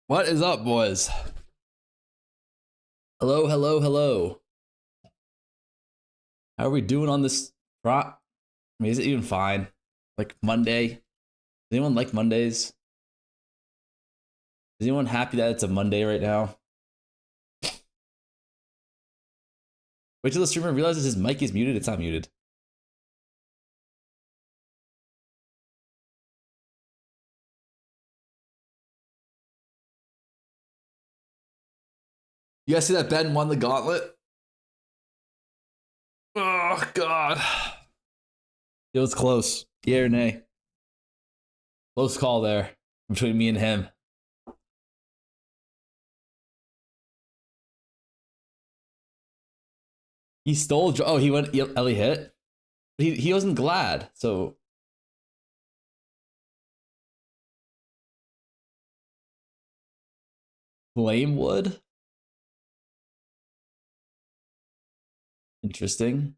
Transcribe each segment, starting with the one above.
What is up, boys? Hello, hello, hello. How are we doing on this? I mean, is it even fine? Like Monday? Does anyone like Mondays? Is anyone happy that it's a Monday right now? Wait till the streamer realizes his mic is muted. It's not muted. You guys see that Ben won the Gauntlet? Oh, God. It was close. Yeah or nay? Close call there between me and him. He stole. Oh, he went. Ellie hit. He wasn't glad. So Flame would. Interesting.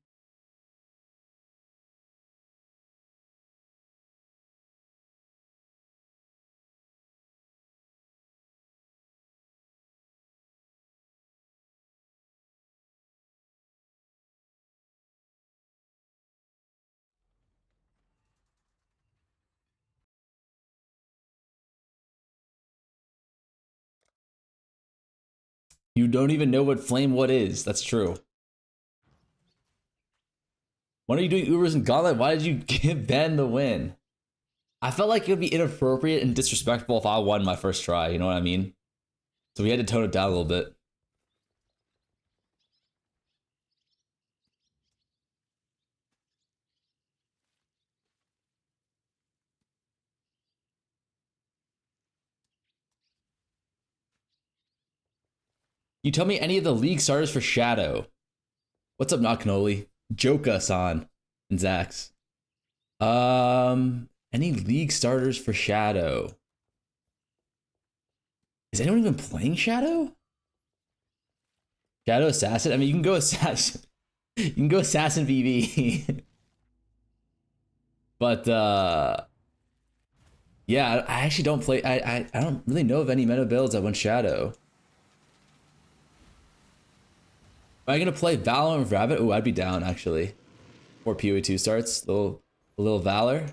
You don't even know what Flame Wood is. That's true. When are you doing Ubers and Gauntlet? Why did you give Ben the win? I felt like it would be inappropriate and disrespectful if I won my first try. You know what I mean? So we had to tone it down a little bit. You tell me any of the league starters for Shadow. What's up, Not Cannoli? Joka-san and Zax. Any league starters for Shadow? Is anyone even playing Shadow? Shadow Assassin? I mean, you can go Assassin. You can go Assassin VV. But yeah, I actually don't play. I don't really know of any meta builds that went Shadow. Am I gonna play Valor and Rabbit? Oh, I'd be down actually. Before PoE2 starts, a little Valor.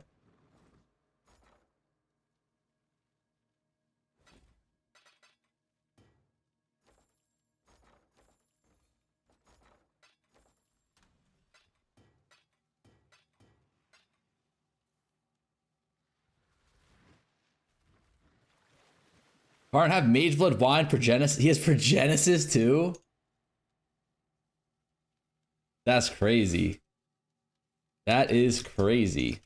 Karn have Mageblood, Wine, Progenesis. He has Progenesis too? That's crazy. That is crazy.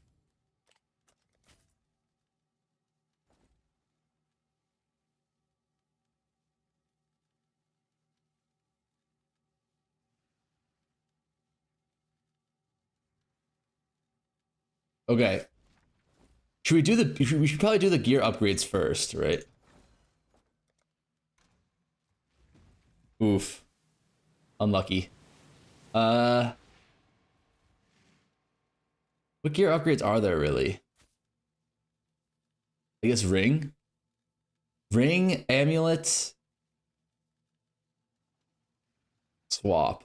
Okay. Should we do we should probably do the gear upgrades first, right? Oof. Unlucky. What gear upgrades are there really? I guess ring? Ring, amulet, swap.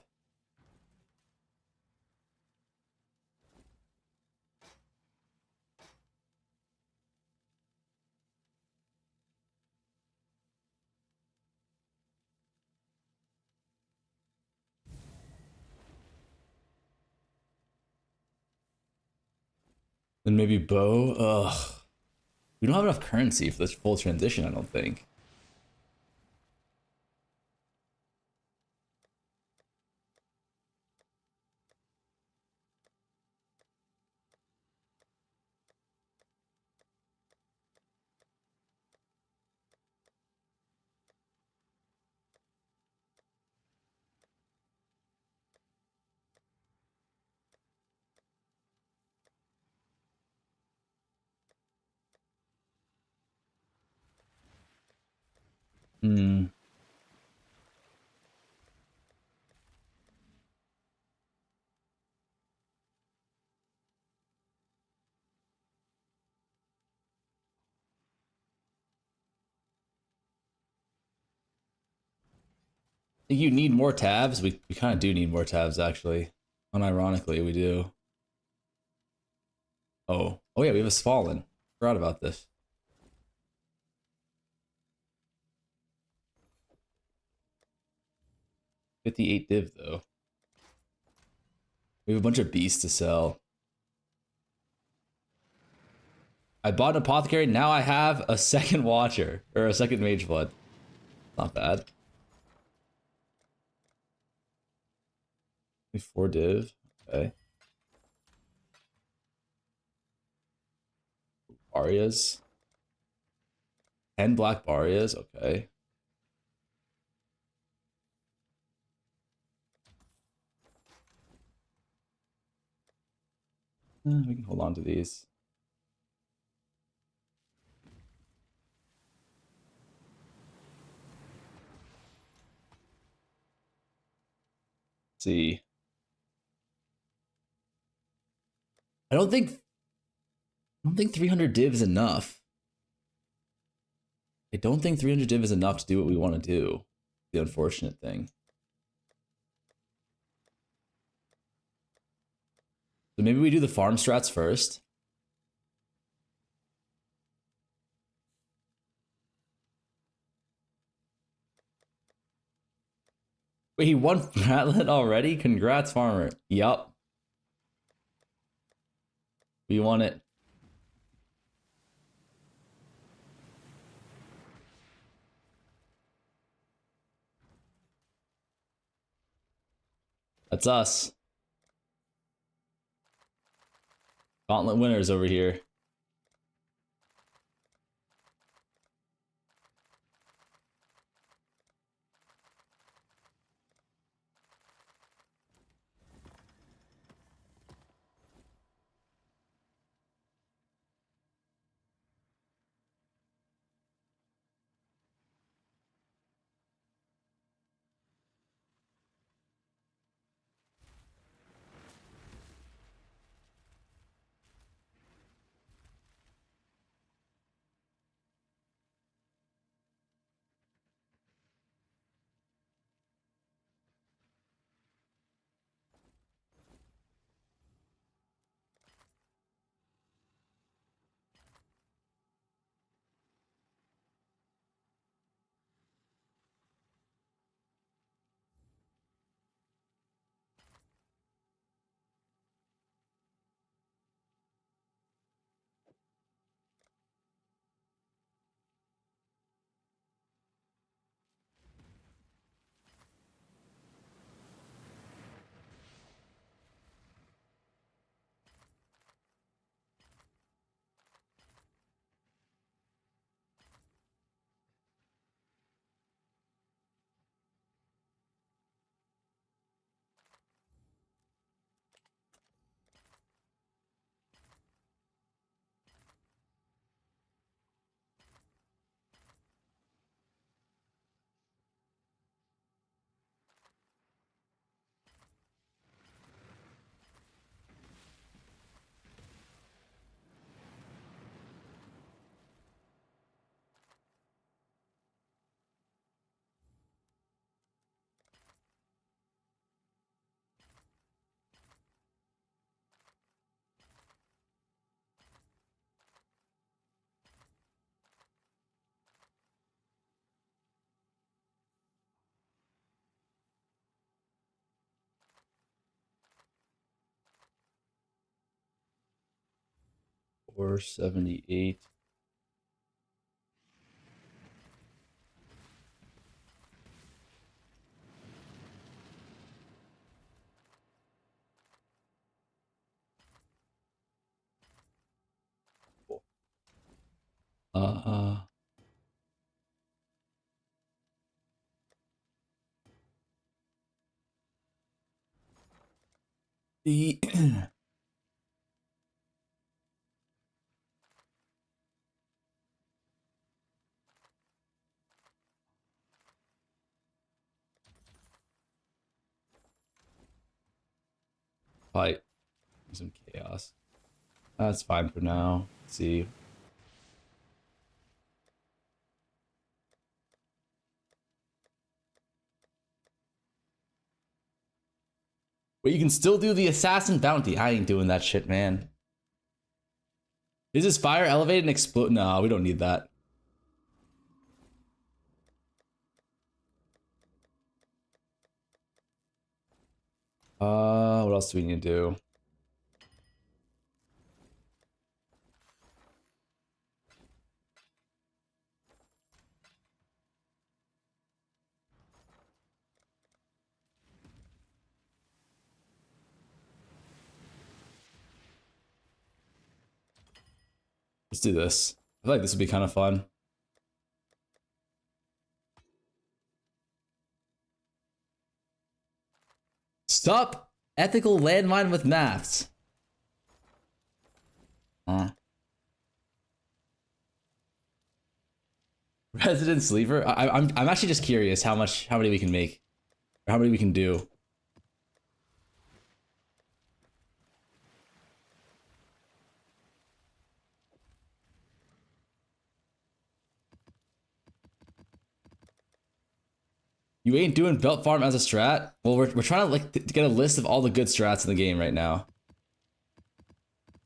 Then maybe bow. Ugh. We don't have enough currency for this full transition, I don't think. Hmm. think you need more tabs. We kind of do need more tabs, actually. Unironically, we do. Oh yeah, we have a Fallen. Forgot about this. $58 div though. We have a bunch of beasts to sell. I bought an apothecary. Now I have a second watcher or a second mage blood. Not bad. 4 div. Okay. Barias. 10 black Barias. Okay. We can hold on to these. Let's see. I don't think 300 div is enough. I don't think 300 div is enough to do what we want to do. The unfortunate thing. So maybe we do the farm strats first. Wait, he won Gauntlet already? Congrats, farmer. Yup. We won it. That's us. Gauntlet winners over here. $478. Cool. The fight some chaos. That's fine for now. Let's see. But you can still do the assassin bounty. I ain't doing that shit, man. Is this fire elevated and explode? No, we don't need that. What else do we need to do? Let's do this. I feel like this would be kind of fun. Stop ethical landmine with maths. Resident sleeper. I'm actually just curious how many we can make, or how many we can do. You ain't doing belt farm as a strat? Well, we're trying to like to get a list of all the good strats in the game right now.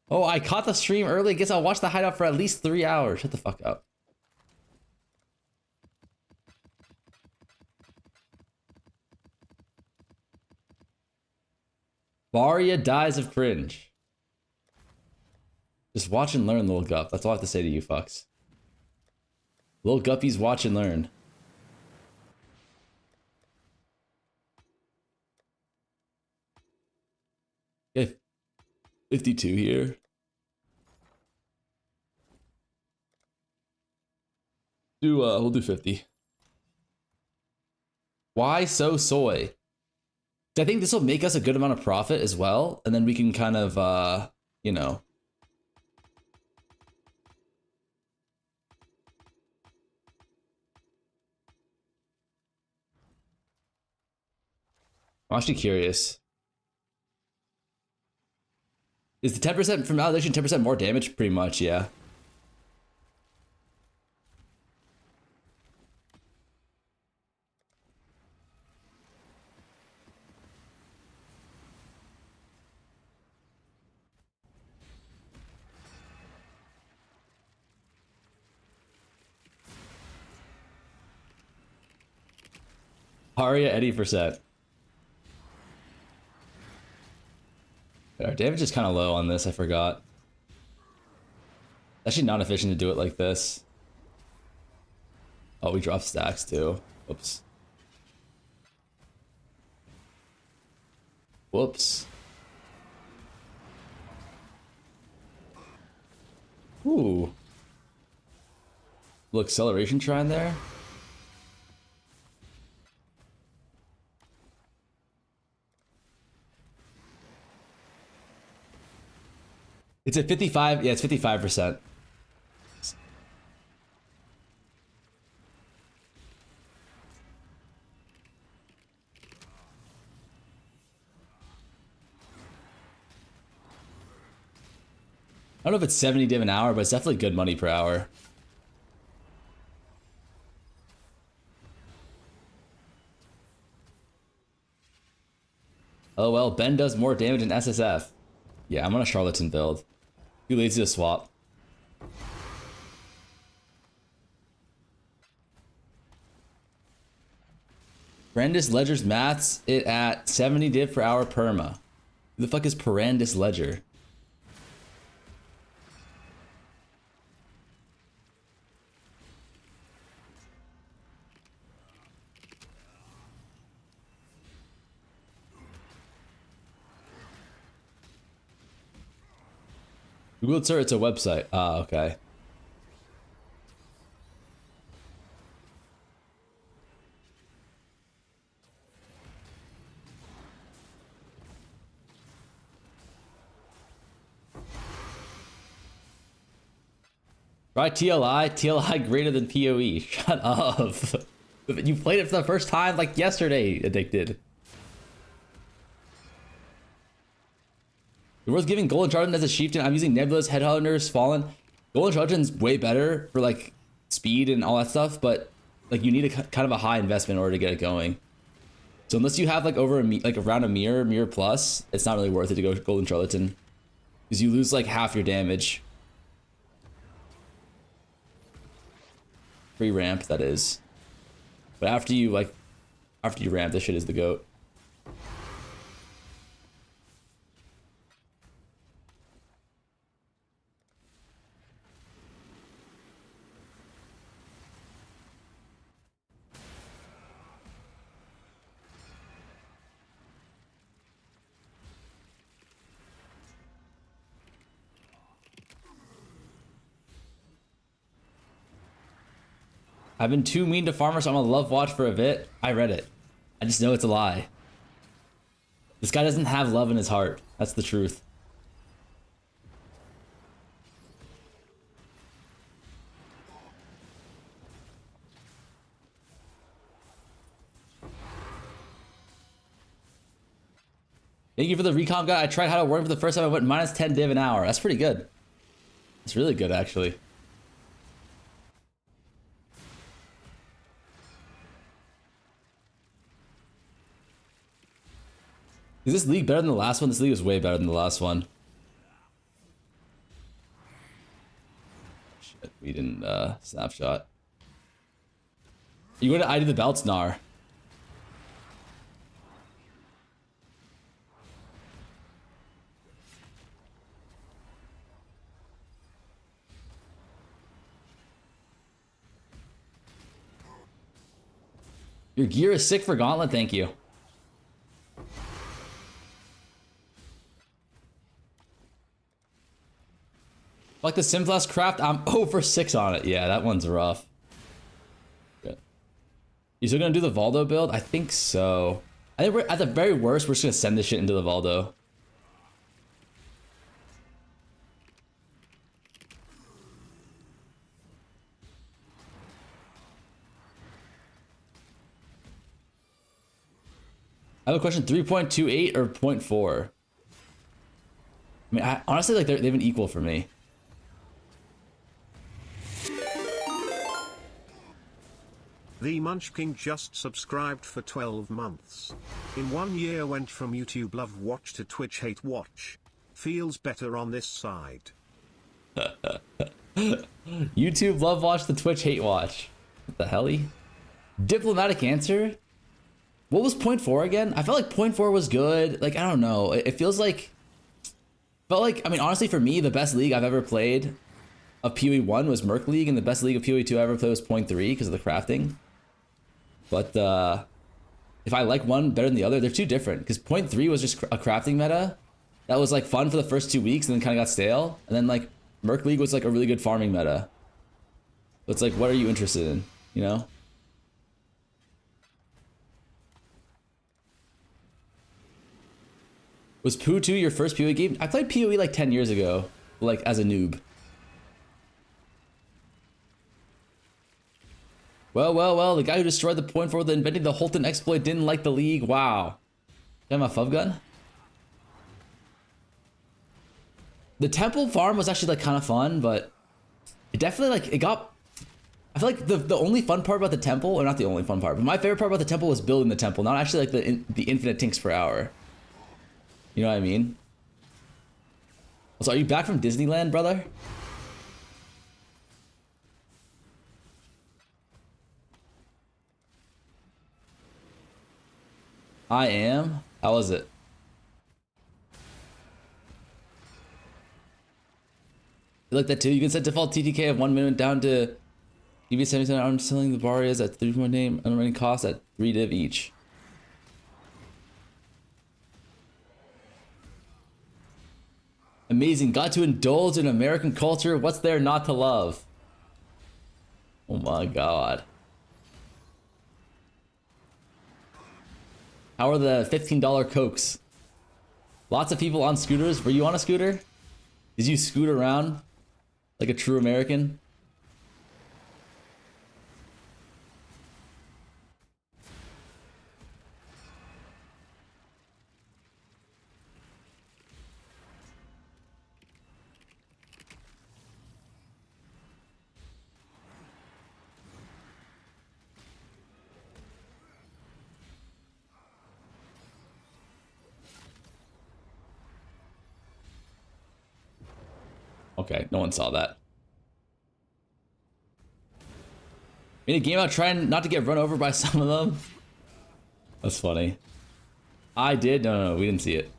Oh, I caught the stream early. Guess I'll watch the hideout for at least 3 hours. Shut the fuck up. Varia dies of cringe. Just watch and learn, little gup. That's all I have to say to you fucks. Little guppies, watch and learn. Okay, 52 here. We'll do 50. Why so soy? I think this will make us a good amount of profit as well, and then we can kind of, you know. I'm actually curious. Is the 10% from validation 10% more damage? Pretty much, yeah. Aria 80%. Our damage is kind of low on this, I forgot. Actually not efficient to do it like this. Oh, we dropped stacks too. Whoops. Whoops. Ooh. Little acceleration shrine there. It's at 55. Yeah, it's 55%. I don't know if it's 70 div an hour, but it's definitely good money per hour. Oh well, Ben does more damage in SSF. Yeah, I'm on a charlatan build. Too lazy to swap. Parandis Ledger's maths it at 70 div per hour perma. Who the fuck is Parandis Ledger? Google it, sir. It's a website. Ah, okay. Try TLI. TLI greater than PoE. Shut up. You played it for the first time like yesterday, Addicted. It was giving Golden Chardon as a chieftain. I'm using Nebula's Headhunters Fallen. Golden Chardon's way better for like speed and all that stuff, but like you need a kind of a high investment in order to get it going. So unless you have like over like around a mirror plus, it's not really worth it to go Golden Charlatan. Because you lose like half your damage. Free ramp, that is. But after you ramp, this shit is the GOAT. I've been too mean to farmers, so I'm on love watch for a bit. I read it. I just know it's a lie. This guy doesn't have love in his heart. That's the truth. Thank you for the recom guy. I tried how to work for the first time. I went minus 10 div an hour. That's pretty good. That's really good, actually. Is this league better than the last one? This league is way better than the last one. Shit, we didn't snapshot. You going to ID the belts, Nar? Your gear is sick for Gauntlet, thank you. Like the simplest craft, I'm 0 for 6 on it. Yeah, that one's rough. Good. You still gonna do the Valdo build? I think so. I think we're at the very worst, we're just gonna send this shit into the Valdo. I have a question, 3.28 or 0.4? I mean, honestly, like they've been equal for me. The Munchkin just subscribed for 12 months. In 1 year went from YouTube love watch to Twitch hate watch. Feels better on this side. YouTube love watch to Twitch hate watch. What the helly? Diplomatic answer? What was 0.4 again? I felt like 0.4 was good. Like, I don't know. It feels like... Felt like, I mean, honestly, for me, the best league I've ever played of PoE 1 was Merc League, and the best league of PoE 2 I ever played was 0.3 because of the crafting. But if I like one better than the other, they're too different. Because 0.3 was just a crafting meta that was like fun for the first 2 weeks and then kind of got stale. And then like Merc League was like a really good farming meta. So it's like, what are you interested in? You know? Was PoE 2 your first PoE game? I played PoE like 10 years ago, like as a noob. Well, the guy who destroyed the 0.4 with inventing the Holton exploit didn't like the league. Wow. Am I a FUV gun? The temple farm was actually like kind of fun, but it definitely like, it got... I feel like the only fun part about the temple, or not the only fun part, but my favorite part about the temple was building the temple, not actually like the infinite tinks per hour. You know what I mean? So are you back from Disneyland, brother? I am. How was it? You like that too? You can set default TTK of 1 minute down to EV 70%. I'm selling the Barriers at 3.8 unrunning cost at 3 div each. Amazing. Got to indulge in American culture. What's there not to love? Oh my god. How are the $15 Cokes? Lots of people on scooters. Were you on a scooter? Did you scoot around like a true American? Okay, no one saw that. Made a game out trying not to get run over by some of them. That's funny. I did? No, we didn't see it.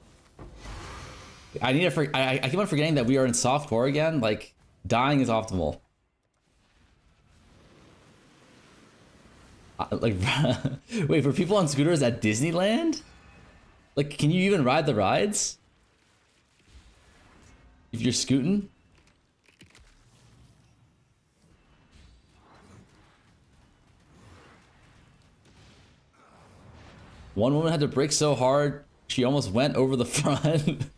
I need to. I keep on forgetting that we are in softcore again. Like, dying is optimal. Like, wait, for people on scooters at Disneyland? Like, can you even ride the rides? If you're scooting? One woman had to brake so hard, she almost went over the front.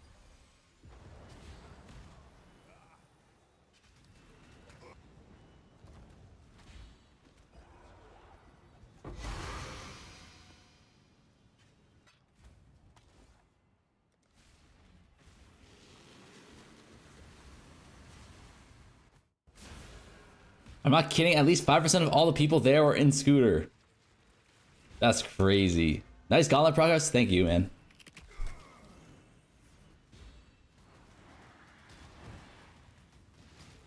I'm not kidding, at least 5% of all the people there were in scooter. That's crazy. Nice Gauntlet progress, thank you, man.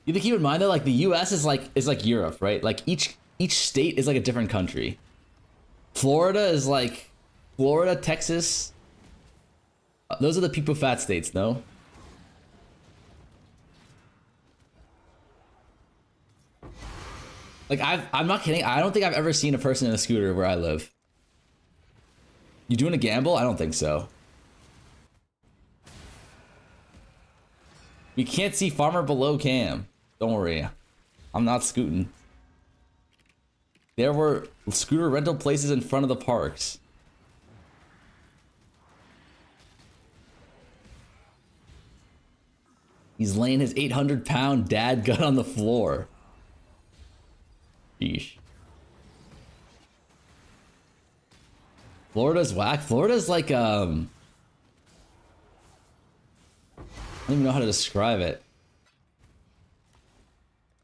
You have to keep in mind though, like the US is like Europe, right? Like each state is like a different country. Florida is like Florida, Texas. Those are the people fat states, no? Like I'm not kidding. I don't think I've ever seen a person in a scooter where I live. You doing a gamble? I don't think so. We can't see farmer below cam. Don't worry. I'm not scooting. There were scooter rental places in front of the parks. He's laying his 800-pound dad gun on the floor. Sheesh. Florida's whack. Florida's like I don't even know how to describe it.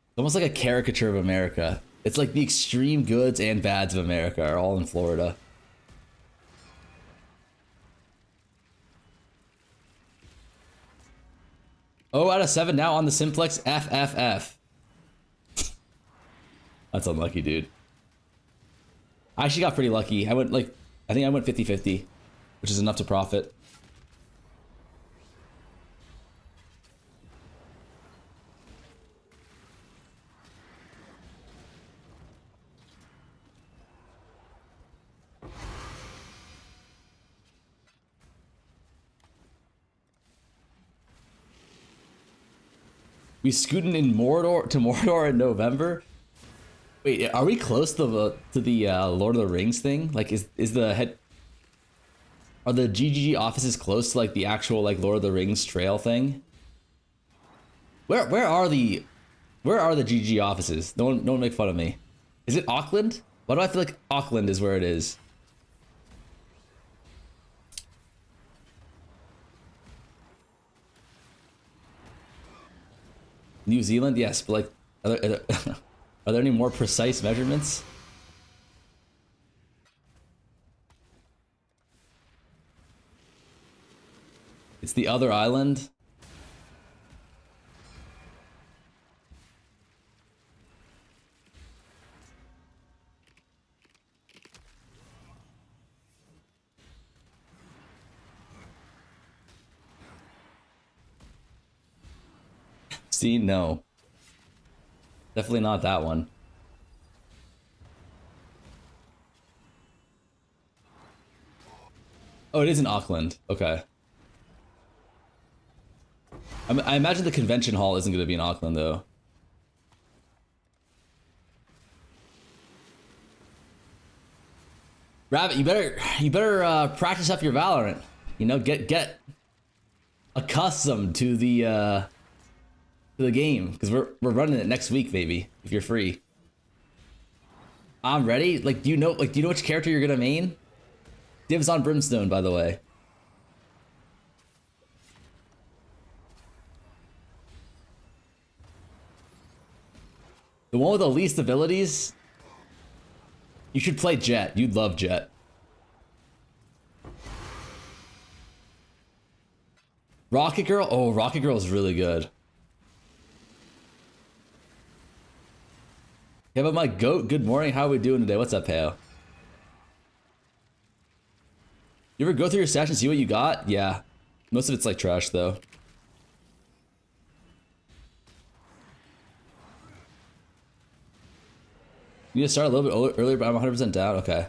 It's almost like a caricature of America. It's like the extreme goods and bads of America are all in Florida. Oh, out of 7 now on the Simplex FFF. That's unlucky, dude. I actually got pretty lucky. I think I went 50-50, which is enough to profit. We scooting in Mordor in November. Wait, are we close to the Lord of the Rings thing? Like, are the GGG offices close to like the actual like Lord of the Rings trail thing? Where are the GGG offices? No one make fun of me. Is it Auckland? Why do I feel like Auckland is where it is? New Zealand, yes, but like, are there any more precise measurements? It's the other island. See, no. Definitely not that one. Oh, it is in Auckland. Okay. I imagine the convention hall isn't going to be in Auckland, though. Rabbit, you better practice up your Valorant. You know, get accustomed to the game, because we're running it next week, baby. If you're free, I'm ready. Like, do you know which character you're gonna main? Dibs on Brimstone, by the way. The one with the least abilities. You should play Jet. You'd love Jet. Rocket Girl? Oh, Rocket Girl is really good. Hey, but my goat, good morning. How are we doing today? What's up, Peo? You ever go through your stash and see what you got? Yeah. Most of it's like trash, though. You need to start a little bit earlier, but I'm 100% down. Okay.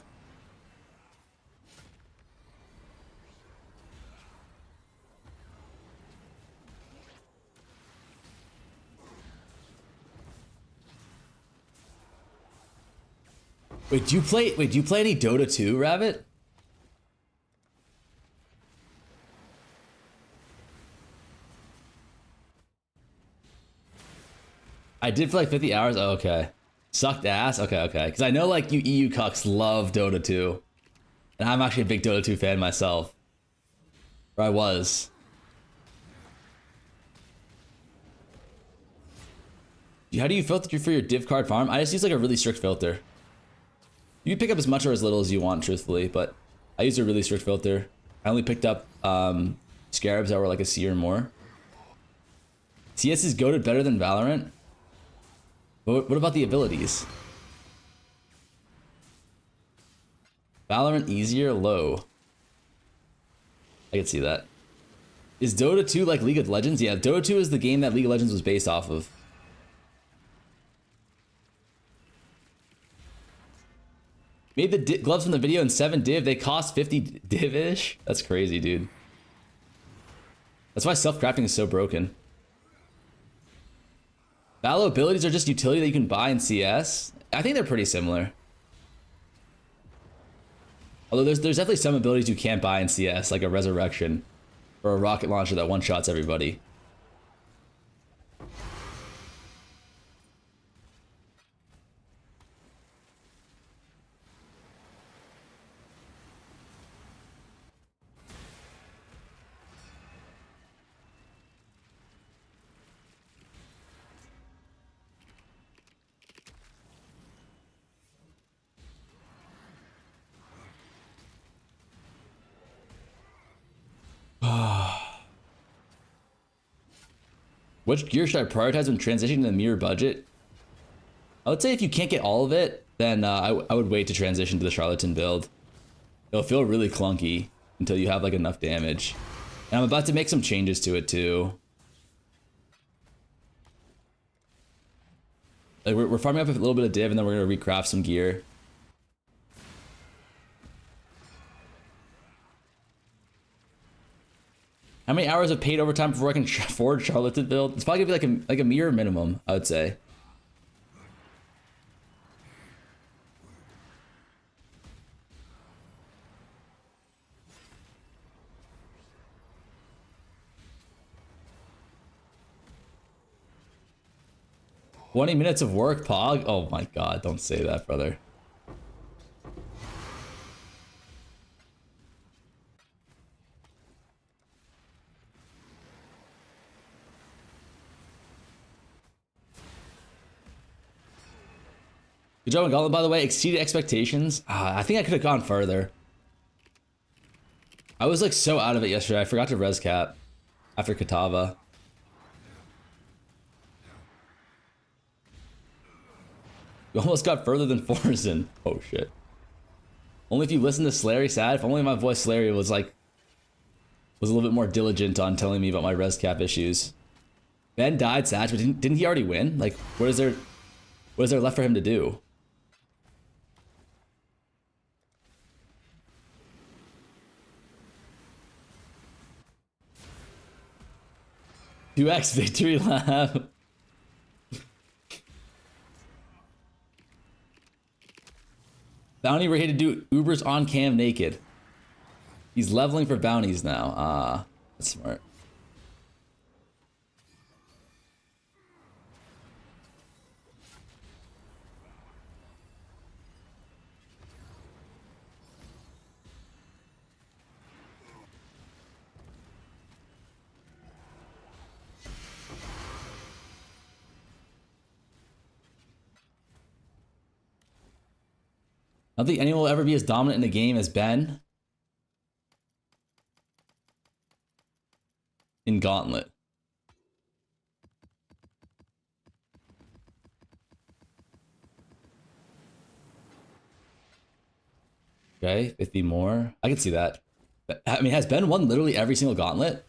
Wait, do you play any Dota 2, Rabbit? I did for like 50 hours. Oh, okay. Sucked ass? Okay, okay. Because I know like you EU cucks love Dota 2. And I'm actually a big Dota 2 fan myself. Or I was. How do you filter for your div card farm? I just use like a really strict filter. You can pick up as much or as little as you want, truthfully, but I use a really strict filter. I only picked up scarabs that were like a C or more. CS is goated better than Valorant? But what about the abilities? Valorant easier, low. I can see that. Is Dota 2 like League of Legends? Yeah, Dota 2 is the game that League of Legends was based off of. Made the gloves from the video in 7 div. They cost 50 div-ish. That's crazy, dude. That's why self-crafting is so broken. Valdo abilities are just utility that you can buy in CS. I think they're pretty similar. Although there's definitely some abilities you can't buy in CS, like a resurrection or a rocket launcher that one-shots everybody. Which gear should I prioritize when transitioning to the mirror budget? I would say if you can't get all of it, then I would wait to transition to the charlatan build. It'll feel really clunky until you have like enough damage. And I'm about to make some changes to it too. Like we're farming up a little bit of div and then we're gonna recraft some gear. How many hours of paid overtime before I can afford charlatan build? It's probably gonna be like a mirror minimum, I would say. "20 minutes of work, Pog?" Oh my god, don't say that, brother. Good job on Gauntlet, by the way. Exceeded expectations. I think I could have gone further. I was like so out of it yesterday. I forgot to res cap after Katava. You almost got further than Forzen. Oh shit. Only if you listen to Slary sad. If only my voice Slary was a little bit more diligent on telling me about my res cap issues. Ben died, Satch, but didn't he already win? Like, what is there left for him to do? 2x victory lap. Bounty, we're here to do Ubers on cam naked. He's leveling for bounties now. Ah, that's smart. I don't think anyone will ever be as dominant in the game as Ben in Gauntlet. Okay, 50 more. I can see that. I mean, has Ben won literally every single gauntlet?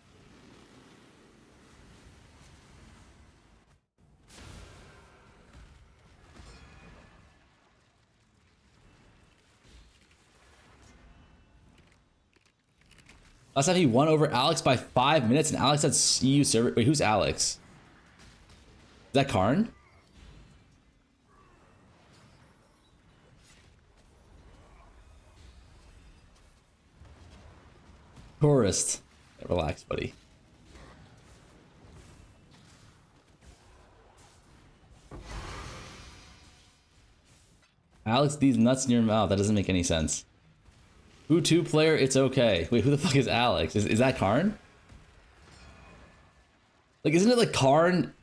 Last time he won over Alex by 5 minutes, and Alex had EU server. Wait, who's Alex? Is that Karn? Tourist. Relax, buddy. Alex, these nuts in your mouth. That doesn't make any sense. Who 2 player? It's okay. Wait, who the fuck is Alex? Is that Karn? Like, isn't it like Karn,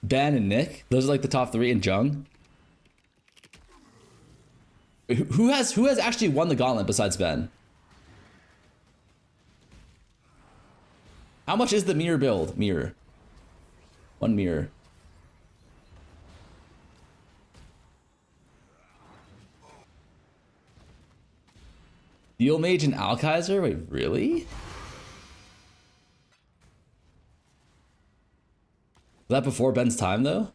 Ben, and Nick? Those are like the top 3, and Jung. Wait, who has actually won the gauntlet besides Ben? How much is the mirror build? Mirror. 1 mirror. Steel Mage and Alkaiser? Wait, really? Was that before Ben's time, though?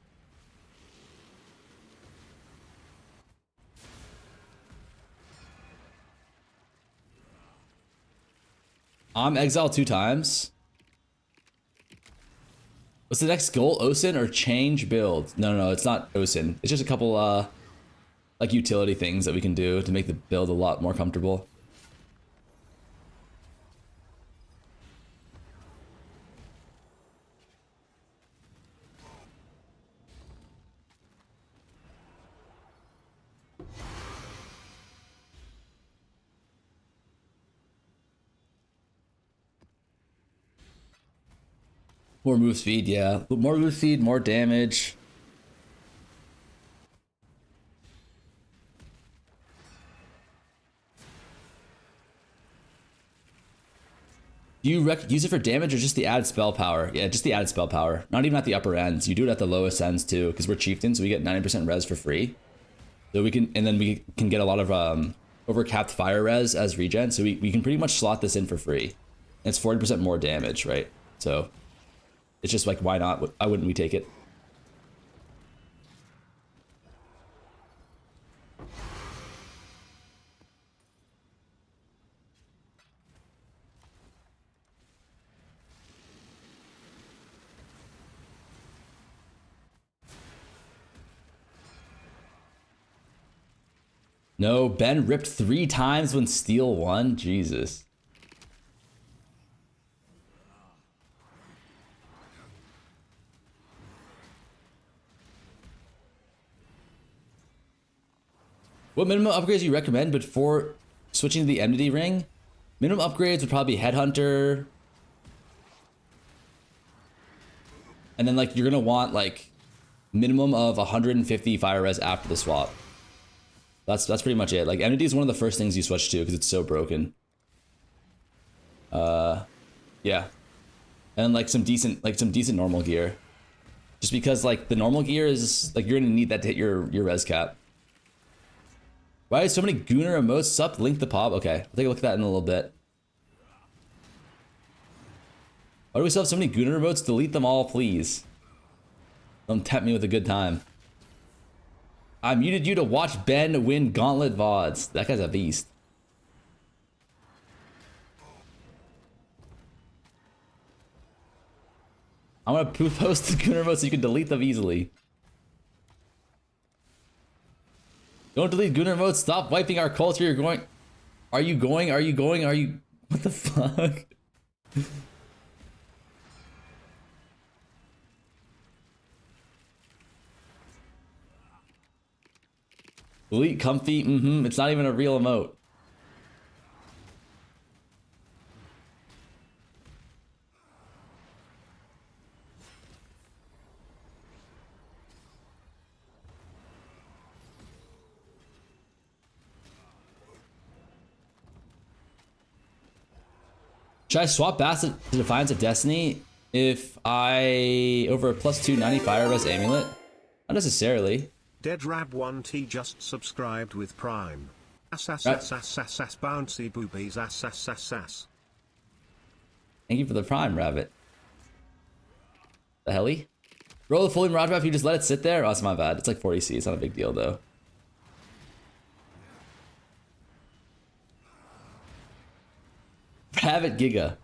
I'm exiled 2 times. What's the next goal? Osin or change build? No, it's not Osin. It's just a couple, like utility things that we can do to make the build a lot more comfortable. More move speed, yeah. More move speed, more damage. Do you use it for damage or just the added spell power? Yeah, just the added spell power. Not even at the upper ends. You do it at the lowest ends too, because we're chieftains, so we get 90% res for free. So we can, and then we can get a lot of overcapped fire res as regen. So we can pretty much slot this in for free. And it's 40% more damage, right? So it's just like, why not? Why wouldn't we take it? No, Ben ripped 3 times when Steel won. Jesus. What minimum upgrades do you recommend before switching to the Enmity Ring? Minimum upgrades would probably be Headhunter. And then like you're gonna want like minimum of 150 fire res after the swap. That's pretty much it. Like Enmity is one of the first things you switch to because it's so broken. Yeah. And like some decent normal gear. Just because like the normal gear is like you're gonna need that to hit your res cap. Why is so many Gooner emotes? Sup, link the pop. Okay, I'll take a look at that in a little bit. Why do we still have so many Gooner emotes? Delete them all, please. Don't tempt me with a good time. I muted you to watch Ben win Gauntlet VODs. That guy's a beast. I'm gonna post the Gooner emotes so you can delete them easily. Don't delete Gooner emotes. Stop wiping our culture. You're going. Are you going? Are you going? Are you? What the fuck? Delete comfy. It's not even a real emote. Should I swap Basset to Defiance of Destiny if I over a +290 fire res amulet? Not necessarily. DeadRab1T just subscribed with Prime. Ass ass ass ass ass ass bouncy boobies ass ass ass ass. Thank you for the prime, Rabbit. The heli? Roll the fully mirage map if you just let it sit there? Oh, that's my bad. It's like 40C. It's not a big deal, though. Rabbit Giga.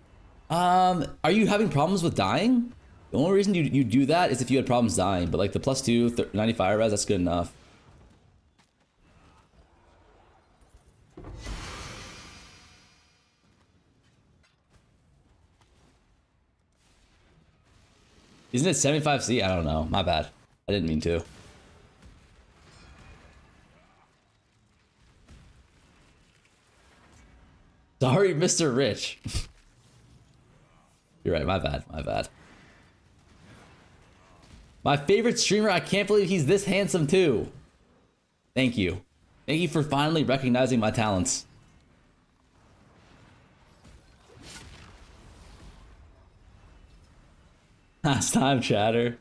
Are you having problems with dying? The only reason you do that is if you had problems dying, but like the +2, 95 res, that's good enough. Isn't it 75C? I don't know. My bad. I didn't mean to. Sorry, Mr. Rich. You're right. My bad. My bad. My favorite streamer. I can't believe he's this handsome too. Thank you. Thank you for finally recognizing my talents. Last time, chatter.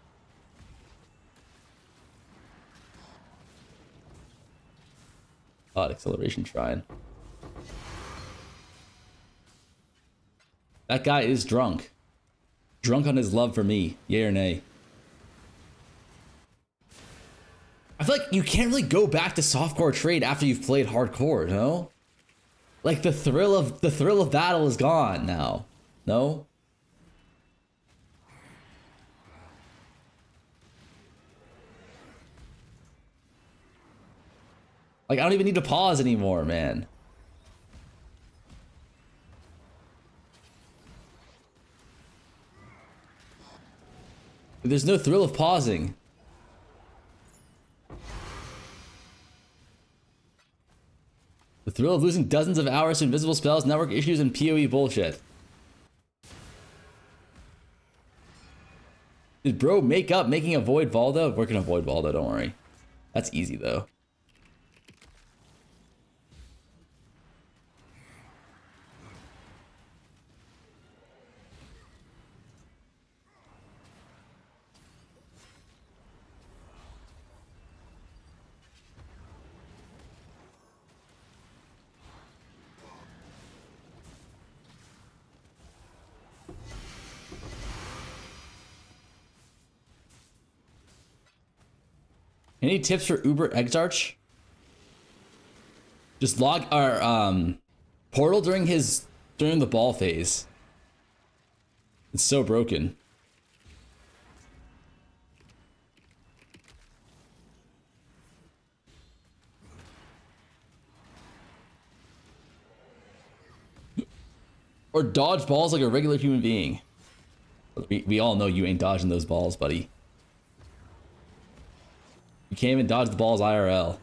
God, acceleration shrine. That guy is drunk. Drunk on his love for me. Yay or nay? I feel like you can't really go back to softcore trade after you've played hardcore, no? Like the thrill of battle is gone now. No? Like I don't even need to pause anymore, man. There's no thrill of pausing. The thrill of losing dozens of hours to invisible spells, network issues, and PoE bullshit. Did bro make up making a void Valdo? We're gonna avoid Valdo, don't worry. That's easy though. Any tips for Uber Exarch? Just log our portal during the ball phase. It's so broken. Or dodge balls like a regular human being. We all know you ain't dodging those balls, buddy. You can't even dodge the balls IRL.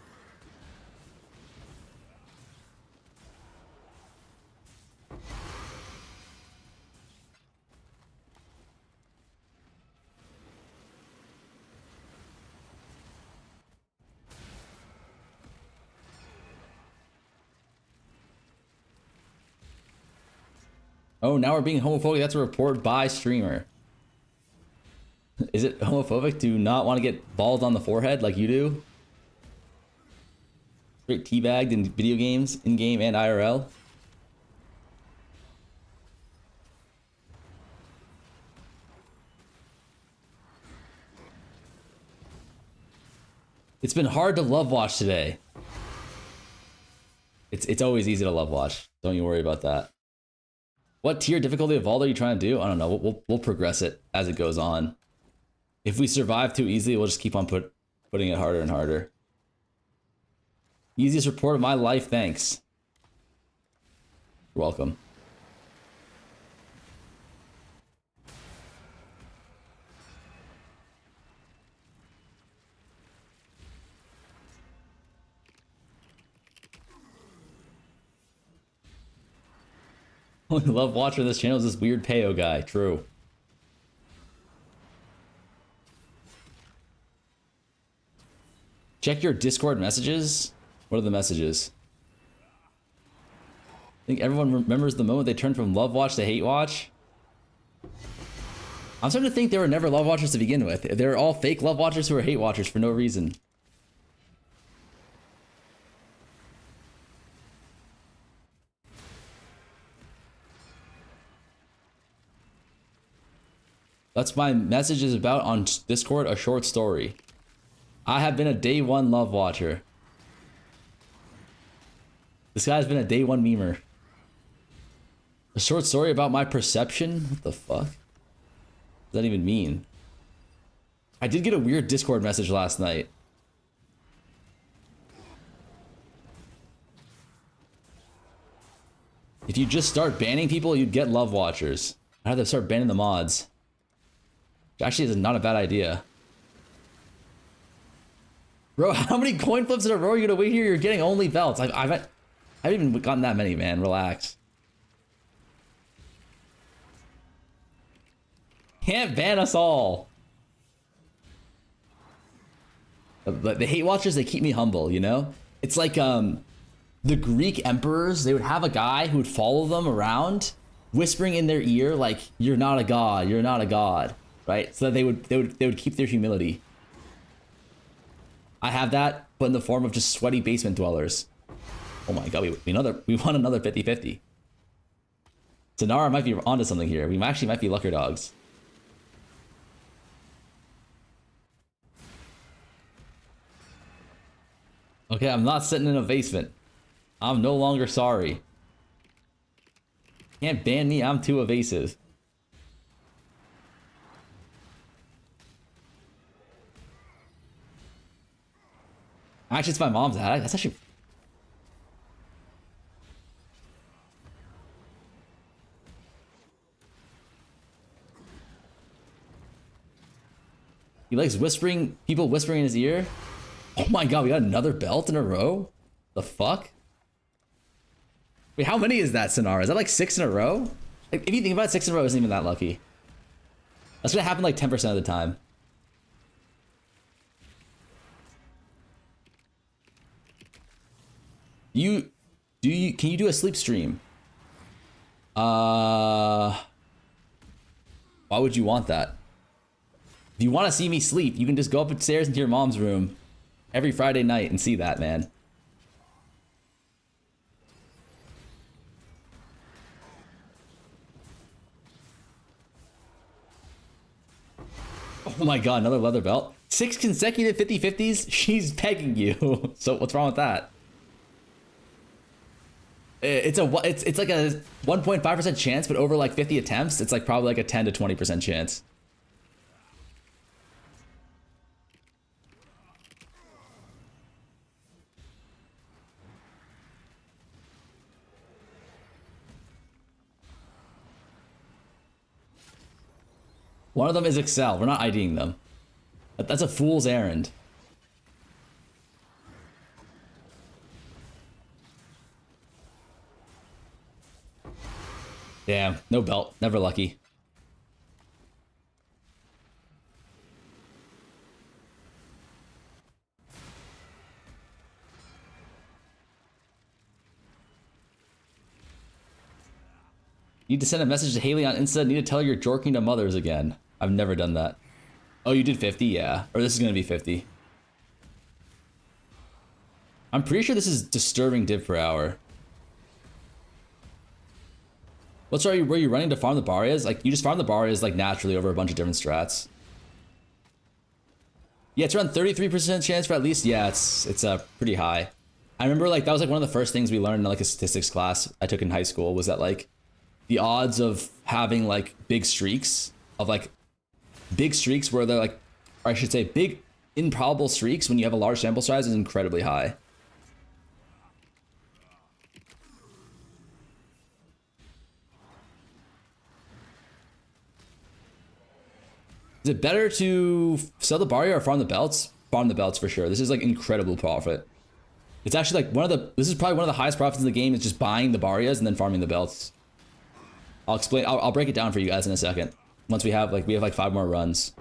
Oh, now we're being homophobic. That's a report by streamer. Is it homophobic to not want to get balled on the forehead like you do? Straight teabagged in video games, in-game and IRL? It's been hard to love watch today. It's always easy to love watch. Don't you worry about that. What tier difficulty of Valdo are you trying to do? I don't know. We'll progress it as it goes on. If we survive too easily, we'll just keep on putting it harder and harder. Easiest report of my life, thanks. You're welcome. Only love watcher of this channel is this weird Payo guy. True. Check your Discord messages. What are the messages? I think everyone remembers the moment they turned from love watch to hate watch. I'm starting to think they were never love watchers to begin with. They're all fake love watchers who are hate watchers for no reason. That's my message is about on Discord, a short story. I have been a day one love watcher. This guy's been a day one memer. A short story about my perception? What the fuck? What does that even mean? I did get a weird Discord message last night. If you just start banning people, you'd get love watchers. I have to start banning the mods. Which actually is not a bad idea. Bro, how many coin flips in a row are you gonna wait here? You're getting only belts. I haven't even gotten that many, man. Relax. Can't ban us all. But the hate watchers, they keep me humble, you know? It's like the Greek emperors, they would have a guy who would follow them around, whispering in their ear like, "You're not a god, you're not a god," right? So that they would keep their humility. I have that, but in the form of just sweaty basement dwellers. Oh my god, we won another 50-50. Sonara might be onto something here. We actually might be lucker dogs. Okay, I'm not sitting in a basement. I'm no longer sorry. Can't ban me, I'm too evasive. Actually, it's my mom's attic. That's actually... He likes whispering, people whispering in his ear. Oh my god, we got another belt in a row? The fuck? Wait, how many is that, Sonara? Is that like 6 in a row? Like, if you think about it, 6 in a row isn't even that lucky. That's gonna happen like 10% of the time. Can you do a sleep stream? Why would you want that? If you want to see me sleep, you can just go upstairs into your mom's room every Friday night and see that, man. Oh my god, another leather belt. 6 consecutive 50-50s? She's pegging you. So what's wrong with that? It's like a 1.5% chance, but over like 50 attempts, it's like probably like a 10 to 20% chance. One of them is Excel. We're not IDing them. That's a fool's errand. Damn, no belt. Never lucky. Need to send a message to Haley on Insta. Need to tell her you're jorking to mothers again. I've never done that. Oh, you did 50? Yeah. Or this is going to be 50. I'm pretty sure this is disturbing div per hour. What's right? Were you running to farm the Barrias? Like, you just farm the Barrias like naturally over a bunch of different strats. Yeah, it's around 33% chance for at least. Yeah, it's pretty high. I remember like that was like one of the first things we learned in like a statistics class I took in high school was that like the odds of having like big streaks where they're like, or I should say big improbable streaks when you have a large sample size is incredibly high. Is it better to sell the Barrier or farm the belts? Farm the belts for sure. This is like incredible profit. It's actually like this is probably one of the highest profits in the game is just buying the Barrias and then farming the belts. I'll explain, I'll break it down for you guys in a second. Once we have like 5 more runs.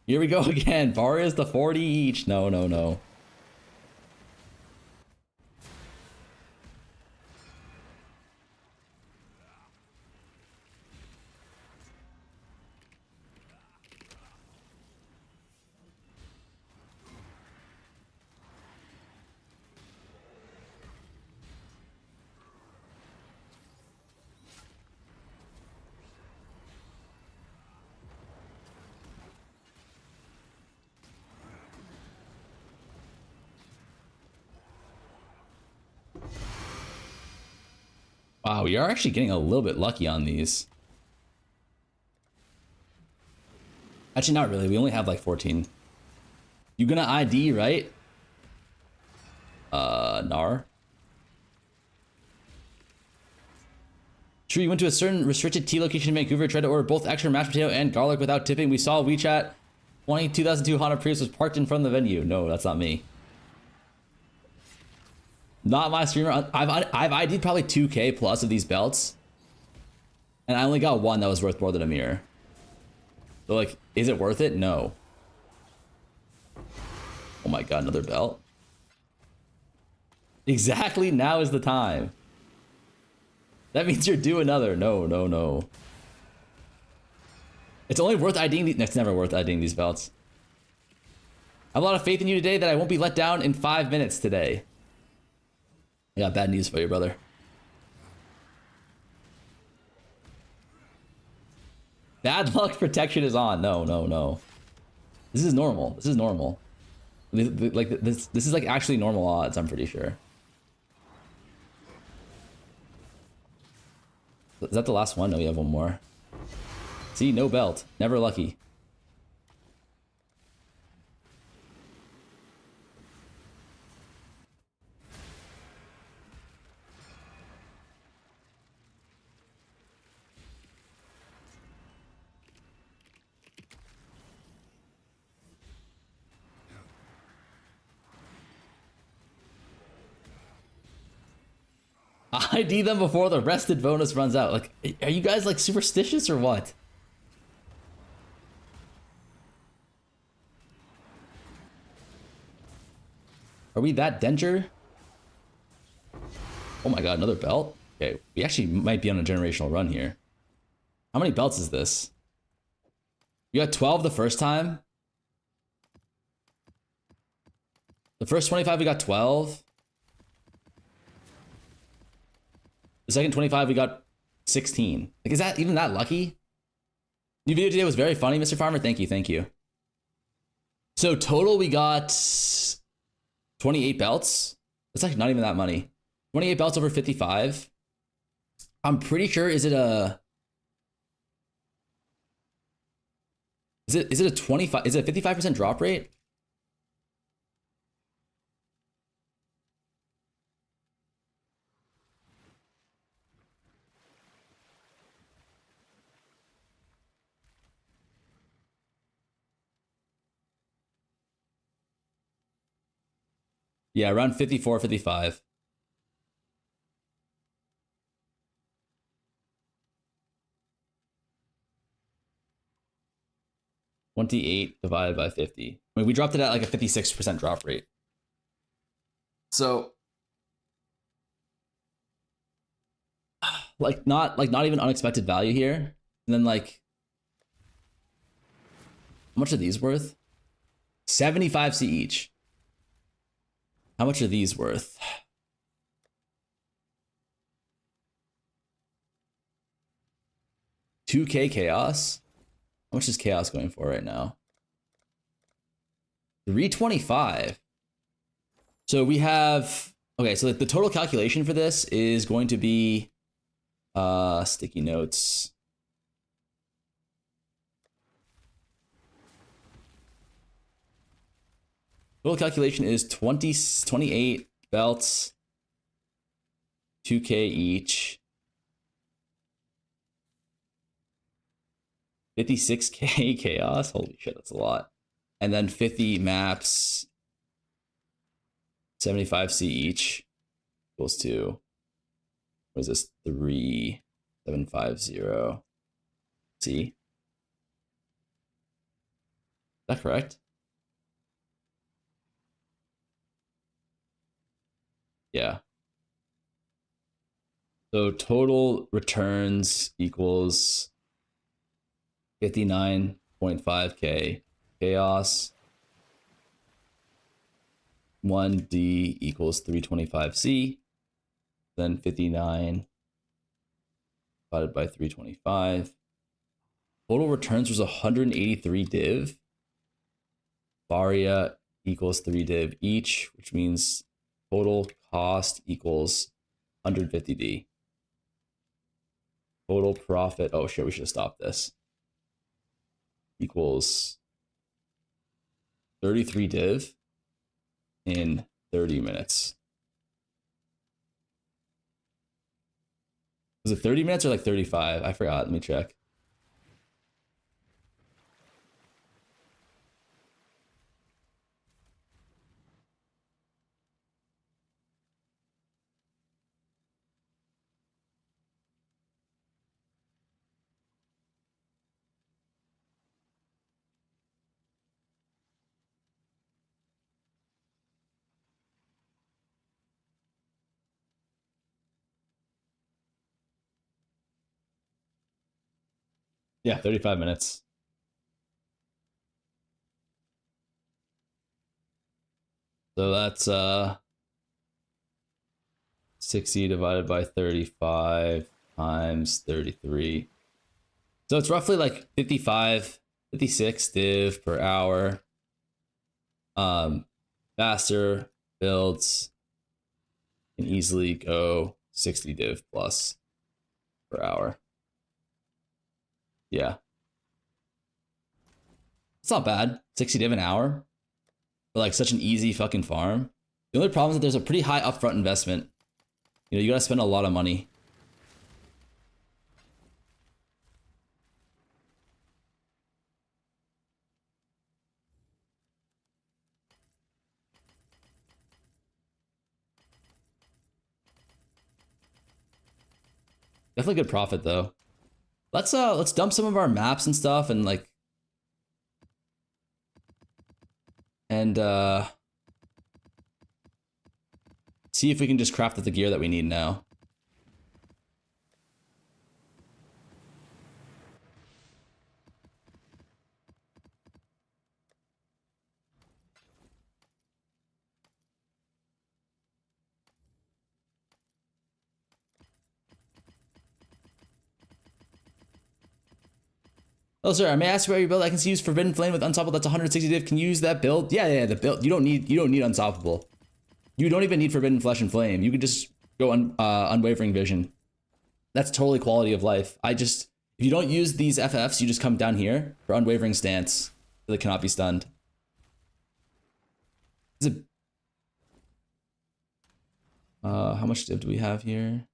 Here we go again. Barrias the 40 each. No, no, no. Wow, we are actually getting a little bit lucky on these. Actually, not really. We only have like 14. You gonna ID, right? Nar. True, you went to a certain restricted tea location in Vancouver, tried to order both extra mashed potato and garlic without tipping. We saw WeChat 22,002 Honda Prius was parked in front of the venue. No, that's not me. Not my streamer. I've ID'd probably 2K plus of these belts. And I only got one that was worth more than a mirror. So like, is it worth it? No. Oh my god, another belt. Exactly, now is the time. That means you're due another. No, no, no. It's only worth IDing these. It's never worth IDing these belts. I have a lot of faith in you today that I won't be let down in 5 minutes today. I got bad news for you, brother. Bad luck protection is on. No, no, no. This is normal. This is normal. Like this is like actually normal odds, I'm pretty sure. Is that the last one? No, we have one more. See, no belt. Never lucky. ID them before the rested bonus runs out. Like, are you guys like superstitious or what? Are we that danger? Oh my god, another belt? Okay, we actually might be on a generational run here. How many belts is this? You got 12 the first time? The first 25 we got 12. The second 25 we got 16. Like, is that even that lucky? New video today was very funny, Mr. Farmer. Thank you, thank you. So total we got 28 belts. That's like not even that money. 28 belts over 55. I'm pretty sure, is it a 25, is it a 55% drop rate? Yeah, around 54, 55. $28 divided by 50. I mean, we dropped it at like a 56% drop rate. So, like not even unexpected value here. And then like, how much are these worth? 75C each. How much are these worth? $2K chaos? How much is chaos going for right now? 325. So we have, okay, so the total calculation for this is going to be sticky notes. Total calculation is 28 belts, 2K each, 56K chaos. Holy shit, that's a lot. And then 50 maps, 75C each, equals to, what is this? 3750C. Is that correct? Yeah. So total returns equals 59.5K chaos. 1D equals 325C. Then 59 divided by 325. Total returns was 183 div. Varia equals 3 div each, which means total cost equals 150D. Total profit. Oh shit, we should have stopped this. Equals 33 div in 30 minutes. Was it 30 minutes or like 35? I forgot. Let me check. Yeah, 35 minutes. So that's 60 divided by 35 times 33. So it's roughly like 55, 56 div per hour. Faster builds can easily go 60 div plus per hour. Yeah. It's not bad. 60 div an hour. For like such an easy fucking farm. The only problem is that there's a pretty high upfront investment. You know, you gotta spend a lot of money. Definitely good profit though. Let's dump some of our maps and stuff and like see if we can just craft the gear that we need now. Oh, sir, I may ask you about your build. I can see use Forbidden Flame with Unstoppable. That's 160 div. Can you use that build? Yeah, the build. You don't need Unstoppable. You don't even need Forbidden Flesh and Flame. You could just go Unwavering Vision. That's totally quality of life. If you don't use these FFs, you just come down here for Unwavering Stance that cannot be stunned. Is it? How much div do we have here?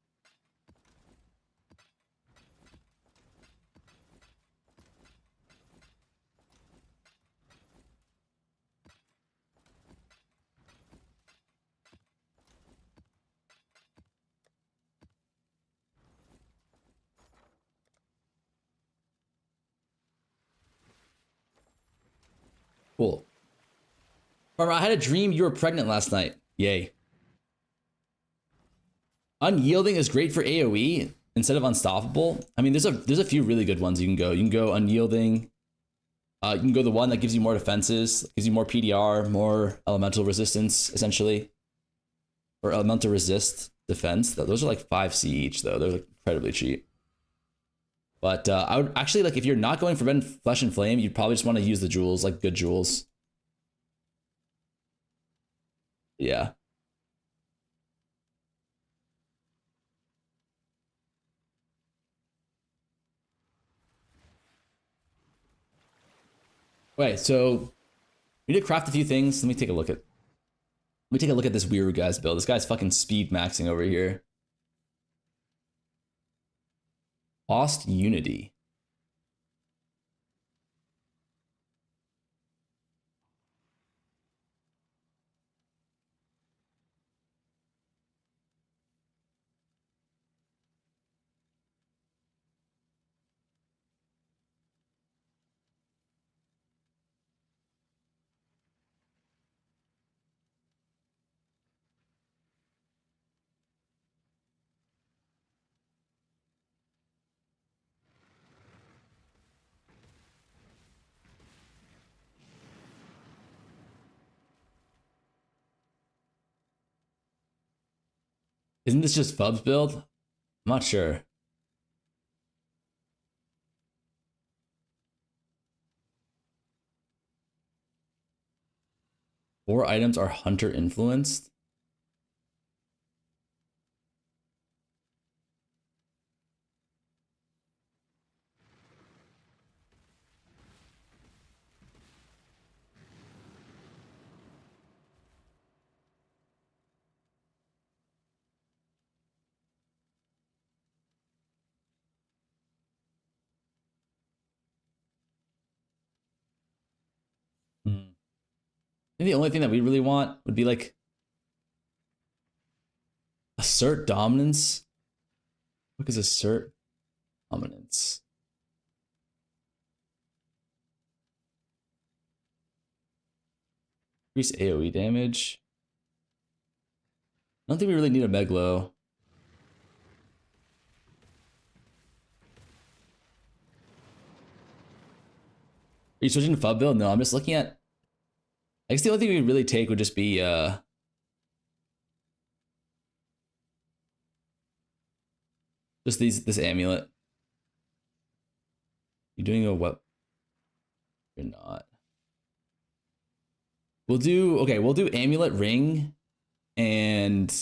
Cool. Farmer, I had a dream you were pregnant last night. Yay. Unyielding is great for AoE instead of Unstoppable. I mean, there's a few really good ones you can go. You can go Unyielding. You can go the one that gives you more defenses, gives you more PDR, more elemental resistance, essentially. Or elemental resist defense. Those are like 5C each, though. They're like incredibly cheap. But I would actually, like, if you're not going for Flesh and Flame, you'd probably just want to use the jewels, like good jewels. Yeah. Wait, so we need to craft a few things. Let me take a look at this weird guy's build. This guy's fucking speed maxing over here. Lost Unity. Isn't this just Fub's build? I'm not sure. Four items are hunter influenced. think the only thing that we really want would be like assert dominance. What is assert dominance? Increase AoE damage. I don't think we really need a Meglo. Are you switching to FUB build? No, I'm just looking at... I guess the only thing we would really take would just be... just this amulet. You're doing a what? You're not. We'll do... Okay, we'll do amulet ring and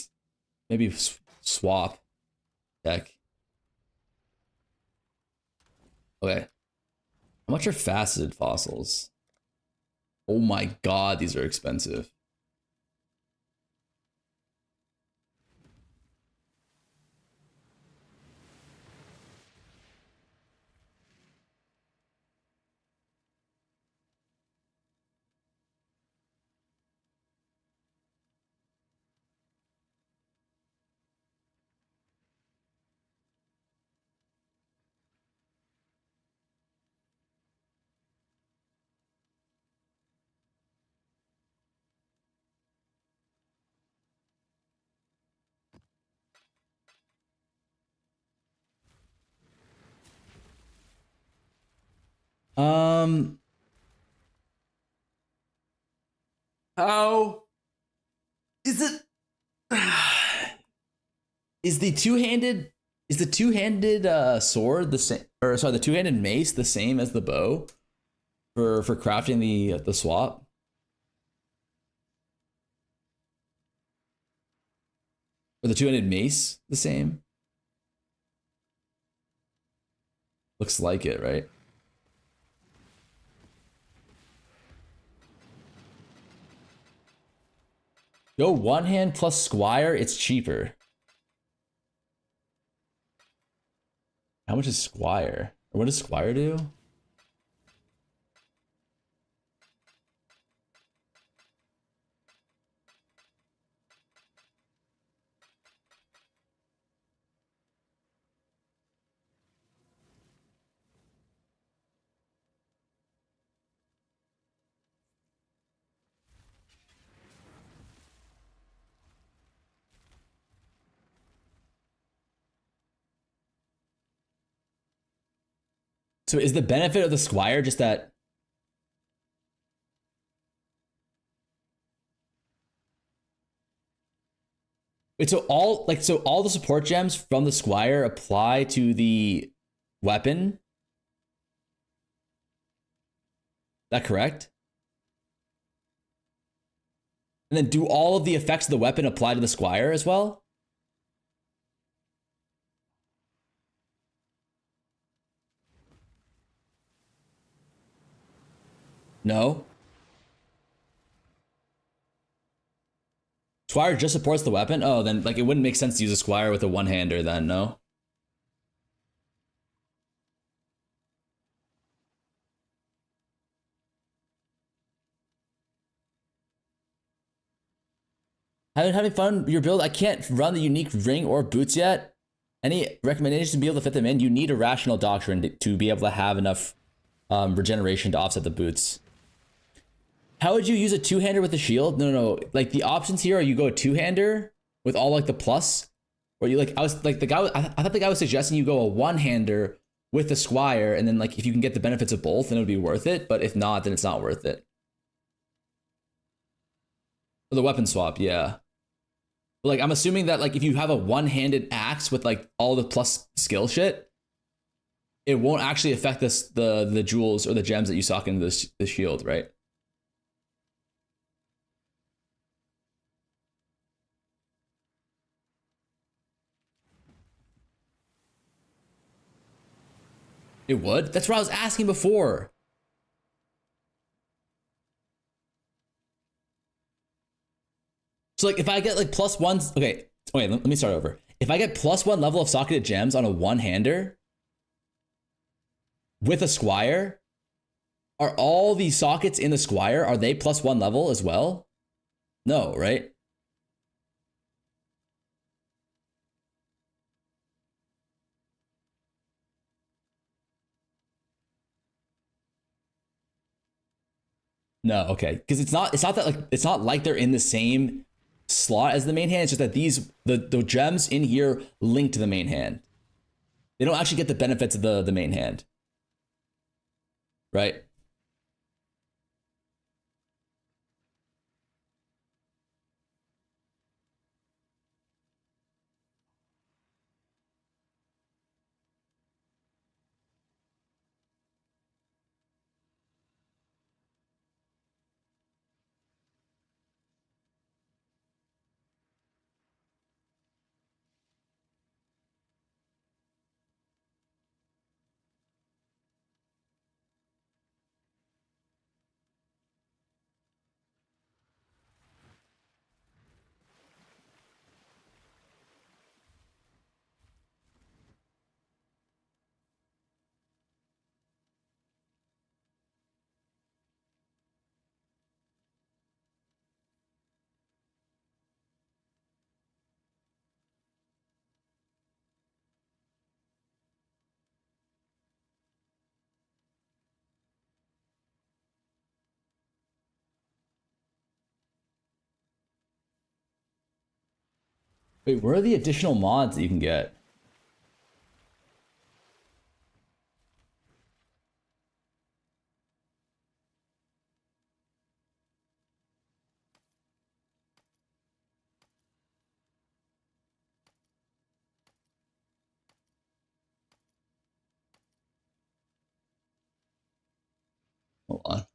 maybe swap deck. Okay. How much are faceted fossils? Oh my god, these are expensive. How is it? Is the two-handed sword the same, or sorry, the two-handed mace the same as the bow for crafting the swap? Or the two-handed mace the same? Looks like it, right? Go one hand plus Squire, it's cheaper. How much is Squire? Or what does Squire do? So is the benefit of the Squire just that? Wait, so all the support gems from the Squire apply to the weapon? Is that correct? And then do all of the effects of the weapon apply to the Squire as well? No. Squire just supports the weapon? Oh, then like it wouldn't make sense to use a Squire with a one-hander then, no? Having fun with your build? I can't run the unique ring or boots yet. Any recommendations to be able to fit them in? You need a rational doctrine to be able to have enough regeneration to offset the boots. How would you use a two-hander with a shield? No. Like the options here are you go a two-hander with all like the plus, or you like I thought the guy was suggesting you go a one-hander with the Squire, and then like if you can get the benefits of both, then it would be worth it. But if not, then it's not worth it. Or the weapon swap, yeah. But like I'm assuming that like if you have a one-handed axe with like all the plus skill shit, it won't actually affect the jewels or the gems that you sock into the shield, right? It would? That's what I was asking before. So like if I get like +1, okay, wait, let me start over. If I get +1 level of socketed gems on a one-hander with a Squire, Are all these sockets in the squire, are they +1 level as well? No, right? No, okay. Because it's not that like it's not like they're in the same slot as the main hand. It's just that the gems in here link to the main hand. They don't actually get the benefits of the main hand. Right? Wait, where are the additional mods that you can get? Hold on.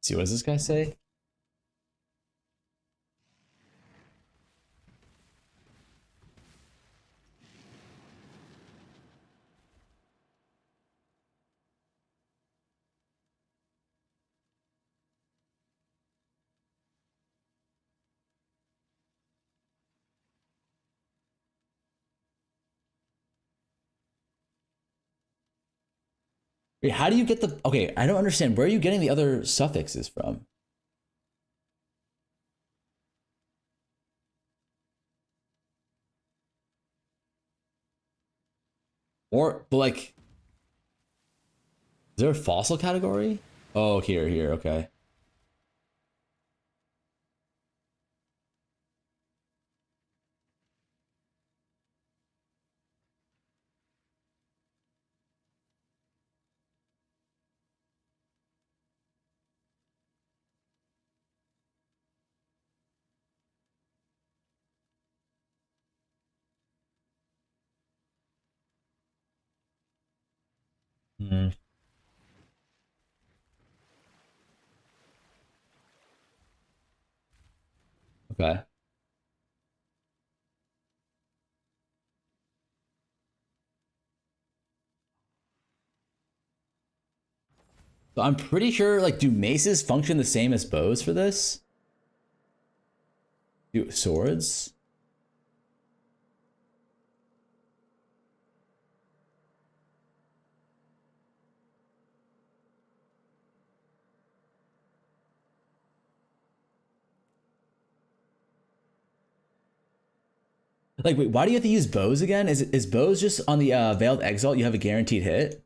See, what does this guy say? Wait, how do you get the... Okay, I don't understand. Where are you getting the other suffixes from? Or, but like, is there a fossil category? Oh, here, okay. Hmm. Okay. So I'm pretty sure, like, do maces function the same as bows for this? Do swords? Like, wait, why do you have to use bows again? Is bows just on the Veiled Exalt, you have a guaranteed hit?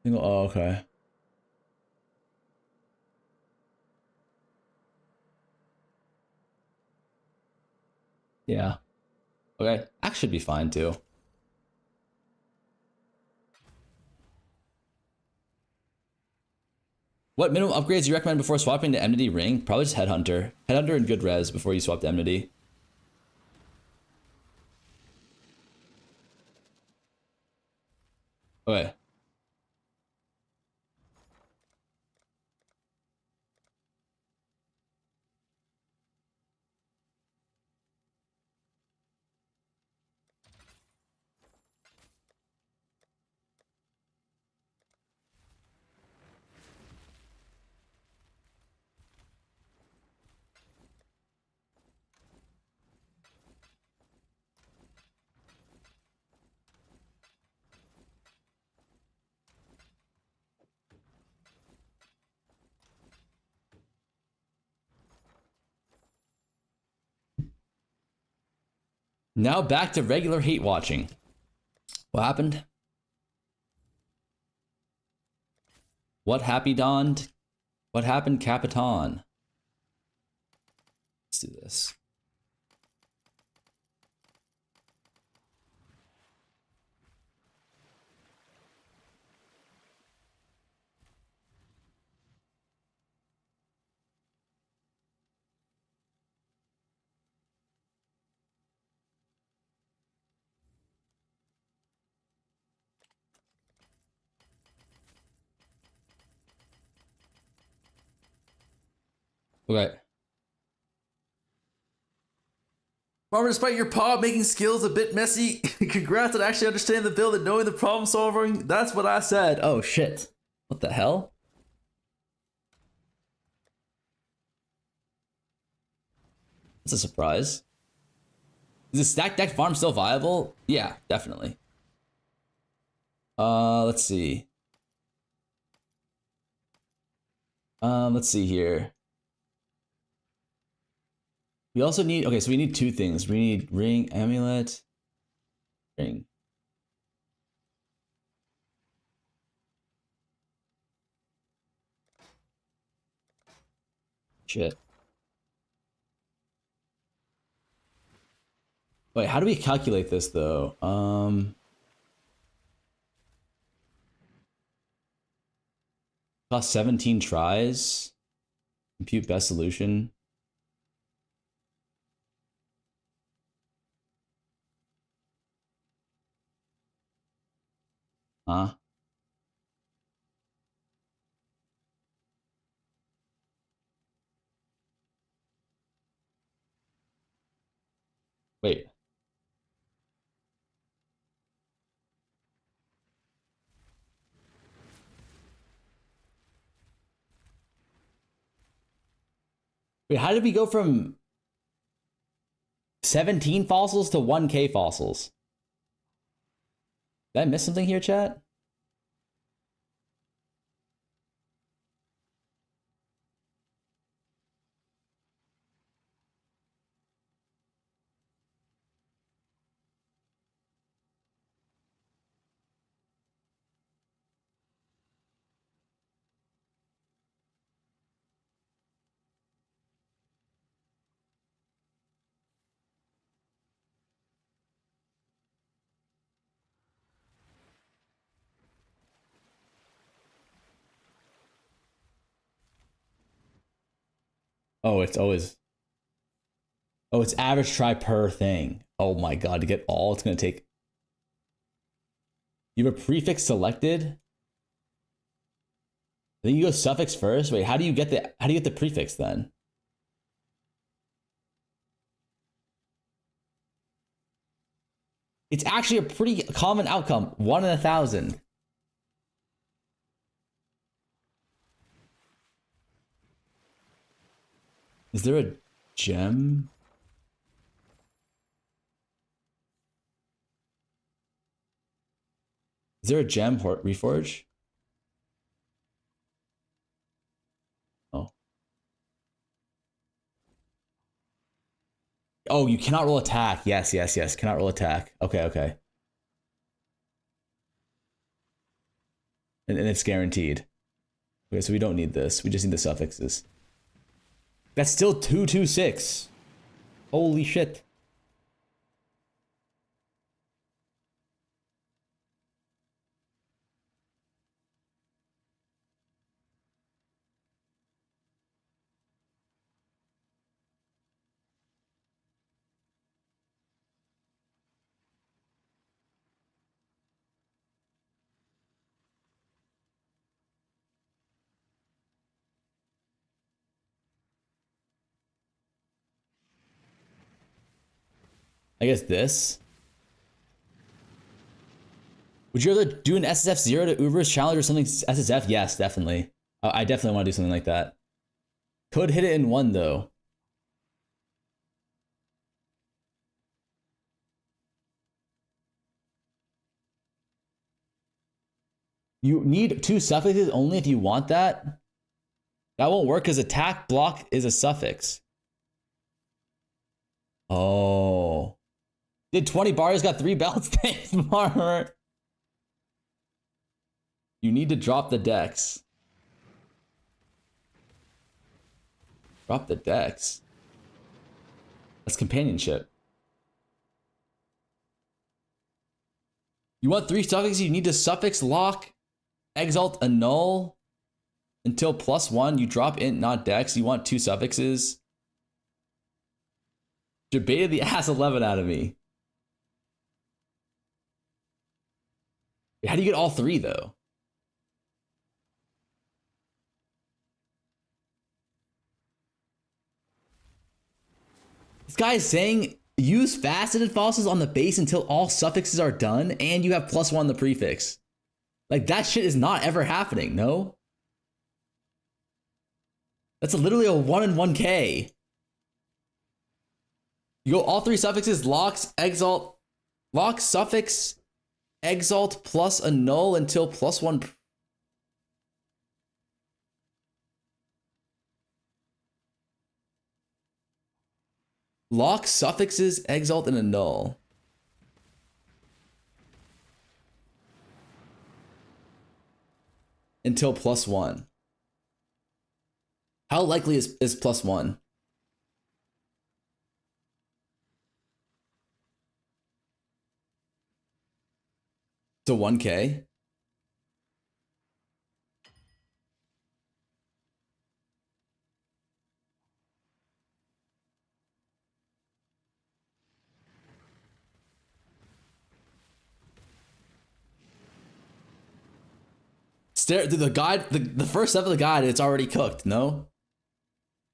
Oh, okay. Yeah. Okay. Axe should be fine too. What minimum upgrades do you recommend before swapping to Enmity Ring? Probably just Headhunter. Headhunter and good res before you swap to Enmity. Okay. Now back to regular hate watching. What happened? What happy dawned? What happened, Capitan? Let's do this. Okay. Farmer, despite your pod making skills a bit messy, congrats on actually understanding the build and knowing the problem solving. That's what I said. Oh shit. What the hell? That's a surprise. Is the stack deck farm still viable? Yeah, definitely. Let's see. Let's see here. We also need, okay, so we need two things. We need ring, amulet, ring. Shit. Wait, how do we calculate this though? Cost 17 tries. Compute best solution. Huh? Wait. Wait, how did we go from 17 fossils to 1K fossils? Did I miss something here, chat? Oh, it's always... Oh, it's average try per thing. Oh my god, to get all, it's gonna take... You have a prefix selected? Then you go suffix first? Wait, how do you get the prefix then? It's actually a pretty common outcome. 1 in 1,000. Is there a gem? Is there a gem reforge? Oh. Oh, you cannot roll attack. Yes, yes, yes. Cannot roll attack. Okay, okay. And it's guaranteed. Okay, so we don't need this. We just need the suffixes. That's still 226. Holy shit. I guess this. Would you rather do an SSF 0 to Uber's challenge or something SSF? Yes, definitely. I definitely want to do something like that. Could hit it in 1 though. You need 2 suffixes only if you want that. That won't work because attack block is a suffix. Oh. Did 20 bars, got 3 belts. Thanks, Farmer. You need to drop the decks. Drop the decks. That's companionship. You want 3 suffixes, you need to suffix lock, exalt, annul until +1. You drop int, not dex. You want 2 suffixes. Debated the ass 11 out of me. How do you get all 3 though? This guy is saying use faceted falses on the base until all suffixes are done and you have +1 the prefix. Like that shit is not ever happening, no? That's literally a 1 in 1k. You go all 3 suffixes, locks, exalt, lock, suffix, exalt plus annul until +1. Lock, suffixes, exalt, and annul. Until +1. How likely is +1? To 1k? Stare through the guide, the first step of the guide, it's already cooked, no?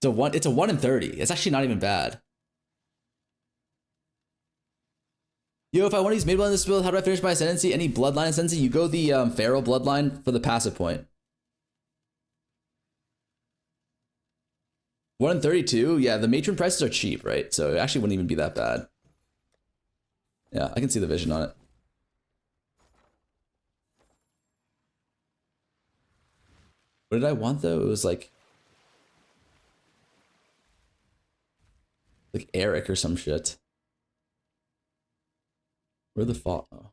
It's a 1 in 30. It's actually not even bad. Yo, if I want to use Mabel in this build, how do I finish my ascendancy? Any bloodline ascendancy? You go the Pharaoh bloodline for the passive point. 1 in 32? Yeah, the matron prices are cheap, right? So it actually wouldn't even be that bad. Yeah, I can see the vision on it. What did I want though? It was like Eric or some shit. Where the fuck? Oh.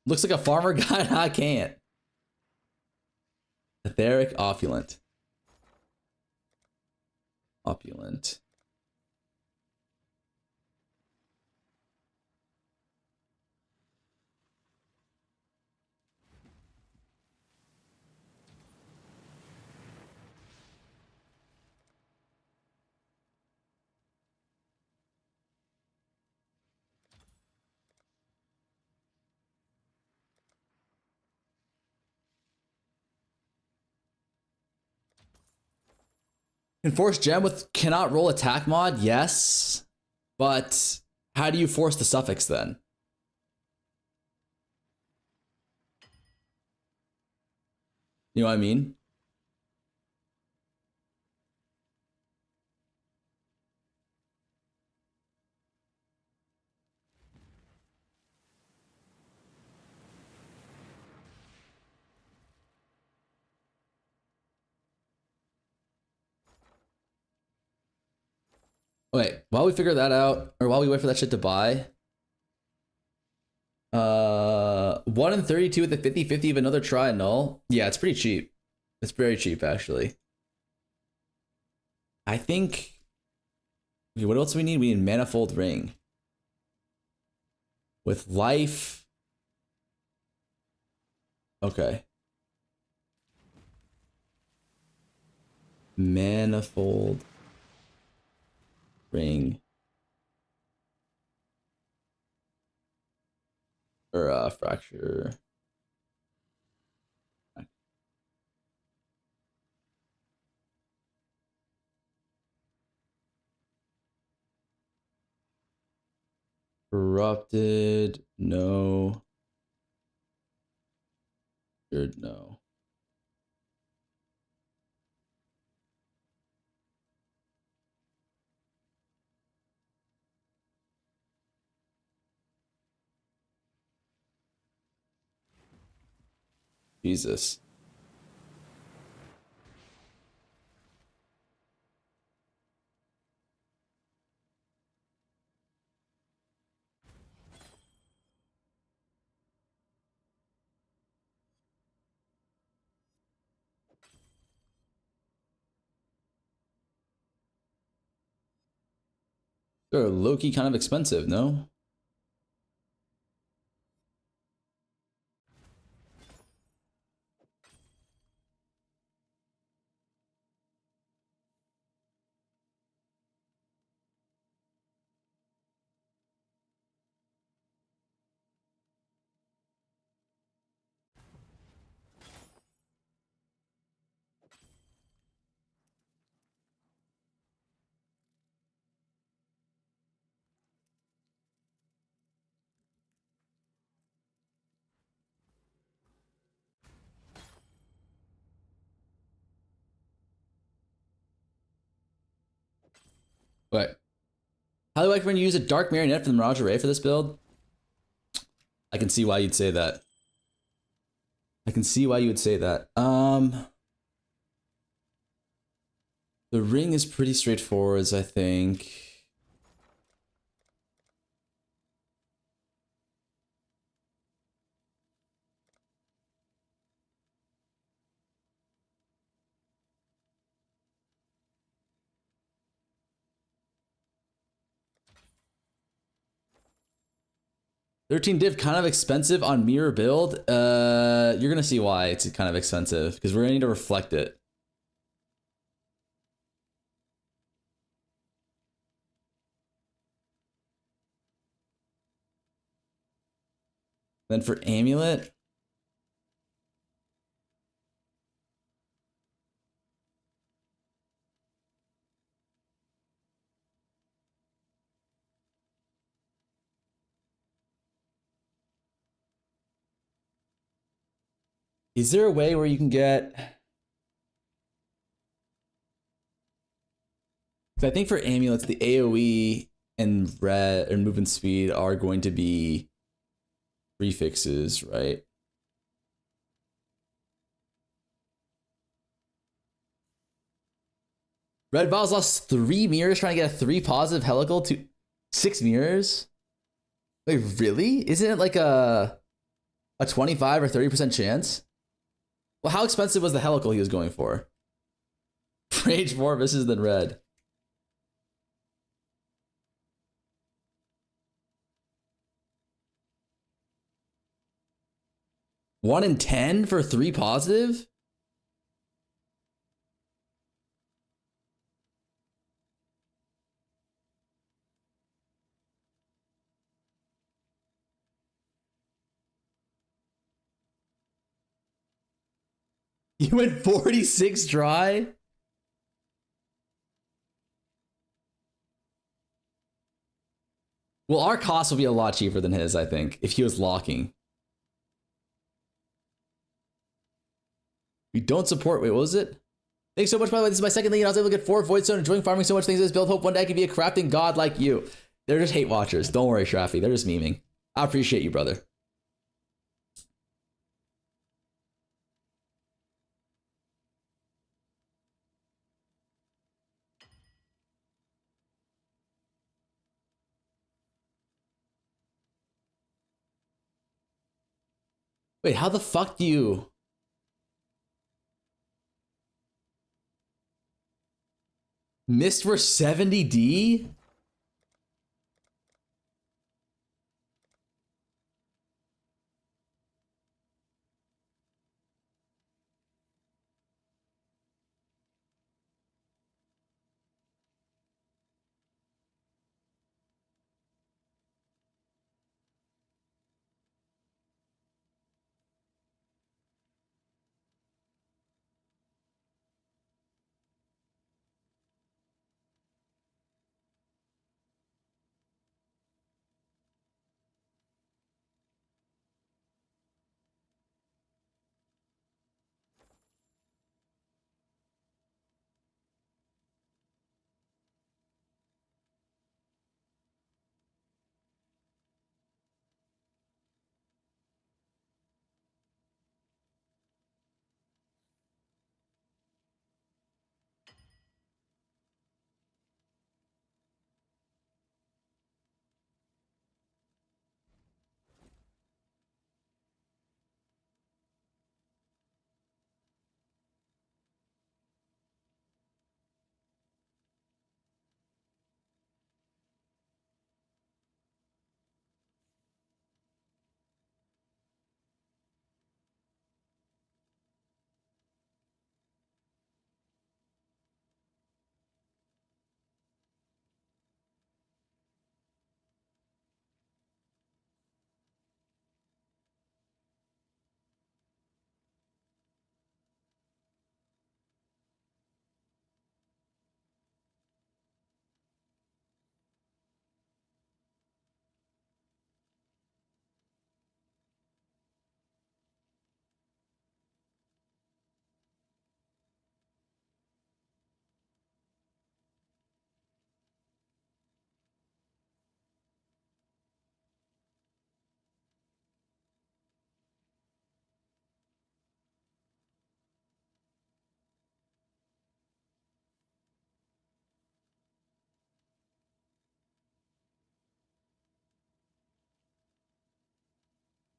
Looks like a farmer guide. I can't. Etheric opulent. Opulent. Enforce gem with cannot roll attack mod? Yes. But how do you force the suffix then? You know what I mean? Wait, while we figure that out, or while we wait for that shit to buy, 1 in 32 with a 50-50 of another try and null. Yeah, it's pretty cheap. It's very cheap, actually. I think... Okay, what else do we need? We need Manifold Ring. With life... Okay. Manifold Ring. Or fracture. Corrupted, no. Good, no. Jesus. They're low-key kind of expensive, no? But how do I recommend you use a Dark Marionette for the Mirage Array for this build? I can see why you'd say that. I can see why you would say that. The ring is pretty straightforward, I think. $13 div kind of expensive on mirror build. You're gonna see why it's kind of expensive because we're gonna need to reflect it. Then for amulet, is there a way where you can get? Because I think for amulets, the AOE and red and movement speed are going to be prefixes, right? Red Val's lost 3 mirrors trying to get a 3 positive helical to 6 mirrors. Wait, really? Isn't it like a 25 or 30% chance? Well, how expensive was the helical he was going for? Rage more misses than red. One in 10 for 3 positive? You went 46 dry? Well, our cost will be a lot cheaper than his, I think, if he was locking. We don't support, wait, what was it? Thanks so much, by the way. This is my second league, and I was able to get 4 Voidstone, enjoying farming so much things in this build. Hope one day I can be a crafting god like you. They're just hate watchers. Don't worry, Shraffy. They're just memeing. I appreciate you, brother. Wait, how the fuck do you... Missed for 70D?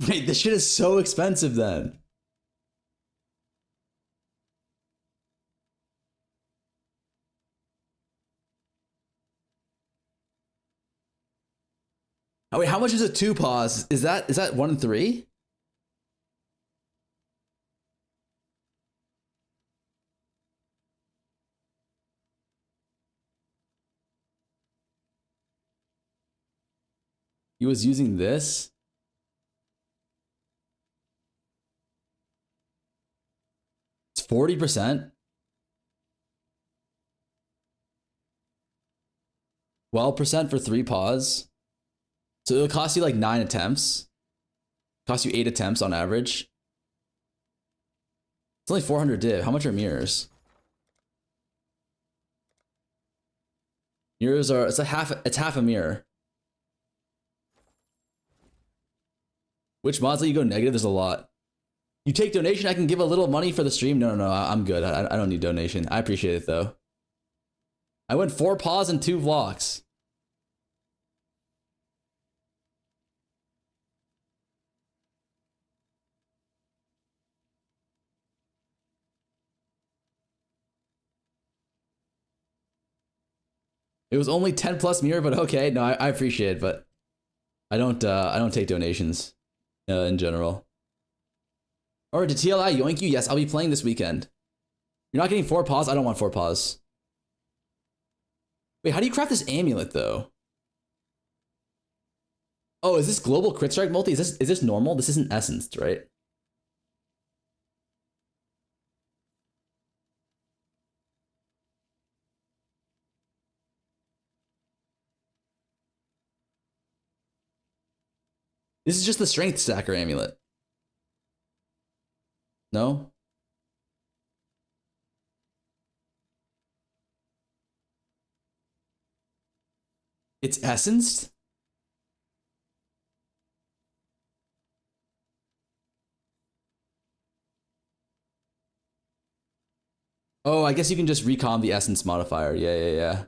Wait, this shit is so expensive then. Oh wait, how much is a 2 pause? Is that 1 and 3? He was using this. It's 40%. 12% for 3 pause. So it'll cost you like 9 attempts. Cost you 8 attempts on average. It's only 400 div. How much are mirrors? Mirrors are, it's half a mirror. Which mods let you go negative? There's a lot. You take donation, I can give a little money for the stream? No, I'm good. I don't need donation. I appreciate it though. I went 4 pause and 2 vlogs. It was only 10 plus mirror, but okay. No, I appreciate it, but I don't take donations in general. Or did TLI yoink you? Yes, I'll be playing this weekend. You're not getting 4 pause? I don't want 4 pause. Wait, how do you craft this amulet though? Oh, is this global crit strike multi? Is this normal? This isn't essenced, right? This is just the strength stacker amulet. No? It's essenced? Oh, I guess you can just recom the essence modifier. Yeah.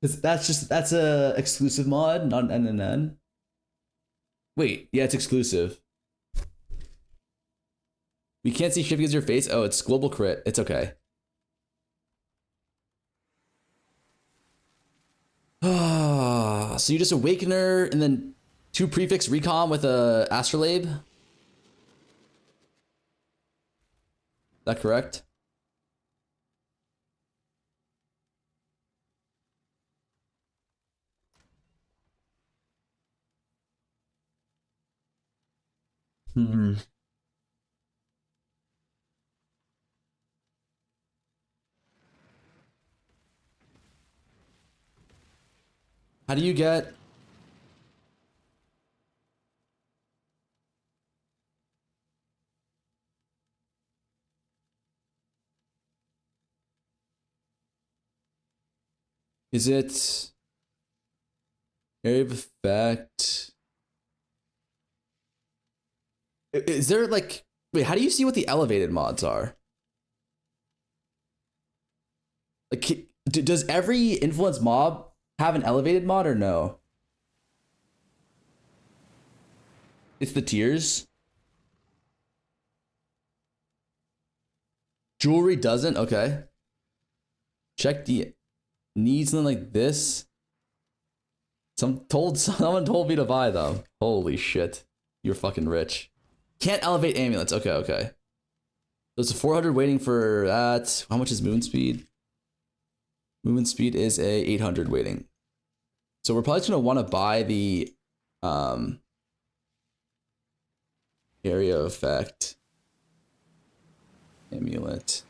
Cause that's a exclusive mod, not an NNN. Wait, yeah, it's exclusive. We can't see shift because your face. Oh, it's global crit. It's okay. Ah, so you just awakener and then 2 prefix recom with a astrolabe. Is that correct? Hmm. How do you get? Is it area of effect? Is there like, wait, how do you see what the elevated mods are? Like, does every influence mob have an elevated mod or no? It's the tiers. Jewelry doesn't? Okay. Check the needs something like this. Someone told me to buy them. Holy shit. You're fucking rich. Can't elevate amulets. Okay. There's a 400 waiting for that. How much is movement speed? Movement speed is a 800 waiting. So we're probably just gonna want to buy the area effect amulet.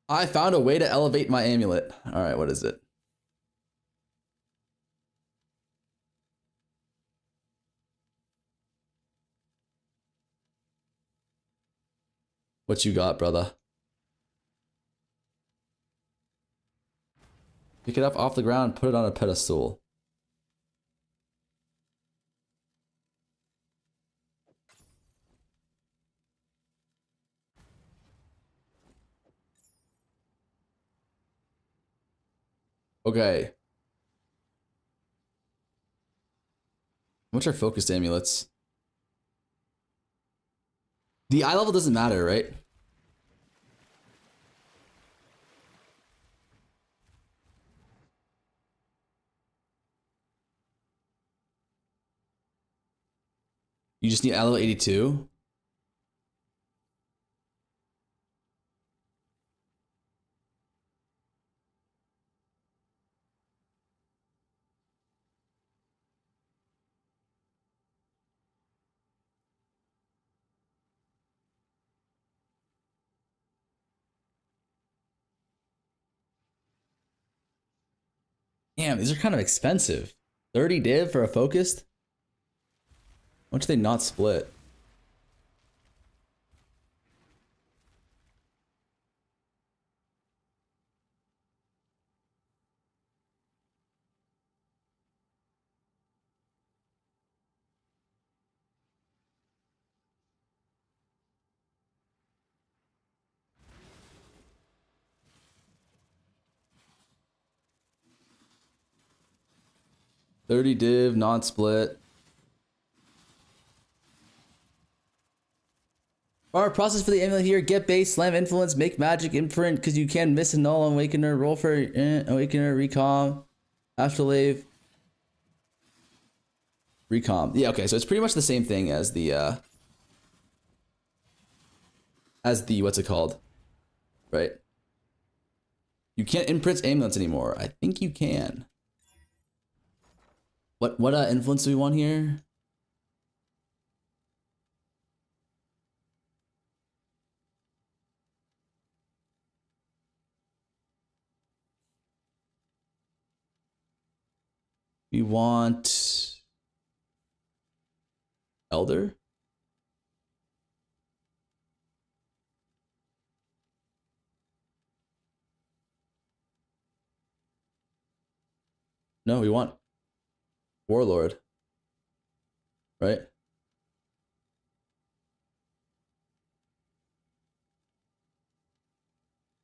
I found a way to elevate my amulet. All right, what is it? What you got, brother? Pick it up off the ground, put it on a pedestal. Okay. What's our focused amulets? The eye level doesn't matter, right? You just need eye level 82. Damn, these are kind of expensive. 30 div for a focused? Why don't they not split? $30 div, non-split. Our process for the amulet here: get base, slam influence, make magic, imprint, because you can miss a null on awakener, roll for awakener, recom, afterlave, recom. Yeah, okay, so it's pretty much the same thing as the what's it called? Right? You can't imprint amulets anymore. I think you can. What influence do we want here? We want Elder. No, we want Warlord. Right?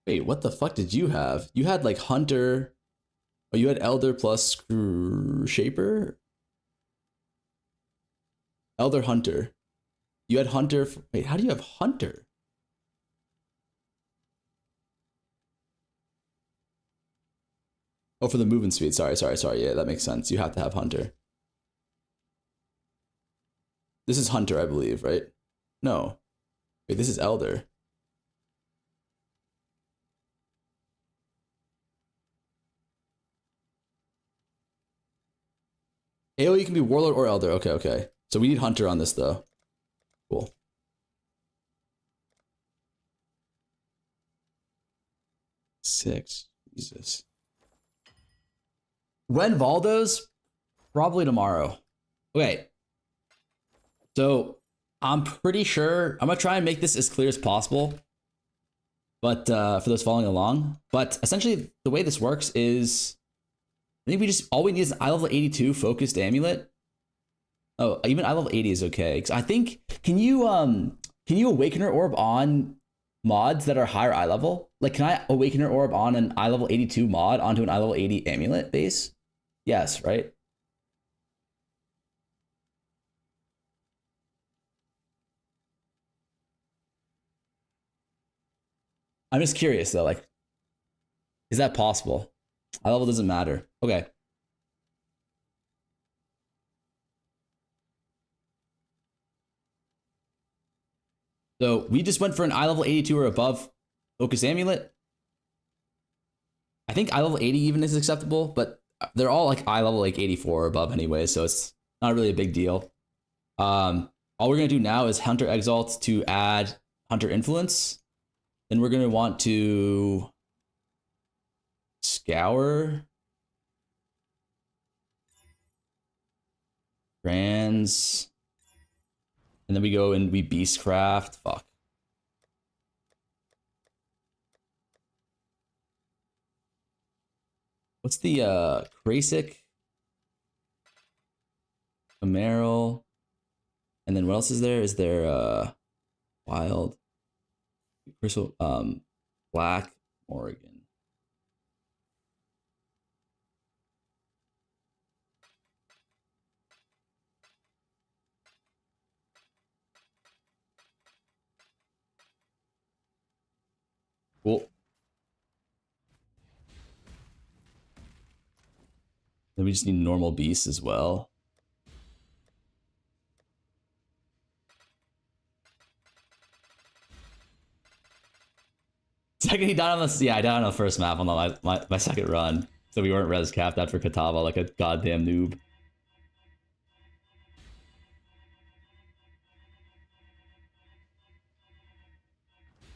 Wait, what the fuck did you have? You had like Hunter. Oh, you had Elder plus Shaper? Elder Hunter. You had Hunter. Wait, how do you have Hunter? Oh, for the movement speed. Sorry. Yeah, that makes sense. You have to have Hunter. This is Hunter, I believe, right? No. Wait, this is Elder. AoE can be Warlord or Elder. Okay. So we need Hunter on this, though. Cool. Six. Jesus. When Valdo's? Probably tomorrow. Okay. So I'm pretty sure I'm gonna try and make this as clear as possible. But for those following along. But essentially the way this works is I think all we need is an eye level 82 focused amulet. Oh, even eye level 80 is okay. Cause I think can you awakener orb on mods that are higher eye level? Like can I awakener orb on an eye level 82 mod onto an eye level 80 amulet base? Yes, right? I'm just curious though, like, is that possible? Eye level doesn't matter. Okay. So we just went for an eye level 82 or above focus amulet. I think eye level 80 even is acceptable, but they're all like eye level like 84 or above anyway, so it's not really a big deal. All we're gonna do now is Hunter Exalt to add Hunter Influence. Then we're gonna want to scour Trans, and then we go and we Beastcraft. Fuck. What's the Krasik? Emerald. And then what else is there? Is there Wild Crystal Black Morrigan. Then we just need normal beasts as well. Second, he died on the, yeah, I died on the first map on my second run. So we weren't res capped after Katava like a goddamn noob.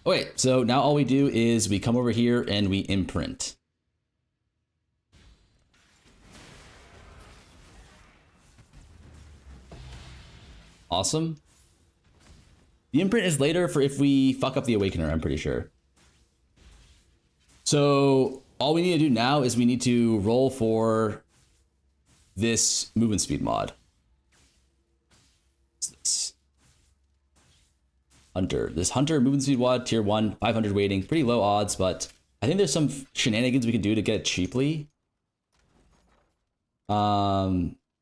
Okay, so now all we do is we come over here and we imprint. Awesome. The imprint is later for if we fuck up the Awakener, I'm pretty sure. So all we need to do now is we need to roll for this movement speed mod. What's this? Hunter. This Hunter movement speed mod, tier 1, 500 weighting. Pretty low odds, but I think there's some shenanigans we can do to get it cheaply.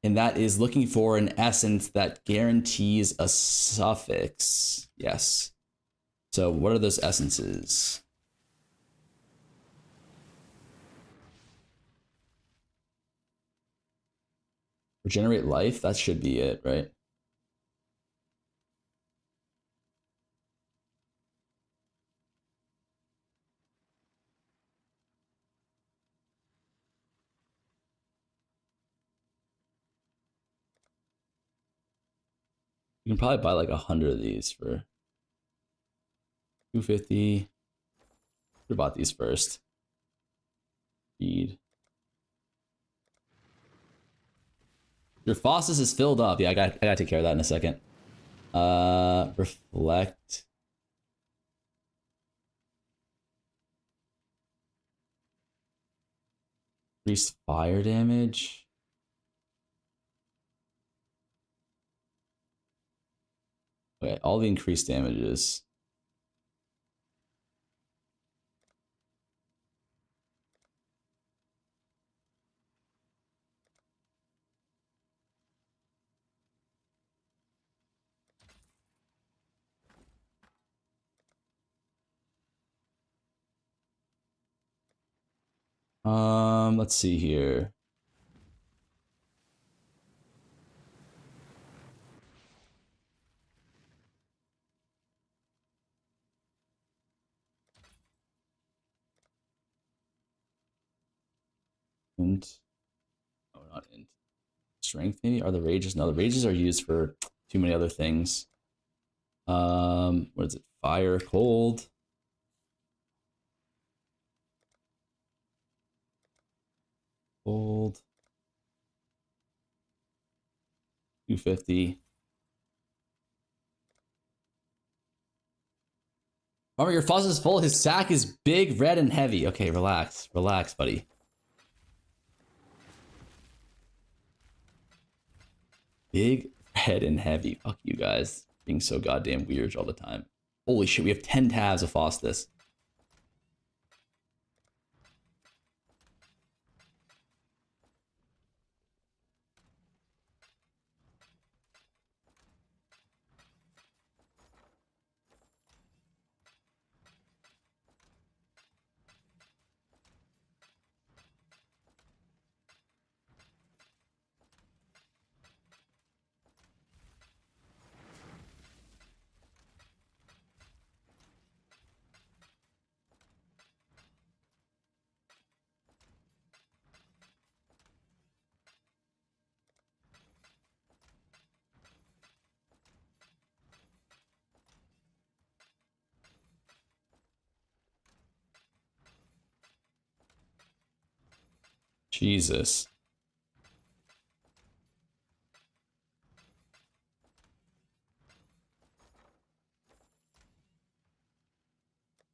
And that is looking for an essence that guarantees a suffix. Yes. So what are those essences? Regenerate life? That should be it, right? You can probably buy like 100 of these for 250. Should have bought these first. Feed. Your Fossis is filled up. Yeah, I gotta take care of that in a second. Reflect. Increased fire damage. Okay, all the increased damages. Let's see here. Int. Oh, not int. Strength maybe? Are the rages? No, the rages are used for too many other things. What is it? Fire, cold. Cold. 250. Farmer, your faucet is full. His sack is big, red, and heavy. Okay, relax. Relax, buddy. Big, red, and heavy. Fuck you guys. Being so goddamn weird all the time. Holy shit, we have 10 tabs of Faustus. Jesus.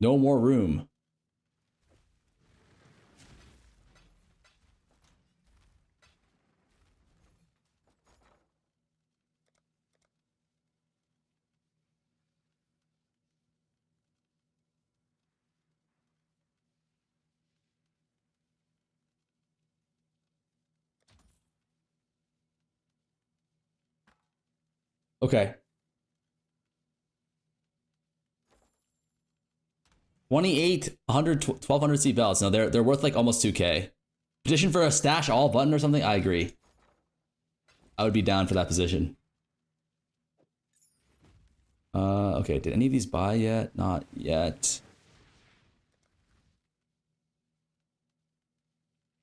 No more room. Okay. 28, 100, 1200 seat belts. No, they're worth like almost 2K. Petition for a stash all button or something? I agree. I would be down for that position. Okay, did any of these buy yet? Not yet.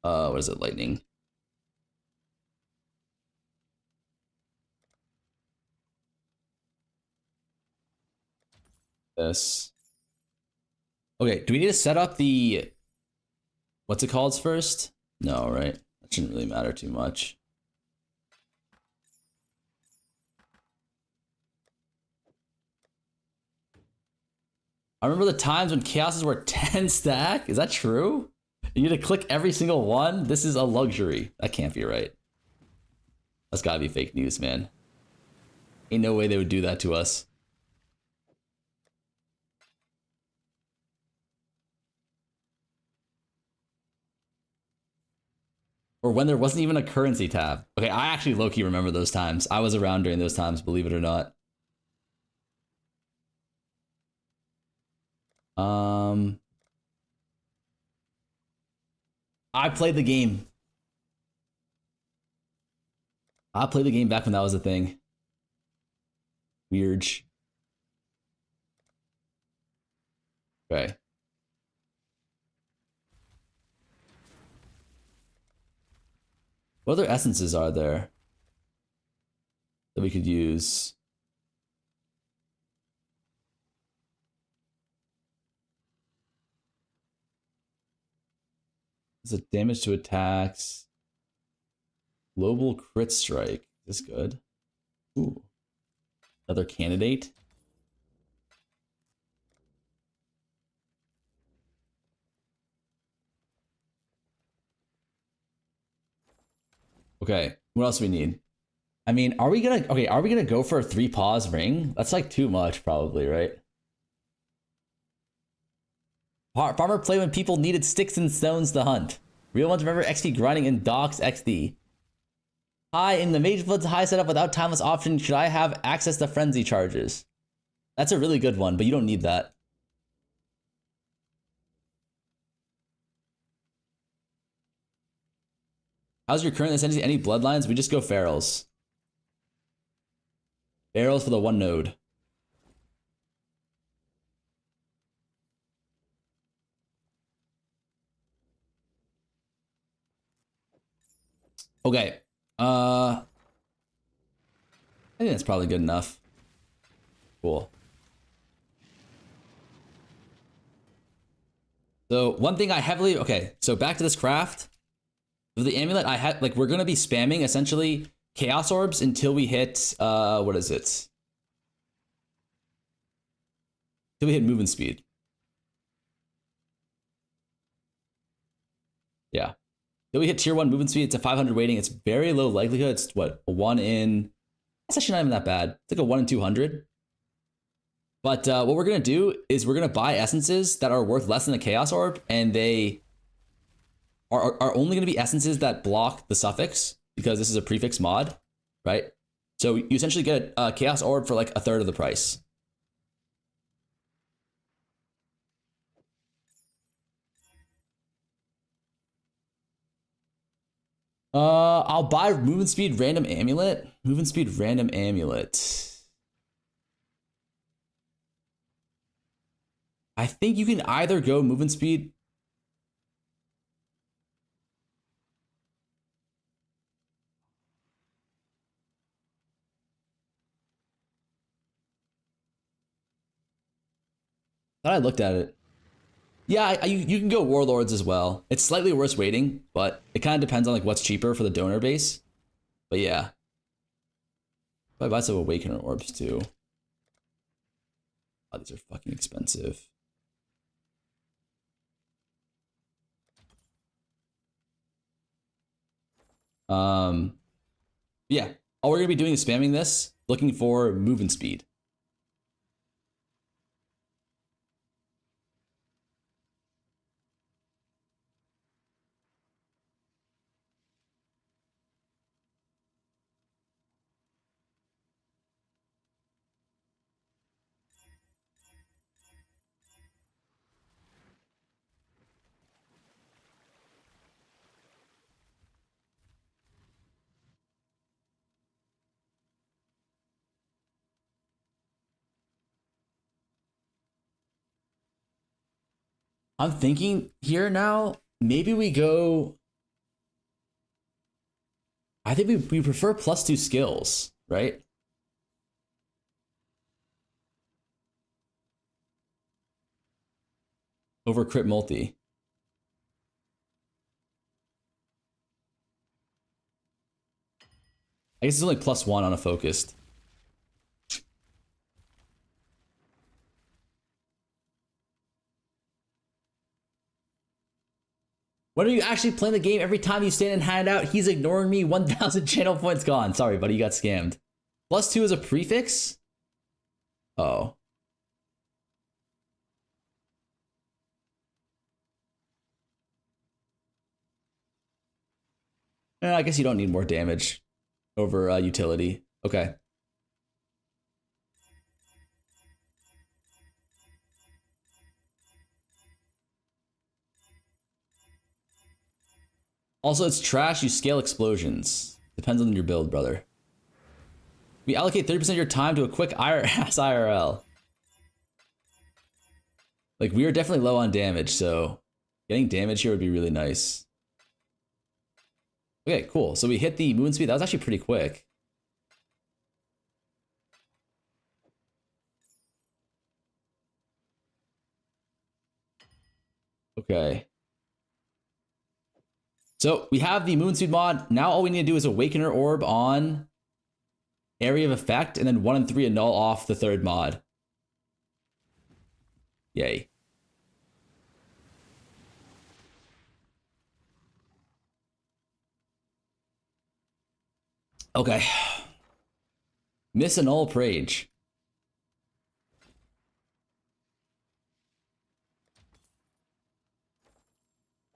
What is it, lightning? This. Okay, do we need to set up the... What's it called first? No, right? That shouldn't really matter too much. I remember the times when chaoses were 10 stack. Is that true? You need to click every single one? This is a luxury. That can't be right. That's gotta be fake news, man. Ain't no way they would do that to us. Or when there wasn't even a currency tab. Okay, I actually low-key remember those times. I was around during those times, believe it or not. I played the game. I played the game back when that was a thing. Weird. Okay. What other essences are there that we could use? Is it damage to attacks? Global crit strike. Is this good? Ooh. Another candidate. Okay, what else do we need? I mean, are we gonna go for a 3 paws ring? That's like too much, probably, right? Farmer play when people needed sticks and stones to hunt. Real ones remember XP grinding in Docks XD. Hi, in the Mage Blood's high setup without timeless option, should I have access to frenzy charges? That's a really good one, but you don't need that. How's your current ascendancy? Any bloodlines? We just go ferals. Ferals for the 1 node. Okay. I think that's probably good enough. Cool. So one thing I heavily... Okay, so back to this craft. For the amulet, I had... Like, we're going to be spamming, essentially, chaos orbs until we hit... what is it? Until we hit movement speed. Yeah. Until we hit tier 1 movement speed, it's a 500 weighting. It's very low likelihood. It's, what, a 1 in... That's actually not even that bad. It's like a 1 in 200. But what we're going to do is we're going to buy essences that are worth less than a chaos orb, and they are only going to be essences that block the suffix, because this is a prefix mod, right? So you essentially get a chaos orb for like a third of the price. I'll buy movement speed random amulet. Movement speed random amulet. I think you can either go movement speed. I thought I looked at it. Yeah, you can go warlords as well. It's slightly worse weighting, but it kind of depends on like what's cheaper for the donor base. But yeah, I buy some awakener orbs too. Oh, these are fucking expensive. Yeah, all we're gonna be doing is spamming this, looking for movement speed. I'm thinking here now, maybe we go. I think we prefer +2 skills, right? Over crit multi. I guess it's only +1 on a focused. When are you actually playing the game? Every time you stand and hand out, he's ignoring me. 1,000 channel points gone. Sorry, buddy, you got scammed. +2 is a prefix? Oh. I guess you don't need more damage over utility. Okay. Also, it's trash. You scale explosions. Depends on your build, brother. We allocate 30% of your time to a quick ass IRL. Like, we are definitely low on damage, so getting damage here would be really nice. Okay, cool. So we hit the movement speed. That was actually pretty quick. Okay. So we have the movement speed mod. Now all we need to do is Awakener Orb on Area of Effect, and then 1 and 3 annul off the third mod. Yay. Okay. Miss annul Prage.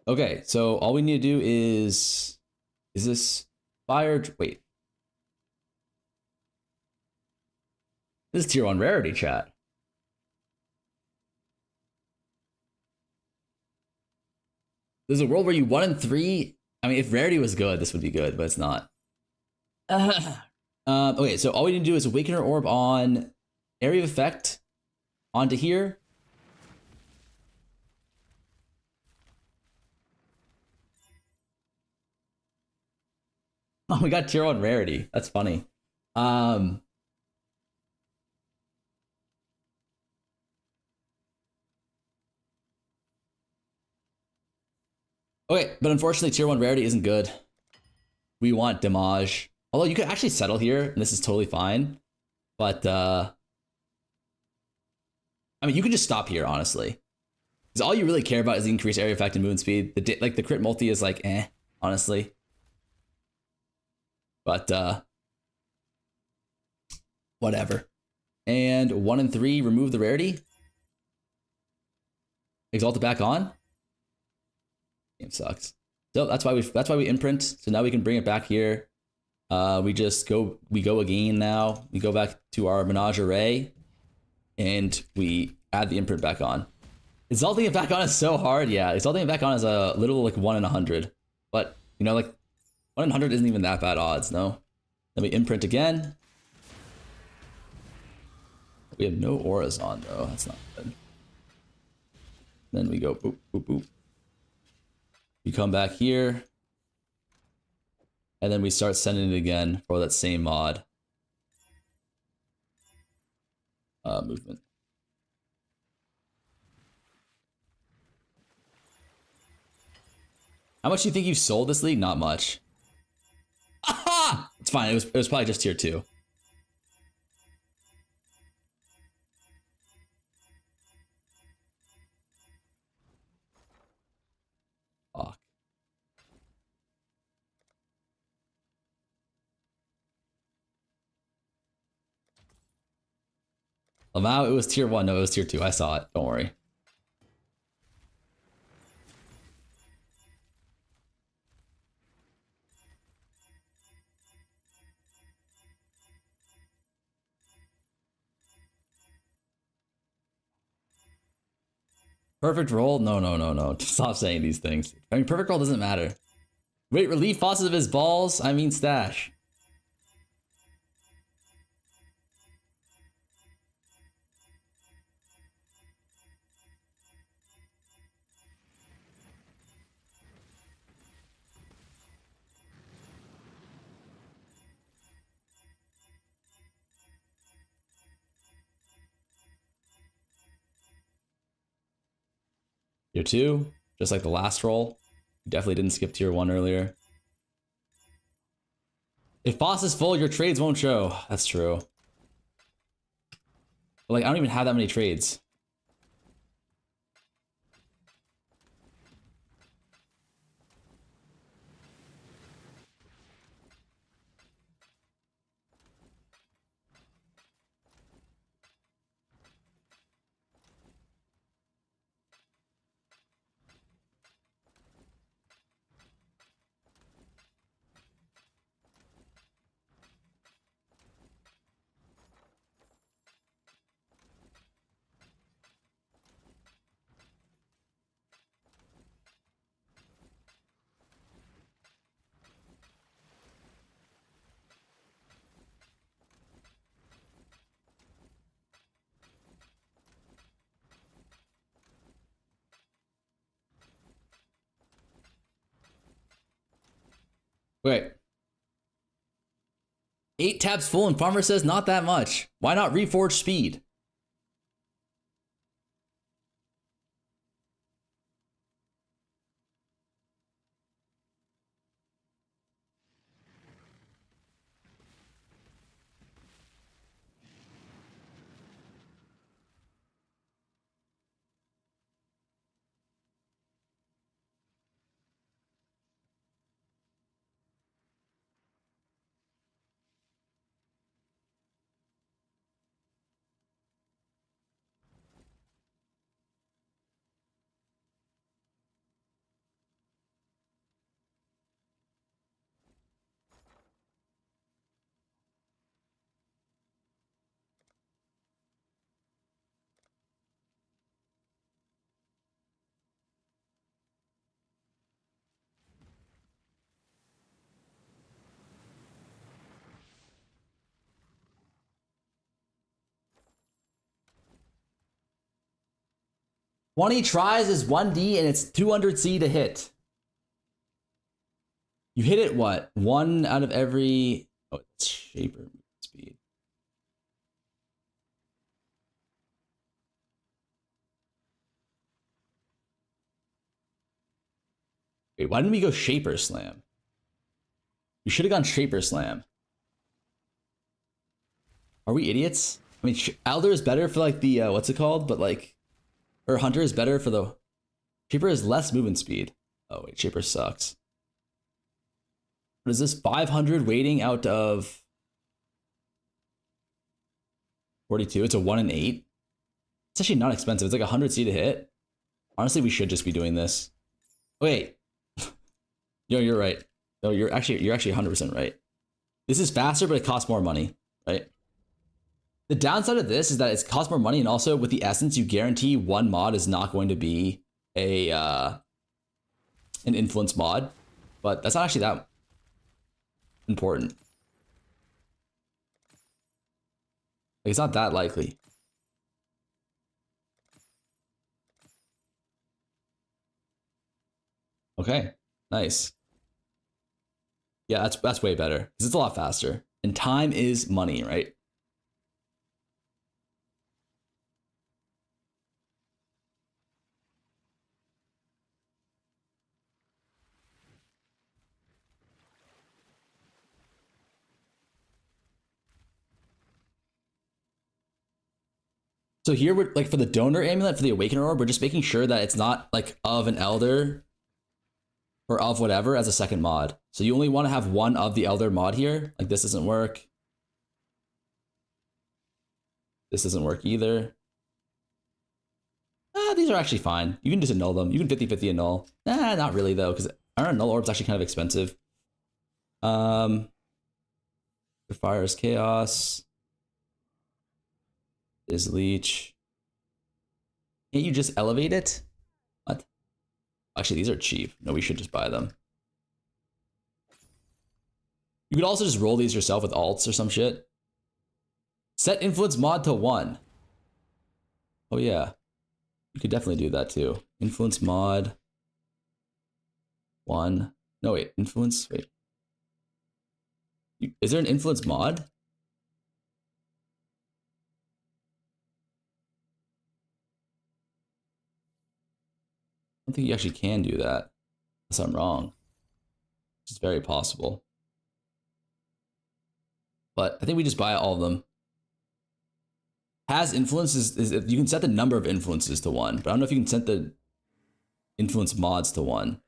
Okay, so all we need to do is this fire? Wait. This is tier 1 rarity, chat. There's a world where you 1 and 3. I mean, if rarity was good, this would be good, but it's not. Okay, so all we need to do is Awakener Orb on Area of Effect onto here. Oh, we got tier 1 rarity. That's funny. Okay, but unfortunately tier 1 rarity isn't good. We want damage. Although you could actually settle here, and this is totally fine. But, I mean, you can just stop here, honestly. Because all you really care about is the increased area effect and movement speed. The crit multi is like, honestly. But, whatever. And 1 and 3, remove the rarity. Exalt it back on. Game sucks. So that's why we imprint. So now we can bring it back here. We go again now. We go back to our menage array, and we add the imprint back on. Exalting it back on is so hard. Yeah, exalting it back on is a little like 1 in 100, but you know, like 1 in 100 isn't even that bad odds. No. Then we imprint again. We have no auras on though. That's not good. Then we go boop boop boop. We come back here, and then we start sending it again for that same mod. Movement. How much do you think you've sold this league? Not much. Aha! It's fine. It was probably just tier 2. Fuck. Lamau, it was tier 1. No, it was tier 2. I saw it. Don't worry. Perfect roll? No, no, no, no. Stop saying these things. I mean, perfect roll doesn't matter. Wait, relieve bosses of his balls? I mean stash. Tier 2, just like the last roll. Definitely didn't skip tier 1 earlier. If boss is full, your trades won't show. That's true. But like, I don't even have that many trades. Wait. 8 tabs full and farmer says not that much. Why not reforge speed? One he tries is 1D and it's 200C to hit. You hit it what? 1 out of every... Oh, it's shaper speed. Wait, why didn't we go Shaper Slam? We should have gone Shaper Slam. Are we idiots? I mean, Elder is better for like the, what's it called? But like, or Hunter is better for the... Shaper has less movement speed. Oh wait, Shaper sucks. What is this? 500 weighting out of 42. It's a 1 in 8. It's actually not expensive. It's like 100C to hit. Honestly, we should just be doing this. Wait. Yo, you're right. No, you're actually 100% right. This is faster, but it costs more money, right? The downside of this is that it costs more money, and also with the essence, you guarantee one mod is not going to be a an influence mod, but that's not actually that important. Like, it's not that likely. Okay, nice. Yeah, that's way better because it's a lot faster, and time is money, right? So here we're like, for the donor amulet, for the awakener orb, we're just making sure that it's not like of an elder or of whatever as a second mod. So you only want to have one of the elder mod here. Like this doesn't work. This doesn't work either. These are actually fine. You can just annul them. You can 50-50 annul. Not really though, because our annul orb's actually kind of expensive. Fire is chaos. Is leech. Can't you just elevate it? What? Actually, these are cheap. No, we should just buy them. You could also just roll these yourself with alts or some shit. Set influence mod to 1. Oh yeah. You could definitely do that too. Influence mod 1. No, wait. Influence? Wait. Is there an influence mod? don't think you actually can do that, unless I'm wrong. It's very possible. But I think we just buy all of them. Has influences is you can set the number of influences to 1, but I don't know if you can set the influence mods to 1.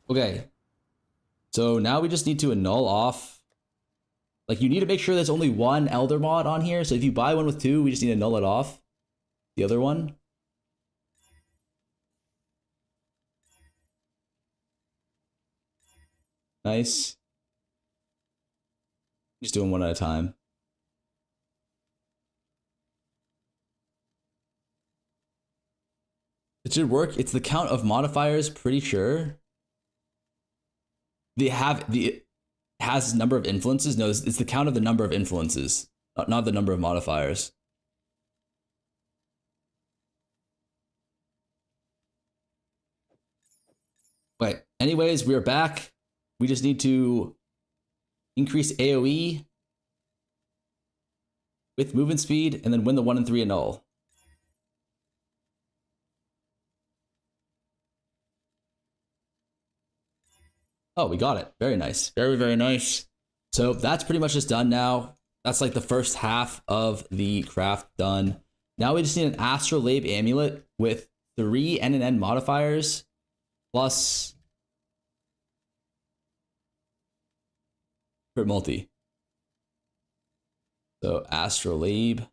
Okay. So now we just need to annul off. Like, you need to make sure there's only 1 Elder mod on here. So if you buy one with 2, we just need to null it off. The other one. Nice. Just doing one at a time. It should work. It's the count of modifiers, pretty sure. It has number of influences. No, it's the count of the number of influences, not the number of modifiers. Okay. Anyways, we are back. We just need to increase AoE with movement speed and then win the 1 and 3 annul. Oh, we got it. Very nice. Very, very nice. So that's pretty much just done now. That's like the first half of the craft done. Now we just need an Astrolabe amulet with 3 NNN modifiers plus crit multi. So Astrolabe.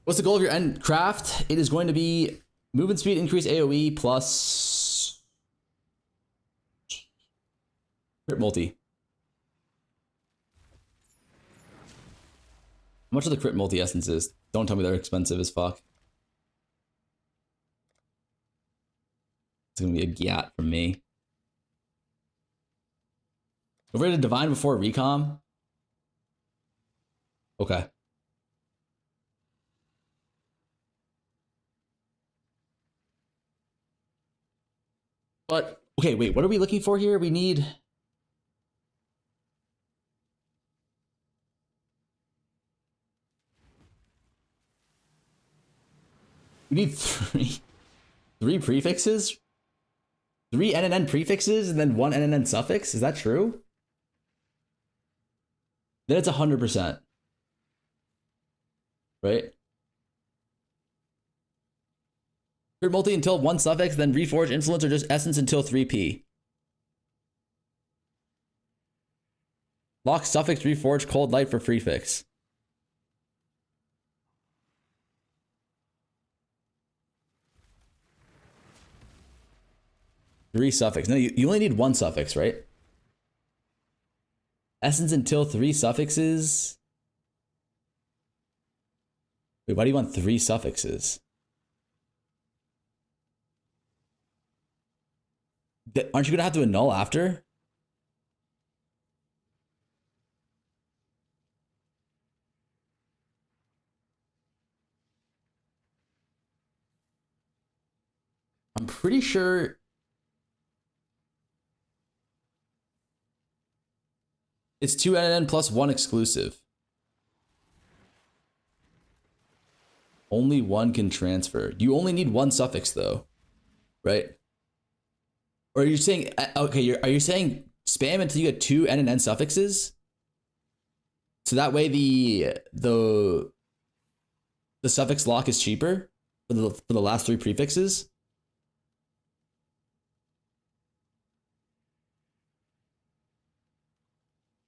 What's the goal of your end craft? It is going to be movement speed, increase AoE, plus crit multi. How much are the crit multi essences? Don't tell me they're expensive as fuck. It's gonna be a gyat from me. We're ready to divine before recom. Okay. But, okay, wait, what are we looking for here? We need... We need three prefixes? 3 NNN prefixes and then 1 NNN suffix? Is that true? Then it's 100%. Right? Crit multi until 1 suffix, then reforge influence or just essence until 3p. Lock suffix reforge cold light for prefix. Three suffix. No, you only need 1 suffix, right? Essence until 3 suffixes. Wait, why do you want 3 suffixes? Aren't you gonna have to annul after? I'm pretty sure it's 2 NNN plus 1 exclusive. Only 1 can transfer. You only need 1 suffix though, right? Or are you saying, okay, are you saying spam until you get 2 NNN suffixes? So that way the suffix lock is cheaper for the last 3 prefixes?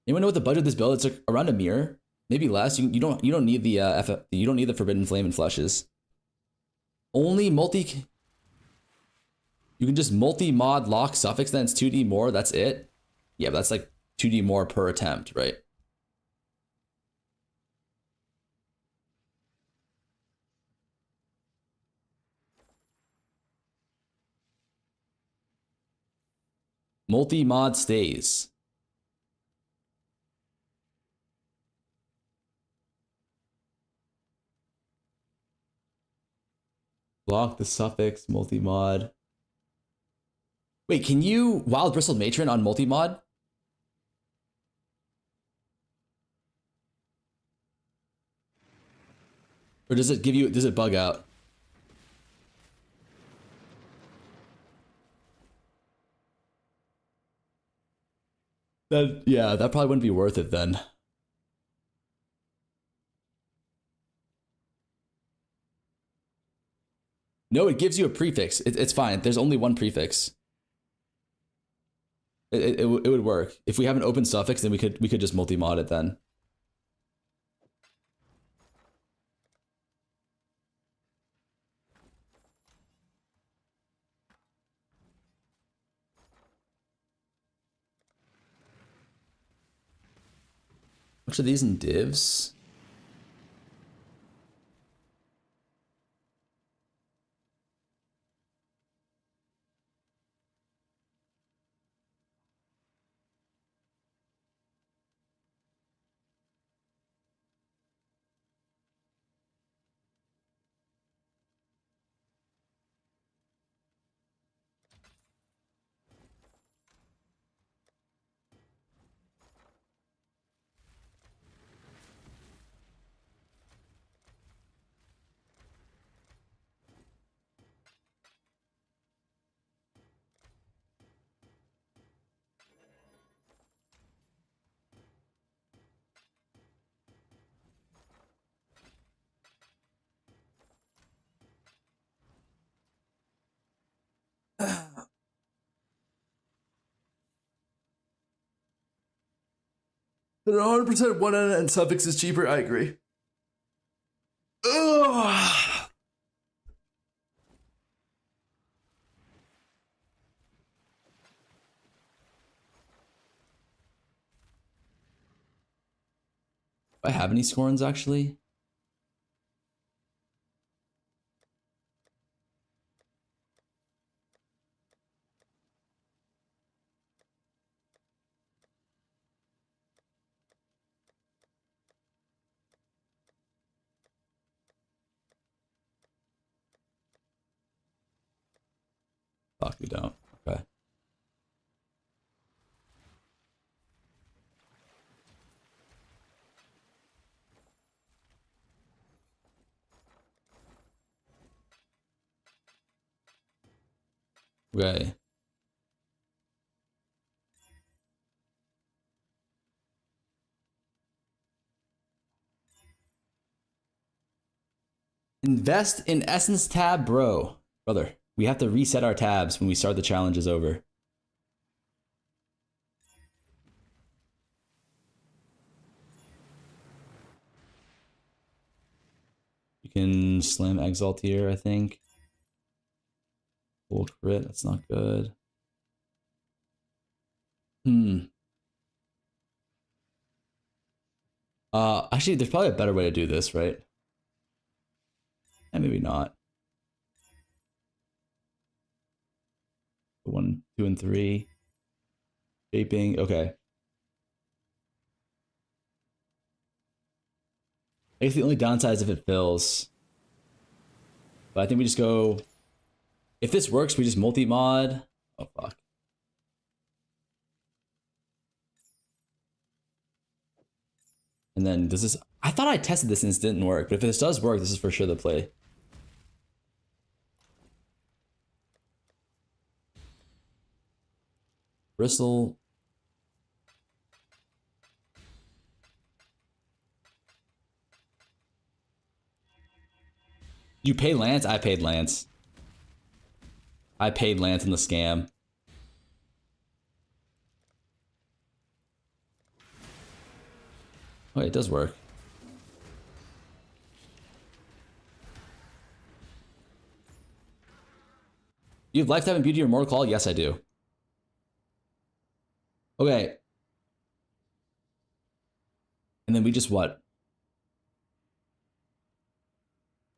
Anyone know what the budget of this build? It's like around a mirror, maybe less. You don't need the you don't need the Forbidden Flame and Flushes. Only multi. You can just multi-mod lock suffix, then it's 2D more, that's it? Yeah, but that's like 2D more per attempt, right? Multi-mod stays. Block the suffix multi-mod. Wait, can you wild bristled matron on multi-mod? Or does it give you, does it bug out? That, yeah, that probably wouldn't be worth it then. No, it gives you a prefix. It's fine. There's only one prefix. It would work. If we have an open suffix, then we could just multi-mod it then. Which are these in divs? Then 100% one and suffix is cheaper. I agree. Ugh. Do I have any scorns actually? Fuck, we don't. Okay. Okay. Invest in Essence tab, bro. Brother, we have to reset our tabs when we start the challenges over. You can slam exalt here, I think. Full crit, that's not good. Actually, there's probably a better way to do this, right? And maybe not. 1, 2, and 3. Shaping, okay. I guess the only downside is if it fills. But I think we just go... If this works, we just multi-mod. Oh, fuck. And then does this... I thought I tested this and this didn't work. But if this does work, this is for sure the play. Bristle. You pay Lance? I paid Lance. I paid Lance in the scam. Oh, it does work. You have Lifetime and Beauty or Mortal Call? Yes, I do. Okay. And then we just what?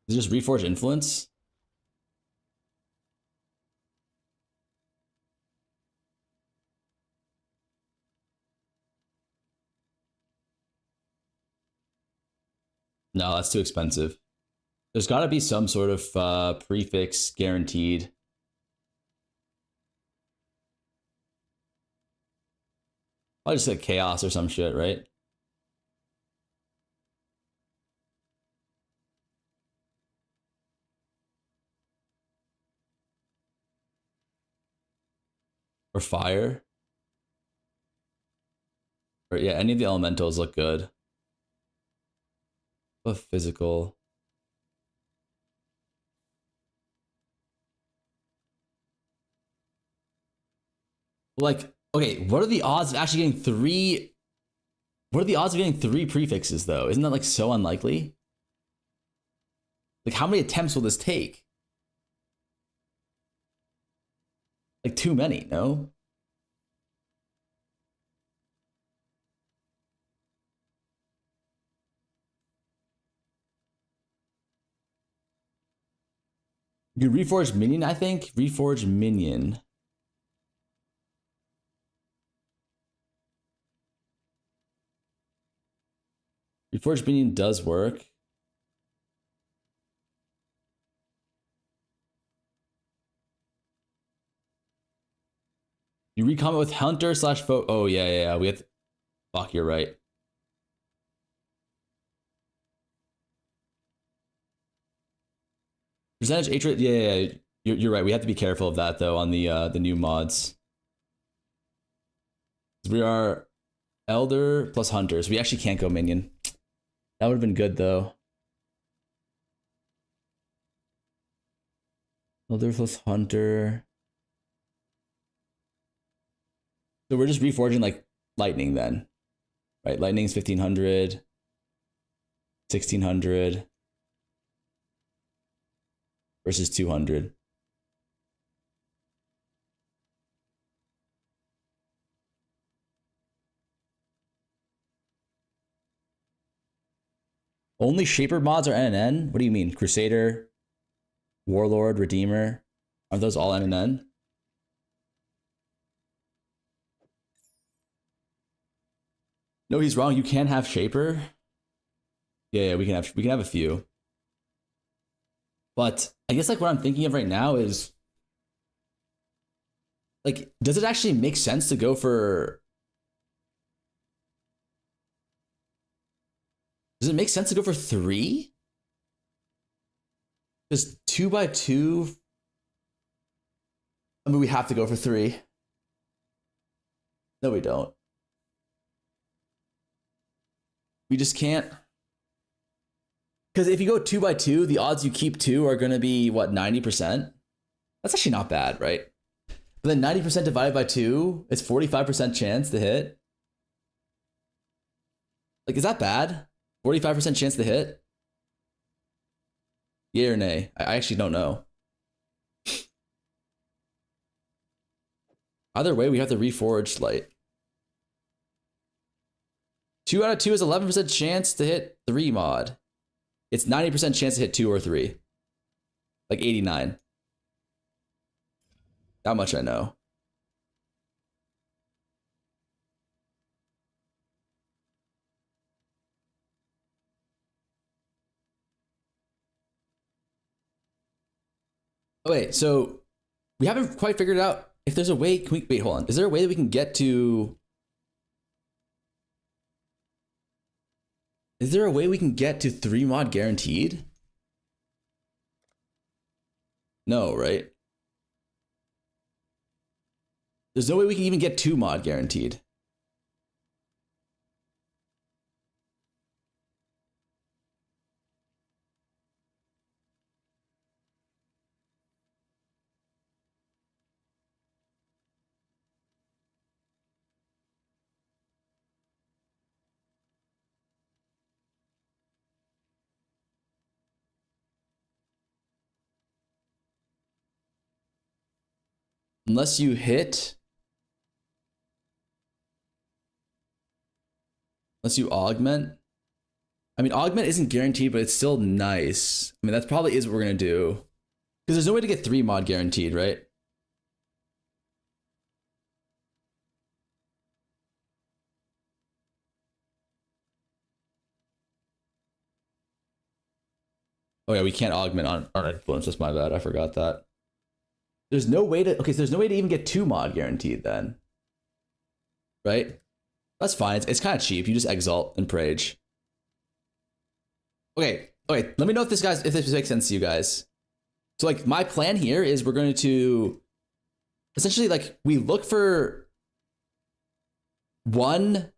Is it just Reforge Influence? No, that's too expensive. There's got to be some sort of prefix guaranteed. I'll just like chaos or some shit, right? Or fire. Or yeah, any of the elementals look good. But physical. Like, okay, what are the odds of actually getting three? What are the odds of getting three prefixes though? Isn't that like so unlikely? Like, how many attempts will this take? Like, too many, no? You reforge minion, I think. Reforge minion. Reforge minion does work. You recomment with hunter slash foe. Oh yeah. We have. To, fuck, you're right. Percentage H rate. Yeah. You're right. We have to be careful of that though on the new mods. We are elder plus hunters. We actually can't go minion. That would have been good though. Elder plus hunter. So we're just reforging like lightning then, right? Lightning's 1500, 1600 versus 200. Only Shaper mods are NNN? What do you mean? Crusader, Warlord, Redeemer? Aren't those all NNN? No, he's wrong. You can have Shaper. Yeah, we can have a few. But I guess like what I'm thinking of right now is like, does it actually make sense to go for? Does it make sense to go for 3? Because 2x2. I mean, we have to go for 3. No, we don't. We just can't. Because if you go 2x2, the odds you keep 2 are going to be, what, 90%? That's actually not bad, right? But then 90% divided by 2, it's 45% chance to hit. Like, is that bad? 45% chance to hit? Yay or nay? I actually don't know. Either way, we have to reforge light. 2 out of 2 is 11% chance to hit 3 mod. It's 90% chance to hit 2 or 3. Like 89. That much I know. Oh, wait, so we haven't quite figured out if there's a way. Can we wait? Hold on. Is there a way that we can get to? Is there a way we can get to 3 mod guaranteed? No, right? There's no way we can even get 2 mod guaranteed. Unless you hit. Unless you augment. I mean, augment isn't guaranteed, but it's still nice. I mean, that probably is what we're going to do. Because there's no way to get 3 mod guaranteed, right? Oh yeah, we can't augment on influence. That's my bad. I forgot that. There's no way to, okay, so there's no way to even get 2 mod guaranteed then. Right? That's fine. It's kind of cheap. You just exalt and prage. Okay, let me know if this makes sense to you guys. So like my plan here is we're going to essentially like we look for one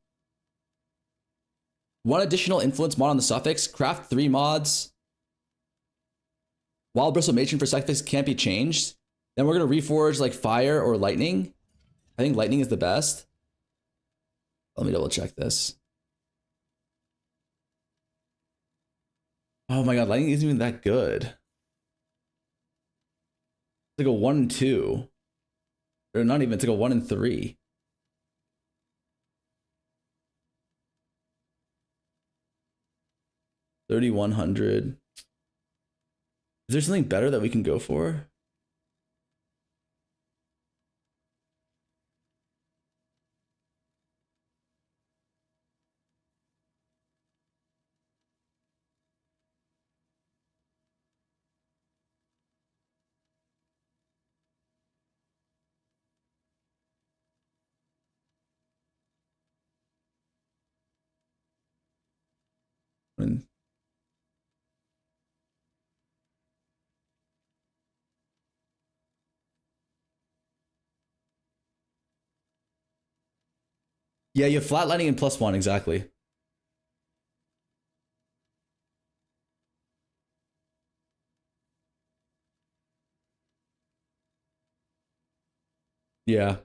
additional influence mod on the suffix, craft 3 mods. Wild bristle matron for suffix can't be changed. Then we're gonna reforge like fire or lightning. I think lightning is the best. Let me double check this. Oh my god, lightning isn't even that good. It's like a 1 and 2. Or not even, it's like a 1 and 3. $3,100. Is there something better that we can go for? Yeah, you have flat lightning and +1, exactly. Yeah.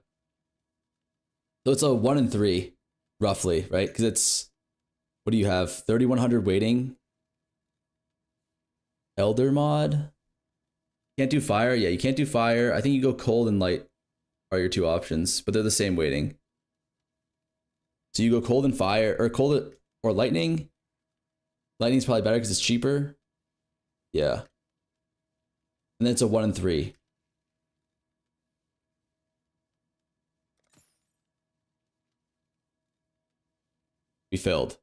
So it's a 1 and 3, roughly, right? Because it's, what do you have? 3,100 waiting. Elder mod. Can't do fire. Yeah, you can't do fire. I think you go cold and light are your 2 options, but they're the same weighting. So you go cold and fire, or cold or lightning. Lightning's probably better because it's cheaper. Yeah. And then it's a 1 and 3. We failed.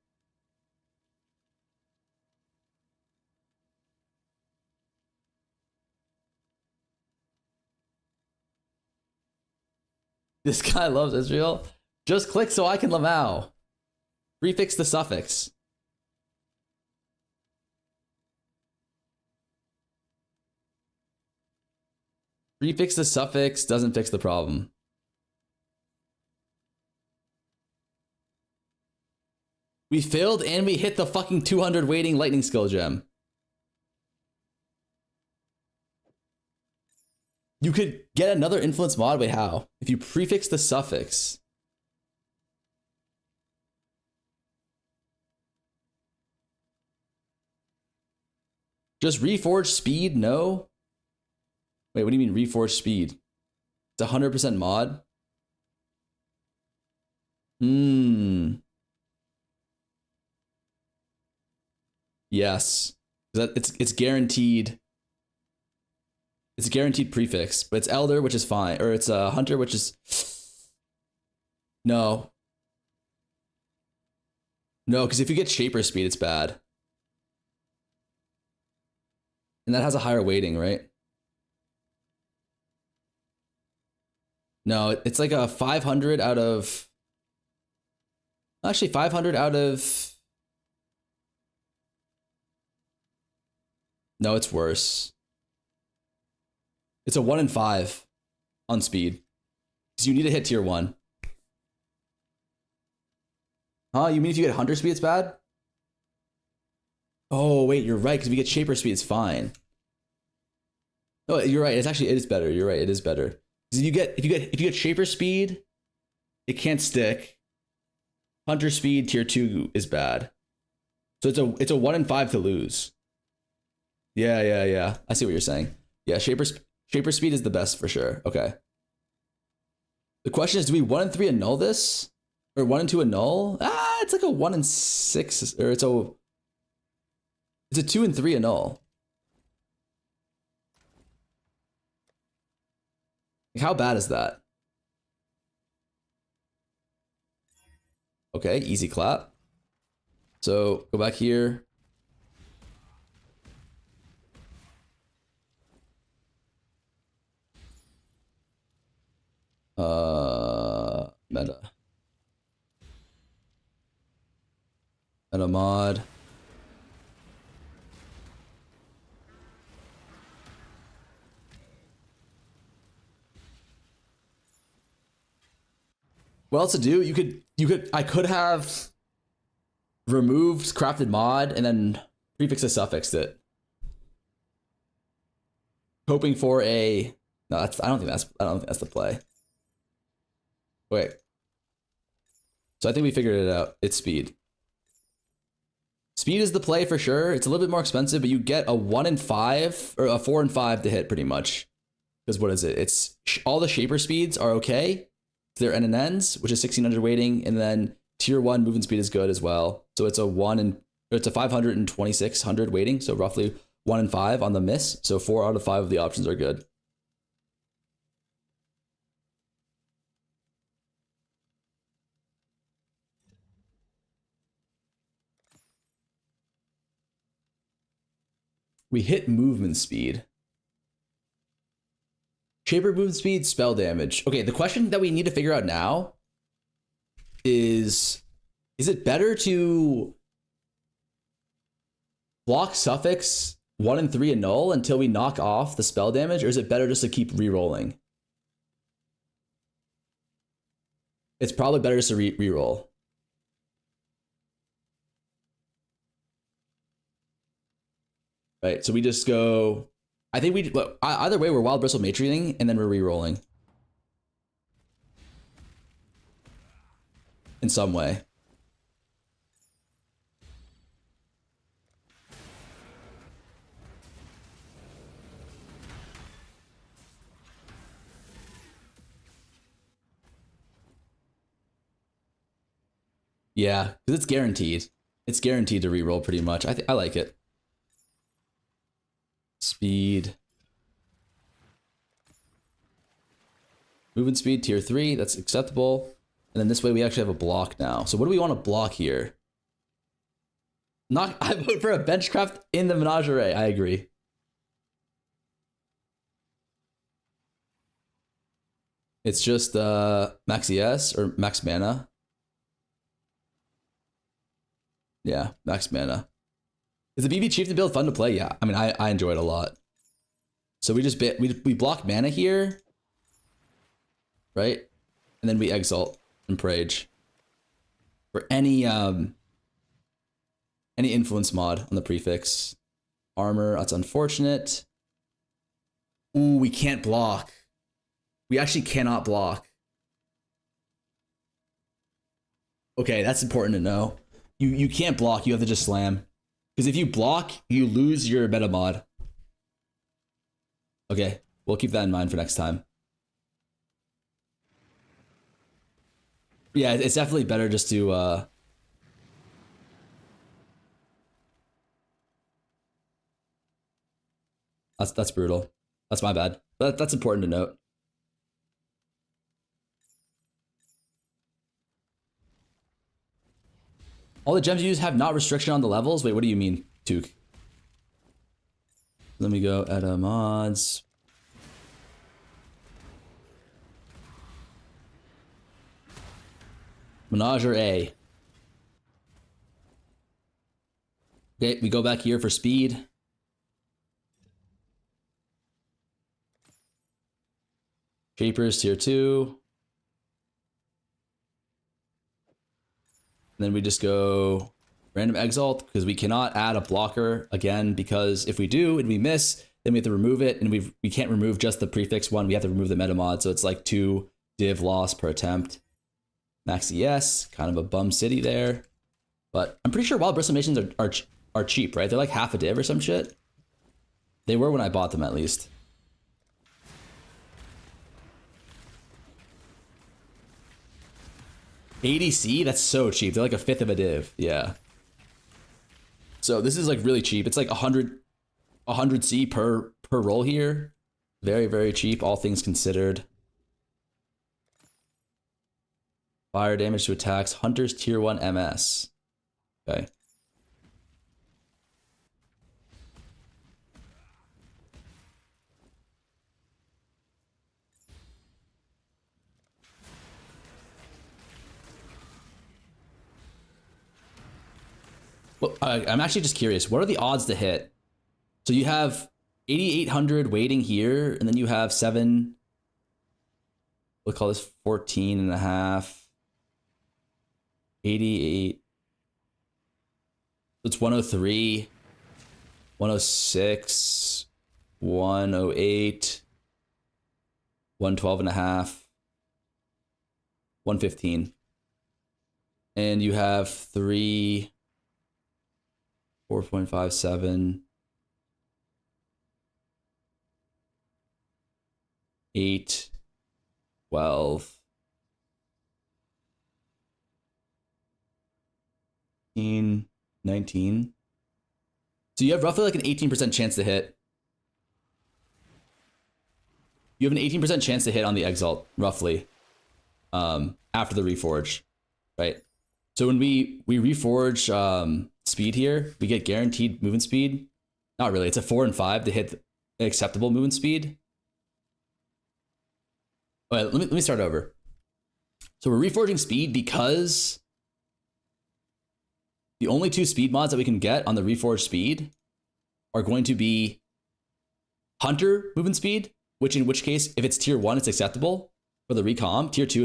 This guy loves Israel. Just click so I can Lamau. Prefix the suffix. Prefix the suffix doesn't fix the problem. We failed and we hit the fucking 200 waiting lightning skill gem. You could get another influence mod. Wait, how? If you prefix the suffix. Just reforge speed? No. Wait, what do you mean reforge speed? It's 100% mod? Yes. It's guaranteed. It's a guaranteed prefix, but it's Elder, which is fine. Or it's a Hunter, which is... No. No, because if you get Shaper Speed, it's bad. And that has a higher weighting, right? No, it's like a 500 out of... Actually, 500 out of... No, it's worse. It's a 1 in 5 on speed. Because you need to hit tier 1. Huh? You mean if you get Hunter speed, it's bad? Oh, wait, you're right. Because if you get Shaper speed, it's fine. No, you're right. It is better. You're right. It is better. Because if you get Shaper speed, it can't stick. Hunter speed tier 2 is bad. So it's a 1 in 5 to lose. Yeah. I see what you're saying. Yeah, Shaper speed is the best for sure. Okay. The question is, do we 1 and 3 annul this? Or 1 and 2 annul? It's like a 1 and 6, or it's a 2 and 3 annul. Like, how bad is that? Okay, easy clap. So go back here. Meta. Meta mod. What else to do? I could have removed crafted mod and then prefix and suffixed it. Hoping for a no, I don't think that's the play. Wait. So I think we figured it out. It's speed. Speed is the play for sure. It's a little bit more expensive, but you get a 1 in 5 or a 4 in 5 to hit pretty much. Because what is it? It's all the shaper speeds are okay. They're NNNs, which is 1600 weighting, and then tier 1 movement speed is good as well. So it's a 500 and 2600 weighting, so roughly 1 in 5 on the miss. So 4 out of 5 of the options are good. We hit movement speed. Shaper movement speed, spell damage. Okay, the question that we need to figure out now is it better to block suffix 1 and 3 and null until we knock off the spell damage, or is it better just to keep re-rolling? It's probably better just to re-roll. Right, so we just go. I think either way, we're wild bristle matrining and then we're re-rolling in some way. Yeah, because it's guaranteed. It's guaranteed to re-roll pretty much. I like it. Speed. Movement speed, tier 3, that's acceptable. And then this way we actually have a block now. So what do we want to block here? I vote for a benchcraft in the menagerie. I agree. It's just max ES or max mana. Yeah, max mana. Is the BB Chieftain build fun to play? Yeah, I mean, I enjoy it a lot. So we block mana here, right? And then we exalt and Prage for any influence mod on the prefix. Armor, that's unfortunate. Ooh, we can't block. We actually cannot block. Okay, that's important to know. You can't block, you have to just slam. Because if you block, you lose your meta mod. Okay, we'll keep that in mind for next time. Yeah, it's definitely better just to that's brutal. That's my bad. But that's important to note. All the gems you use have not restriction on the levels? Wait, what do you mean, Took? Let me go edit mods. Menagerie. Okay, we go back here for speed. Shapers tier 2. And then we just go random exalt because we cannot add a blocker again, because if we do and we miss, then we have to remove it, and we can't remove just the prefix one. We have to remove the meta mod, so it's like 2 div loss per attempt. Max ES, kind of a bum city there, but I'm pretty sure wild bristle matrons are cheap, right? They're like half a div or some shit. They were when I bought them, at least. ADC, that's so cheap. They're like a fifth of a div. Yeah. So this is like really cheap. It's like 100 C per roll here. Very, very cheap, all things considered. Fire damage to attacks. Hunters tier 1 MS. Okay. Well, I'm actually just curious. What are the odds to hit? So you have 8,800 waiting here, and then you have 7. We'll call this 14 and a half. 88. It's 103, 106, 108, 112 and a half, 115. And you have 3, 4.57, 8, 12, 19. So you have roughly like an 18% chance to hit. You have an 18% chance to hit on the Exalt, roughly, after the Reforge, right? So when we reforge speed here, we get guaranteed movement speed. Not really, it's a 4 and 5 to hit an acceptable movement speed. All right, let me start over. So we're reforging speed because the only 2 speed mods that we can get on the reforged speed are going to be Hunter movement speed, in which case, if it's tier 1, it's acceptable for the recom. Tier 2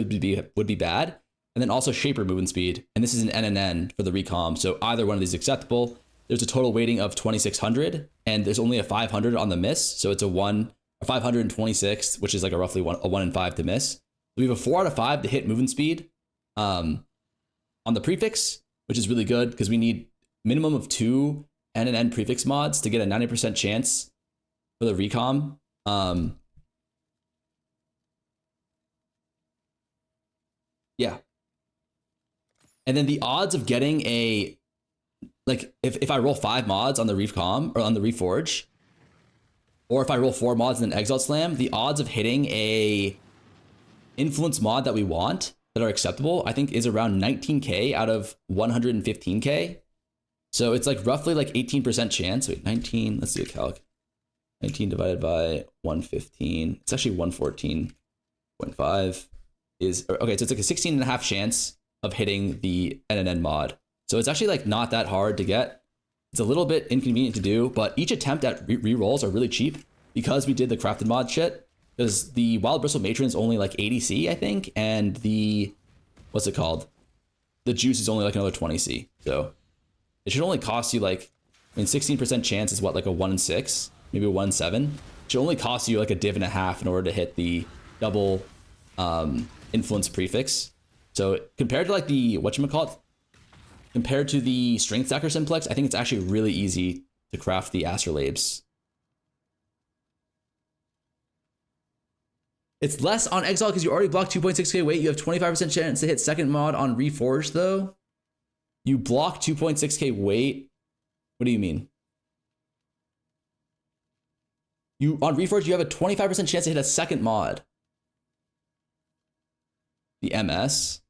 would be bad. And then also Shaper movement speed. And this is an NNN for the recom. So either one of these is acceptable. There's a total weighting of 2,600, and there's only a 500 on the miss. So it's a 526, which is like a roughly a 1 in 5 to miss. We have a 4 out of 5 to hit movement speed on the prefix, which is really good because we need minimum of 2 NNN prefix mods to get a 90% chance for the recom. Yeah. And then the odds of getting a, like, if I roll 5 mods on the recom or on the reforge, or if I roll 4 mods in an Exalt Slam, the odds of hitting a influence mod that we want that are acceptable, I think, is around 19k out of 115k. So it's like roughly like 18% chance. Wait, 19, let's do a calc. 19 divided by 115, it's actually 114.5 is, okay, so it's like a 16.5 chance of hitting the NNN mod. So it's actually like not that hard to get. It's a little bit inconvenient to do, but each attempt at re-rolls are really cheap because we did the crafted mod shit. Because the Wild Bristle Matron is only like 80C, I think, and the, what's it called? The Juice is only like another 20C. So it should only cost you like, I mean, 16% chance is what, like a 1 in 6, maybe a 1 in 7. It should only cost you like a div and a half in order to hit the double influence prefix. So compared to like the, whatchamacallit, compared to the Strength Stacker Simplex, I think it's actually really easy to craft the Astrolabes. It's less on Exile because you already blocked 2.6k weight. You have 25% chance to hit second mod on Reforged though. You block 2.6k weight. What do you mean? On Reforged, you have a 25% chance to hit a second mod. The MS.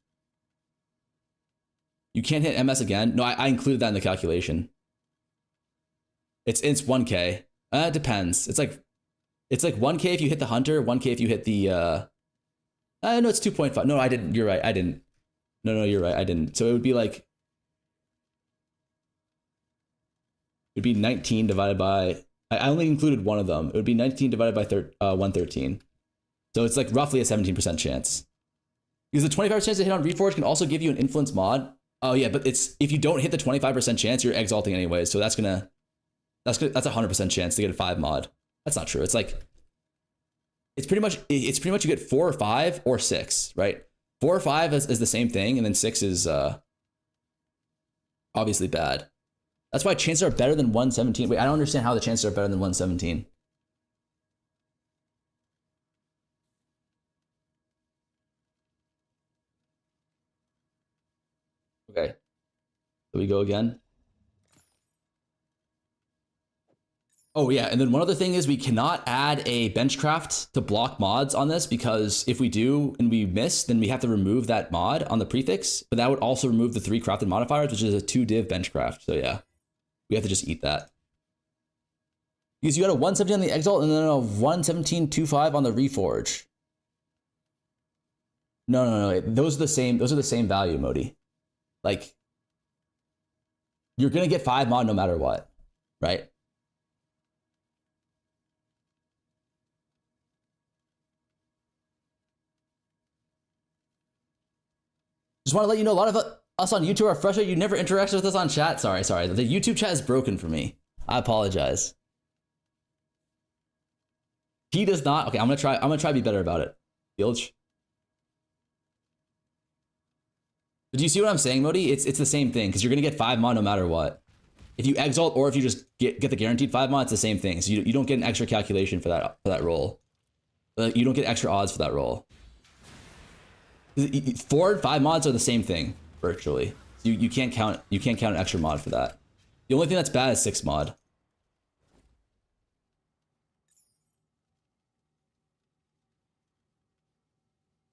You can't hit MS again. No, I included that in the calculation. It's 1k. It depends. It's like 1k if you hit the Hunter, 1k if you hit the no, it's 2.5. No, I didn't. You're right. I didn't. No, you're right. I didn't. So it would be like, it'd be 19 divided by, I only included one of them. It would be 19 divided by 113. So it's like roughly a 17% chance. Because the 25% chance to hit on Reforge can also give you an influence mod. Oh yeah, but it's, if you don't hit the 25% chance, you're exalting anyways. So that's a 100% chance to get a 5 mod. That's not true. It's like, it's pretty much you get 4 or 5 or 6, right? 4 or 5 is the same thing, and then 6 is obviously bad. That's why chances are better than 117. Wait, I don't understand how the chances are better than 117. Okay, so we go again. Oh yeah, and then one other thing is we cannot add a benchcraft to block mods on this, because if we do and we miss, then we have to remove that mod on the prefix, but that would also remove the 3 crafted modifiers, which is a 2 div benchcraft. So yeah, we have to just eat that. Because you got a 117 on the Exalt and then a 117.25 on the Reforge. No. Those are the same value, Modi. Like, you're gonna get 5 mod no matter what, right? Just want to let you know, a lot of us on YouTube are frustrated. You never interacted with us on chat. Sorry. The YouTube chat is broken for me. I apologize. He does not. Okay, I'm gonna try to be better about it. Filch. But do you see what I'm saying, Modi? It's the same thing, because you're gonna get 5 mod no matter what. If you exalt or if you just get the guaranteed 5 mod, it's the same thing. So you don't get an extra calculation for that roll. You don't get extra odds for that roll. 4 and 5 mods are the same thing virtually. You can't count an extra mod for that. The only thing that's bad is 6 mod.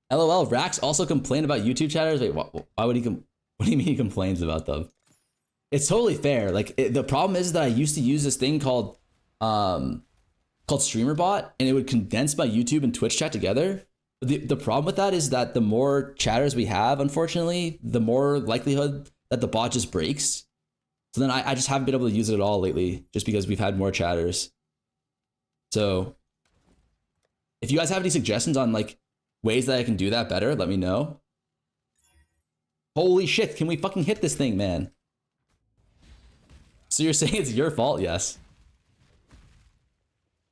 LOL, Rax also complained about YouTube chatters. Wait, why would he what do you mean he complains about them? It's totally fair. Like the problem is that I used to use this thing called StreamerBot, and it would condense my YouTube and Twitch chat together. The problem with that is that the more chatters we have, unfortunately, the more likelihood that the bot just breaks. So then I just haven't been able to use it at all lately, just because we've had more chatters. So if you guys have any suggestions on like ways that I can do that better, let me know. Holy shit, can we fucking hit this thing, man? So you're saying it's your fault? Yes.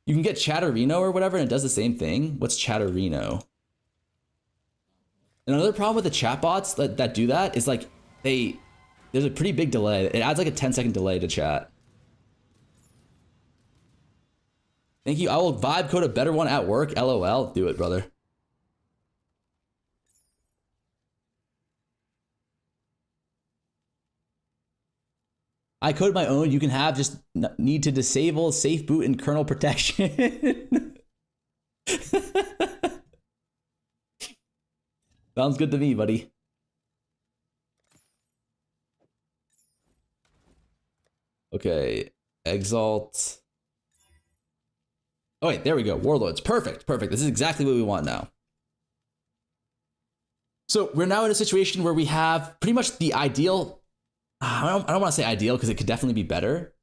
You can get Chatterino or whatever, and it does the same thing. What's Chatterino? Another problem with the chatbots that do that is like there's a pretty big delay. It adds like a 10-second delay to chat. Thank you. I will vibe code a better one at work. LOL. Do it, brother. I code my own. You can have, just need to disable safe boot and kernel protection. Sounds good to me, buddy. Okay, exalt. Oh wait, there we go. Warlords, perfect. This is exactly what we want now. So we're now in a situation where we have pretty much the ideal. I don't want to say ideal because it could definitely be better.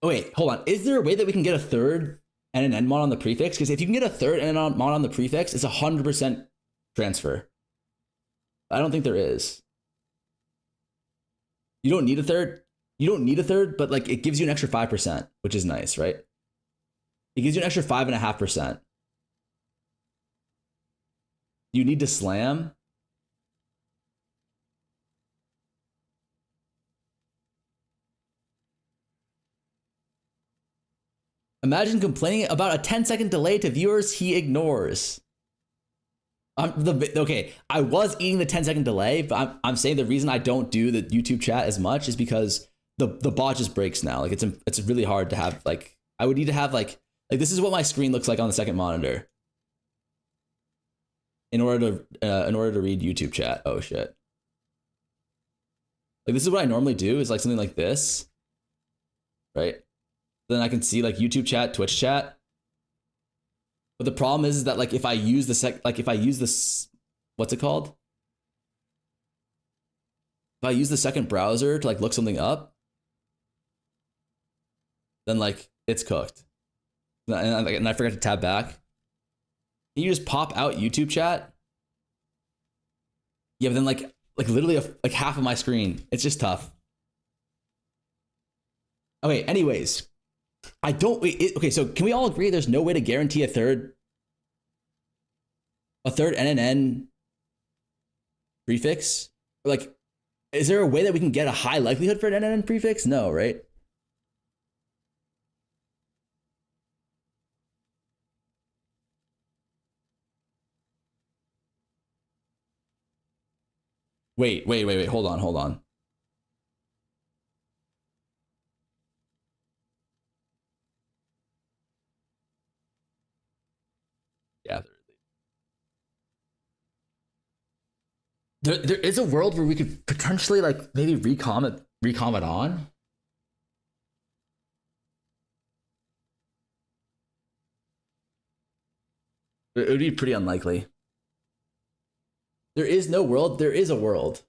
Oh wait, hold on. Is there a way that we can get a third and an end mod on the prefix? Because if you can get a third and an mod on the prefix, it's 100% transfer. I don't think there is. You don't need a third. You don't need a third, but like it gives you an extra 5%, which is nice, right? It gives you an extra 5.5%. You need to slam. Imagine complaining about a 10-second delay to viewers he ignores. Okay, I was eating the 10-second delay, but I'm saying the reason I don't do the YouTube chat as much is because the bot just breaks now. Like it's really hard to have, like, I would need to have like this is what my screen looks like on the second monitor in order to read YouTube chat. Oh shit. Like this is what I normally do, is like something like this, right? Then I can see like YouTube chat, Twitch chat. But the problem is that like if I use this, what's it called? If I use the second browser to like look something up, then like it's cooked. And I forgot to tab back. Can you just pop out YouTube chat? Yeah, but then like literally like half of my screen. It's just tough. Okay, anyways. Okay, so can we all agree there's no way to guarantee a third NNN prefix? Or like, is there a way that we can get a high likelihood for an NNN prefix? No, right? Wait, hold on. Yeah. There is a world where we could potentially like maybe recom it on. It would be pretty unlikely. There is no world. There is a world.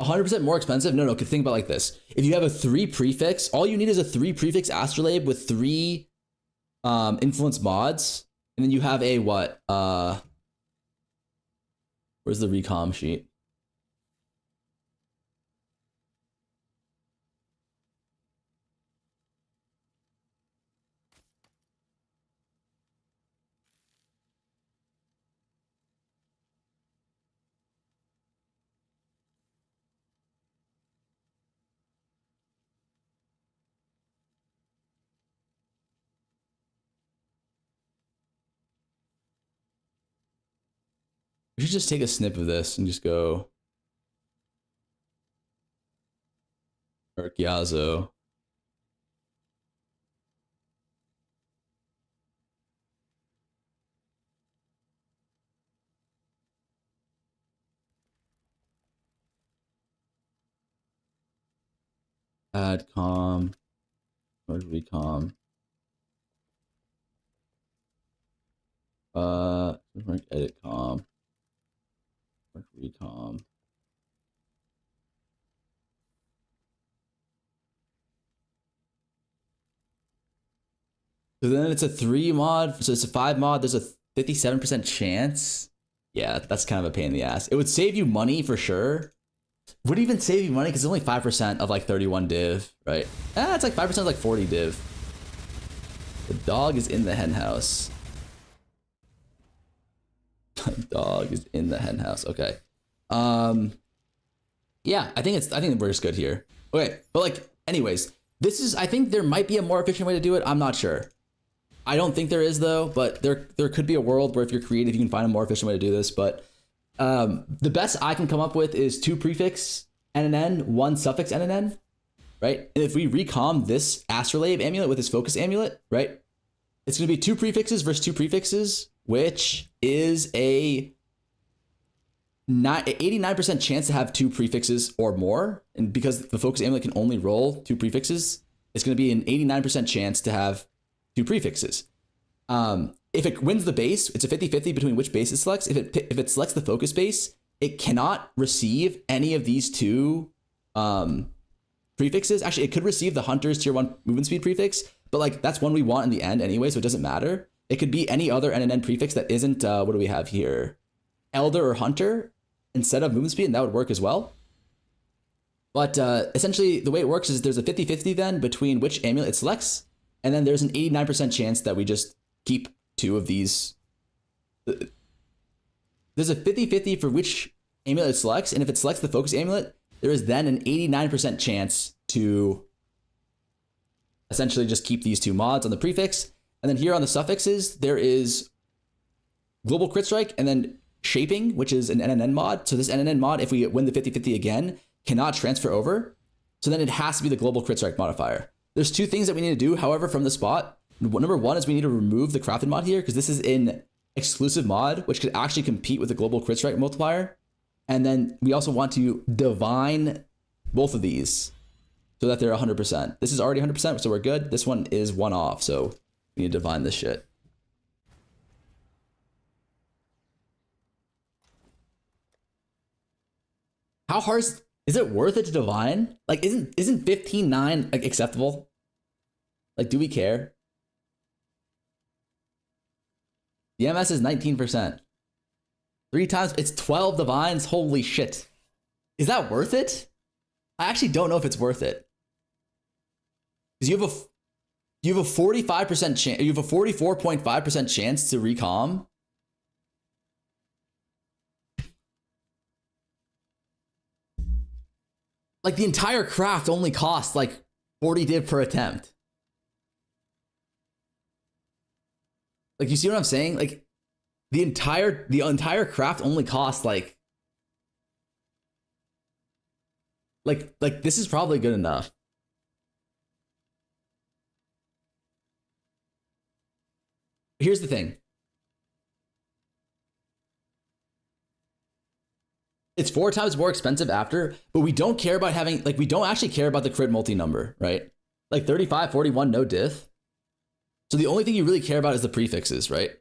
$100% more expensive? No, think about it like this. If you have a 3 prefix, all you need is a 3 prefix astrolabe with 3 influence mods, and then you have a what? Where's the recom sheet? We should just take a snip of this and just go Archiazo. Add com, recom. Edit com, recom. So then it's a 3 mod, so it's a 5 mod, there's a 57% chance. Yeah, that's kind of a pain in the ass. It would save you money for sure. Would it even save you money? Because it's only 5% of like 31 div, right? It's like 5% of like 40 div. The dog is in the hen house. The dog is in the hen house. Okay. Yeah, I think we're just good here. Okay, but like, anyways, I think there might be a more efficient way to do it. I'm not sure. I don't think there is though, but there could be a world where if you're creative, you can find a more efficient way to do this. But the best I can come up with is 2 prefix NNN, 1 suffix NNN, right? And if we recom this astrolabe amulet with this focus amulet, right? It's going to be 2 prefixes versus 2 prefixes, which is a 89% chance to have 2 prefixes or more. And because the focus amulet can only roll 2 prefixes, it's going to be an 89% chance to have 2 prefixes. If it wins the base, it's a 50-50 between which base it selects. If it selects the focus base, it cannot receive any of these 2 prefixes. Actually, it could receive the Hunter's tier 1 movement speed prefix, but like that's one we want in the end anyway, so it doesn't matter. It could be any other NNN prefix that isn't, what do we have here? Elder or Hunter instead of movement speed, and that would work as well. But essentially, the way it works is there's a 50-50 then between which amulet it selects, and then there's an 89% chance that we just keep 2 of these. There's a 50-50 for which amulet it selects, and if it selects the focus amulet, there is then an 89% chance to essentially just keep these 2 mods on the prefix. And then here on the suffixes, there is global crit strike and then shaping, which is an NNN mod. So this NNN mod, if we win the 50-50 again, cannot transfer over. So then it has to be the global crit strike modifier. There's 2 things that we need to do, however, from the spot. Number 1 is we need to remove the crafted mod here because this is an exclusive mod, which could actually compete with the global crit strike multiplier. And then we also want to divine both of these so that they're 100%. This is already 100%, so we're good. This one is 1 off, so we need to divine this shit. How hard is it worth it to divine? Like, isn't 15.9 like acceptable? Like, do we care? The MS is 19%. 3 times, it's 12 divines. Holy shit. Is that worth it? I actually don't know if it's worth it. Because you have a 45% chance, you have a 44.5% chance to recom. Like the entire craft only costs like 40 div per attempt. Like, you see what I'm saying? Like the entire craft only costs like this is probably good enough. Here's the thing. It's 4 times more expensive after, but we don't care about having, like, we don't actually care about the crit multi number, right? Like 35, 41, no diff. So the only thing you really care about is the prefixes, right?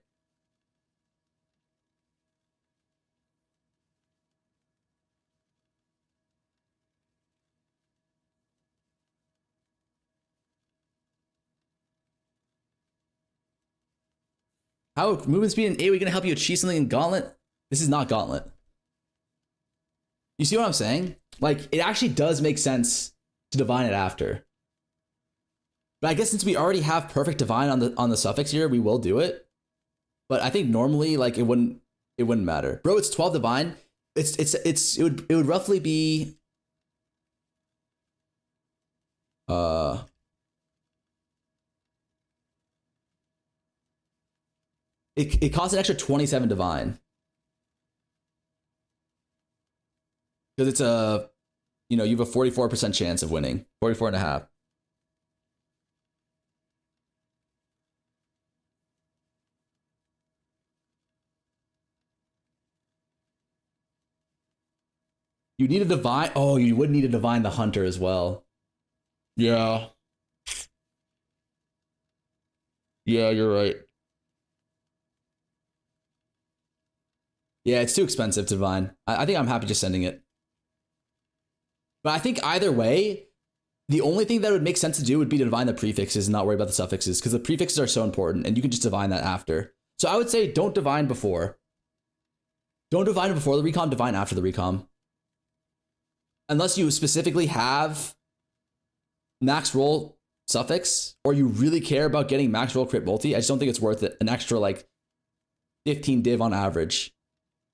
How movement speed and AoE gonna help you achieve something in Gauntlet? This is not Gauntlet. You see what I'm saying? Like, it actually does make sense to divine it after. But I guess since we already have perfect divine on the suffix here, we will do it. But I think normally, like, it wouldn't matter. Bro, it's 12 divine. It would roughly be it costs an extra 27 divine. Because it's a, you know, you have a 44% chance of winning. 44.5. You need a divine. Oh, you would need a divine the hunter as well. Yeah. Yeah, you're right. Yeah, it's too expensive to divine. I think I'm happy just sending it. But I think either way, the only thing that would make sense to do would be to divine the prefixes and not worry about the suffixes, because the prefixes are so important and you can just divine that after. So I would say don't divine before. Don't divine before the recom, divine after the recom. Unless you specifically have max roll suffix, or you really care about getting max roll crit multi, I just don't think it's worth it. An extra like 15 div on average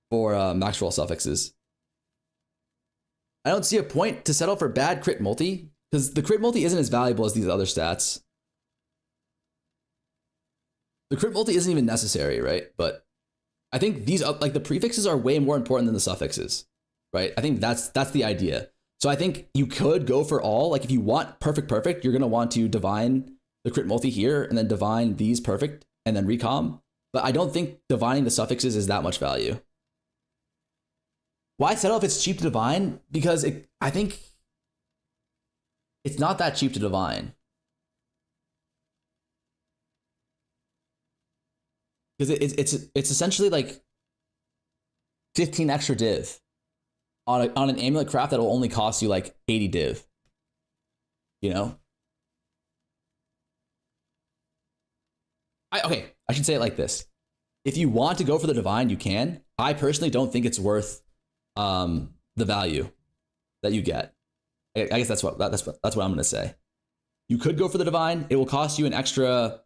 for max roll suffixes. I don't see a point to settle for bad crit multi, because the crit multi isn't as valuable as these other stats. The crit multi isn't even necessary, right? But I think these, like, the prefixes are way more important than the suffixes, right? I think that's the idea. So I think you could go for all, like, if you want perfect, you're going to want to divine the crit multi here and then divine these perfect and then recom. But I don't think divining the suffixes is that much value. Why settle if it's cheap to divine? Because I think it's not that cheap to divine. Because it's essentially like 15 extra div on an amulet craft that will only cost you like 80 div. You know? Okay, I should say it like this. If you want to go for the divine, you can. I personally don't think it's worth the value that you get. I guess that's what I'm gonna say. You could go for the divine. It will cost you an extra.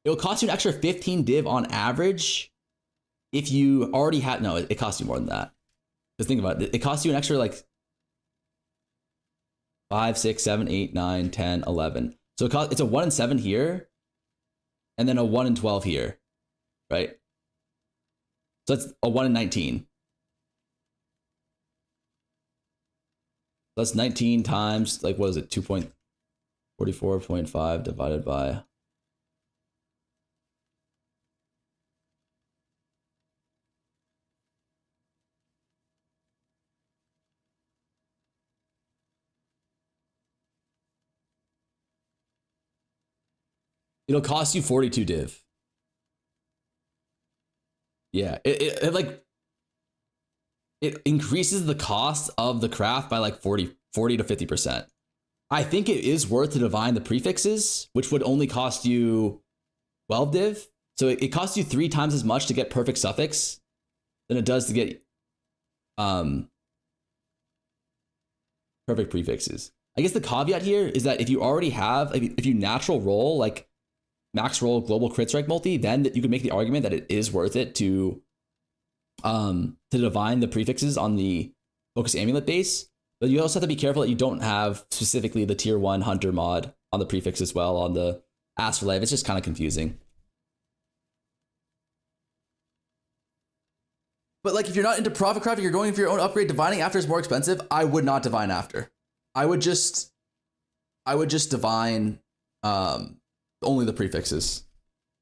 It will cost you an extra 15 div on average. If you already had, no, it costs you more than that. Because think about it. It costs you an extra like 5, 6, 7, 8, 9, 10, 11. So it's a 1 in 7 here, and then a 1 in 12 here, right? So that's a 1 in 19. That's 19 times, like, what is it? 2.44.5 divided by. It'll cost you 42 div. Yeah, it like, it increases the cost of the craft by like 40 to 50%. I think it is worth to divine the prefixes, which would only cost you 12 div. So it costs you 3 times as much to get perfect suffix than it does to get perfect prefixes. I guess the caveat here is that if you already have, like, if you natural roll like max roll global crit strike multi, then you can make the argument that it is worth it to divine the prefixes on the focus amulet base. But you also have to be careful that you don't have specifically the tier 1 hunter mod on the prefix as well on the Astrolabe. It's just kind of confusing. But like, if you're not into profit crafting, you're going for your own upgrade, divining after is more expensive. I would not divine after. I would just divine only the prefixes.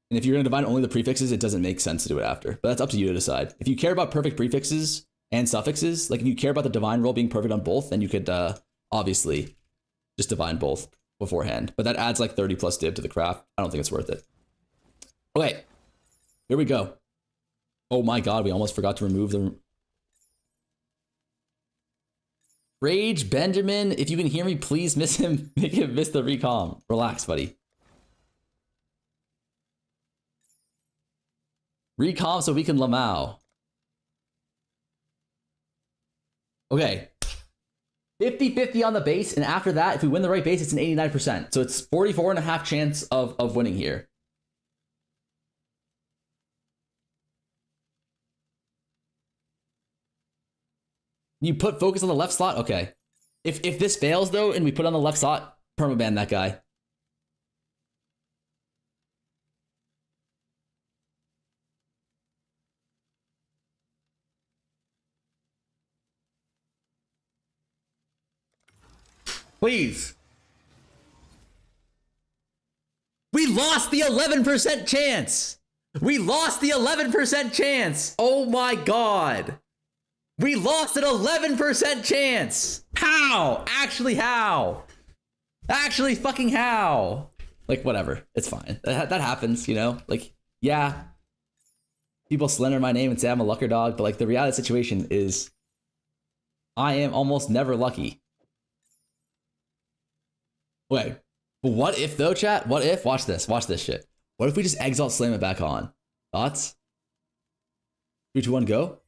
And if you're going to divine only the prefixes, it doesn't make sense to do it after. But that's up to you to decide. If you care about perfect prefixes and suffixes, like if you care about the divine roll being perfect on both, then you could obviously just divine both beforehand. But that adds like 30 plus div to the craft. I don't think it's worth it. Okay, here we go. Oh my god, we almost forgot to remove the... Rage Benjamin, if you can hear me, please miss him. Make him miss the recom. Relax, buddy. Recom so we can Lamau. Okay. 50-50 on the base, and after that, if we win the right base, it's an 89%. So it's 44.5 chance of winning here. You put focus on the left slot? Okay. If this fails, though, and we put on the left slot, permaban that guy. Please. We lost the 11% chance. We lost the 11% chance. Oh my god. We lost an 11% chance. How? Actually, how? Actually, fucking how? Like, whatever. It's fine. That happens, you know? Like, yeah. People slander my name and say I'm a lucker dog, but like the reality of the situation is I am almost never lucky. Wait, but what if though, chat? What if? Watch this shit. What if we just exalt slam it back on? Thoughts? 3, 2, 1, go.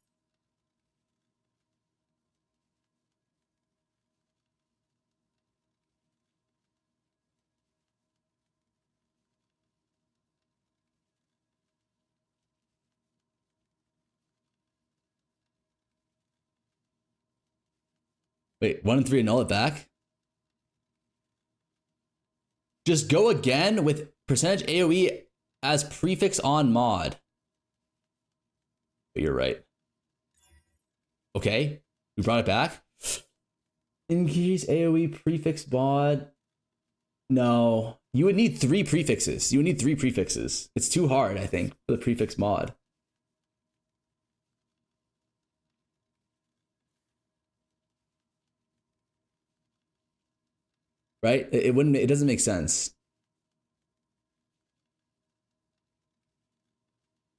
Wait, 1 and 3 annul it back? Just go again with percentage AoE as prefix on mod. But you're right. Okay, we brought it back. Increase AoE prefix mod. No, you would need 3 prefixes. You would need 3 prefixes. It's too hard, I think, for the prefix mod. Right? It wouldn't. It doesn't make sense.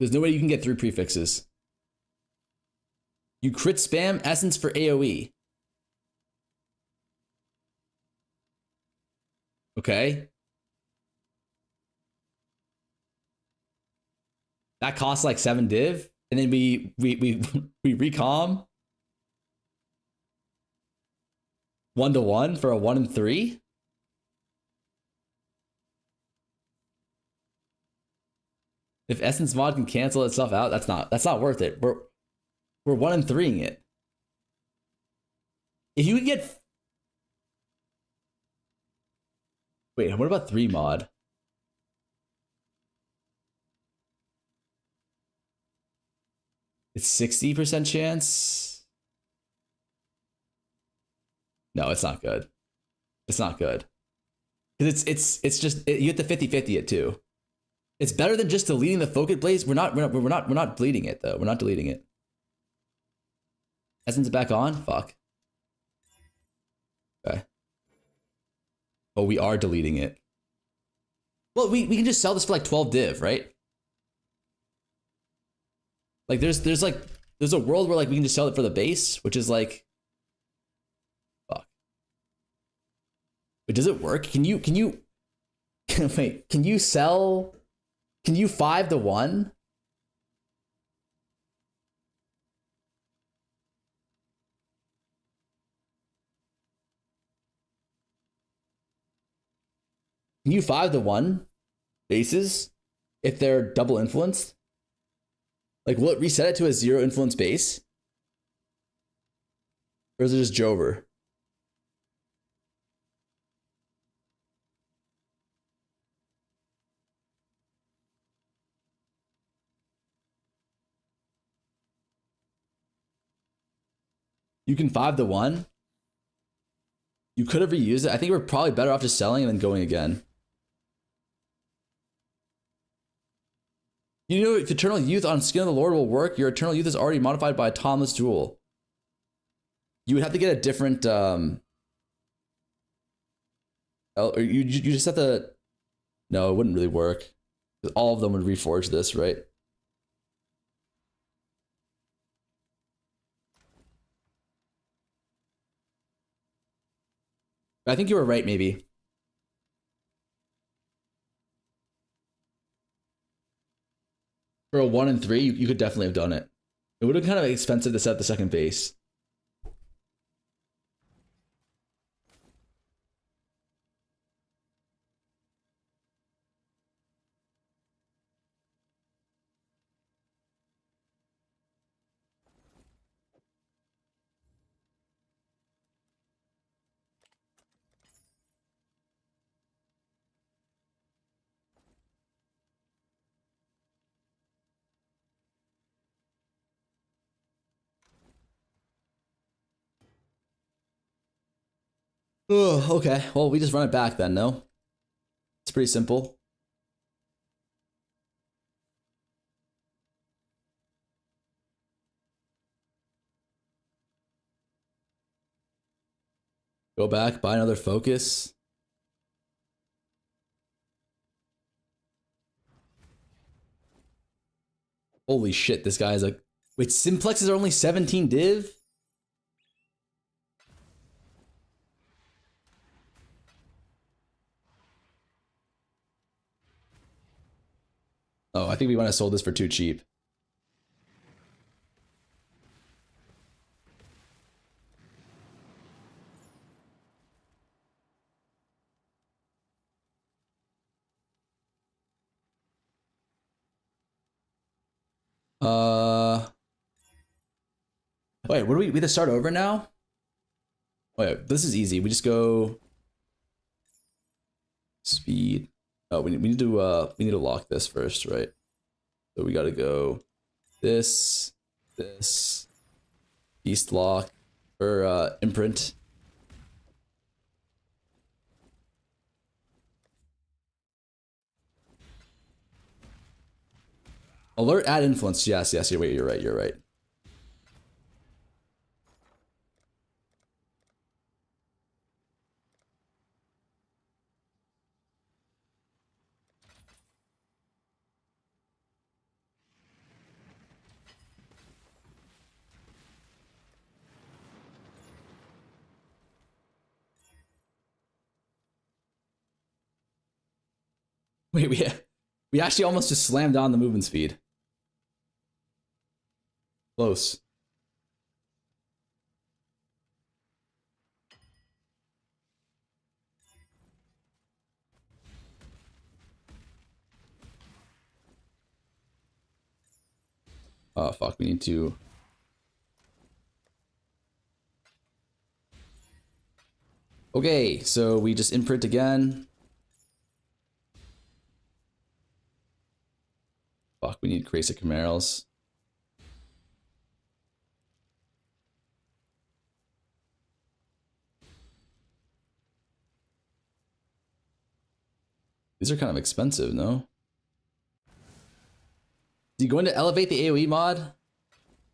There's no way you can get 3 prefixes. You crit spam essence for AoE. Okay. That costs like 7 div, and then we recom 1-to-1 for a 1 and 3. If Essence mod can cancel itself out, that's not worth it. We're 1 and 3ing it. If you could get... Wait, what about 3 mod? It's 60% chance. No, it's not good. It's not good. Because it's just you have to 50-50 it too. It's better than just deleting the focus blaze. We're not bleeding it though. We're not deleting it. Essence back on? Fuck. Okay. Oh, we are deleting it. Well, we can just sell this for like 12 div, right? Like there's a world where like we can just sell it for the base, which is like fuck. But does it work? Can you wait, can you sell? Can you 5-to-1? Can you 5-to-1 bases if they're double influenced? Like, will it reset it to a 0 influence base? Or is it just Jover? You can 5-to-1. You could have reused it. I think we're probably better off just selling and then going again. You know, if Eternal Youth on Skin of the Lord will work, your Eternal Youth is already modified by a Timeless Jewel. You would have to get a different, or you just have to, no, it wouldn't really work. All of them would reforge this, right? I think you were right, maybe. For a 1 and 3, you could definitely have done it. It would have been kind of expensive to set the second base. Oh, okay. Well, we just run it back then, no? It's pretty simple. Go back, buy another focus. Holy shit, this guy is like... Wait, simplexes are only 17 div? Oh, I think we might have sold this for too cheap. Wait, what do we have to start over now? Wait, this is easy. We just go speed. Oh, we need to lock this first, right? So we gotta go this, beast lock, or imprint. Alert, add influence. Yes, you're right. Wait, we actually almost just slammed on the movement speed. Close. Oh fuck, we need to... Okay, so we just imprint again. Fuck, we need Crazy Camarels. These are kind of expensive, no? Is he going to elevate the AoE mod?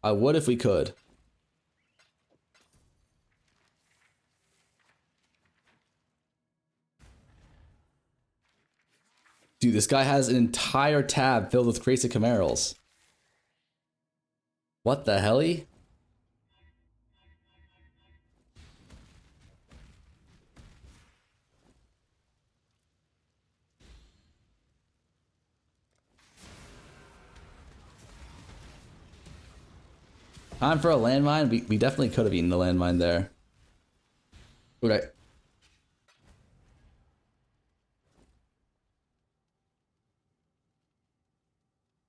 I would if we could. Dude, this guy has an entire tab filled with Crazy Camarels. What the helly? Time for a landmine? We definitely could have eaten the landmine there. Okay.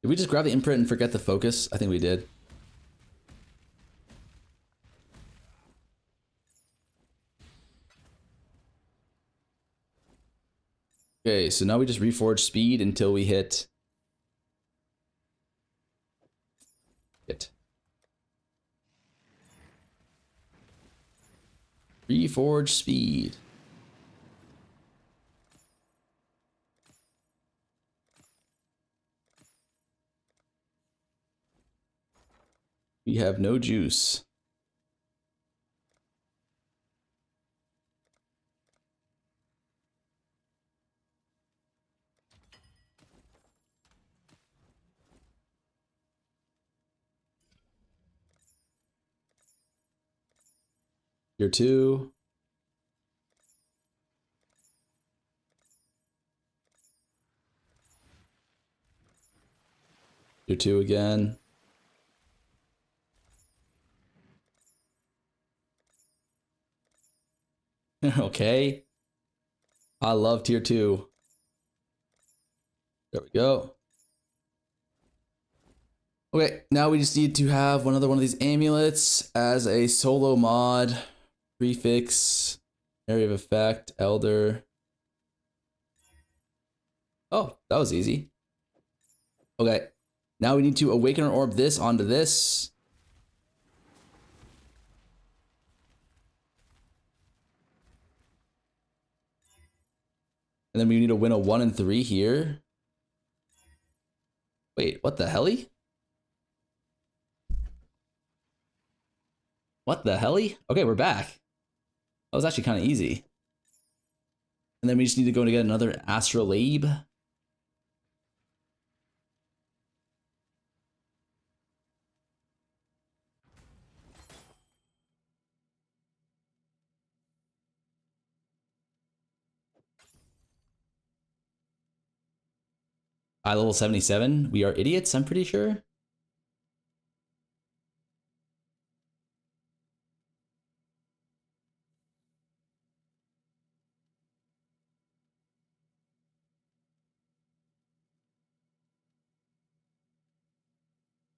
Did we just grab the imprint and forget the focus? I think we did. Okay, so now we just reforge speed until we hit... Reforge speed. We have no juice. Tier 2. Tier 2 again. Okay. I love tier 2. There we go. Okay, now we just need to have another one of these amulets as a solo mod. Prefix, area of effect, elder. Oh, that was easy. Okay, now we need to awaken or orb this onto this. And then we need to win a 1 and 3 here. Wait, what the helly? What the helly? Okay, we're back. That was actually kind of easy. And then we just need to go and get another astrolabe. I level 77. We are idiots, I'm pretty sure.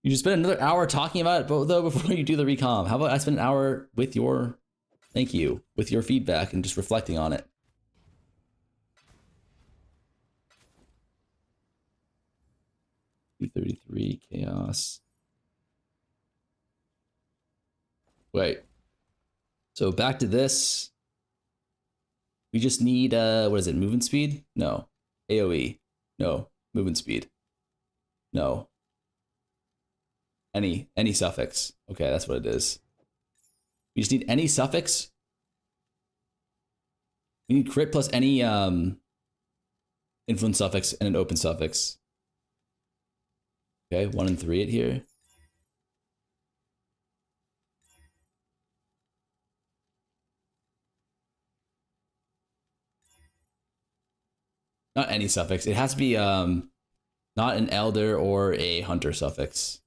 You just spend another hour talking about it, though, before you do the recom. How about I spend an hour with your, thank you, with your feedback and just reflecting on it. $233 chaos. Wait. So back to this. We just need, what is it, movement speed? No. AoE. No. Movement speed. No. Any suffix. Okay, that's what it is. We just need any suffix. We need crit plus any influence suffix and an open suffix. Okay, 1 and 3 it here. Not any suffix. It has to be not an elder or a hunter suffix.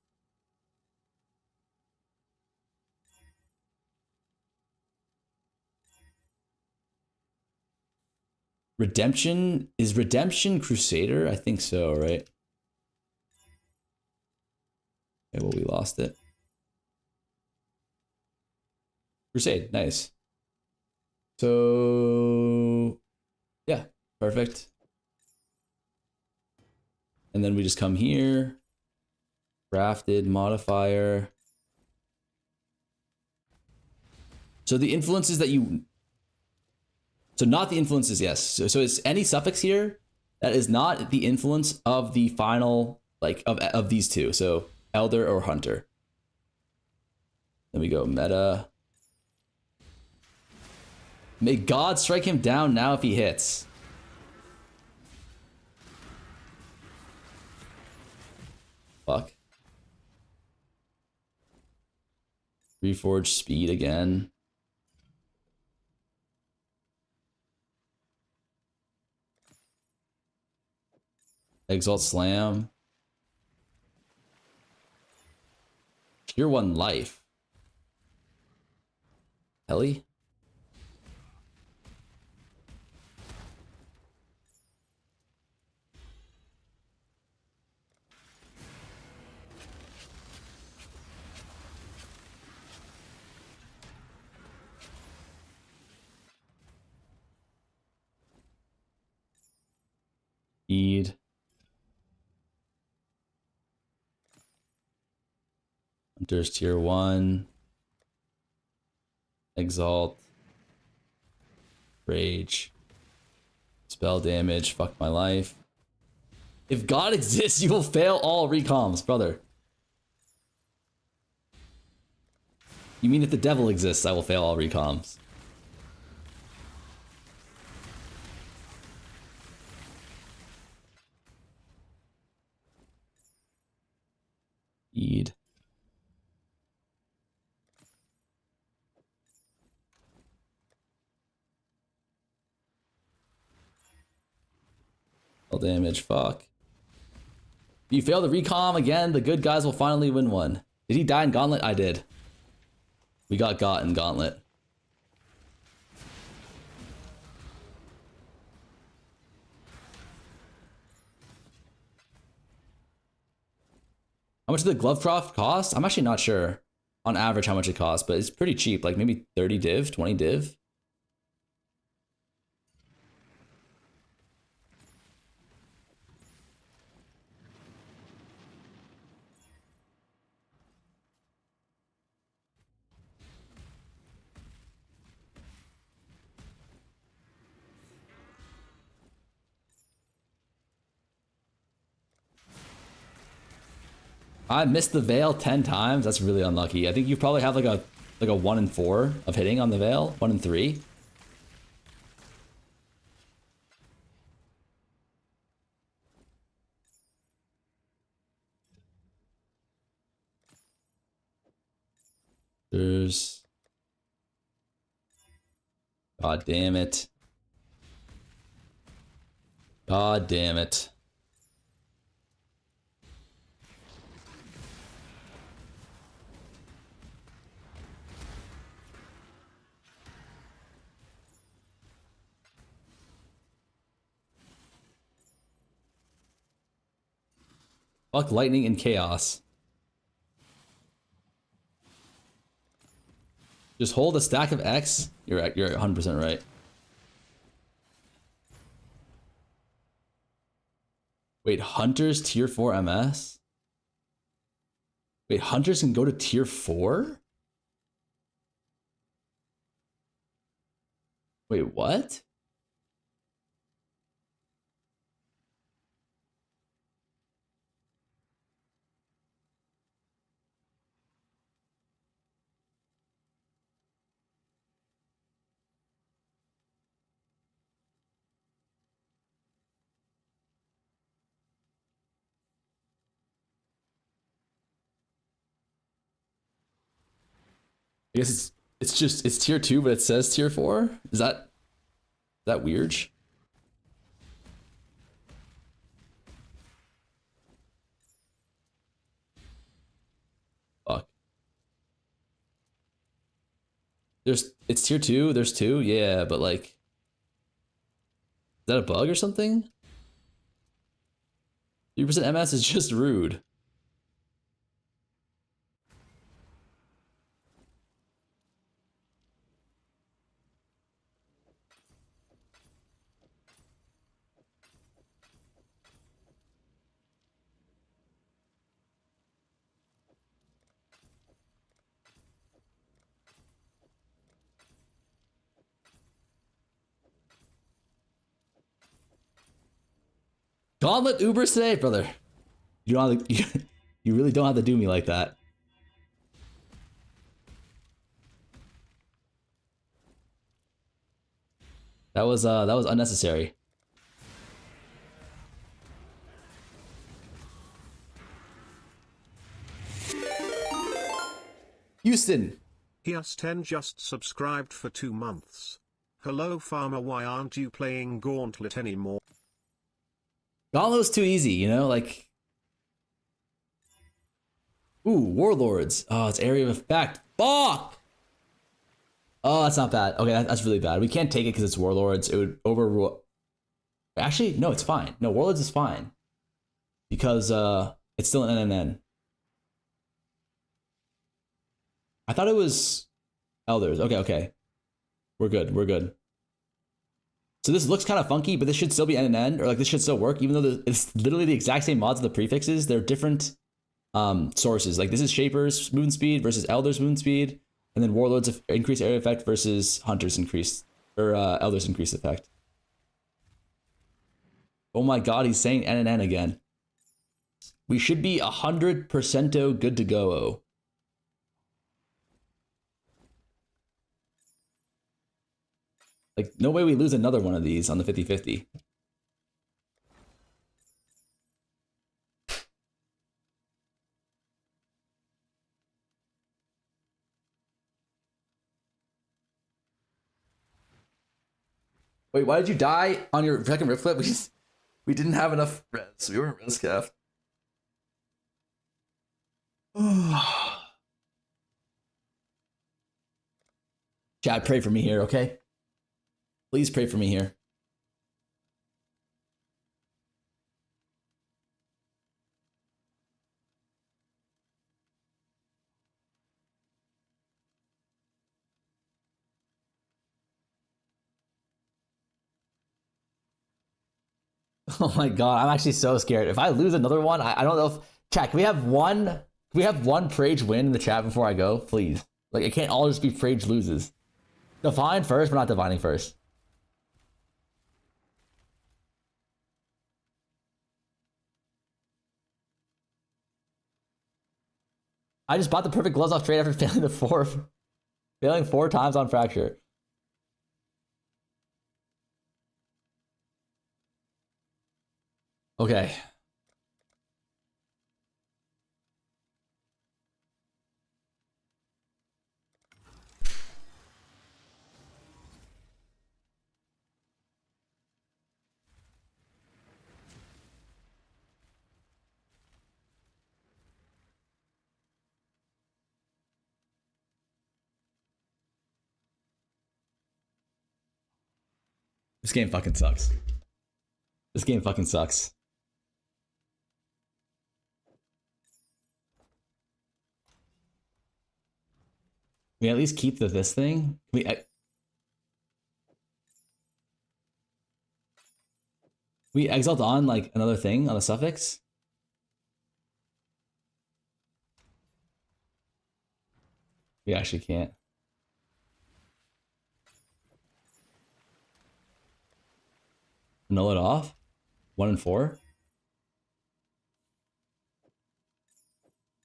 Redemption? Is Redemption Crusader? I think so, right? Okay, well, we lost it. Crusade, nice. So, yeah, perfect. And then we just come here. Crafted, modifier. So the influences that you... So not the influences, yes. So it's any suffix here that is not the influence of the final, like, of these two. So elder or hunter. Then we go meta. May God strike him down now if he hits. Fuck. Reforge speed again. Exalt Slam. Tier 1 life. Helly? Speed. Hunter's tier 1. Exalt. Rage. Spell damage. Fuck my life. If God exists, you will fail all recoms, brother. You mean if the devil exists, I will fail all recoms. Eid. All damage, fuck. If you fail the recom again, the good guys will finally win one. Did he die in Gauntlet? I did. We got in Gauntlet. How much did the glove craft cost? I'm actually not sure on average how much it costs, but it's pretty cheap. Like maybe 30 div, 20 div. I missed the veil 10 times. That's really unlucky. I think you probably have like a 1 in 4 of hitting on the veil. 1 in 3. There's... God damn it. God damn it. Fuck lightning and chaos. Just hold a stack of X. You're 100% right. Wait, Hunters tier 4 MS? Wait, Hunters can go to tier 4? Wait, what? I guess it's tier 2, but it says tier 4? Is that weird? Fuck. It's tier 2, there's 2, yeah, but like, is that a bug or something? 3% MS is just rude. Gauntlet Ubers today, brother. You don't have to, you really don't have to do me like that. That was unnecessary. Houston. Hias10 just subscribed for 2 months. Hello farmer, why aren't you playing Gauntlet anymore? Gauntlet was too easy, you know, like... Ooh, Warlords. Oh, it's area of effect. Fuck! Oh, that's not bad. Okay, that's really bad. We can't take it because it's Warlords. It would overrule... Actually, no, it's fine. No, Warlords is fine. Because it's still an NNN. I thought it was Elders. Okay. We're good. So this looks kind of funky, but this should still be NNN, or like this should still work, even though it's literally the exact same mods of the prefixes. They're different sources. Like this is Shapers movement speed versus Elders movement speed, and then Warlords increased area effect versus Hunters increased, or Elders increased effect. Oh my god, he's saying NNN again. We should be 100% good to go. Like, no way we lose another one of these on the 50-50. Wait, why did you die on your second rip flip? We didn't have enough res. We were res calf. Chad, pray for me here, okay? Please pray for me here. Oh my god, I'm actually so scared. If I lose another one, I don't know if chat, can we have one Prage win in the chat before I go? Please. Like, it can't all just be Prage loses. Divine first, we're not divining first. I just bought the perfect gloves off trade after failing failing 4 times on fracture. Okay. This game fucking sucks. This game fucking sucks. Can we at least keep this thing? We exalt on like another thing on the suffix? We actually can't. Null it off? 1 and 4?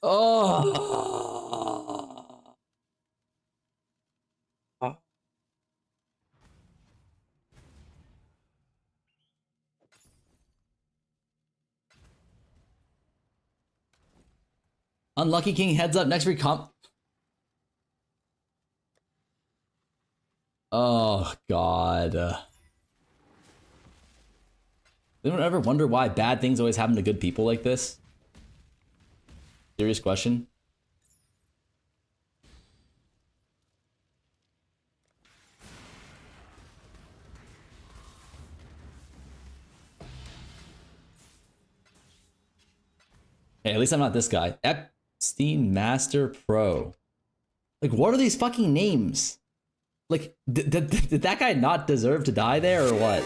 Oh! Unlucky King heads up next recomp. Oh god. Anyone ever wonder why bad things always happen to good people like this? Serious question. Hey, at least I'm not this guy. Epstein Master Pro. Like, what are these fucking names? Like, did that guy not deserve to die there or what?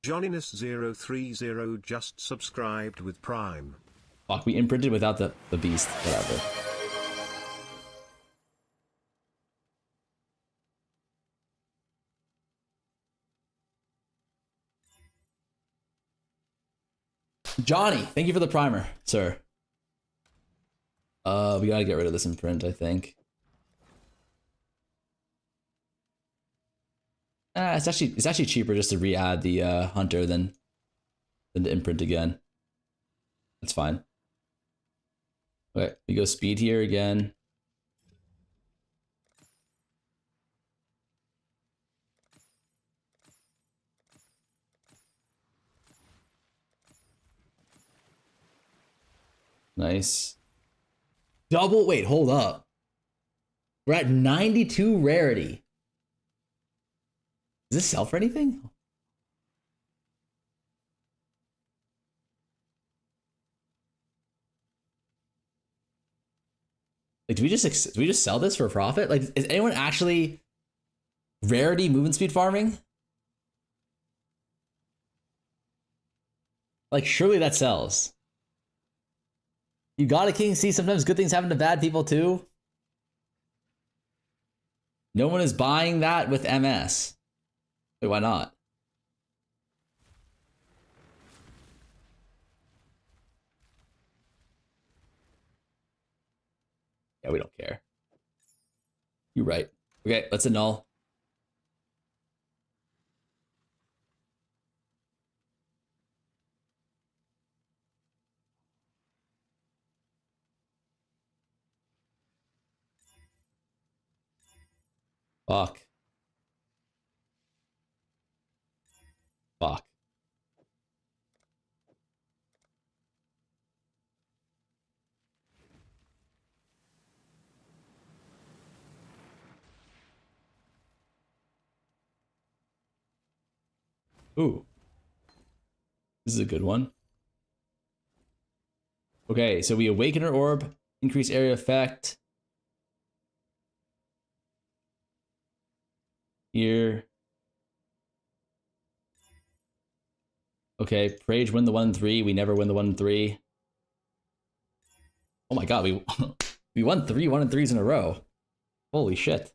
Johnniness030 just subscribed with Prime. Fuck, we imprinted without the beast. Whatever. Johnny, thank you for the primer, sir. We gotta get rid of this imprint, I think. It's actually cheaper just to re-add the hunter than to imprint again. That's fine. Okay, we go speed here again. Nice. Double, wait, hold up. We're at 92 rarity. Does this sell for anything? Like, do we just sell this for a profit? Like, is anyone actually rarity movement speed farming? Like, surely that sells. You got a king. See, sometimes good things happen to bad people too. No one is buying that with MS. Wait, why not? Yeah, we don't care. You're right. Okay, let's annul. Fuck. Fuck. Ooh. This is a good one. Okay, so we awaken her orb, increase area effect. Here. Okay, Prage win the 1-3. We never win the 1-3. Oh my god, we won 3 1-3s in a row. Holy shit.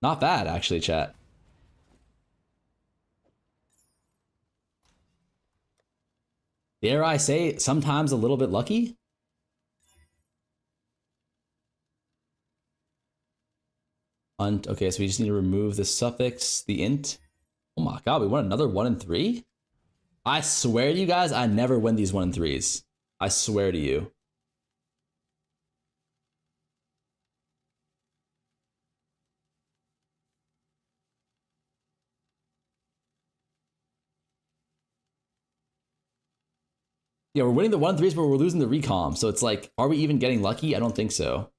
Not bad, actually, chat. Dare I say, sometimes a little bit lucky? Okay, so we just need to remove the suffix, the int. Oh my god, we won another 1-3? I swear to you guys, I never win these 1-3s. I swear to you. Yeah, we're winning the 1-3s, but we're losing the recom. So it's like, are we even getting lucky? I don't think so.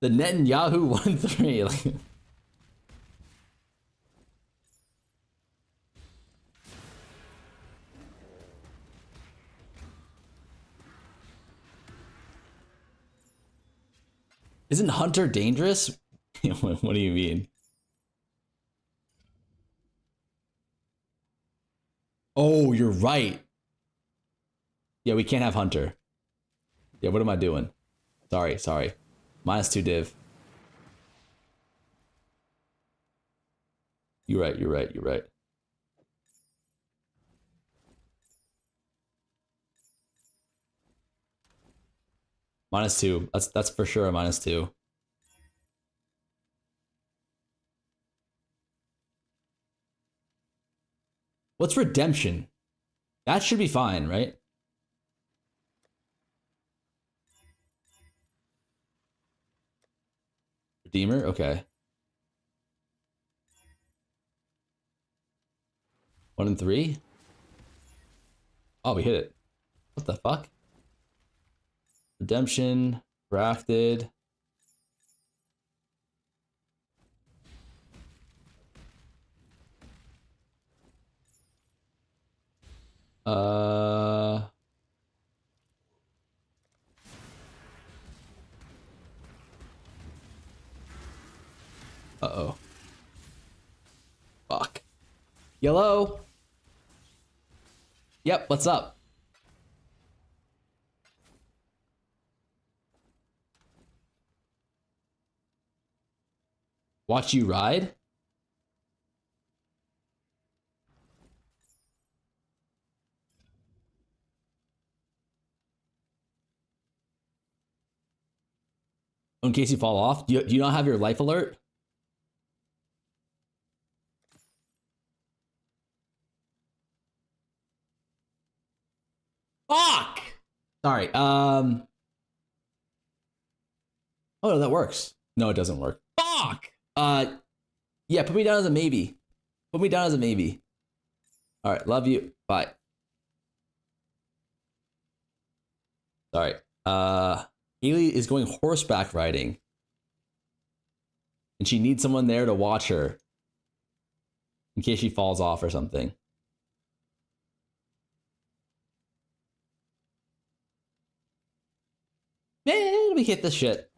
The Netanyahu 1-3. Like, isn't Hunter dangerous? What do you mean? Oh, you're right. Yeah, we can't have Hunter. Yeah, what am I doing? Sorry. -2 div. You're right. -2. That's for sure a -2. What's redemption? That should be fine, right? Redeemer? Okay. 1-3? Oh, we hit it. What the fuck? Redemption. Drafted. Uh-oh. Fuck. Yellow. Yep, what's up? Watch you ride? In case you fall off? Do you not have your life alert? Fuck! Sorry, Oh, no, that works. No, it doesn't work. Fuck! Yeah, put me down as a maybe. Put me down as a maybe. Alright, love you. Bye. Sorry. Haley is going horseback riding. And she needs someone there to watch her. In case she falls off or something. Man, we hit this shit.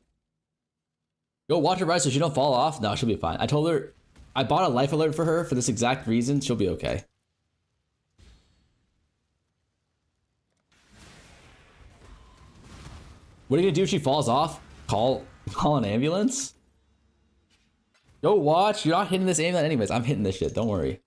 Go watch her ride so she don't fall off. No, she'll be fine. I told her I bought a life alert for her for this exact reason. She'll be okay. What are you gonna do if she falls off? Call an ambulance? Go watch. You're not hitting this aim anyways. I'm hitting this shit. Don't worry.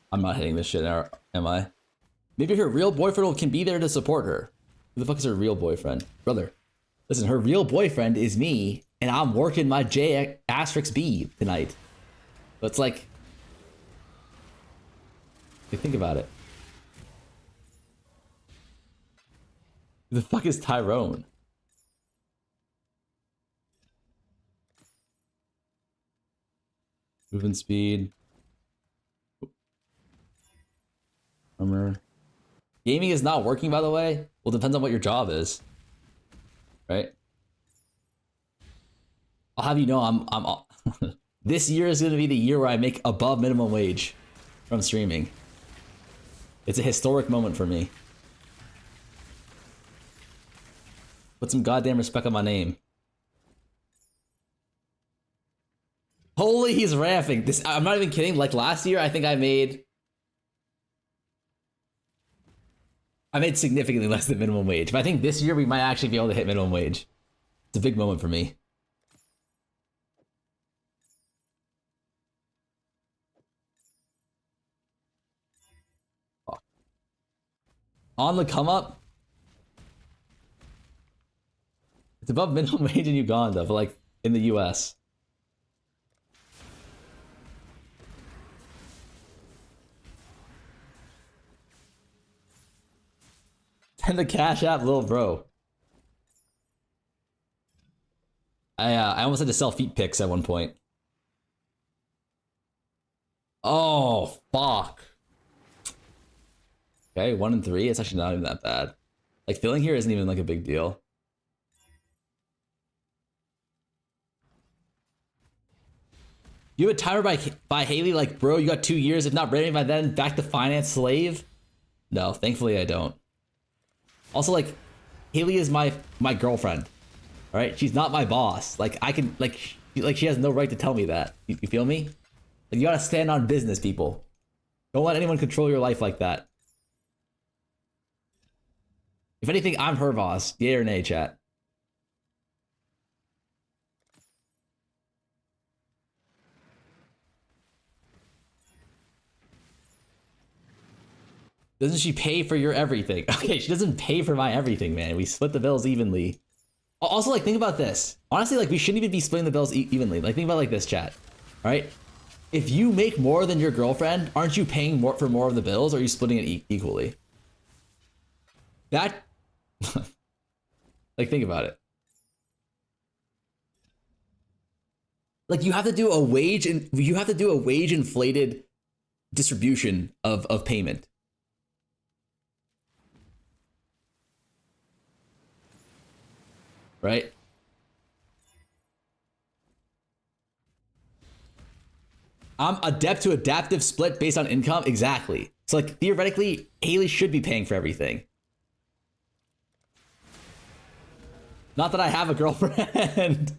I'm not hitting this shit, am I? Maybe her real boyfriend can be there to support her. Who the fuck is her real boyfriend? Brother, listen, her real boyfriend is me, and I'm working my J**B tonight. So it's like, think about it. Who the fuck is Tyrone? Movement speed. Armor. Gaming is not working, by the way. Well, depends on what your job is, right? I'll have you know, I'm this year is going to be the year where I make above minimum wage from streaming. It's a historic moment for me. Put some goddamn respect on my name. Holy, he's ramping. This, I'm not even kidding. Like last year, I think I made significantly less than minimum wage. But I think this year we might actually be able to hit minimum wage. It's a big moment for me. Fuck. On the come up. It's above minimum wage in Uganda, but like in the US. And the Cash App, little bro. I almost had to sell feet pics at one point. Oh, fuck. Okay, 1 and 3. It's actually not even that bad. Like, filling here isn't even like a big deal. You have a timer by Haley, like, bro, you got 2 years. If not ready by then, back to finance slave? No, thankfully I don't. Also, like, Haley is my girlfriend. All right, she's not my boss. Like, I can like she has no right to tell me that. You feel me? Like, you gotta stand on business, people. Don't let anyone control your life like that. If anything, I'm her boss. Yay or nay, chat. Doesn't she pay for your everything? Okay, she doesn't pay for my everything, man. We split the bills evenly. Also, like, think about this. Honestly, like, we shouldn't even be splitting the bills evenly. Like, think about it like this, chat. All right? If you make more than your girlfriend, aren't you paying more for more of the bills, or are you splitting it equally? That... like, think about it. Like, you have to do a wage inflated distribution of payment. Right? I'm adept to adaptive split based on income. Exactly. So, like, theoretically, Haley should be paying for everything. Not that I have a girlfriend.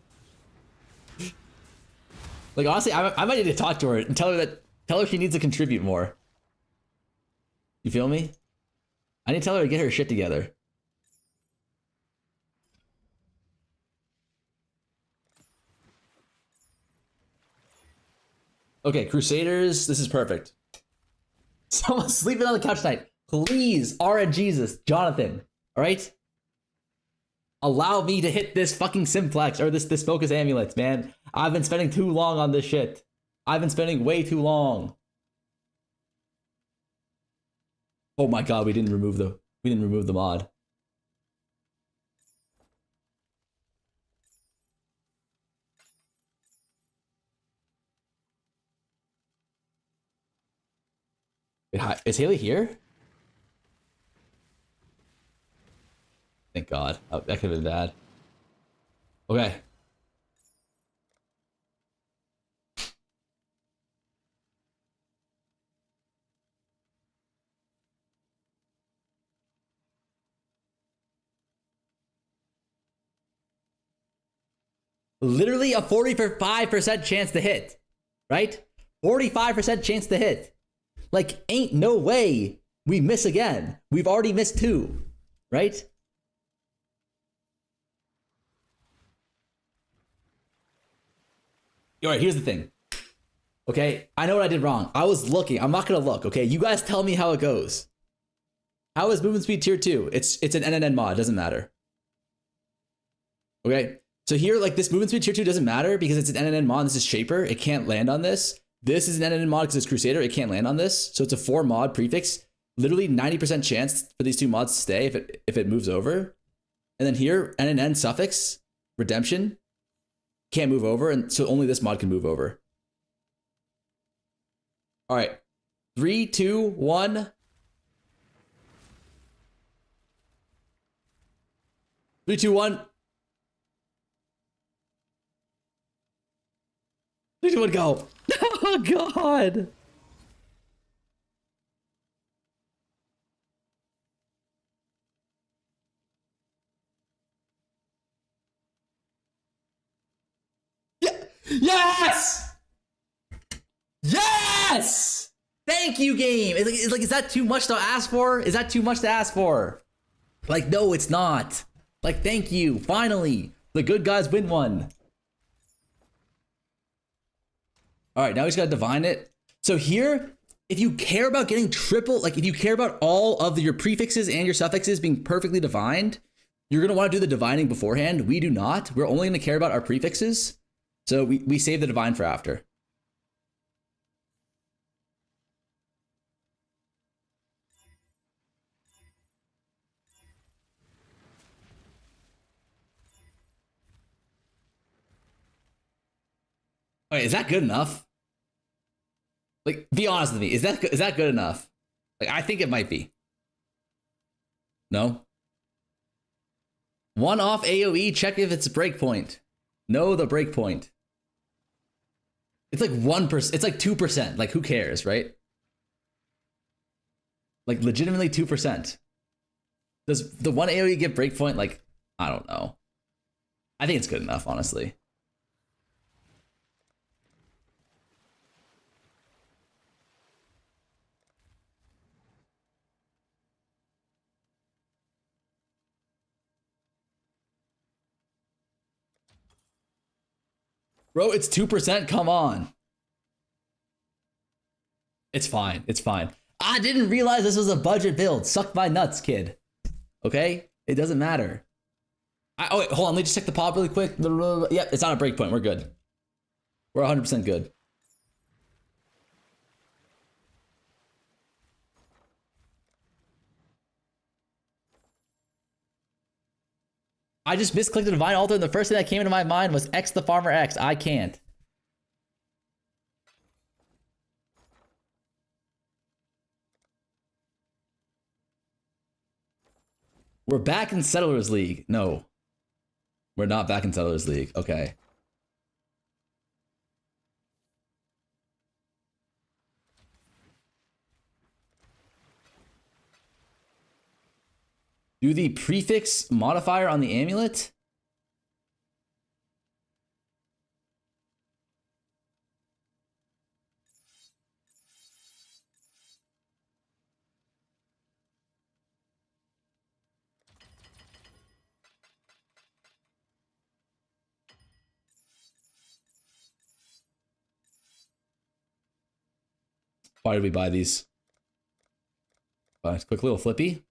Like, honestly, I might need to talk to her and tell her she needs to contribute more. You feel me? I need to tell her to get her shit together. Okay, Crusaders, this is perfect. Someone's sleeping on the couch tonight. Please, RNGesus, Jonathan, all right? Allow me to hit this fucking Simplex or this focus amulet, man. I've been spending too long on this shit. I've been spending way too long. Oh my god, we didn't remove the mod. Wait, hi, is Haley here? Thank God. Oh, that could have been bad. Okay. Literally a 45% chance to hit, right? 45% chance to hit. Like, ain't no way we miss again. We've already missed 2, right? All right, here's the thing. Okay, I know what I did wrong. I was looking. I'm not gonna look, okay? You guys tell me how it goes. How is movement speed tier 2? It's an NNN mod, doesn't matter. Okay, so here, like this movement speed tier 2 doesn't matter because it's an NNN mod. This is Shaper, it can't land on this. This is an NNN mod because it's Crusader, it can't land on this. So it's a 4 mod prefix. Literally 90% chance for these 2 mods to stay if it moves over. And then here, NNN suffix, Redemption, can't move over, and so only this mod can move over. All right, 3, 2, 1. 3, 2, 1. 3, 2, 1, go. Oh, God. Yeah. Yes! Yes! Thank you, game. It's like, is that too much to ask for? Is that too much to ask for? Like, no, it's not. Like, thank you. Finally, the good guys win one. All right, now we just gotta divine it. So here, if you care about getting triple, like if you care about all of your prefixes and your suffixes being perfectly defined, you're gonna wanna do the divining beforehand. We do not. We're only gonna care about our prefixes. So we save the divine for after. Okay, is that good enough? Like, be honest with me. Is that good enough? Like, I think it might be. No? 1 off AoE, check if it's a breakpoint. No, the breakpoint. It's like 1%. It's like 2%. Like, who cares, right? Like, legitimately 2%. Does the 1 AoE give breakpoint? Like, I don't know. I think it's good enough, honestly. Bro, it's 2%. Come on. It's fine. It's fine. I didn't realize this was a budget build. Suck my nuts, kid. Okay? It doesn't matter. Oh, wait, hold on. Let me just check the pop really quick. Yep, it's on a breakpoint. We're good. We're 100% good. I just misclicked the Divine Altar, and the first thing that came into my mind was xthefarmerx. I can't. We're back in Settlers League. No. We're not back in Settlers League. Okay. Do the prefix modifier on the amulet? Why did we buy these? Quick little flippy.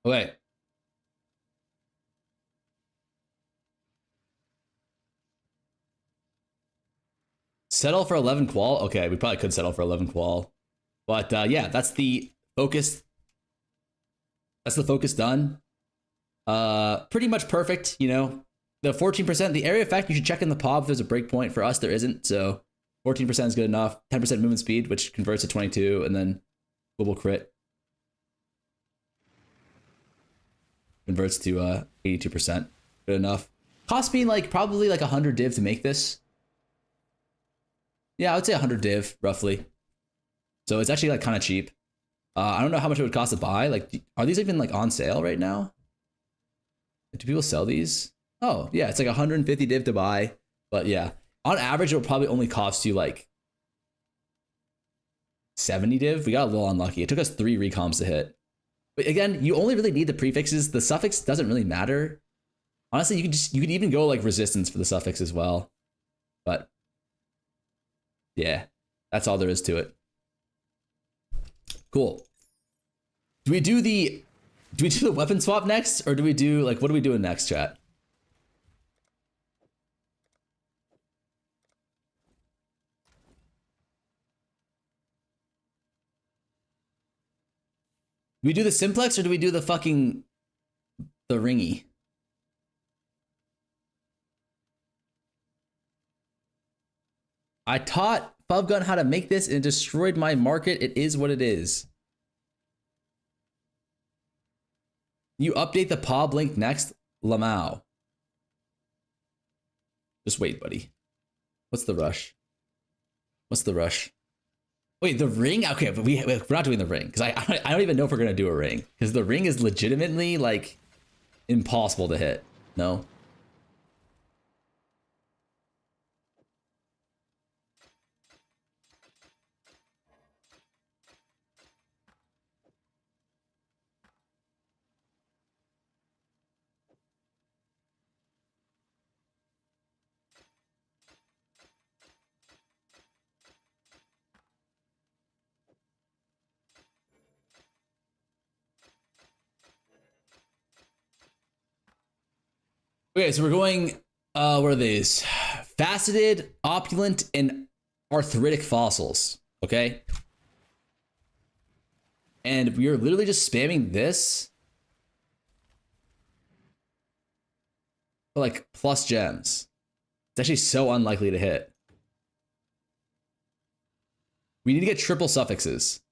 Okay. Settle for 11 qual? Okay, we probably could settle for 11 qual. But yeah, that's the focus. That's the focus done. Pretty much perfect, you know. The 14%, the area effect, you should check in the POB if there's a breakpoint. For us, there isn't, so 14% is good enough. 10% movement speed, which converts to 22, and then global crit converts to 82%. Good enough. Cost me like probably like 100 div to make this. Yeah, I would say 100 div roughly. So it's actually like kind of cheap. I don't know how much it would cost to buy. Like, are these even like on sale right now? Do people sell these? Oh yeah, it's like 150 div to buy. But yeah, on average, it'll probably only cost you like 70 div. We got a little unlucky. It took us 3 recoms to hit. But again, you only really need the prefixes. The suffix doesn't really matter. Honestly, you could even go like resistance for the suffix as well. But yeah, that's all there is to it. Cool. Do we do the weapon swap next, or do we do like what are we doing next, chat? Do we do the simplex or do we do the fucking the ringy? I taught Fubgun how to make this and it destroyed my market. It is what it is. You update the POB link next, Lamau. Just wait, buddy. What's the rush? What's the rush? Wait, the ring? Okay, but we're not doing the ring because I don't even know if we're gonna do a ring because the ring is legitimately like impossible to hit. No. Okay, so we're going, what are these? Faceted, opulent, and arthritic fossils, okay? And we are literally just spamming this for like plus gems. It's actually so unlikely to hit. We need to get triple suffixes.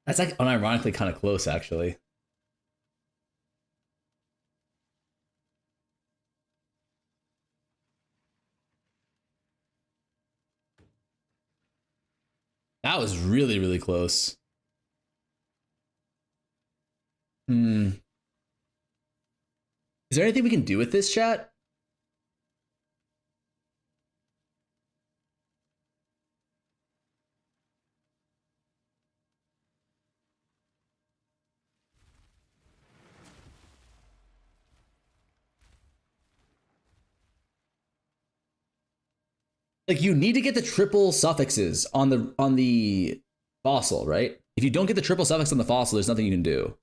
That's like unironically kind of close, actually. That was really, really close. Is there anything we can do with this, chat? Like you need to get the triple suffixes on the fossil, right? If you don't get the triple suffix on the fossil, there's nothing you can do.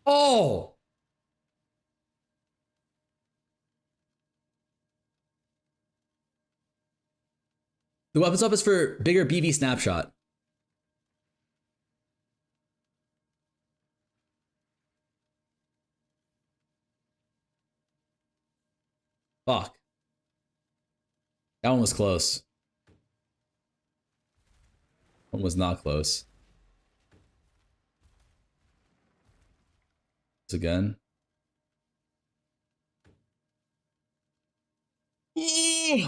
Oh! The weapons up is for bigger BV snapshot. Fuck. That one was close. One was not close. This again. Ooh.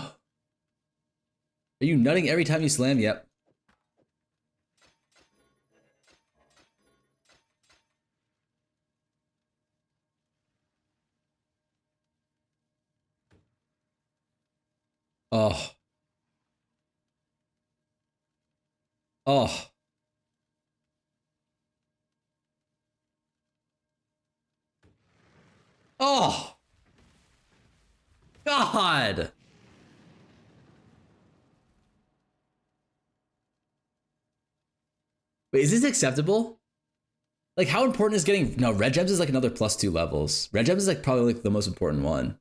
Are you nutting every time you slam? Yep. Oh. Oh. Oh. God. Wait, is this acceptable? Like, how important is getting... No, red gems is like another +2 levels. Red gems is like probably like the most important one.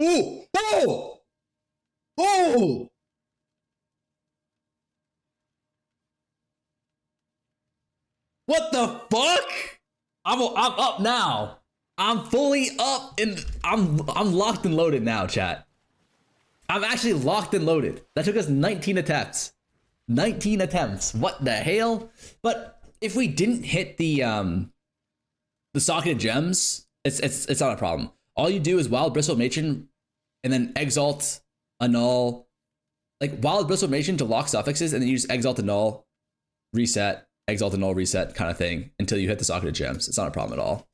Ooh! Oh! Oh! What the fuck? I'm up now. I'm fully up and I'm locked and loaded now, chat. I'm actually locked and loaded. That took us 19 attempts. 19 attempts. What the hell? But if we didn't hit the socketed gems, it's not a problem. All you do is wild bristle matron and then exalt, annul, like wild bristle matron to lock suffixes, and then you just exalt, annul, reset, exalt, annul, reset kind of thing until you hit the socketed gems. It's not a problem at all.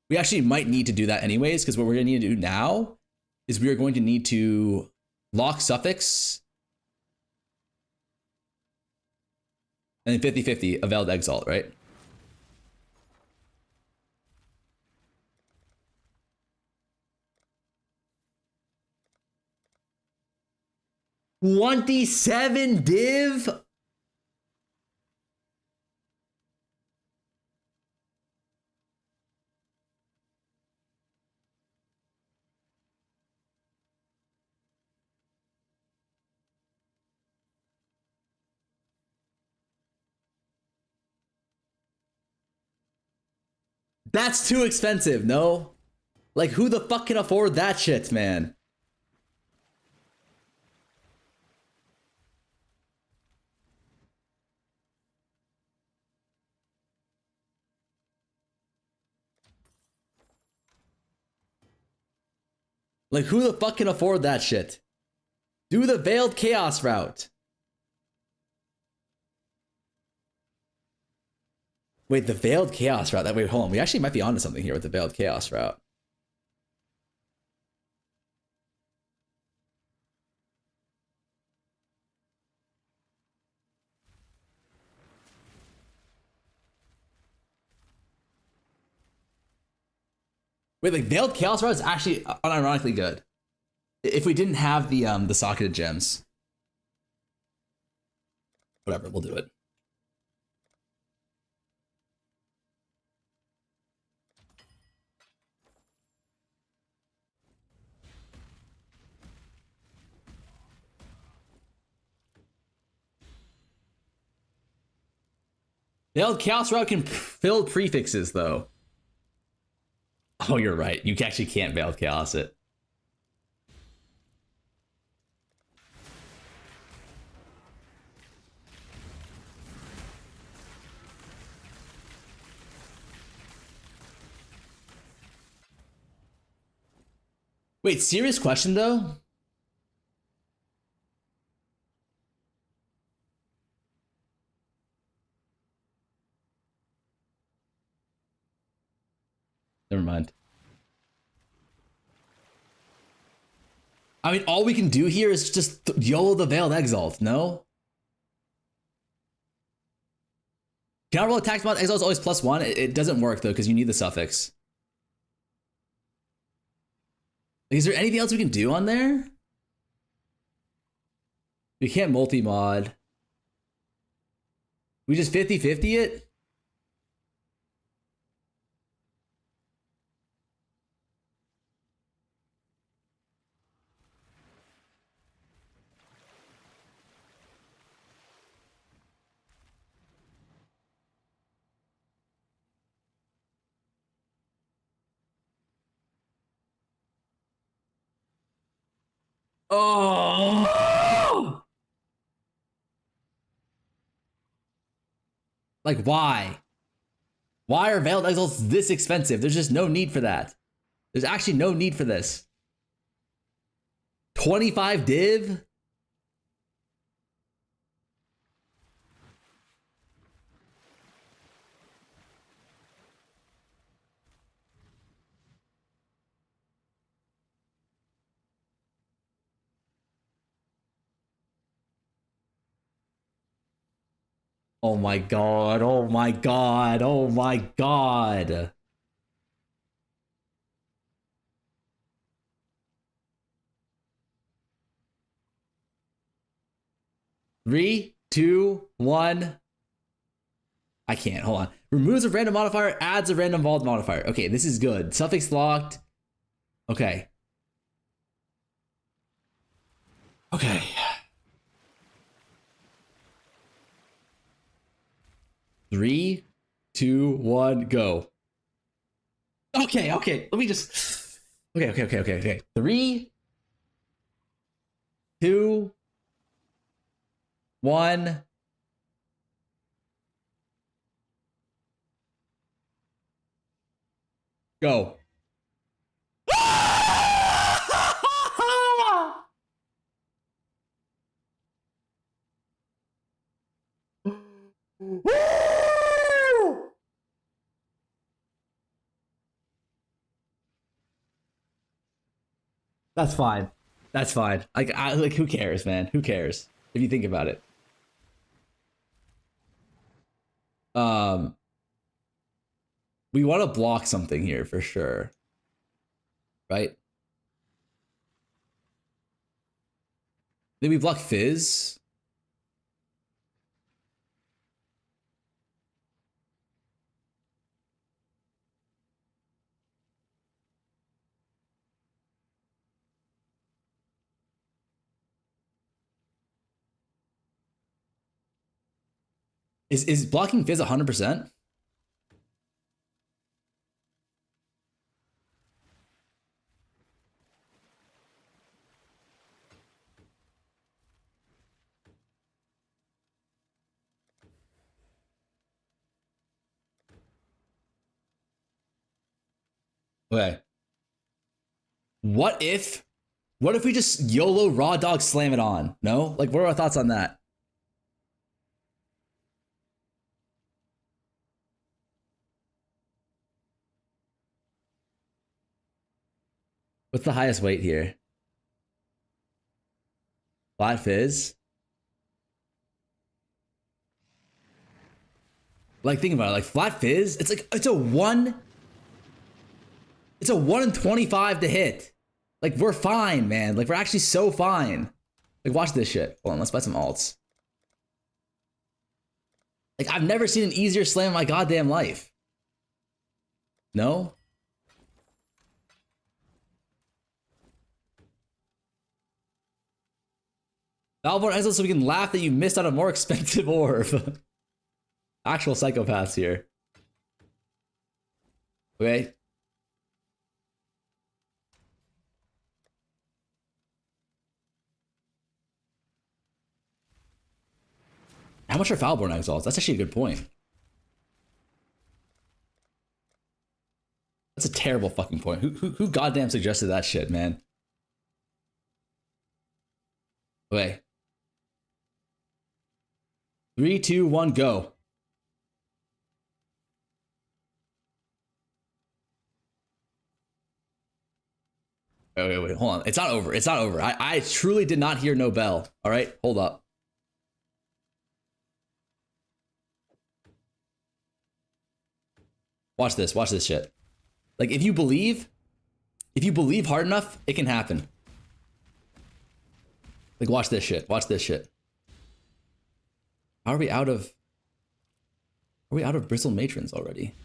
We actually might need to do that anyways, because what we're going to need to do now is we are going to need to lock suffix and then 50-50 availed exalt, right? $27 div? That's too expensive, no? Like, who the fuck can afford that shit, man? Like, who the fuck can afford that shit? Do the Veiled Chaos route. Wait, the Veiled Chaos route. Wait, hold on. We actually might be onto something here with the Veiled Chaos route. Wait, like Veiled Chaos route is actually unironically good. If we didn't have the socketed gems. Whatever, we'll do it. Veiled Chaos route can fill prefixes though. Oh, you're right. You actually can't Veiled Chaos it. Wait, serious question though? Never mind. I mean, all we can do here is just YOLO the Veiled Exalt, no? Can I roll attack mod? Exalt is always +1. It doesn't work though, because you need the suffix. Like, is there anything else we can do on there? We can't multi-mod. We just 50-50 it? Oh! Like, why? Why are veiled exiles this expensive? There's just no need for that. There's actually no need for this. 25 div? Oh my god, oh my god, oh my god. Three, two, one. I can't, hold on. Removes a random modifier, adds a random vault modifier. Okay, this is good. Suffix locked. Okay. Okay. Three, two, one, go. Okay, okay. Let me just. Okay. 3, 2, 1. Go. That's fine. That's fine. Like, who cares, man? Who cares? If you think about it. Um, we want to block something here for sure, right? Then we block Fizz. Is blocking Fizz 100%? Okay. What if we just YOLO raw dog slam it on? No? Like, what are our thoughts on that? What's the highest weight here? Flat Fizz? Like, think about it. Like, Flat Fizz, it's a 1. It's a 1 in 25 to hit. Like, we're fine, man. Like, we're actually so fine. Like, watch this shit. Hold on, let's buy some alts. Like, I've never seen an easier slam in my goddamn life. No? Valborn exile so we can laugh that you missed out a more expensive orb. Actual psychopaths here. Okay. How much are Valborn exiles? That's actually a good point. That's a terrible fucking point. Who goddamn suggested that shit, man? Okay. 3, 2, 1, go. Wait, hold on. It's not over. It's not over. I truly did not hear no bell. All right, hold up. Watch this shit. Like, if you believe hard enough, it can happen. Like, watch this shit. Watch this shit. Are we out of bristle matrons already?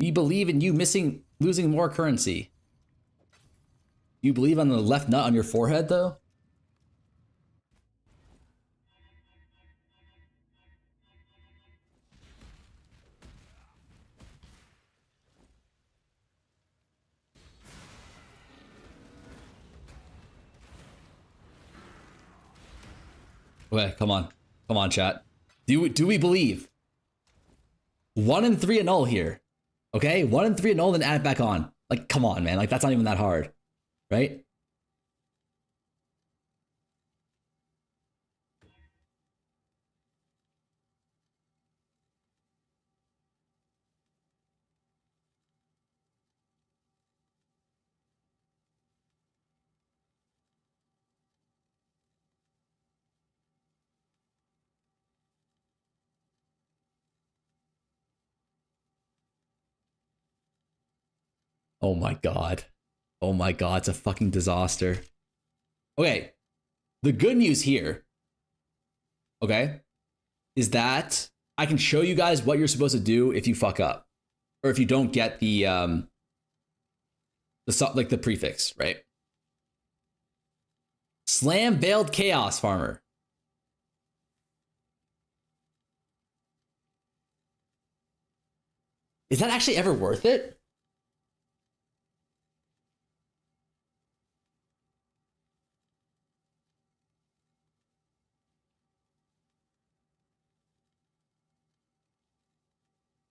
We believe in you losing more currency. You believe on the left nut on your forehead, though? Okay, come on. Come on, chat. Do we believe? 1 and 3 annul here. Okay? 1 and 3 annul, then add it back on. Like, come on, man. Like, that's not even that hard. Right? Oh my god. Oh my god, it's a fucking disaster. Okay. The good news here, okay, is that I can show you guys what you're supposed to do if you fuck up. Or if you don't get the prefix, right? Slam Veiled Chaos Farmer. Is that actually ever worth it?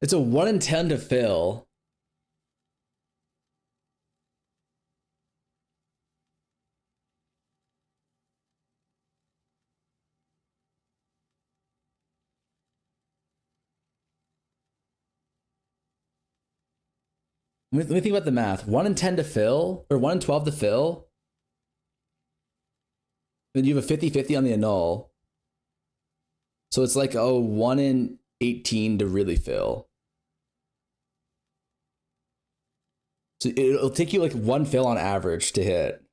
It's a 1 in 10 to fill. Let me think about the math. 1 in 10 to fill, or 1 in 12 to fill. Then you have a 50-50 on the annul. So it's like, oh, 1 in 18 to really fill. So it'll take you like 1 fill on average to hit.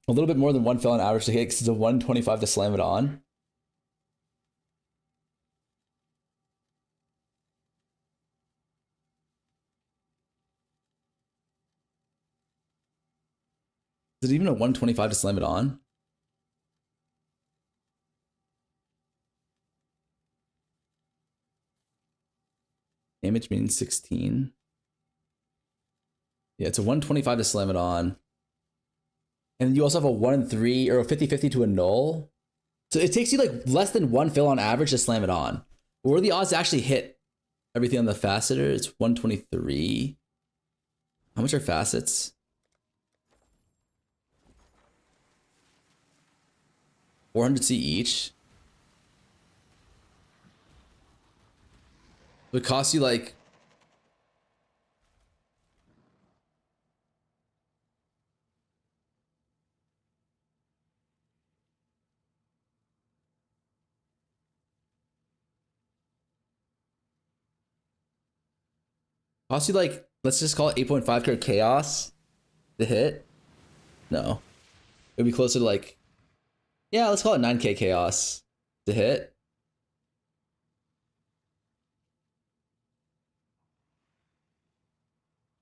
A little bit more than 1 fill on average to hit, because it's a 125 to slam it on. Is it even a 125 to slam it on? Damage means 16. Yeah, it's a 125 to slam it on. And you also have a 1 in 3 or a 50-50 to annul. So it takes you like less than 1 fill on average to slam it on. What are the odds to actually hit everything on the faceter? It's 123. How much are facets? 400C each. So it costs you like let's just call it 8.5k chaos to hit. No. It'd be closer to like, yeah, let's call it 9k chaos to hit.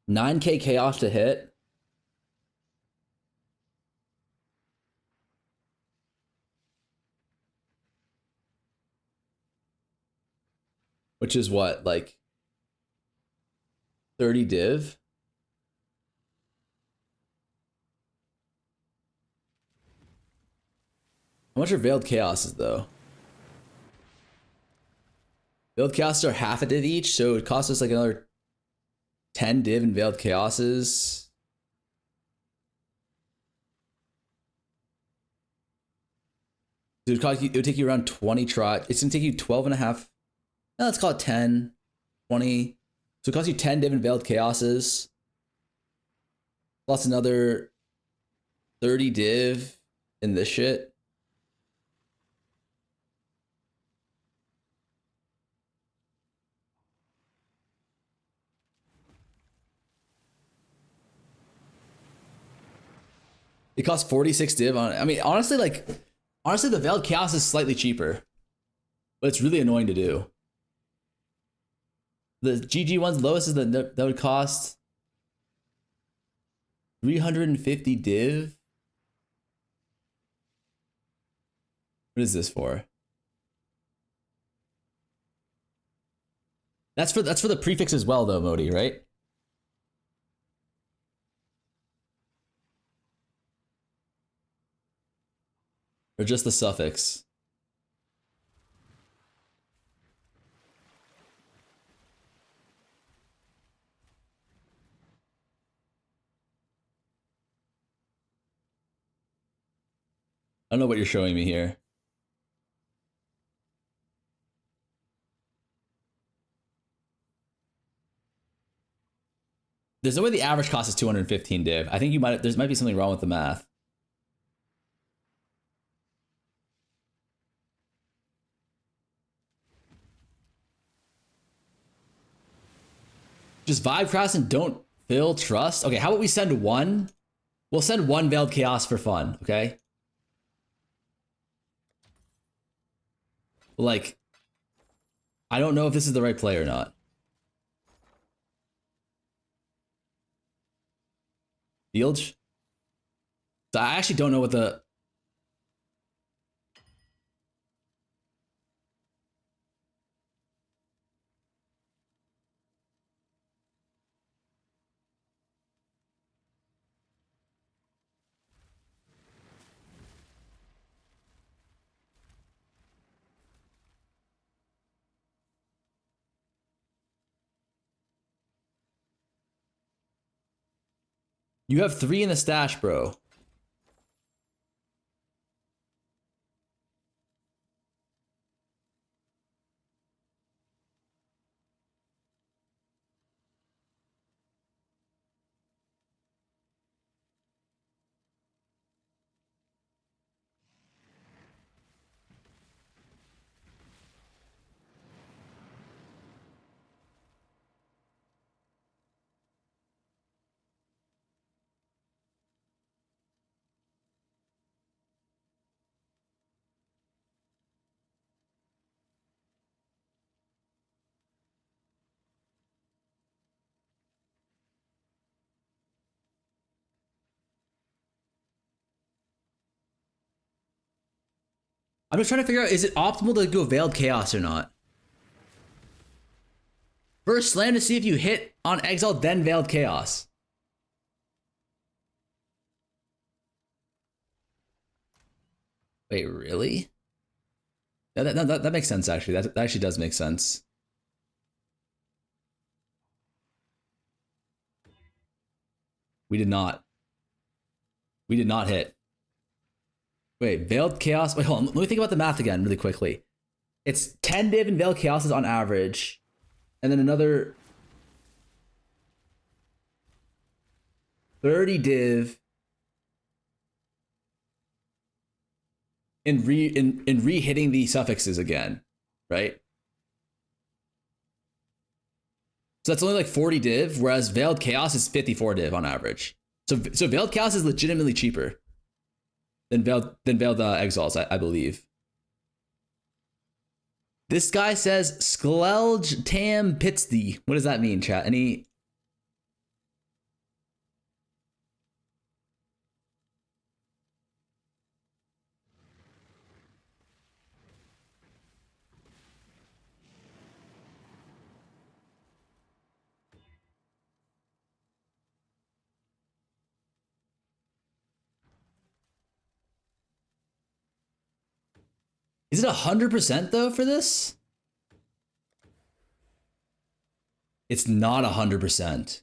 $9k chaos to hit. Which is what, like 30 div? How much are Veiled Chaoses though? Veiled Chaoses are half a div each, so it costs us like another 10 div in Veiled Chaoses. Dude, it would take you around 20 tries. It's gonna take you 12 and a half. No, let's call it 10, 20. So it costs you 10 div in Veiled Chaoses. Plus another 30 div in this shit. It costs 46 div on it. I mean, honestly, the Veiled Chaos is slightly cheaper, but it's really annoying to do. The GG one's lowest is that would cost 350 div. What is this for? That's for the prefix as well though, Modi, right? Or just the suffix? I don't know what you're showing me here. There's no way the average cost is 215 div. I think there might be something wrong with the math. Just vibe crafts and don't fill trust. Okay, how about we send one? We'll send one Veiled Chaos for fun, okay? Like, I don't know if this is the right play or not. Fields? So I actually don't know what the... You have 3 in the stash, bro. I'm just trying to figure out, is it optimal to go Veiled Chaos or not? First slam to see if you hit on Exile, then Veiled Chaos. Wait, really? That makes sense, actually. That actually does make sense. We did not. We did not hit. Wait, Veiled Chaos. Wait, hold on. Let me think about the math again really quickly. It's 10 div in Veiled Chaos is on average. And then another 30 div in re-hitting the suffixes again, right? So that's only like 40 div, whereas Veiled Chaos is 54 div on average. So Veiled Chaos is legitimately cheaper than Veiled Exiles, I believe. This guy says Sklelj Tam Pitsdi. What does that mean, chat? Any? Is it 100% though for this? It's not 100%.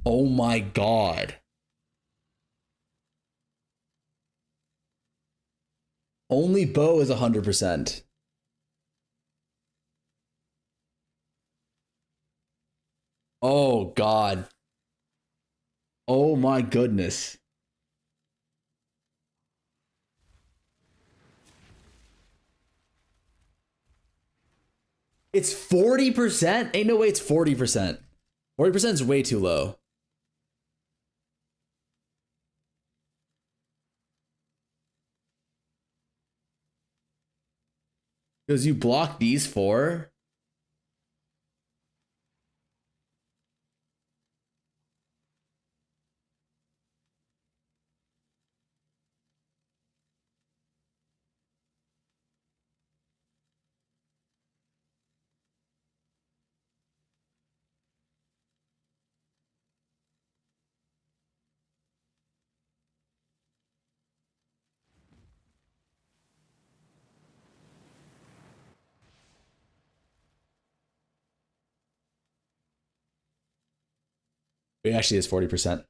Oh my god. Only Bo is 100%. Oh god. Oh my goodness. It's 40%? Ain't no way it's 40%. 40% is way too low. Because you block these 4. It actually is 40%.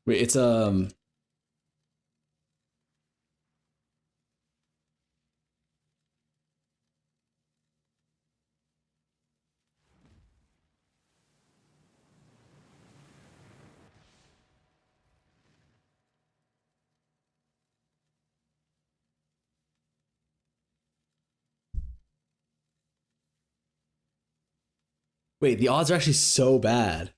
Wait, it's wait, the odds are actually so bad.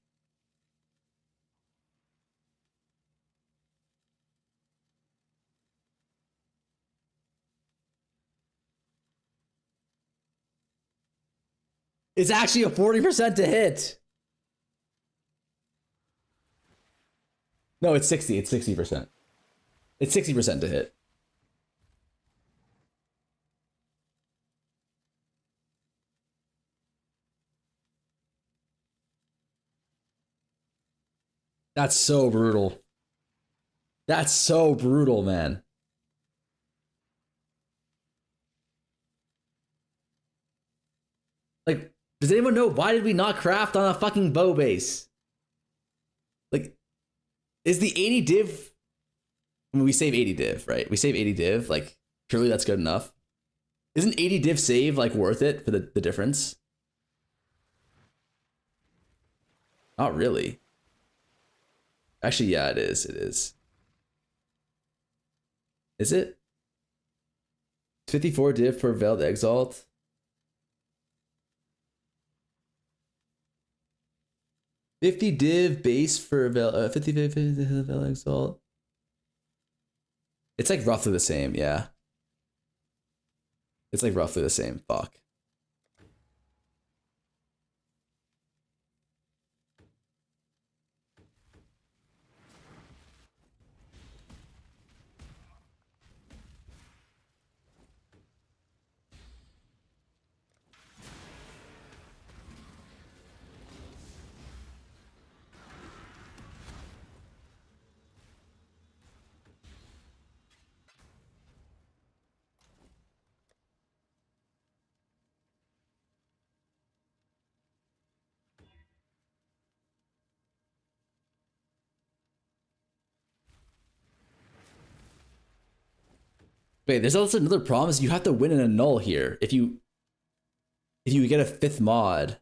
It's actually a 40% to hit. No, it's 60. It's 60%. It's 60% to hit. That's so brutal. That's so brutal, man. Like, does anyone know why did we not craft on a fucking bow base? Like, is the 80 div? I mean, we save 80 div, right? We save 80 div. Like, surely that's good enough. Isn't 80 div save like worth it for the difference? Not really. Actually, yeah, it is. It is. Is it? 54 div for Veiled Exalt. $50 div base for 50 Veiled Exalt. It's like roughly the same, yeah. It's like roughly the same. Fuck. Wait, there's also another problem is you have to win in a null here. If you get a 5th mod.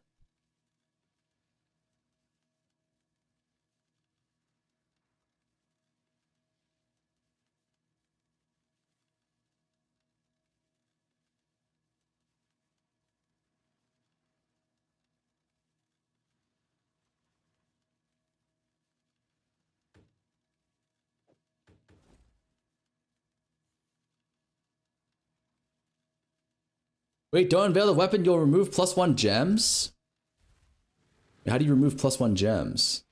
Wait, don't unveil the weapon, you'll remove +1 gems? How do you remove +1 gems?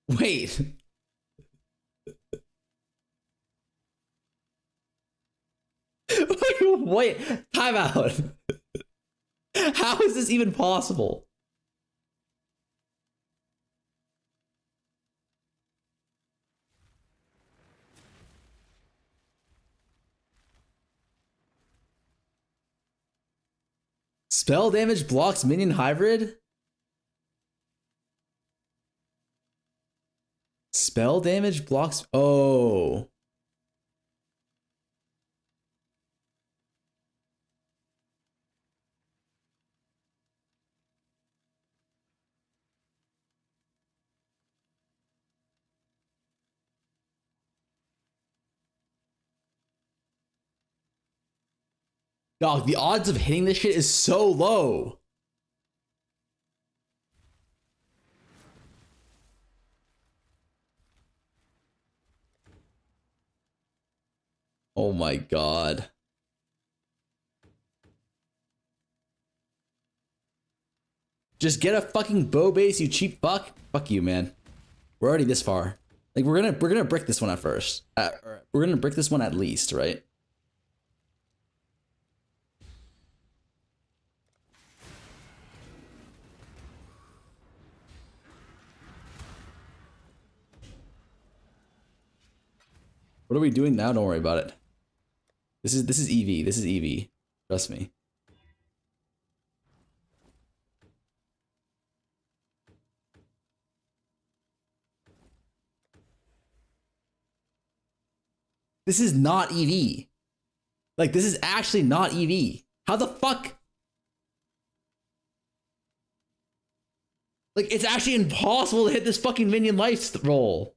Wait. Wait, time out. How is this even possible? Spell damage blocks minion hybrid? Spell damage blocks. Oh. Dog, the odds of hitting this shit is so low. Oh my god. Just get a fucking bow base, you cheap fuck. Fuck you, man. We're already this far. Like we're gonna brick this one at first. We're gonna brick this one at least, right? What are we doing now? Don't worry about it. This is EV. This is EV. Trust me. This is not EV. Like, this is actually not EV. How the fuck? Like, it's actually impossible to hit this fucking minion life roll.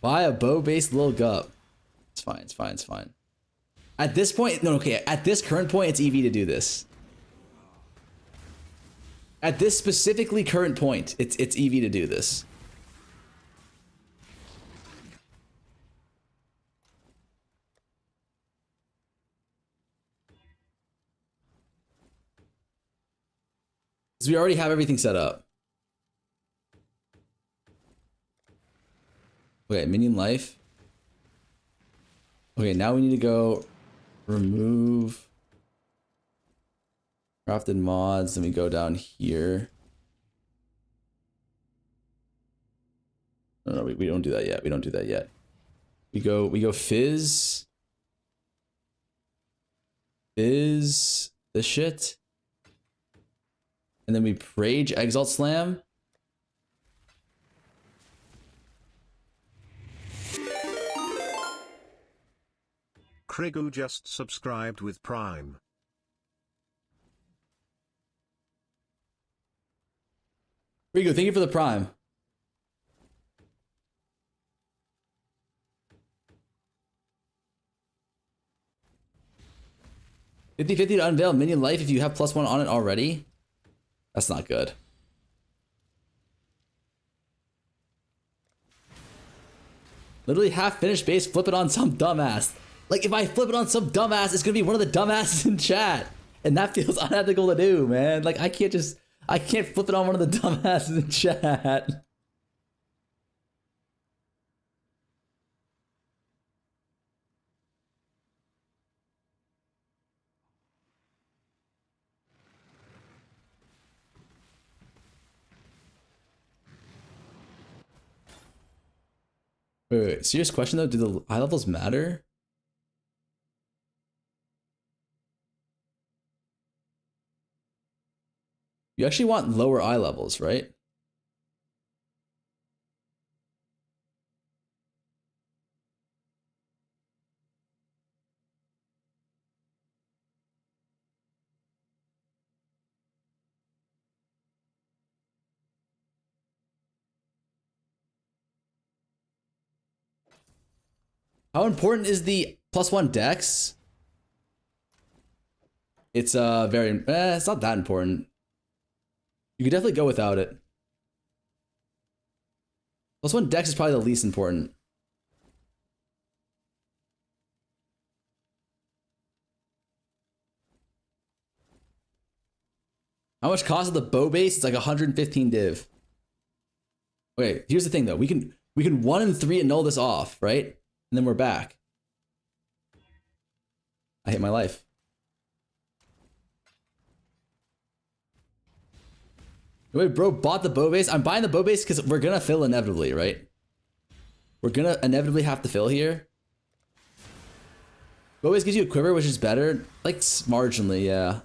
Buy a bow-based little gup. It's fine, it's fine, it's fine. At this point, no, okay, at this current point, it's EV to do this. At this specifically current point, it's EV to do this. Because we already have everything set up. Okay, minion life. Okay, now we need to go remove crafted mods, then we go down here. No, we don't do that yet. We don't do that yet. We go fizz. Fizz this shit. And then we Rage Exalt Slam. Krigu just subscribed with Prime. Rigo, thank you for the Prime. $50-50 to unveil minion life if you have +1 on it already. That's not good. Literally half finished base, flip it on some dumbass. Like, if I flip it on some dumbass, it's gonna be one of the dumbasses in chat. And that feels unethical to do, man. Like, I can't flip it on one of the dumbasses in chat. Wait, serious question though, do the high levels matter? You actually want lower eye levels, right? How important is the +1 dex? It's very it's not that important. You could definitely go without it. +1 dex is probably the least important. How much cost of the bow base? It's like 115 div. Okay, here's the thing though. We can 1 and 3 annul this off, right? And then we're back. I hate my life. Wait, bro bought the bow base. I'm buying the bow base because we're gonna fill inevitably, right? We're gonna inevitably have to fill here. Bow base gives you a quiver, which is better. Like, marginally, yeah.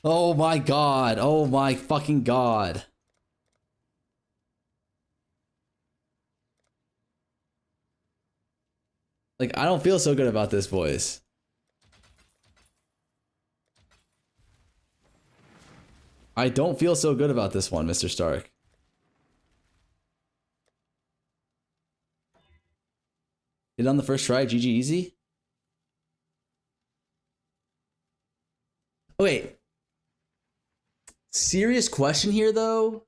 Oh my god. Oh my fucking god. Like, I don't feel so good about this, boys. I don't feel so good about this one, Mr. Stark. Hit it on the first try, GG easy. Oh, wait. Serious question here, though.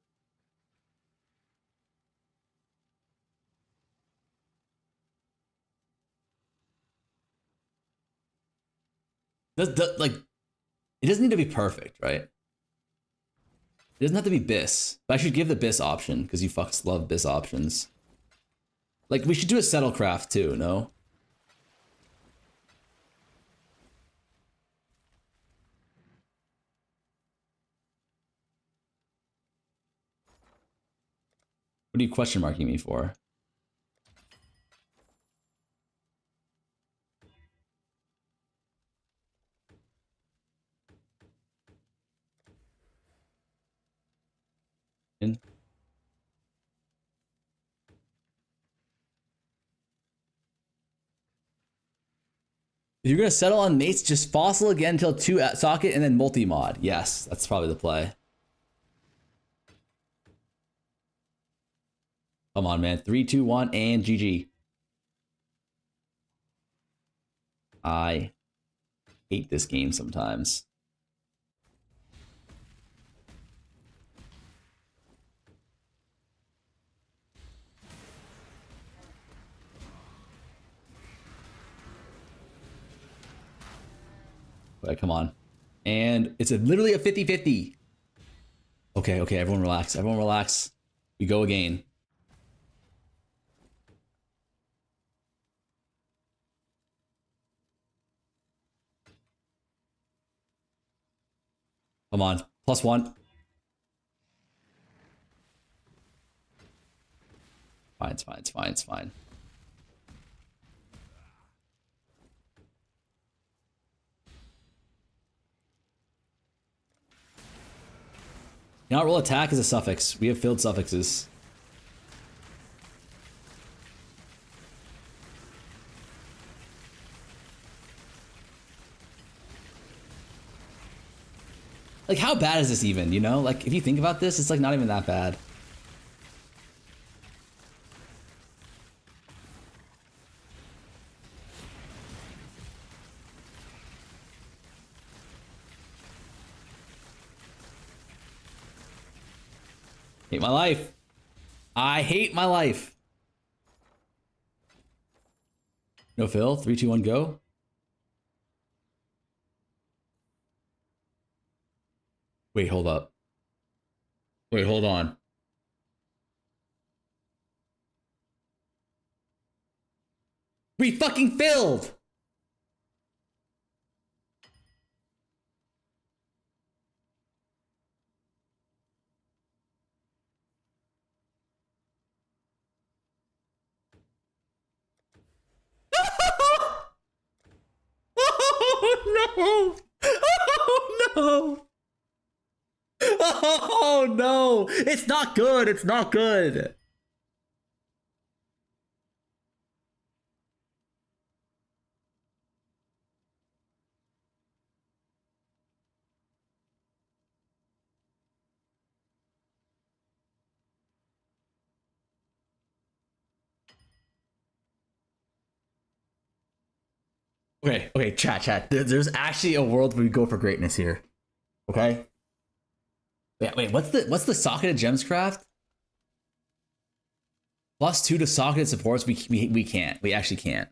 Like, it doesn't need to be perfect, right? It doesn't have to be BIS. But I should give the BIS option because you fucks love BIS options. Like, we should do a settlecraft too, no? What are you question marking me for? In? If you're gonna settle on mates, just fossil again until 2 at socket and then multi-mod. Yes, that's probably the play. Come on, man. 3, 2, 1, and GG. I hate this game sometimes. Wait, come on. And it's literally a 50-50. Okay, okay, everyone relax. Everyone relax. We go again. Come on. +1. Fine, it's fine, it's fine, it's fine. You know, roll attack is a suffix. We have filled suffixes. Like, how bad is this even, you know? Like, if you think about this, it's like not even that bad. Hate my life. I hate my life. No fill. 3, 2, 1, go. Wait, hold up. Wait, hold on. We fucking filled! Oh no! Oh no! Oh no! It's not good! It's not good! Okay, okay, chat. There's actually a world where we go for greatness here. Okay? Wait, what's the socketed gems craft? +2 to socketed supports, we can't. We actually can't.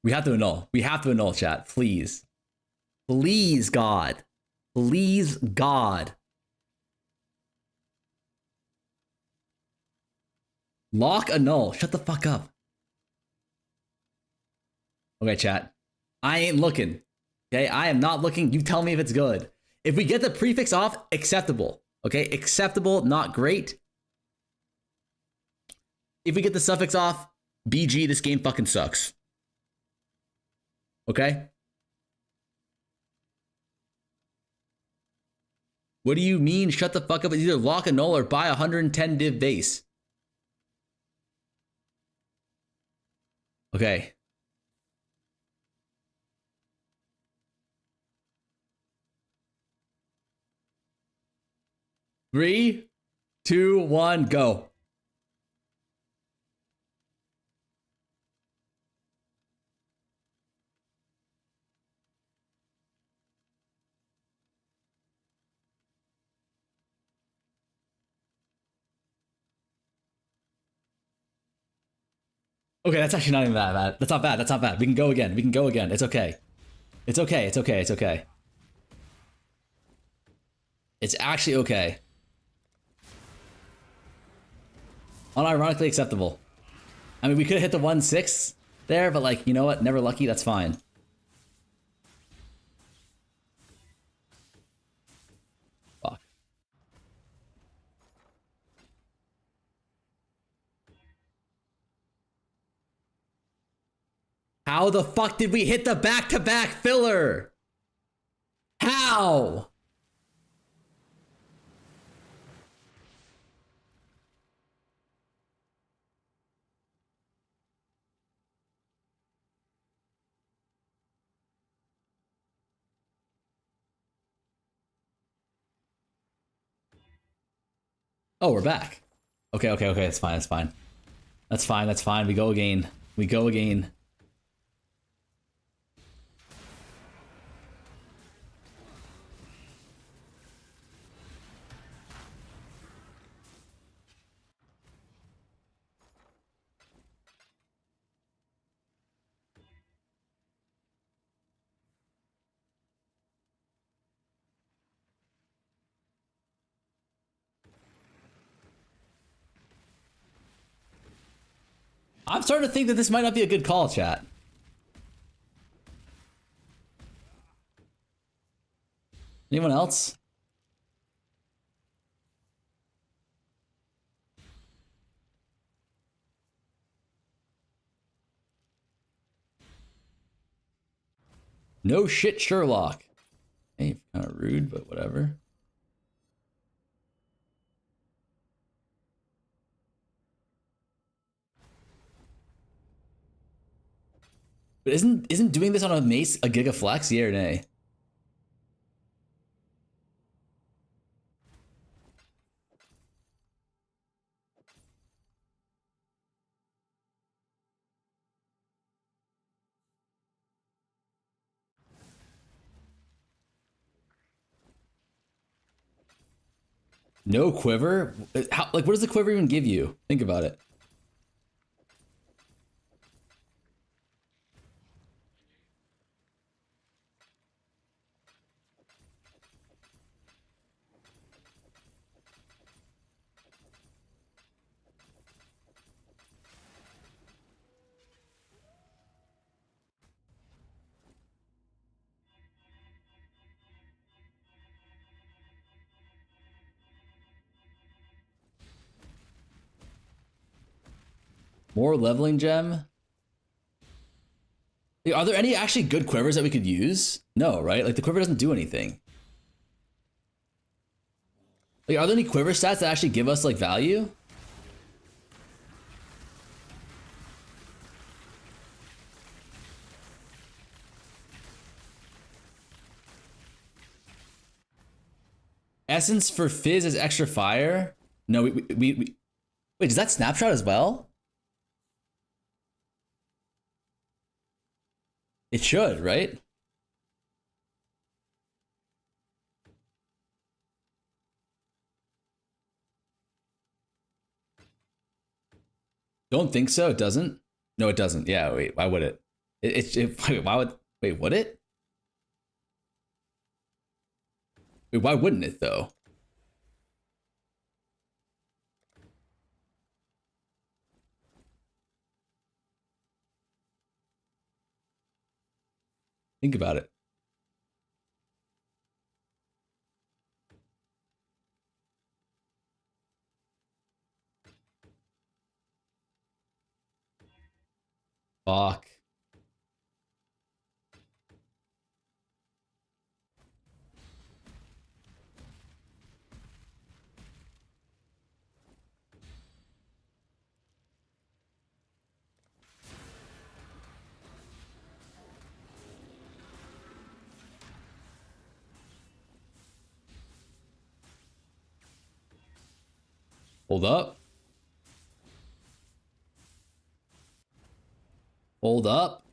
We have to annul. We have to annul, chat. Please. Please, God. Please, God. Lock annul. Shut the fuck up. Okay, chat. I ain't looking. Okay, I am not looking. You tell me if it's good. If we get the prefix off, acceptable. Okay, acceptable, not great. If we get the suffix off, BG, this game fucking sucks. Okay? What do you mean, shut the fuck up? It's either lock annul or buy 110 div base. Okay. Three, 2, 1, go. Okay, that's actually not even that bad. That's not bad. That's not bad. We can go again. We can go again. It's okay. It's okay. It's okay. It's okay. It's actually okay. Unironically acceptable. I mean, we could have hit the 1-6 there, but like, you know what? Never lucky. That's fine. Fuck. How the fuck did we hit the back-to-back filler? How? Oh, we're back. Okay, okay, okay. That's fine. That's fine. That's fine. That's fine. We go again. We go again. I'm starting to think that this might not be a good call, chat. Anyone else? No shit, Sherlock. Hey, kind of rude, but whatever. But isn't doing this on a mace a gigaflex? Yeah or nay? No quiver? How, like, what does the quiver even give you? Think about it. More leveling gem? Like, are there any actually good quivers that we could use? No, right? Like, the quiver doesn't do anything. Like, are there any quiver stats that actually give us, like, value? Essence for Fizz is extra fire? No, we wait, does that snapshot as well? It should, right? Don't think so. It doesn't. No, it doesn't. Yeah. Wait. Why would it? Wait, why would? Wait. Would it? Wait, why wouldn't it though? Think about it. Fuck. Hold up. Hold up.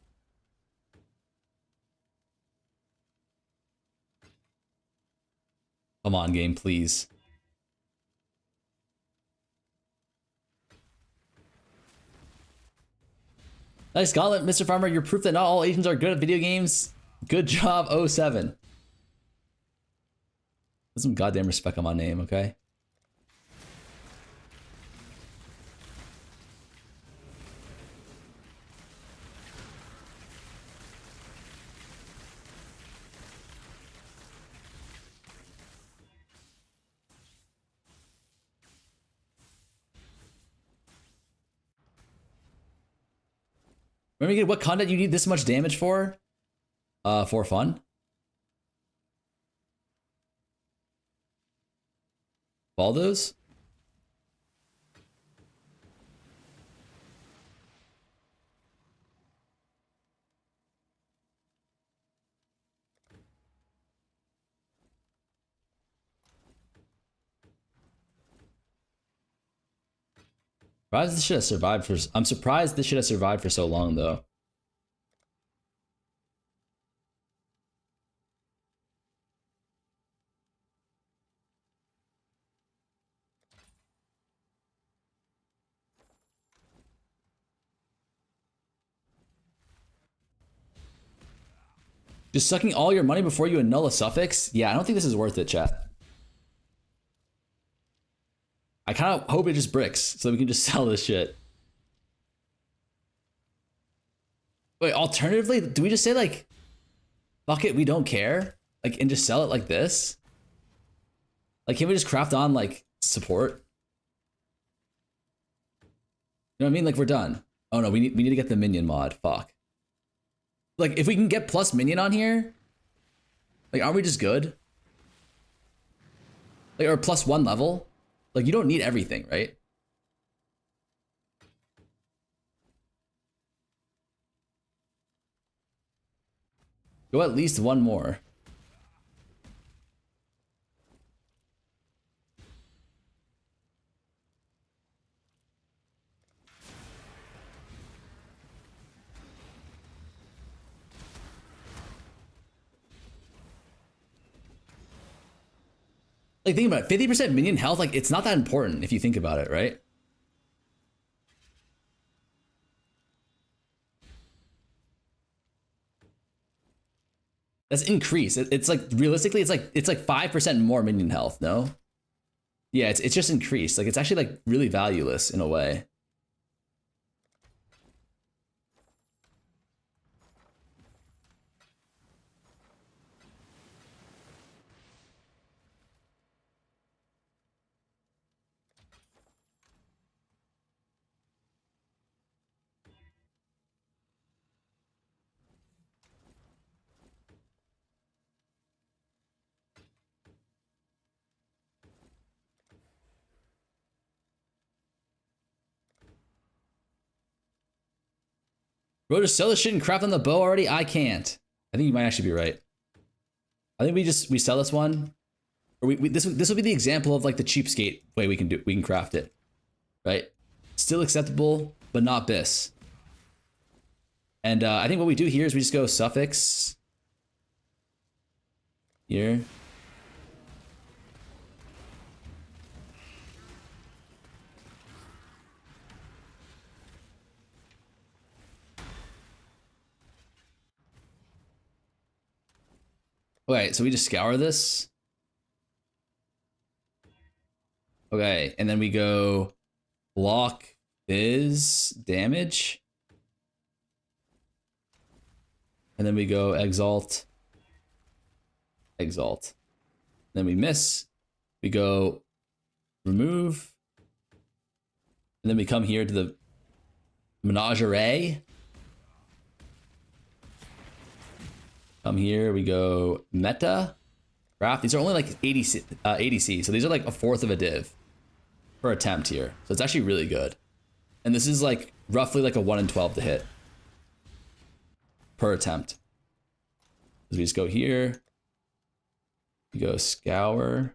Come on, game, please. Nice Gauntlet, Mr. Farmer. You're proof that not all Asians are good at video games. Good job, 07. Put some goddamn respect on my name, okay? Remember what content you need this much damage for? For fun? Valdos? Surprised this shit has survived for. I'm surprised this shit has survived for so long, though. Just sucking all your money before you annul a suffix? Yeah, I don't think this is worth it, chat. I kind of hope it just bricks so we can just sell this shit. Wait, alternatively, do we just say like, fuck it, we don't care? Like, and just sell it like this? Like, can we just craft on like support? You know what I mean? Like, we're done. Oh no, we need to get the minion mod. Fuck. Like, if we can get plus minion on here, like, aren't we just good? Like, or plus 1 level? Like, you don't need everything, right? Go at least 1 more. Like, think about it, 50% minion health, like, it's not that important if you think about it, right? That's increase. It's like, realistically, it's like 5% more minion health, no? Yeah, it's just increased. Like, it's actually like really valueless in a way. Bro, just sell this shit and craft on the bow already? I can't. I think you might actually be right. I think we sell this one. Or this will be the example of like the cheapskate way we can craft it. Right? Still acceptable, but not bis. And I think what we do here is we just go suffix here. Okay, so we just scour this. Okay, and then we go block biz damage. And then we go exalt. Exalt. Then we miss. We go remove. And then we come here to the menagerie. Come here, we go meta, craft. These are only like 80C, so these are like 1/4 of a div per attempt here. So it's actually really good. And this is like roughly like a 1 in 12 to hit per attempt. So we just go here, we go scour,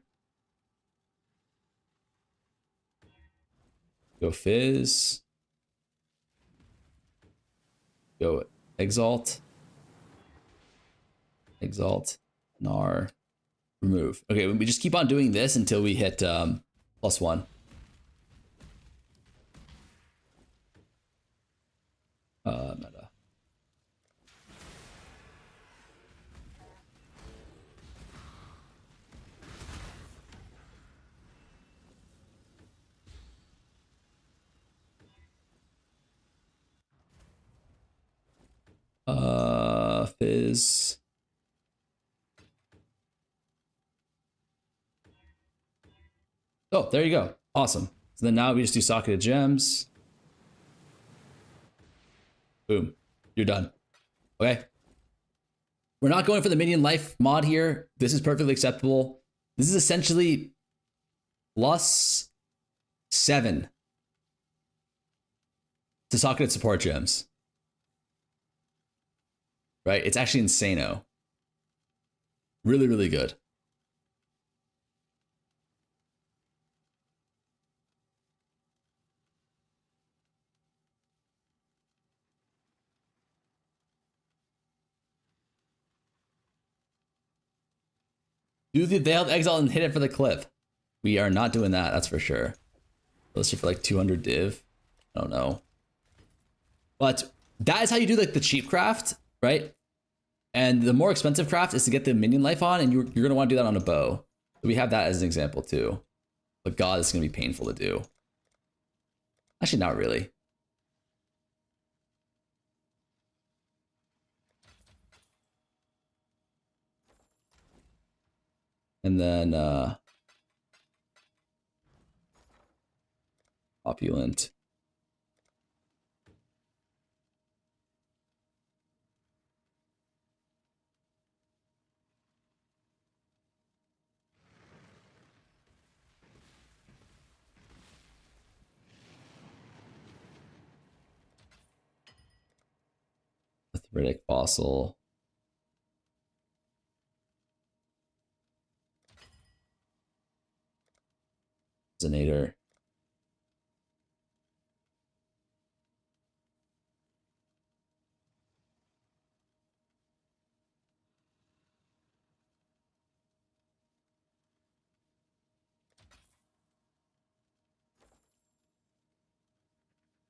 go fizz, go exalt. Exalt, nar, remove. Okay, we just keep on doing this until we hit +1. Meta. Fizz. Oh, there you go. Awesome. So then now we just do socketed gems. Boom. You're done. Okay. We're not going for the minion life mod here. This is perfectly acceptable. This is essentially +7 to socketed support gems. Right? It's actually insano. Really, really good. Do the veiled exile and hit it for the clip. We are not doing that, that's for sure. Let's see for like 200 div. I don't know. But that is how you do like the cheap craft, right? And the more expensive craft is to get the minion life on, and you're gonna want to do that on a bow. So we have that as an example too. But God, it's gonna be painful to do. Actually, not really. And then opulent. Arthritic fossil. Resonator.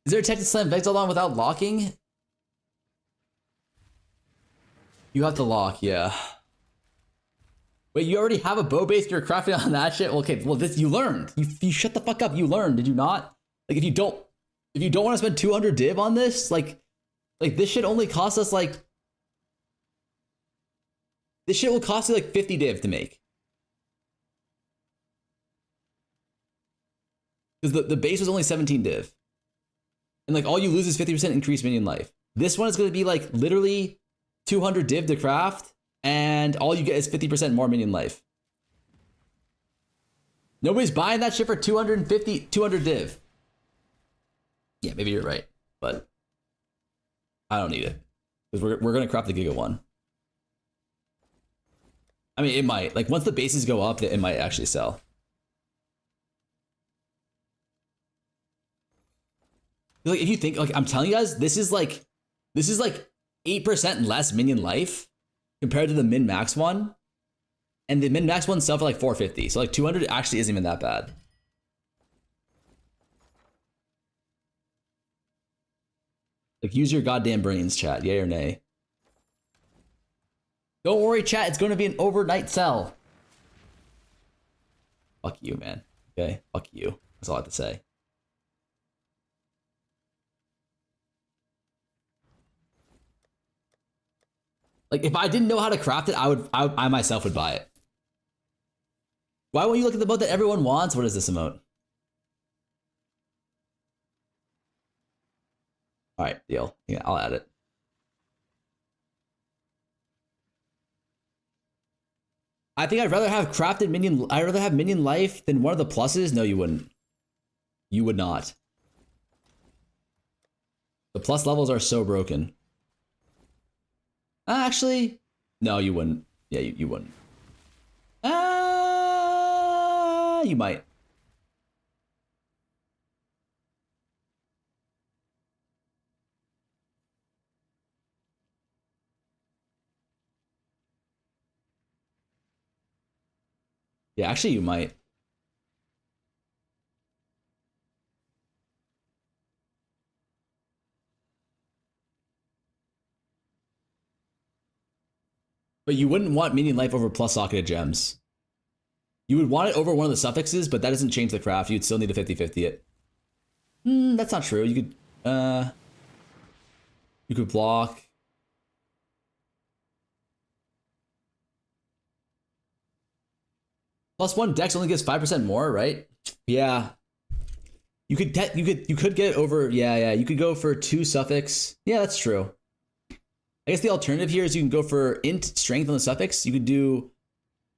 Is there a tech to slam Vexeldon without locking? You have to lock, yeah. Wait, you already have a bow base you're crafting on that shit? Okay, well this you learned. You shut the fuck up, you learned, did you not? Like if you don't want to spend 200 div on this, like this shit only costs us like this shit will cost you like 50 div to make. Because the base was only 17 div. And like all you lose is 50% increased minion life. This one is gonna be like literally 200 div to craft, and all you get is 50% more minion life. Nobody's buying that shit for 200 div. Yeah, maybe you're right, but I don't need it. Because we're gonna craft the Giga one. I mean, it might. Like, once the bases go up, it might actually sell. Like, if you think, like, I'm telling you guys, this is like 8% less minion life compared to the min-max one. And the min-max one sell for like 450. So like 200 actually isn't even that bad. Like, use your goddamn brains, chat. Yay or nay? Don't worry, chat. It's going to be an overnight sell. Fuck you, man. Okay? Fuck you. That's all I have to say. Like, if I didn't know how to craft it, I myself would buy it. Why won't you look at the boat that everyone wants? What is this emote? All right, deal. Yeah, I'll add it. I think I'd rather have crafted minion. I'd rather have minion life than one of the pluses. No, you wouldn't. You would not. The plus levels are so broken. Actually, no, you wouldn't. Yeah, you wouldn't. You might. Yeah, actually, you might. But you wouldn't want minion life over plus socketed gems. You would want it over one of the suffixes, but that doesn't change the craft. You'd still need to 50-50 it. That's not true. You could block. +1 dex only gives 5% more, right? Yeah. You could get it over. Yeah. You could go for 2 suffix. Yeah, that's true. I guess the alternative here is you can go for int strength on the suffix. You could do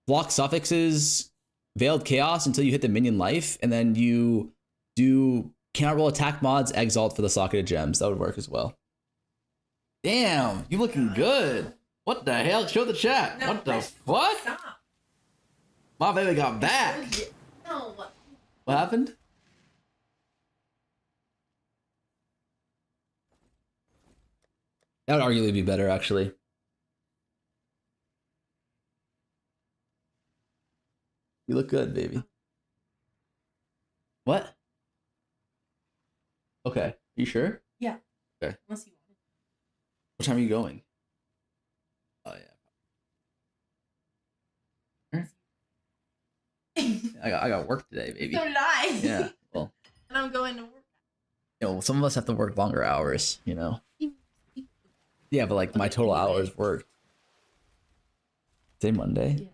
block suffixes, veiled chaos until you hit the minion life, and then you do cannot roll attack mods, exalt for the socketed gems. That would work as well. Damn, you looking good. What the hell? Show the chat. No, what the fuck? Stop. My baby got back. No. What happened? That would arguably be better, actually. You look good, baby. What? Okay. You sure? Yeah. Okay. Unless you want it. What time are you going? Oh yeah. I got work today, baby. So did I. Yeah. Well. And I'm going to work. You know, some of us have to work longer hours. You know. Yeah, but like my total hours worked. Say Monday. Yeah.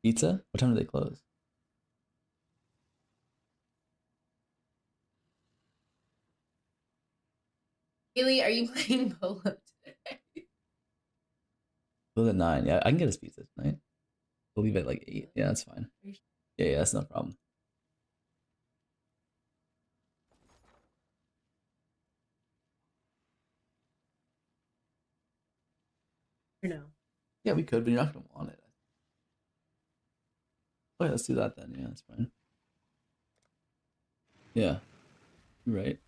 Pizza? What time do they close? Haley, are you playing polo today? Close at 9. Yeah, I can get us pizza tonight. We'll leave at like 8. Yeah, that's fine. Yeah, that's no problem. Or no? Yeah, we could, but you're not gonna want it. Okay, let's do that then. Yeah, that's fine. Yeah, you're right.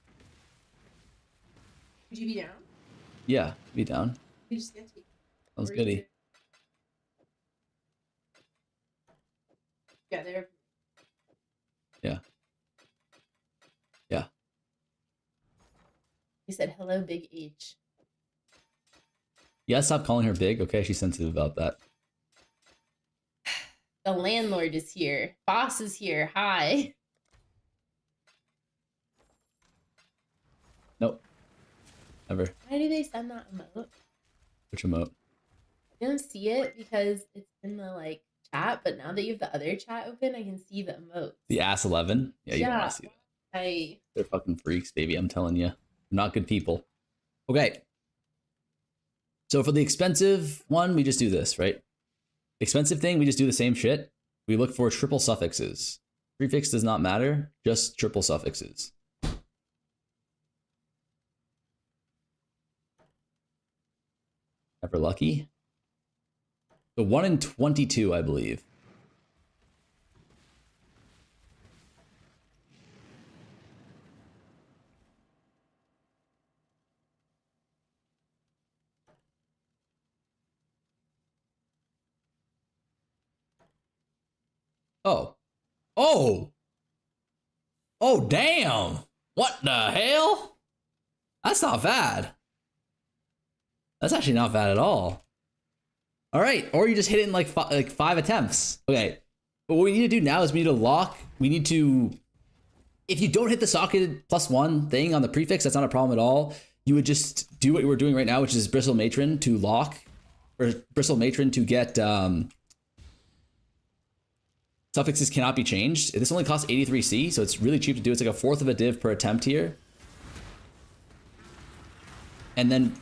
Would you be down? Yeah, be down. We just get to. Sounds goody. Yeah, there. Yeah. Yeah. He said, "Hello, Big H." Yeah, stop calling her big. Okay, she's sensitive about that. The landlord is here. Boss is here. Hi. Nope. Never. Why do they send that emote? Which emote? I don't see it because it's in the like chat, but now that you have the other chat open, I can see the emote. The ass 11? Yeah, you don't want to see that. They're fucking freaks, baby. I'm telling you. They're not good people. Okay. So for the expensive one, we just do this, right? Expensive thing, we just do the same shit. We look for triple suffixes. Prefix does not matter, just triple suffixes. Ever lucky? So 1 in 22, I believe. Oh. Oh! Oh, damn! What the hell? That's not bad. That's actually not bad at all. All right, or you just hit it in like 5 attempts. Okay, but what we need to do now is we need to lock. We need to, if you don't hit the socketed +1 thing on the prefix, that's not a problem at all. You would just do what we're doing right now, which is Bristle Matron to lock, or Bristle Matron to get suffixes cannot be changed. This only costs 83C, so it's really cheap to do. It's like 1/4 of a div per attempt here. And then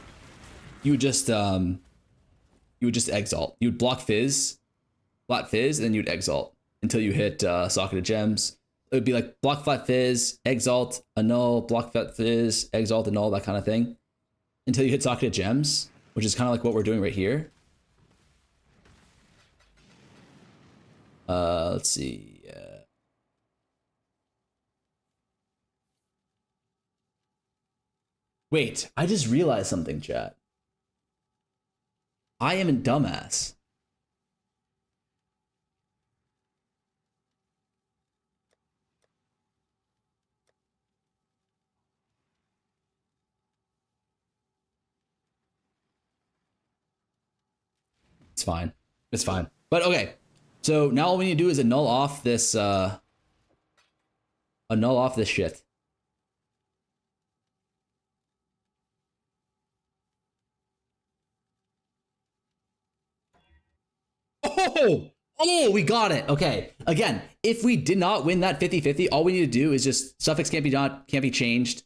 you would just exalt. You would block fizz, flat fizz, and then you'd exalt until you hit socketed gems. It would be like block flat fizz, exalt, annul, block flat fizz, exalt, annul, that kind of thing, until you hit socketed gems, which is kind of like what we're doing right here. Let's see. Wait, I just realized something, chat. I am a dumbass. It's fine. It's fine. But okay. So now all we need to do is annul off this shit. Oh! Oh, we got it. Okay. Again, if we did not win that 50-50, all we need to do is just suffix can't be changed.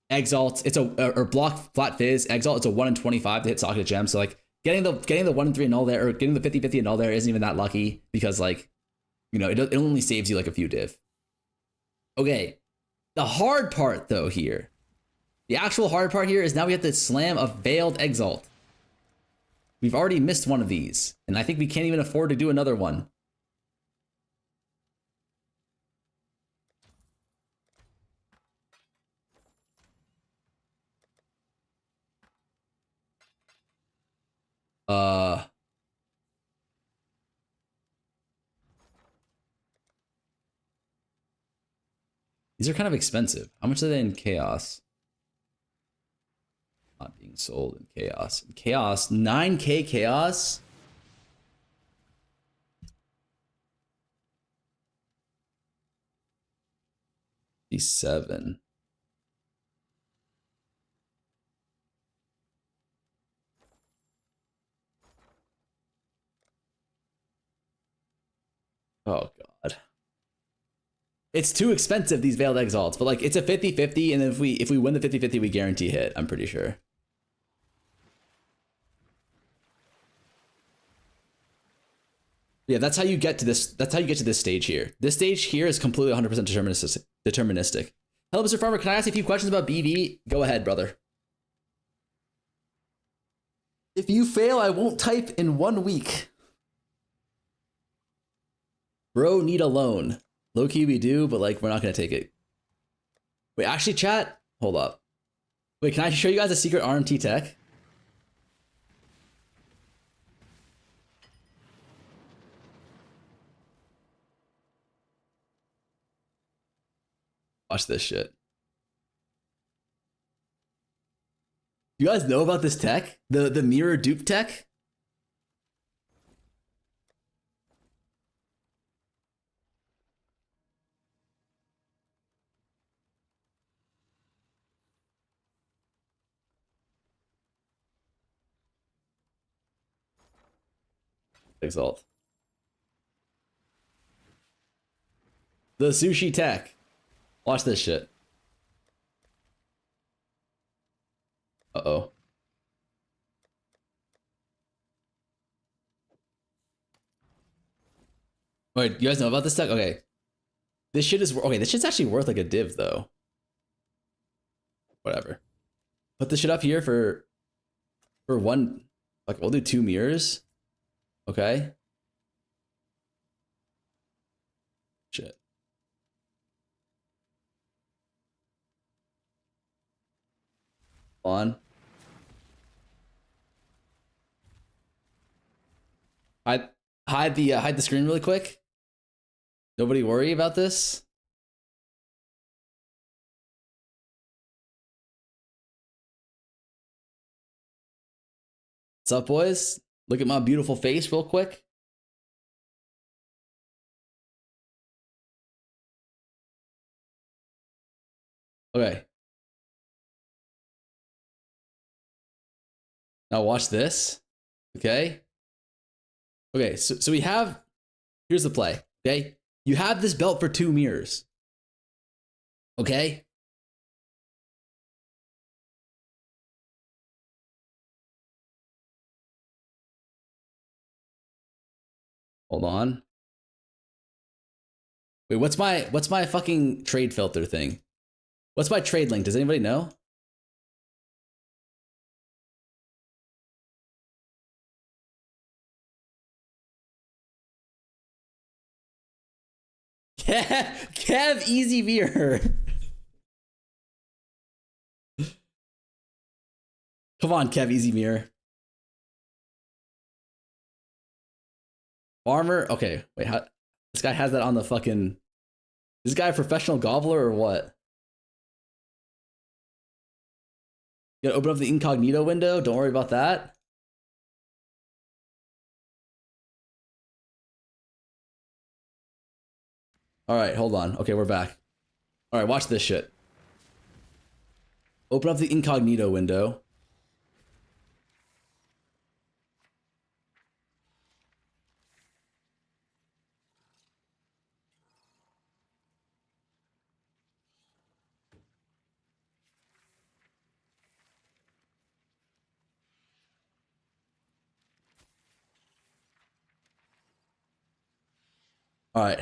Exalt, it's or block flat fizz. Exalt, it's a 1 in 25 to hit socket gem. So like getting the 1 in 3 and all there, or getting the 50-50 and all there isn't even that lucky because like, you know, it only saves you like a few div. Okay. The hard part though here, the actual hard part here is now we have to slam a Veiled Exalt. We've already missed one of these, and I think we can't even afford to do another one. These are kind of expensive. How much are they in chaos? Not being sold in chaos. In chaos, 9K chaos. $7. Oh god. It's too expensive, these Veiled Exalts, but like it's a 50-50, and if we win the 50-50, we guarantee hit, I'm pretty sure. Yeah, that's how you get to this. That's how you get to this stage here. This stage here is completely 100% deterministic. Hello, Mr. Farmer. Can I ask you a few questions about BV? Go ahead, brother. If you fail, I won't type in 1 week. Bro, need a loan. Low key we do, but like we're not gonna take it. Wait, actually, chat. Hold up. Wait, can I show you guys a secret RMT tech? Watch this shit. You guys know about this tech? The mirror dupe tech? Exalt. The sushi tech. Watch this shit. Uh-oh. Wait, you guys know about this tech? Okay. This shit is, okay, this shit's actually worth like a div though. Whatever. Put this shit up here for one, like we'll do 2 mirrors. Okay. Shit. On. Hide the screen really quick. Nobody worry about this. What's up, boys? Look at my beautiful face real quick. Okay. Now watch this. Okay. Okay, so we have, here's the play. Okay. You have this belt for 2 mirrors. Okay. Hold on. Wait, what's my fucking trade filter thing? What's my trade link? Does anybody know? Kev Easy Mirror. Come on, Kev Easy Mirror. Farmer. Okay, wait. How, this guy has that on the fucking. This guy a professional gobbler or what? You gotta open up the incognito window. Don't worry about that. All right, hold on. Okay, we're back. All right, watch this shit. Open up the incognito window. All right.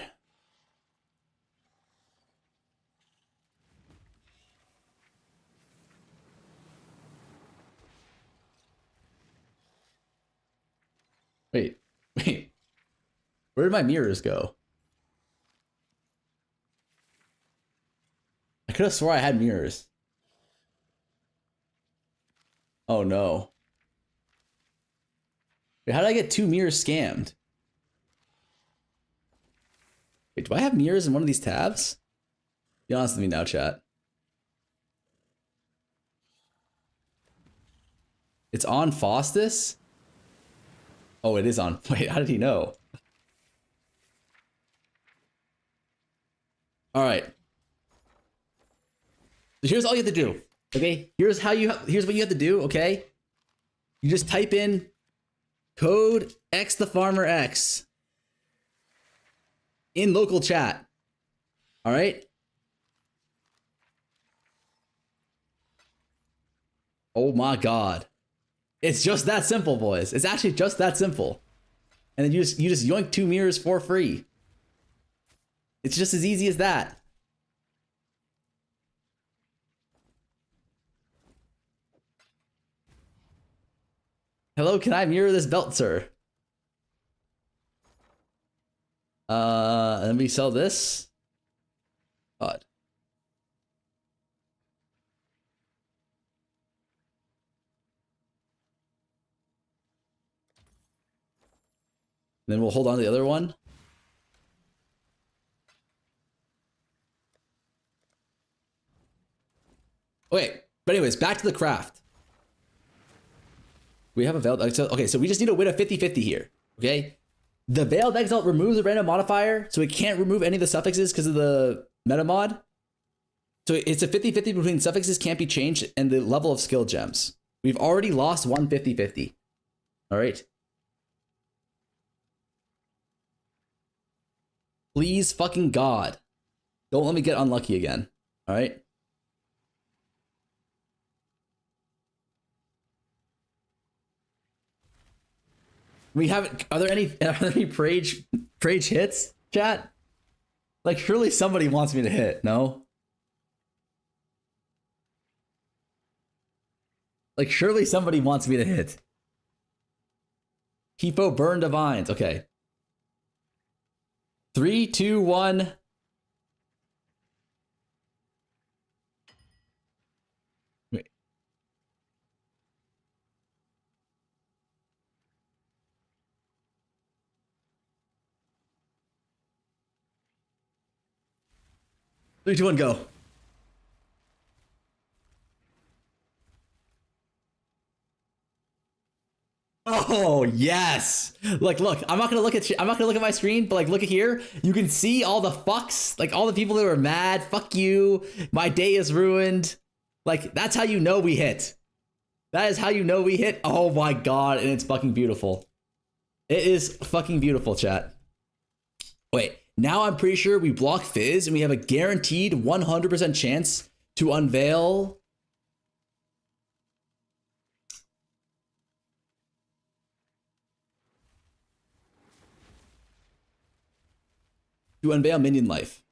Wait. Where did my mirrors go? I could have swore I had mirrors. Oh no. Wait, how did I get 2 mirrors scammed? Wait, do I have mirrors in one of these tabs? Be honest with me now, chat. It's on Faustus? Oh, it is on. Wait, how did he know? All right. So here's all you have to do. Okay? Here's what you have to do, okay? You just type in code xthefarmerx in local chat. All right? Oh my god. It's just that simple, boys. It's actually just that simple. And then you just yoink 2 mirrors for free. It's just as easy as that. Hello, can I mirror this belt, sir? And then we sell this. God. And then we'll hold on to the other one. Okay, but anyways, back to the craft. We have a veiled exile. Okay, so we just need to win a 50-50 here. Okay, the veiled exile removes a random modifier, so it can't remove any of the suffixes because of the meta mod. So it's a 50-50 between suffixes can't be changed and the level of skill gems. We've already lost one 50-50. All right. Please fucking God, don't let me get unlucky again. All right. We haven't. Are there any Prage hits, chat? Like, surely somebody wants me to hit. No. Like, surely somebody wants me to hit. Hippo burn divines. Okay. 3, 2, 1. Wait. Three, two, one, go. Oh yes! Like, look, I'm not gonna look at my screen, but like, look at here. You can see all the fucks, like all the people that were mad. Fuck you. My day is ruined. Like, that's how you know we hit. That is how you know we hit. Oh my god, and it's fucking beautiful. It is fucking beautiful, chat. Wait, now I'm pretty sure we block Fizz and we have a guaranteed 100% chance to unveil. To unveil minion life.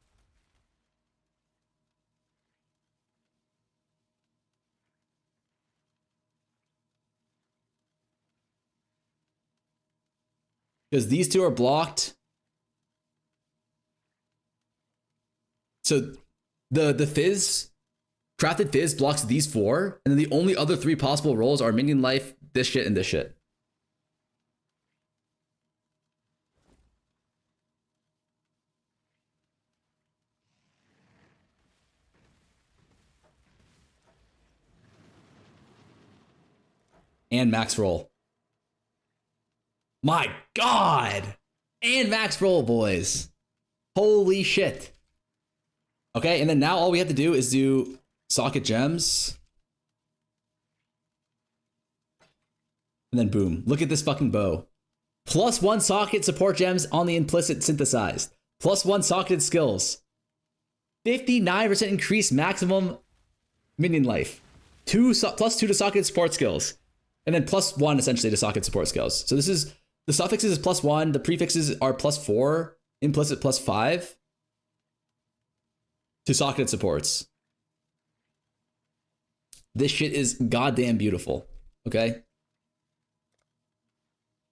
Because these two are blocked. So the Fizz, crafted Fizz blocks these 4, and then the only other 3 possible rolls are minion life, this shit, and this shit. And max roll. My god! And max roll, boys. Holy shit. Okay, and then now all we have to do is do socket gems. And then boom. Look at this fucking bow. +1 socket support gems on the implicit synthesized. +1 socketed skills. 59% increased maximum minion life. +2 to socket support skills. And then +1 essentially to socket support skills. So this is, the suffixes is +1, the prefixes are +4. implicit +5 to socket supports. This shit is goddamn beautiful. Okay.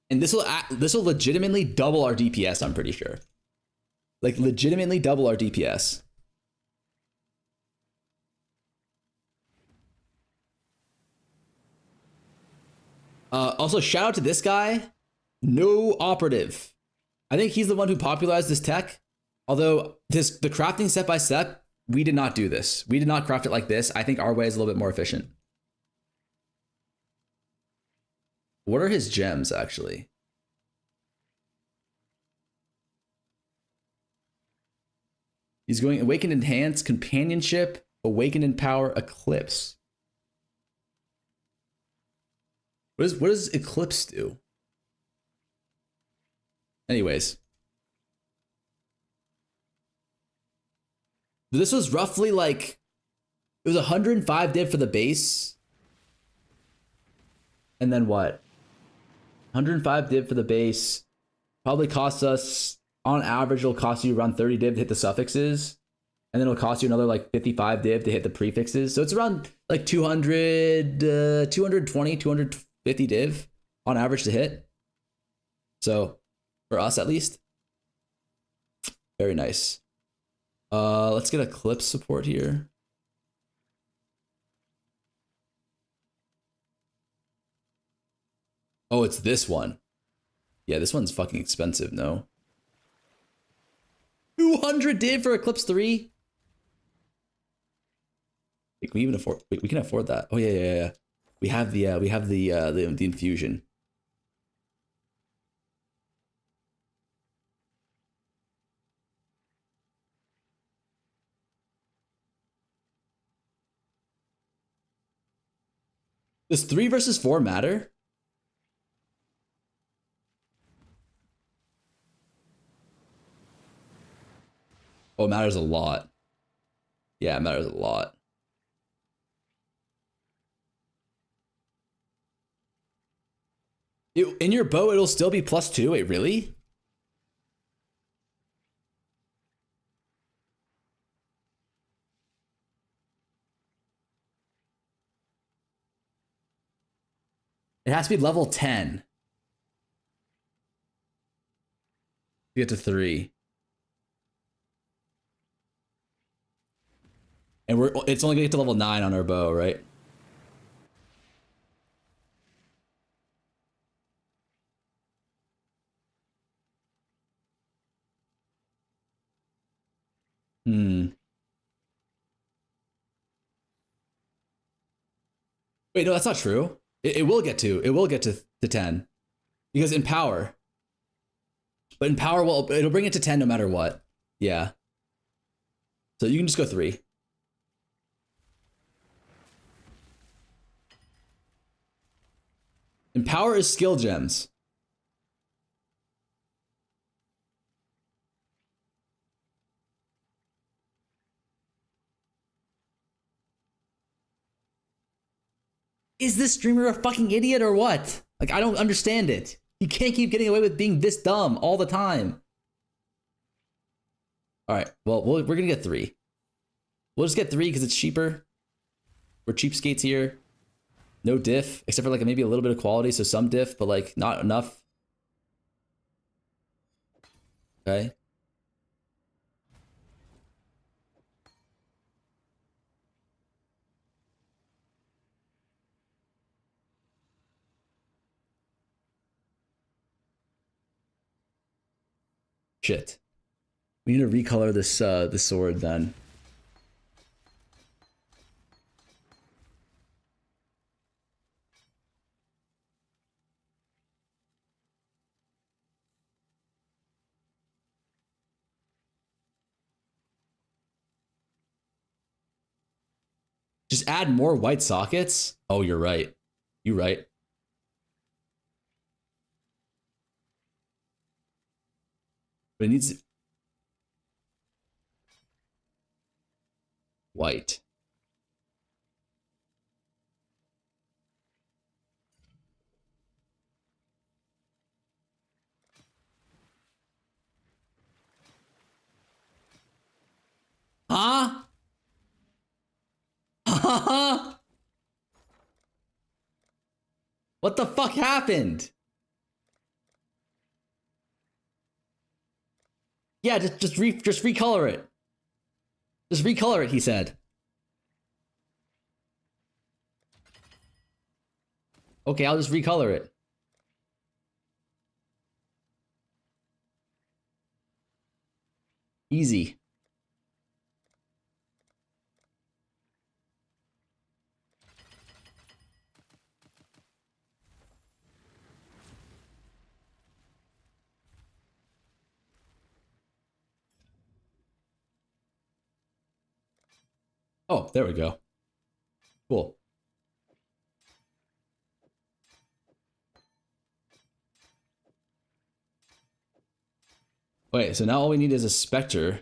And this will legitimately double our DPS, I'm pretty sure. Like legitimately double our DPS. Also, shout out to this guy, No Operative. I think he's the one who popularized this tech. Although the crafting step by step, we did not do this. We did not craft it like this. I think our way is a little bit more efficient. What are his gems, actually? He's going Awakened Enhance, Companionship, Awakened in Power, Eclipse. What does Eclipse do? Anyways. This was roughly like, it was 105 div for the base. And then what? 105 div for the base. Probably costs us, on average, it'll cost you around 30 div to hit the suffixes. And then it'll cost you another like 55 div to hit the prefixes. So it's around like 200, 220, 250 div on average to hit. So for us at least. Very nice. Let's get Eclipse support here. Oh, it's this one. Yeah, this one's fucking expensive, no? 200 div for Eclipse 3? Can we even afford? Wait, we can afford that. Oh yeah. We have the infusion. Does 3 versus 4 matter? Oh, it matters a lot. Yeah, it matters a lot. In your bow, it'll still be +2. Wait, really? It has to be level 10 to get to 3. And it's only gonna get to level 9 on our bow, right? Wait, no, that's not true. It will get to 10 because in power. But in power, well, it'll bring it to 10 no matter what. Yeah. So you can just go 3. And power is skill gems. Is this streamer a fucking idiot or what? Like, I don't understand it. You can't keep getting away with being this dumb all the time. All right, well, we're gonna get 3. We'll just get 3 because it's cheaper. We're cheapskates here. No diff, except for like maybe a little bit of quality, so some diff, but like not enough. Okay. Shit. We need to recolor this this sword then. Just add more white sockets? Oh, you're right. You're right. But it needs white. Huh? Huh? What the fuck happened? Yeah, just recolor it. Just recolor it, he said. Okay, I'll just recolor it. Easy. Oh, there we go. Cool. Wait, so now all we need is a specter.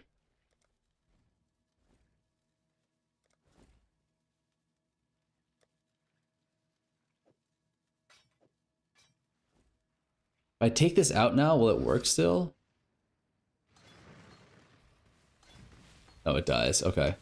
If I take this out now, will it work still? Oh, it dies. Okay.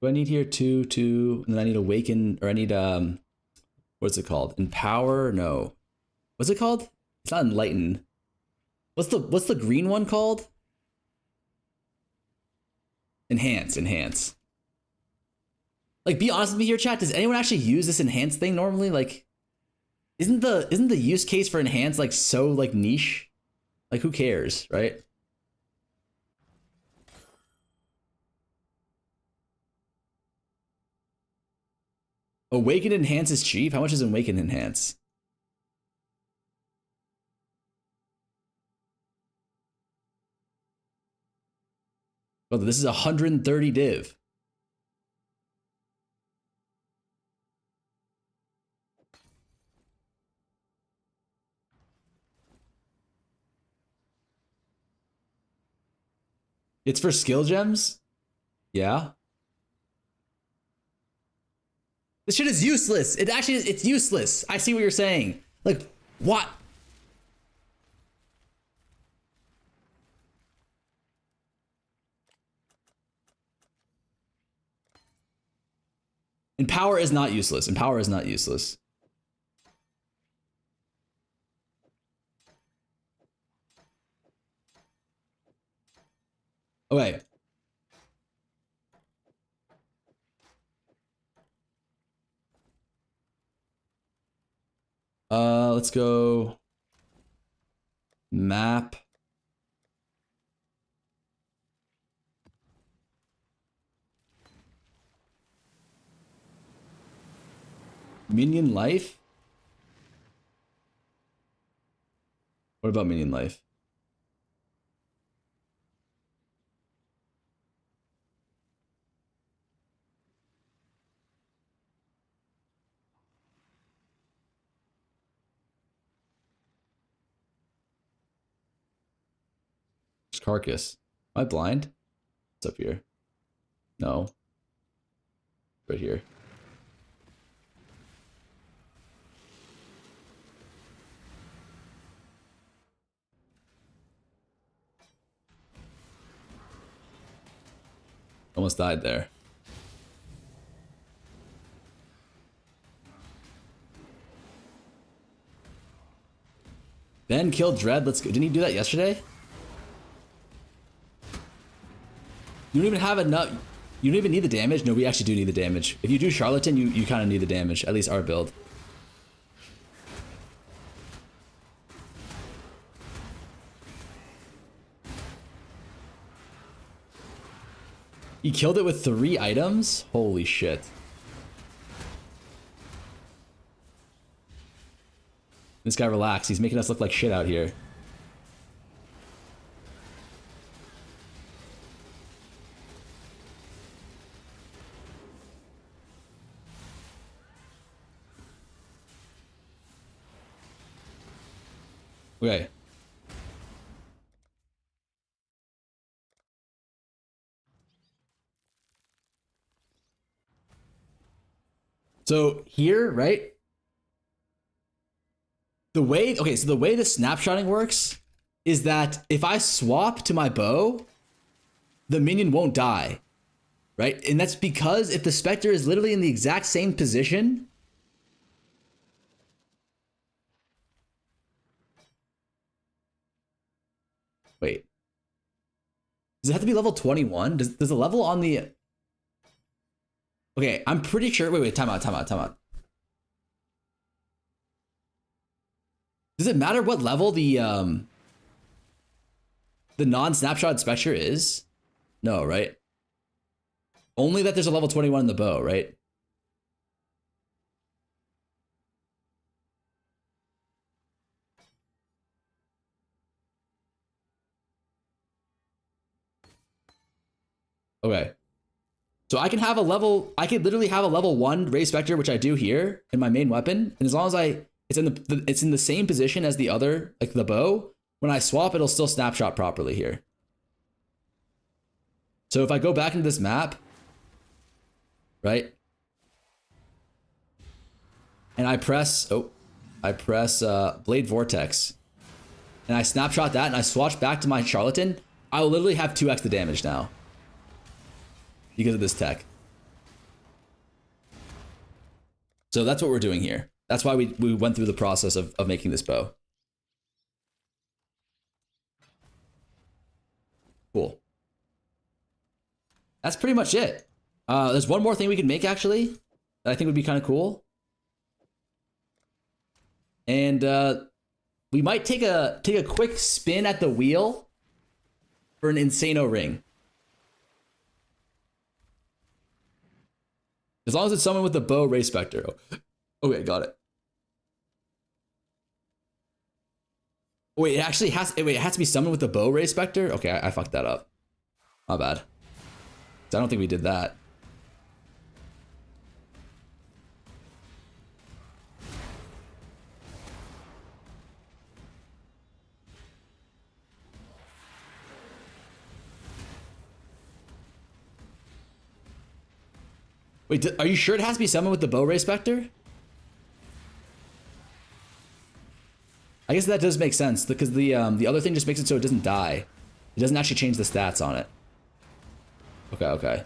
Do I need here two, and then I need awaken, or I need, what's it called? Empower? No. What's it called? It's not enlighten. What's the green one called? Enhance. Like, be honest with me here, chat. Does anyone actually use this enhance thing normally? Like, isn't the use case for enhance like so like niche? Like, who cares, right? Awaken enhance is cheap. How much is awaken enhance? Oh, this is 130 div. It's for skill gems? Yeah. This shit is useless. It's useless. I see what you're saying. Like, what? Empower is not useless. Empower is not useless. Okay. Let's go map. Minion life? What about minion life? Carcass. Am I blind? What's up here? No. Right here. Almost died there. Ben killed Dread. Let's go. Didn't he do that yesterday? You don't even have enough. You don't even need the damage. No, we actually do need the damage. If you do Charlatan, you kind of need the damage. At least our build. He killed it with 3 items? Holy shit. This guy relax. He's making us look like shit out here. Okay. So here, right? The way the snapshotting works is that if I swap to my bow, the minion won't die, right? And that's because if the Spectre is literally in the exact same position, wait, does it have to be level 21? Does the level on the, okay, I'm pretty sure, wait, time out. Does it matter what level the non-snapshot Spectre is? No, right? Only that there's a level 21 in the bow, right? Okay. So I can literally have a level 1 Ray Spectre, which I do here in my main weapon, and as long as it's in the same position as the other, like the bow, when I swap, it'll still snapshot properly here. So if I go back into this map, right? And I press Blade Vortex, and I snapshot that, and I swatch back to my Charlatan, I will literally have 2x the damage now because of this tech. So that's what we're doing here. That's why we went through the process of making this bow. Cool. That's pretty much it. There's one more thing we can make actually that I think would be kind of cool. And we might take a quick spin at the wheel for an Insano ring. As long as it's someone with the bow Ray Spectre. Okay, got it. Wait, it actually has. Wait, it has to be someone with the bow Ray Spectre. Okay, I fucked that up. My bad. I don't think we did that. Wait, are you sure it has to be someone with the bow Ray Spectre? I guess that does make sense because the other thing just makes it so it doesn't die. It doesn't actually change the stats on it. Okay, okay.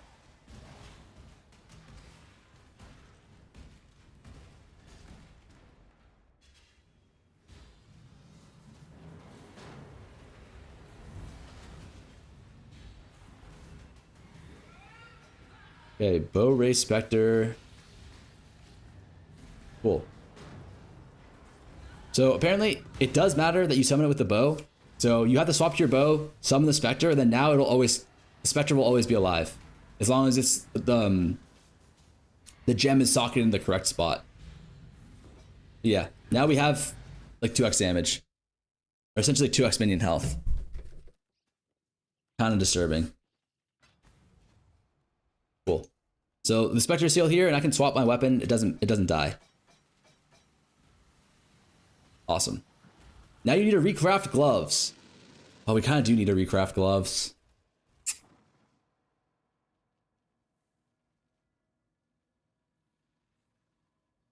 Okay, bow Ray Spectre. Cool. So apparently it does matter that you summon it with the bow. So you have to swap to your bow, summon the Spectre, and then now the Spectre will always be alive. As long as it's the gem is socketed in the correct spot. Yeah, now we have like 2x damage. Or essentially 2x minion health. Kind of disturbing. Cool. So the Spectre is still here and I can swap my weapon. It doesn't die. Awesome. Now you need to recraft gloves. Oh, we kind of do need to recraft gloves.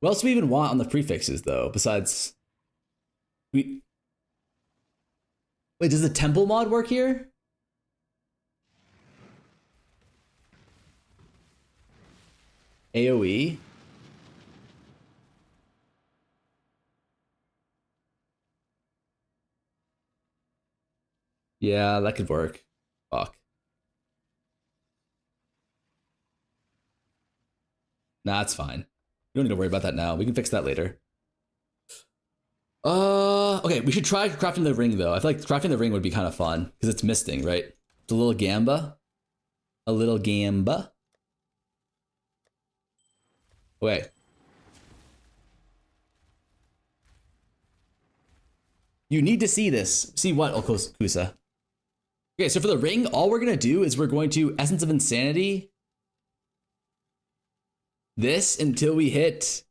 What else do we even want on the prefixes though, besides wait, does the temple mod work here? AoE? Yeah, that could work. Fuck. Nah, it's fine. We don't need to worry about that now. We can fix that later. Okay, we should try crafting the ring though. I feel like crafting the ring would be kind of fun because it's misting, right? It's a little gamba. A little gamba. Wait. You need to see this. See what, Kusa? Okay, so for the ring, all we're going to do is we're going to Essence of Insanity this until we hit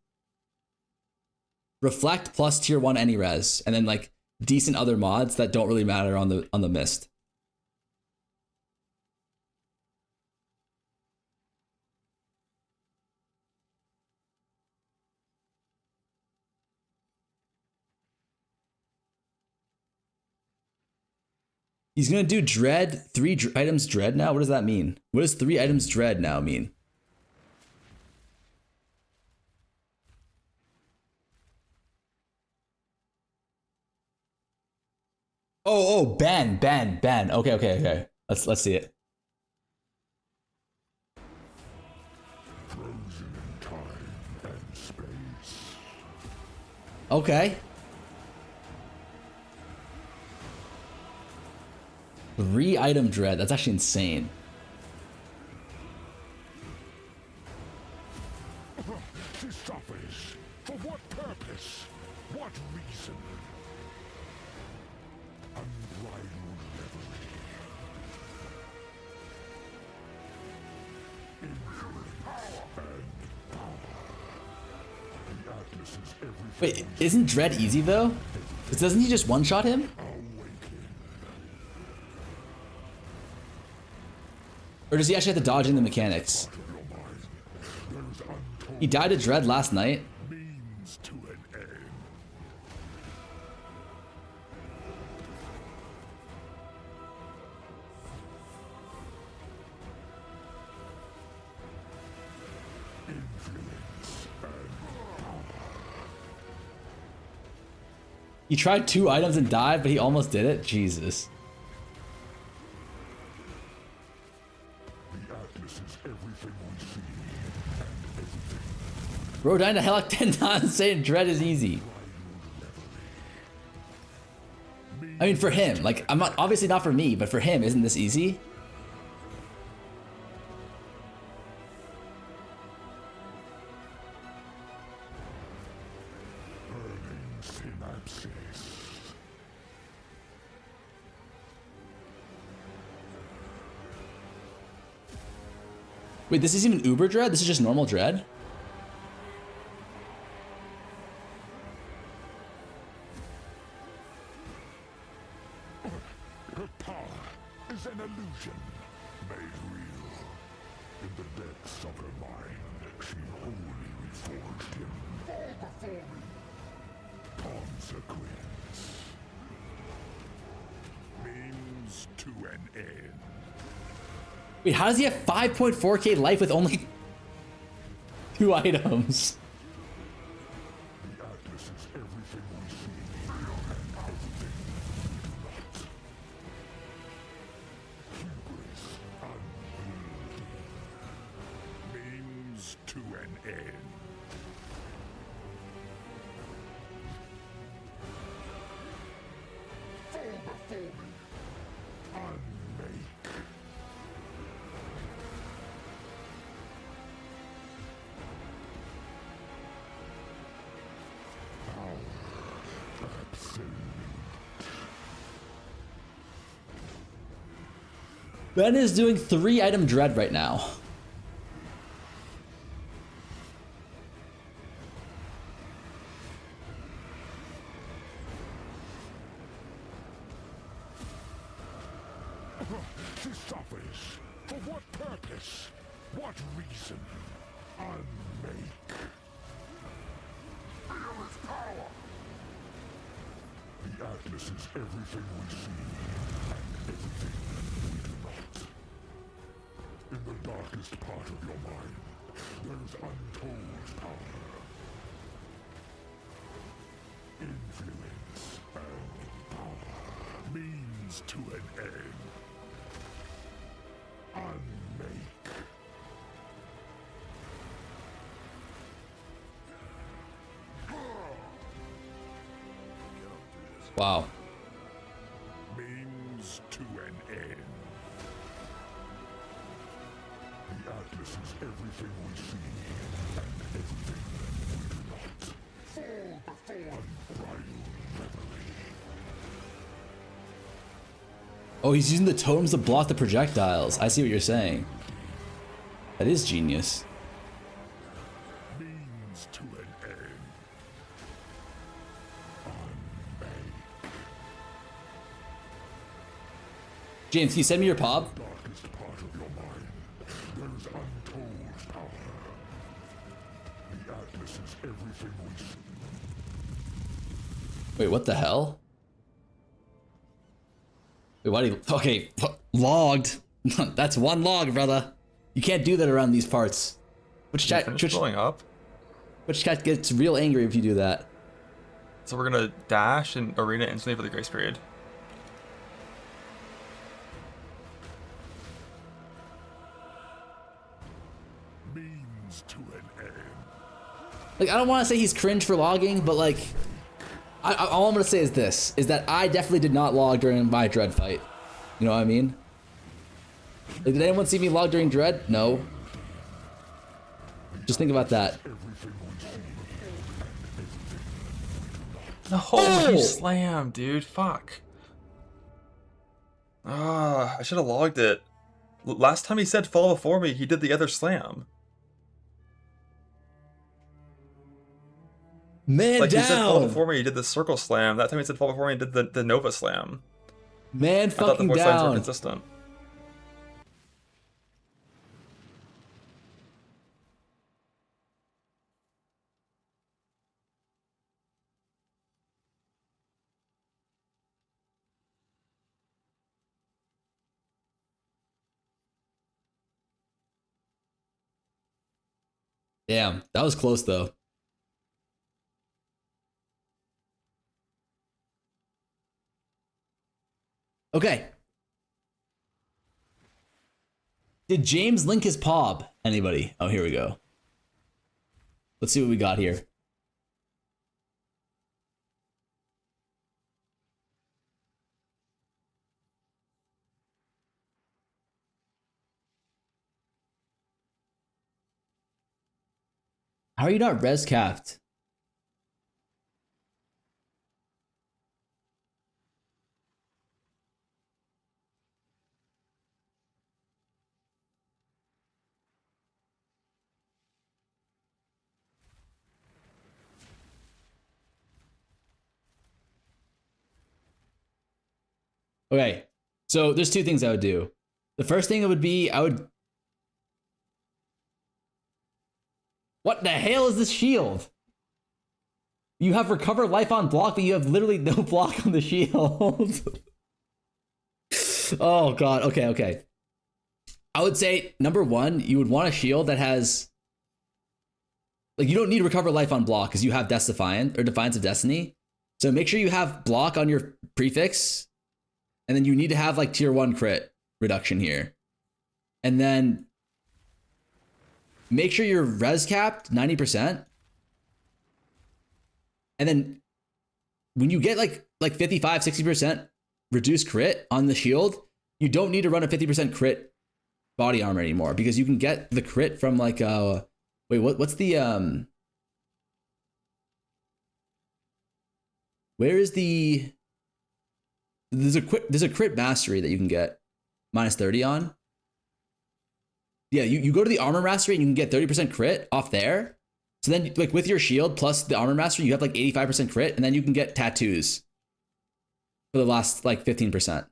Reflect plus tier 1 any res, and then like decent other mods that don't really matter on the mist. He's gonna do dread, 3 items dread now? What does that mean? What does 3 items dread now mean? Oh, ban. Okay. Let's see it. Frozen in time and space. Okay. 3 item dread. That's actually insane. This suffers. For what purpose? What reason? Unbridled revelry. Infinite power and power. The Atlas is everything. Wait, isn't dread easy though? Doesn't he just one-shot him? Or does he actually have to dodge in the mechanics? He died to dread last night. Means to an end. Influence and power. He tried 2 items and died, but he almost did it? Jesus. The Atlas is everything we see and everything. Bro dying to hell like 10 times saying dread is easy. I mean, for him, like, I'm not, obviously not for me, but for him, isn't this easy? Burning synapses. Wait, this is even Uber dread? This is just normal dread? Her power is an illusion made real. In the depths of her mind, she wholly reforged him. Fall before me. Consequence. Means to an end. Wait, how does he have 5.4k life with only 2 items? The Atlas is everything we see and everything we do not. Hubris unwieldy. Means to an end. Fall before me. Unmake. Absolute. Ben is doing 3 item dread right now. This suffers. For what purpose? What reason? Unmake. Feel its power. The Atlas is everything we see and everything we do not. In the darkest part of your mind, there is untold power. Influence and power. Means to an end. Unmake. Wow. Means to an end. The Atlas is everything we see and everything we do not. Fall before unbridled revelry. Oh, he's using the totems to block the projectiles. I see what you're saying. That is genius. Means to an end. Unmake. James, can you send me your pop? Darkest part of your mind, there is untold power. The Atlas is everything we see. Wait, what the hell? Wait, why do you... Okay, logged. That's one log, brother. You can't do that around these parts. Which chat blowing up? Which chat gets real angry if you do that. So we're gonna dash and arena instantly for the grace period. Means to an end. Like, I don't want to say he's cringe for logging, but like, all I'm gonna say is this: is that I definitely did not log during my Dread fight. You know what I mean? Like, did anyone see me log during Dread? No. Just think about that. No, you slam, dude. Fuck. Ah, I should have logged it. Last time he said fall before me, he did the other slam. Man like down. He said fall before me, he did the circle slam. That time he said fall before me, he did the Nova slam. Man I thought the fucking four slams were down. consistent. Damn, that was close though. Okay. Did James link his POB? Anybody? Oh, here we go. Let's see what we got here. How are you not res capped? Okay, so there's two things I would do. The first thing would be What the hell is this shield? You have recover life on block, but you have literally no block on the shield. Oh god, okay. I would say, number one, you would want a shield that has... Like, you don't need recover life on block because you have Defiant or Defiance of Destiny. So make sure you have block on your prefix. And then you need to have like tier 1 crit reduction here. And then make sure you're res capped 90%. And then when you get like 55, 60% reduced crit on the shield, you don't need to run a 50% crit body armor anymore because you can get the crit from like wait, what's the where is the... There's a crit mastery that you can get minus 30 on. Yeah, you go to the armor mastery and you can get 30% crit off there. So then like with your shield plus the armor mastery, you have like 85% crit, and then you can get tattoos for the last like 15%.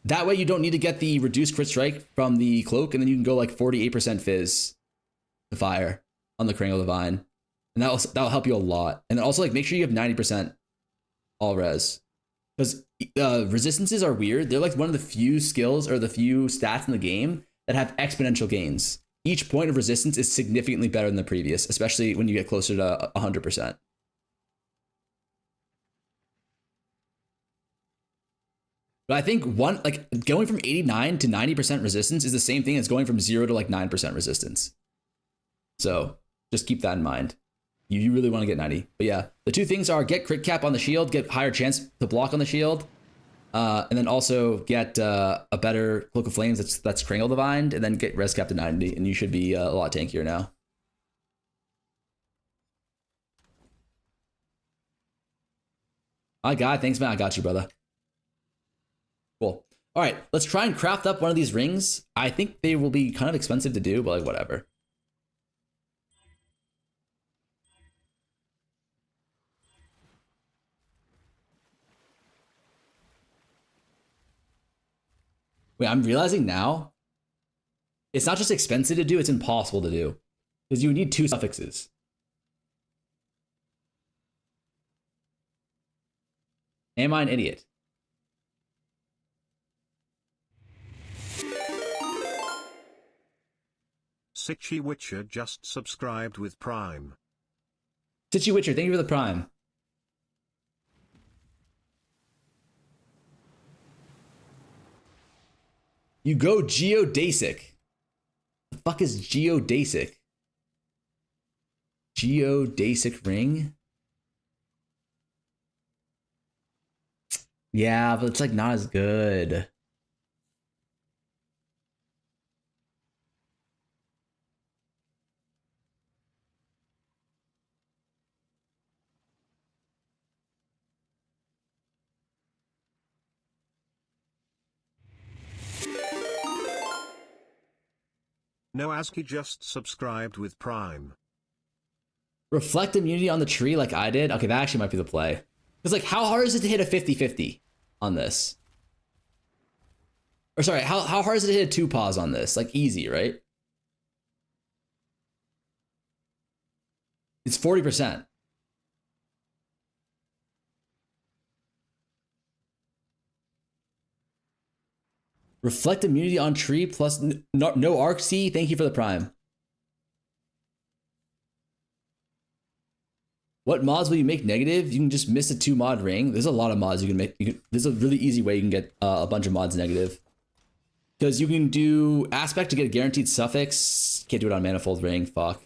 That way you don't need to get the reduced crit strike from the cloak, and then you can go like 48% fizz to fire on the Kringle Divine. And that'll help you a lot. And then also like make sure you have 90% all res, because resistances are weird. They're like one of the few skills or the few stats in the game that have exponential gains. Each point of resistance is significantly better than the previous, especially when you get closer to 100%. But I think going from 89 to 90% resistance is the same thing as going from 0 to like 9% resistance. So just keep that in mind. You really want to get 90. But yeah, the two things are get crit cap on the shield, get higher chance to block on the shield, and then also get a better Cloak of Flames that's Kringle Divine, and then get res cap to 90, and you should be a lot tankier now. My God, thanks man, I got you, brother. Cool. All right, let's try and craft up one of these rings. I think they will be kind of expensive to do, but like whatever. Wait, I'm realizing now, it's not just expensive to do, it's impossible to do. Because you need 2 suffixes. Am I an idiot? Sitchy Witcher just subscribed with Prime. Titchy Witcher, thank you for the prime. You go geodesic. The fuck is geodesic? Geodesic ring? Yeah, but it's like not as good. No ASCII just subscribed with Prime. Reflect immunity on the tree like I did? Okay, that actually might be the play. Because like, how hard is it to hit a 50-50 on this? Or sorry, how hard is it to hit a 2 pause on this? Like easy, right? It's 40%. Reflect immunity on tree plus no arc C. Thank you for the prime. What mods will you make negative? You can just miss a 2 mod ring. There's a lot of mods you can make. There's a really easy way you can get a bunch of mods negative. Because you can do aspect to get a guaranteed suffix. Can't do it on manifold ring. Fuck.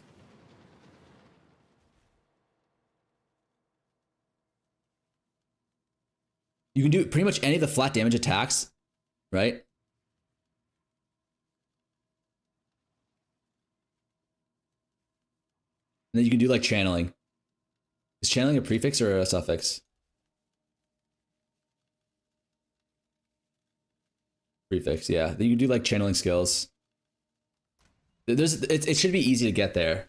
You can do pretty much any of the flat damage attacks, right? And then you can do like channeling. Is channeling a prefix or a suffix? Prefix, yeah. Then you can do like channeling skills. It should be easy to get there.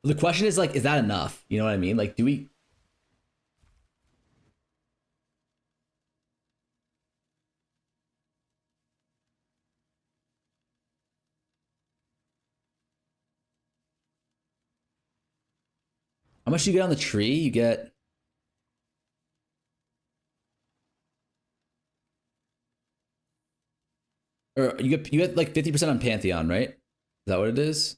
The question is like, is that enough? You know what I mean? Like, do we? How much do you get on the tree? You get. Or you get like 50% on Pantheon, right? Is that what it is?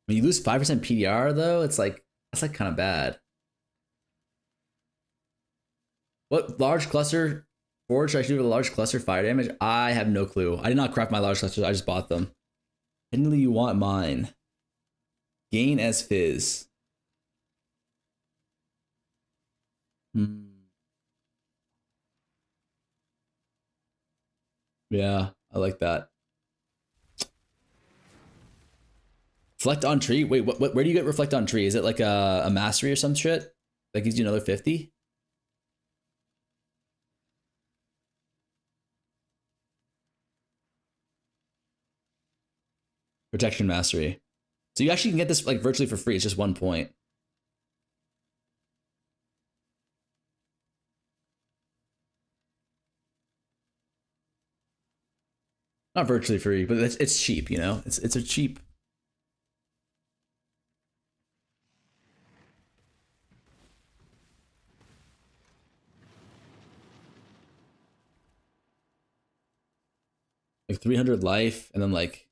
When you lose 5% PDR though, it's like that's like kind of bad. What large cluster forward should I do with a large cluster fire damage? I have no clue. I did not craft my large clusters, I just bought them. Didn't you want mine? Gain as fizz. Yeah, I like that. Reflect on tree? Wait, where do you get reflect on tree? Is it like a mastery or some shit? That gives you another 50? Protection mastery. So you actually can get this like virtually for free. It's just 1 point. Not virtually free, but it's cheap, you know? It's a cheap. Like 300 life, and then like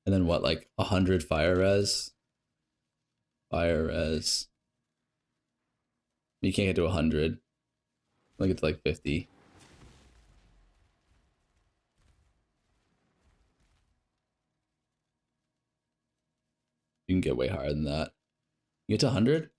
and then what, like 100 fire res? Fire res. You can't get to 100. Only get to like 50. You can get way higher than that. You get to 100?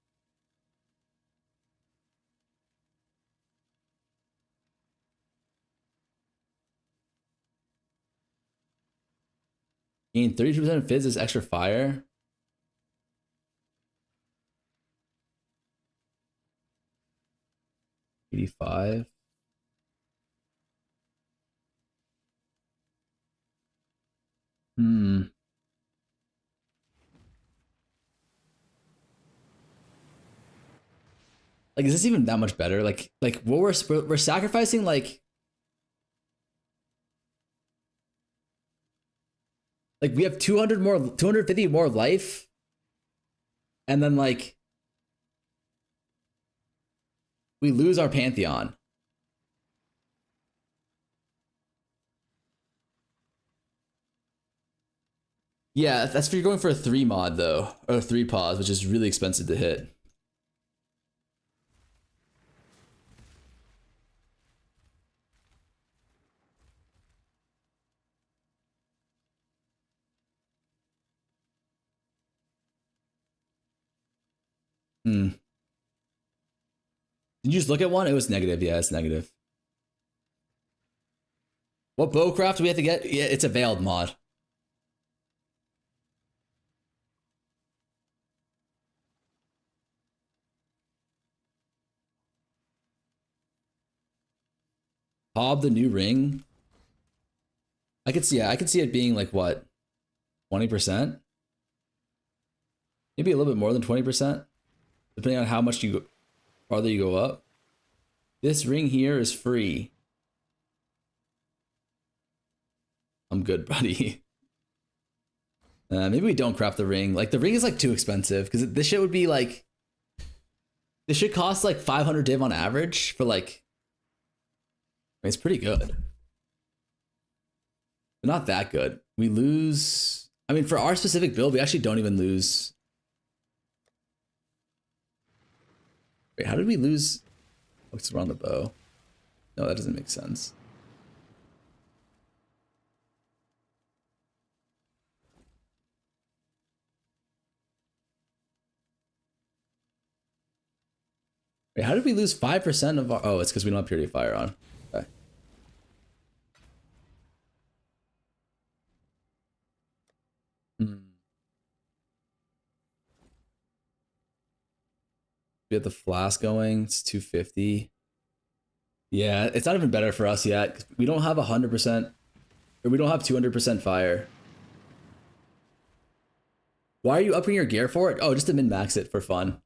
Gain 32% of fizz is extra fire. $85. Like, is this even that much better? Like what we're sacrificing like we have 250 more life, and then like we lose our Pantheon. Yeah, that's if you're going for a 3 mod though, or a 3 pause, which is really expensive to hit. Did you just look at one? It was negative. Yeah, it's negative. What bowcraft do we have to get? Yeah, it's a veiled mod. Hob the new ring. I could see it being like what? 20%? Maybe a little bit more than 20%. Depending on how much farther you go up. This ring here is free. I'm good, buddy. Maybe we don't craft the ring. Like, the ring is like too expensive because this shit would be like, this should cost like 500 div on average for like, I mean, it's pretty good, but not that good. We lose, I mean, for our specific build, we actually don't even lose. Wait, how did we lose? What's around the bow? No, that doesn't make sense. Wait, how did we lose 5% of our... Oh, it's because we don't have Purity of Fire on. Okay. We have the flask going. It's 250. Yeah, it's not even better for us yet. We don't have 100%, or we don't have 200% fire. Why are you upping your gear for it? Oh, just to min-max it for fun.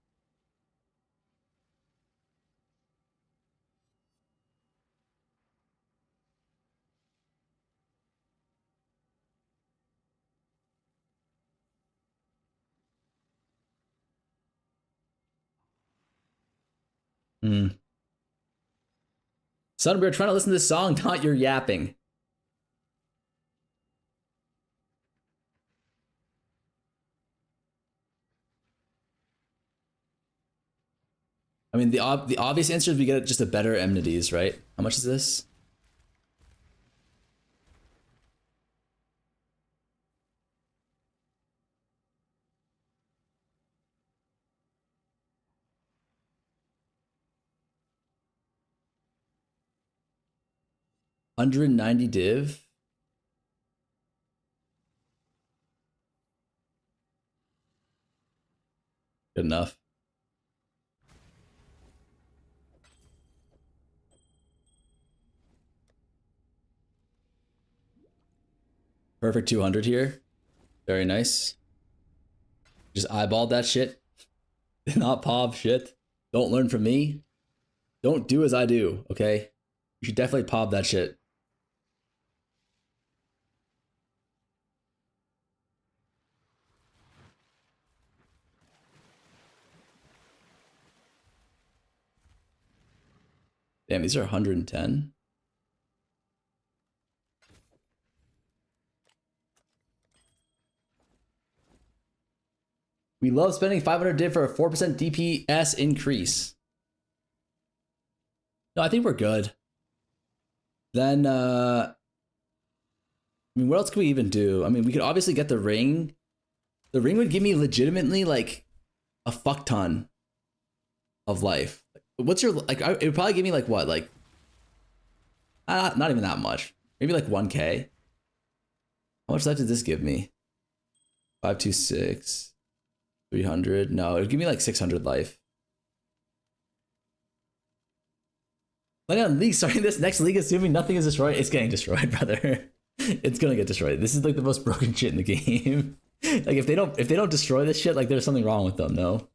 Son, we're trying to listen to this song, not your yapping. I mean, the obvious answer is we get just a better enmities, right? How much is this? $190 div. Good enough. Perfect 200 here. Very nice. Just eyeballed that shit. Not pov shit. Don't learn from me. Don't do as I do, okay? You should definitely pov that shit. Damn, these are 110. We love spending 500 div for a 4% DPS increase. No, I think we're good. Then, I mean, what else could we even do? I mean, we could obviously get the ring. The ring would give me legitimately like a fuck ton of life. What's your, like, it would probably give me like what? Like, not even that much. Maybe like 1K. How much life does this give me? 526. 300. No, it would give me like 600 life. Like on league, starting this next league, assuming nothing is destroyed, it's getting destroyed, brother. It's gonna get destroyed. This is like the most broken shit in the game. Like if they don't destroy this shit, like there's something wrong with them. No.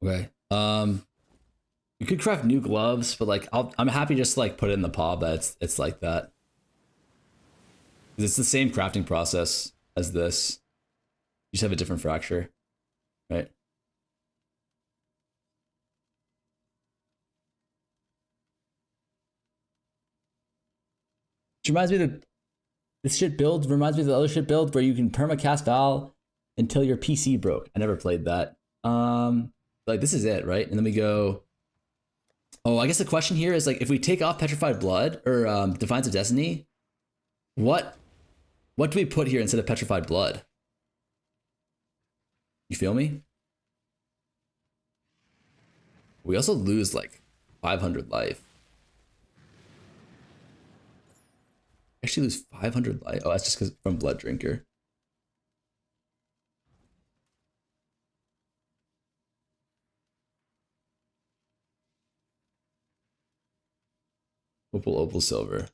Okay. You could craft new gloves, but like I'm happy just to like put it in the POB that it's like that. 'Cause it's the same crafting process as this. You just have a different fracture, right? Which reminds me of this shit build reminds me of the other shit build where you can permacast Val until your PC broke. I never played that. Like this is it, right? And then we go. Oh, I guess the question here is like if we take off Petrified Blood or Defiance of Destiny, what do we put here instead of Petrified Blood? You feel me? We also lose like 500 life. Actually lose 500 life. Oh, that's just because from Blood Drinker. Opal silver.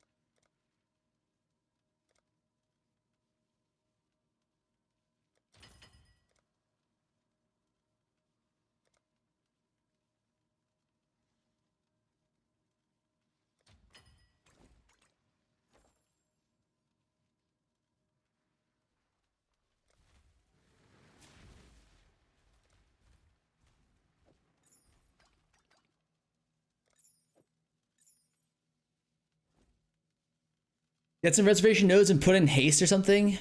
Get some reservation nodes and put in haste or something.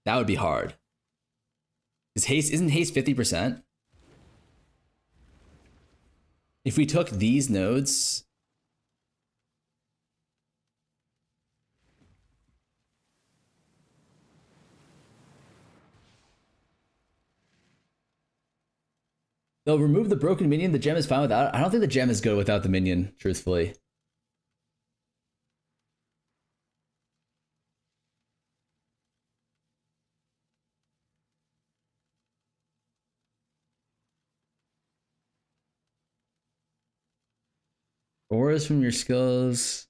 That would be hard. Isn't haste 50%? If we took these nodes. They'll remove the broken minion. The gem is fine without it. I don't think the gem is good without the minion, truthfully. Auras from your skills.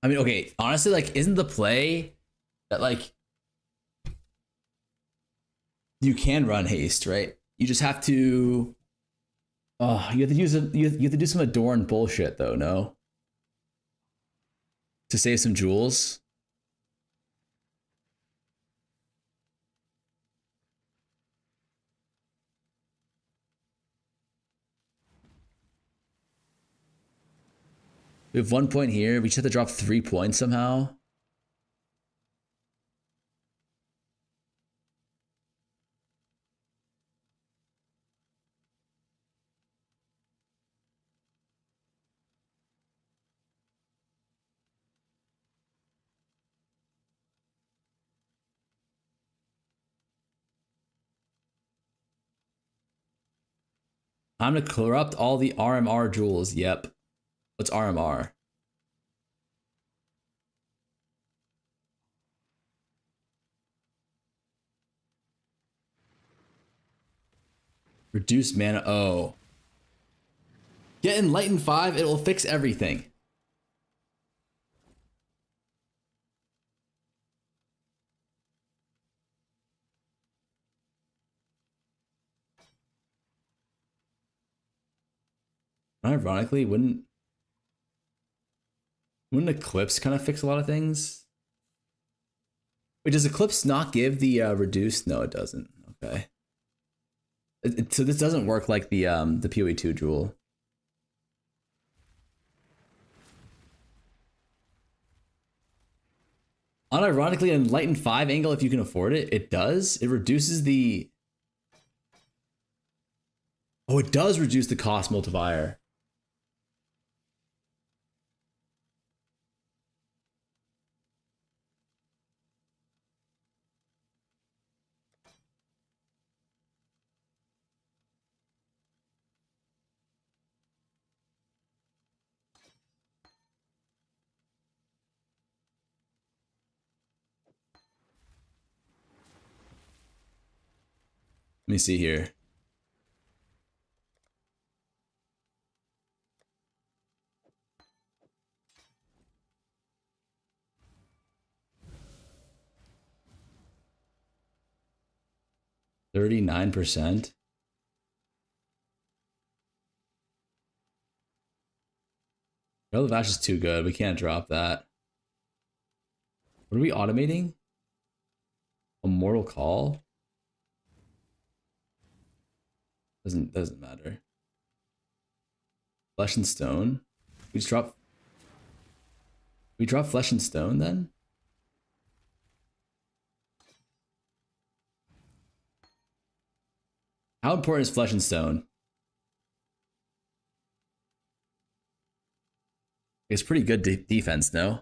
I mean, okay, honestly, like, isn't the play that, like, you can run haste, right? You just have to... Oh, you have to use you have to do some Adorn bullshit, though, no? To save some jewels. We have 1 point here. We just have to drop 3 points somehow. I'm gonna corrupt all the RMR jewels. Yep. What's RMR? Reduce mana. Oh. Get Enlightened 5. It will fix everything. Ironically, wouldn't Eclipse kind of fix a lot of things? Wait, does Eclipse not give the reduced? No, it doesn't. Okay. So this doesn't work like the PoE2 jewel. Unironically, an Enlightened 5 angle, if you can afford it, it does. It reduces the... Oh, it does reduce the cost multiplier. Let me see here. %39%. Relative Ash is too good. We can't drop that. What are we automating? A Mortal Call? Doesn't matter. Flesh and Stone. We just drop. We drop Flesh and Stone then? How important is Flesh and Stone? It's pretty good defense, no?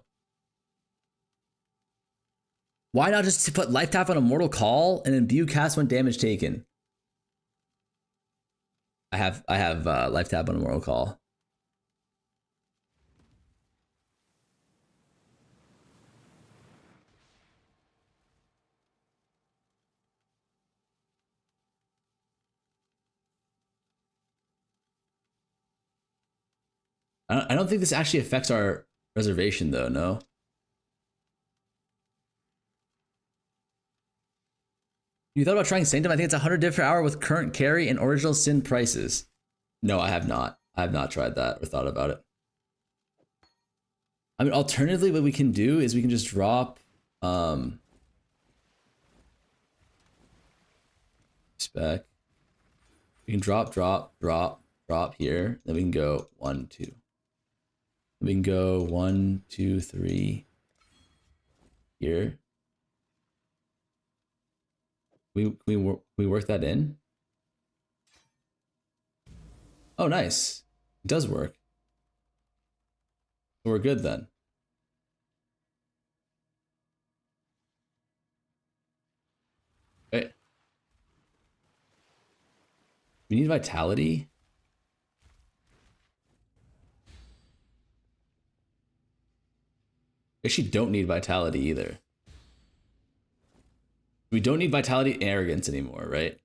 Why not just put Life Tap on a Mortal Call and imbue cast when damage taken? I have Life Tap on a Mortal Call. I don't think this actually affects our reservation though, no? You thought about trying Sanctum? I think it's 100 div per hour with current carry and original sin prices. No, I have not. I have not tried that or thought about it. I mean, alternatively, what we can do is we can just drop spec. We can drop here. Then we can go 1, 2. We can go 1, 2, 3 here. We work that in. Oh, nice. It does work. So we're good then. Wait. We need vitality. We actually don't need vitality either. We don't need vitality and arrogance anymore, right?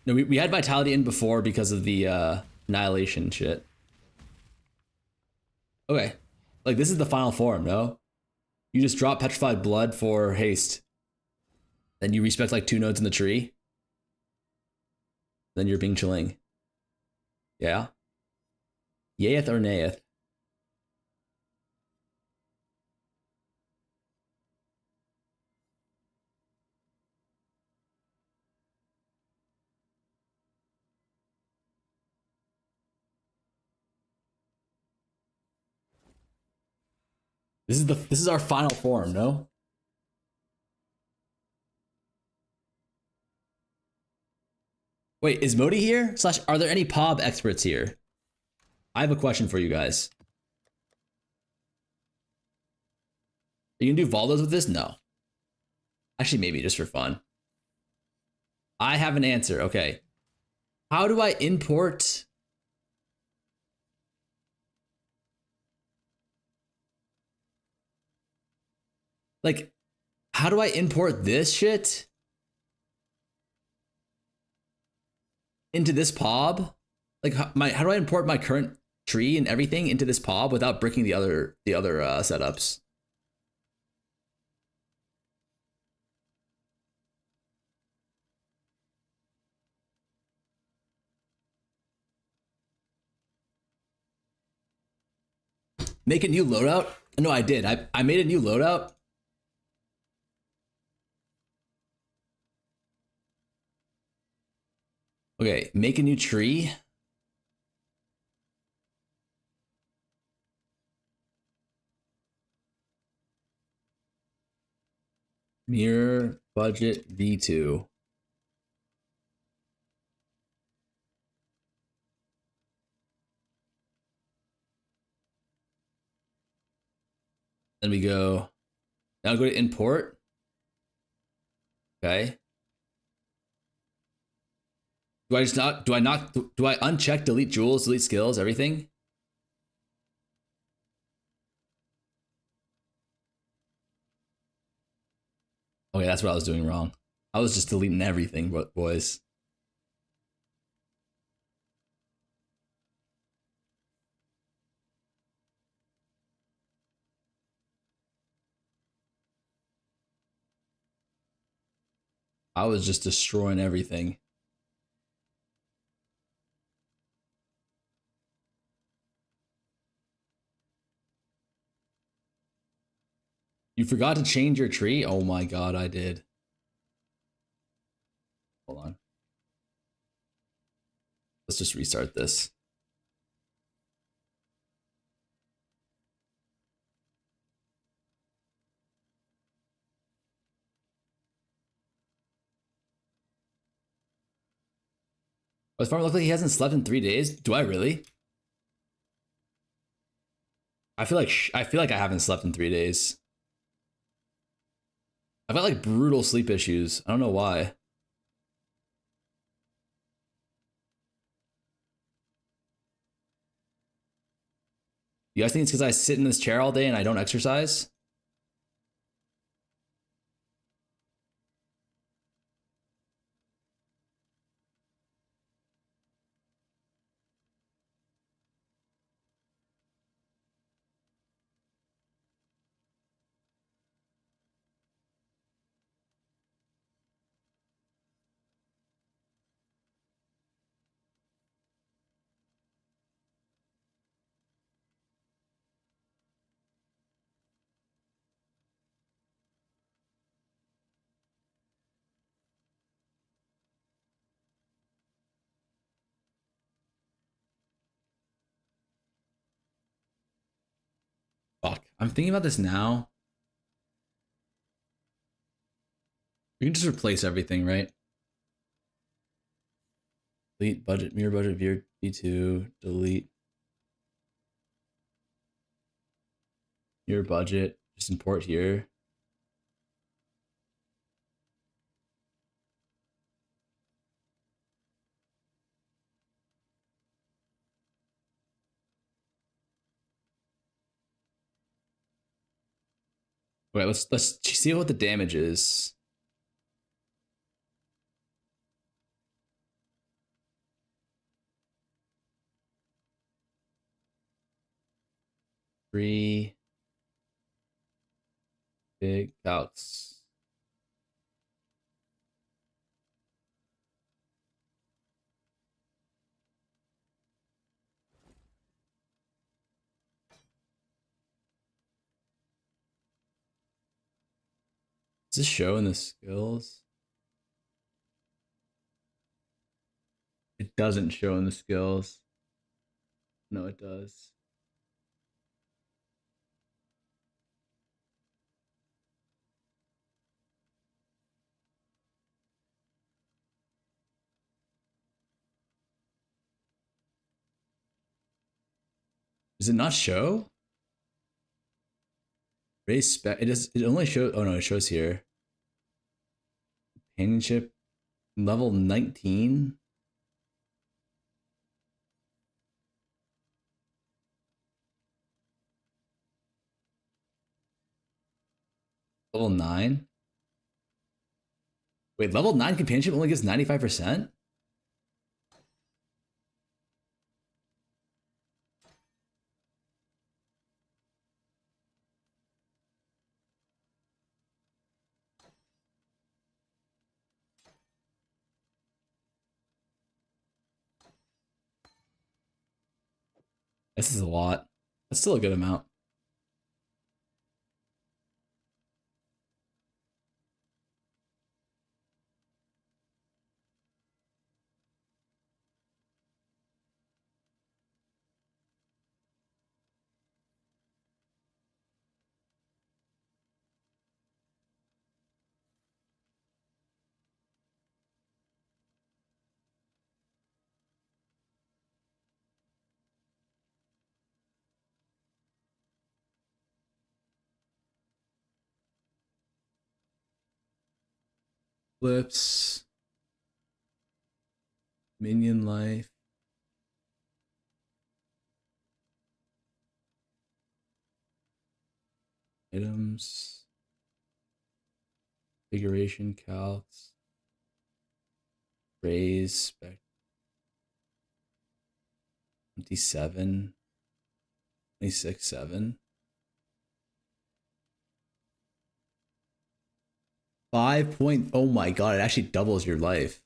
No, we had vitality in before because of the annihilation shit. Okay. Like, this is the final form, no? You just drop Petrified Blood for haste. Then you respect like 2 nodes in the tree. Then you're Bing Chilling. Yeah? Yayeth or nayeth? This is our final form, no? Wait, is Modi here? / are there any POB experts here? I have a question for you guys. Are you gonna do Valdos with this? No. Actually, maybe just for fun. I have an answer. Okay. How do I import? Like, how do I import this shit into this POB? Like, how do I import my current tree and everything into this POB without breaking the other setups? Make a new loadout? No, I did. I made a new loadout. Okay, make a new tree. Mirror budget V2. Then we go Now go to import. Okay. Do I uncheck delete jewels, delete skills, everything? Okay, that's what I was doing wrong. I was just deleting everything, boys. I was just destroying everything. You forgot to change your tree? Oh my god, I did. Hold on. Let's just restart this. Does Farmer look like he hasn't slept in 3 days? Do I really? I feel like I haven't slept in 3 days. I've got like brutal sleep issues. I don't know why. You guys think it's because I sit in this chair all day and I don't exercise? Fuck. I'm thinking about this now. We can just replace everything, right? Delete budget, mirror budget, V2, delete. Mirror budget, just import here. Wait, let's see what the damage is. Three big calcs. Does this show in the skills? It doesn't show in the skills. No, it does. Does it not show? Raise spec. It does. It only shows. Oh no, it shows here. Companionship level 19. Level 9. Wait, level 9 companionship only gives 95%? This is a lot. That's still a good amount. Clips. Minion life. Items. Configuration calcs. Raise spec 27. 26, 7. 5 point. Oh my god, it actually doubles your life.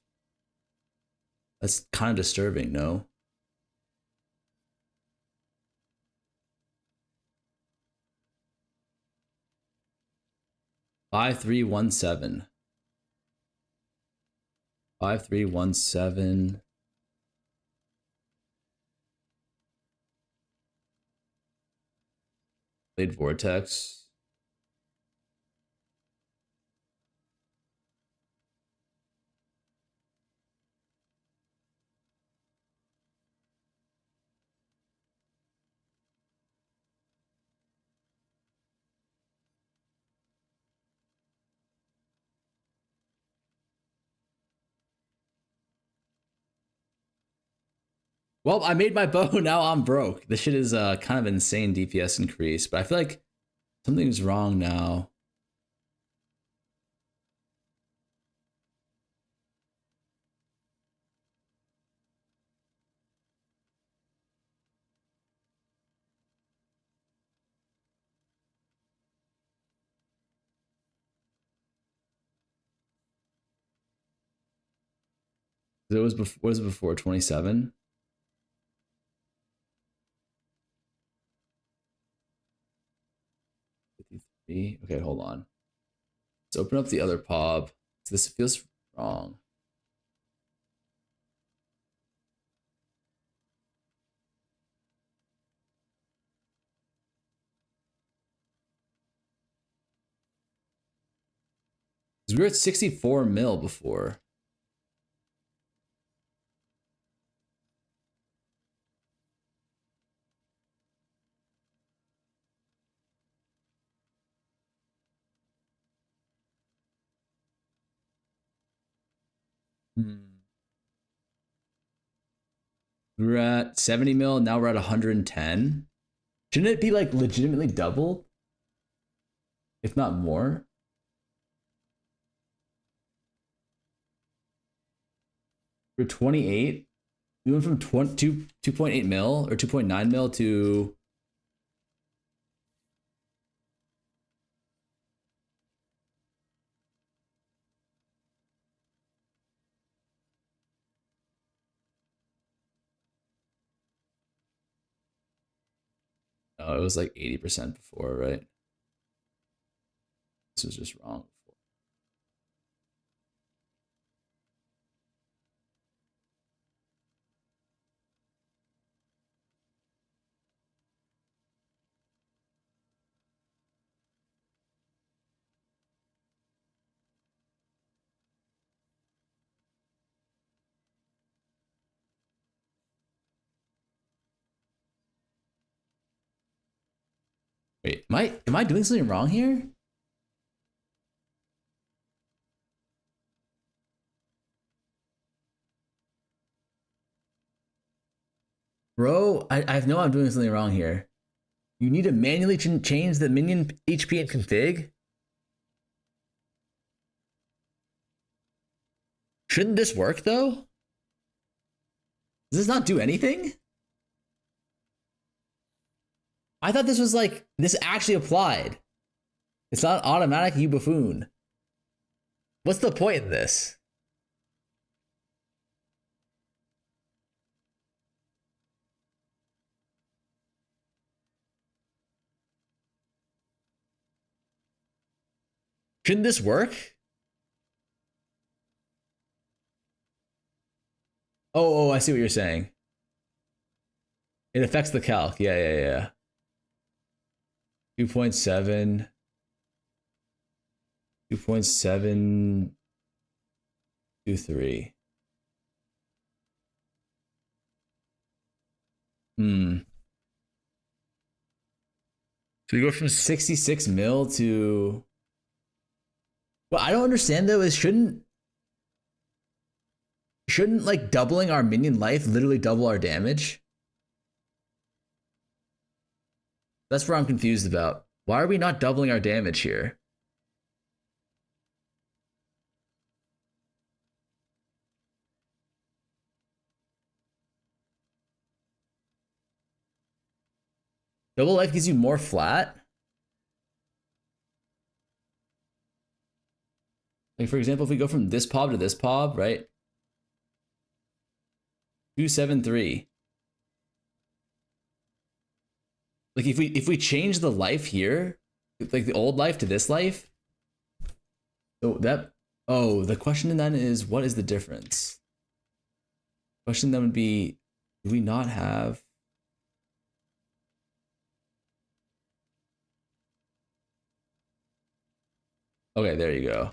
That's kind of disturbing, no? Five, 3, 1, 7. 5, 3, 1, 7. Blade Vortex. Well, I made my bow, now I'm broke. This shit is kind of insane DPS increase, but I feel like something's wrong now. It was before, what was it before, 27? Okay, hold on. Let's open up the other pub. This feels wrong. We were at 64 mil before. We were at 70 mil, now we're at 110. Shouldn't it be like legitimately double? If not more? We're 28. We went from 2.8 mil or 2.9 mil to oh, it was like 80% before, right? This was just wrong before. Wait, am I doing something wrong here? Bro, I know I'm doing something wrong here. You need to manually change the minion HP and config? Shouldn't this work though? Does this not do anything? I thought this was like, this actually applied. It's not automatic, you buffoon. What's the point in this? Shouldn't this work? Oh, I see what you're saying. It affects the calc. Yeah. 2.7. 2.723. So we go from 66 mil to... What I don't understand though is shouldn't Shouldn't like doubling our minion life literally double our damage? That's where I'm confused about. Why are we not doubling our damage here? Double life gives you more flat? Like for example, if we go from this pob to this pob, right? 273. Like if we change the life here, like the old life to this life, so that, oh, the question then is, what is the difference? Question then would be, do we not have? Okay, there you go.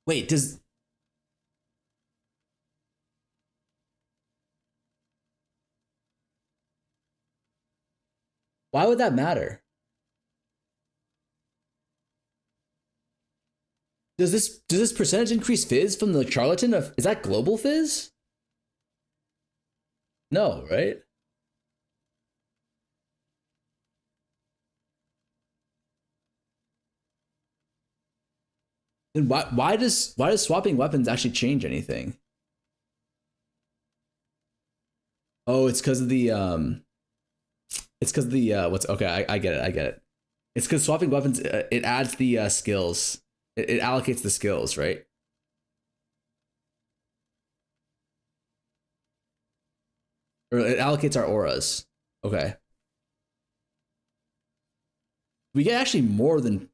Wait, does... Why would that matter? Does this percentage increase fizz from the charlatan? Is that global fizz? No, right? Then why does swapping weapons actually change anything? Oh, it's because of the it's because of the what's okay, I get it. It's because swapping weapons, it adds the skills. It allocates the skills, right? Or it allocates our auras. Okay. We get actually more than...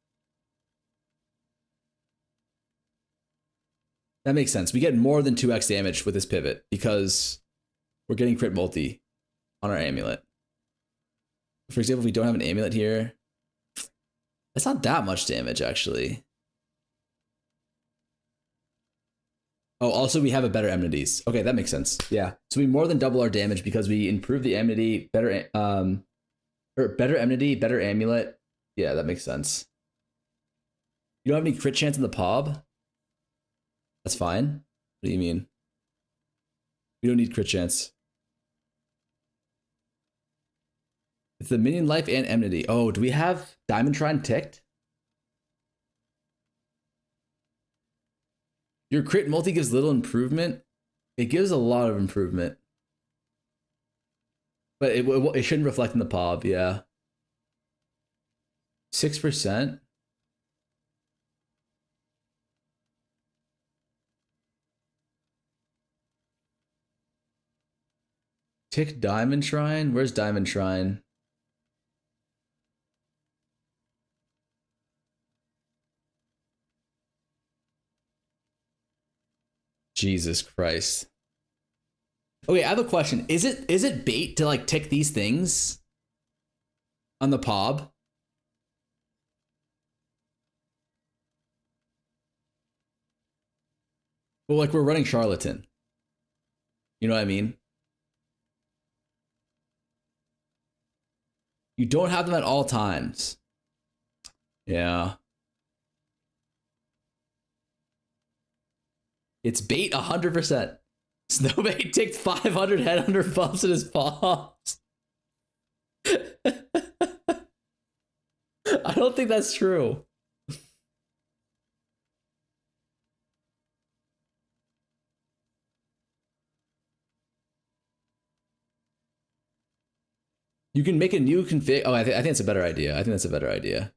That makes sense. We get more than 2x damage with this pivot because we're getting crit multi on our amulet. For example, if we don't have an amulet here, that's not that much damage, actually. Oh, also we have a better enmities. Okay, that makes sense. Yeah, so we more than double our damage because we improve the enmity, better enmity, better amulet. Yeah, that makes sense. You don't have any crit chance in the pob? That's fine. What do you mean? We don't need crit chance. It's the minion life and enmity. Oh, do we have Diamond Shrine ticked? Your crit multi gives little improvement. It gives a lot of improvement. But it shouldn't reflect in the pob, yeah. 6%? Tick Diamond Shrine? Where's Diamond Shrine? Jesus Christ. Okay, I have a question. Is it bait to like tick these things on the pob? Well, like we're running Charlatan. You know what I mean? You don't have them at all times. Yeah. It's bait 100%. Snowbait ticked 500 headhunter buffs in his palms. I don't think that's true. You can make a new config. Oh, I think it's a better idea. I think that's a better idea.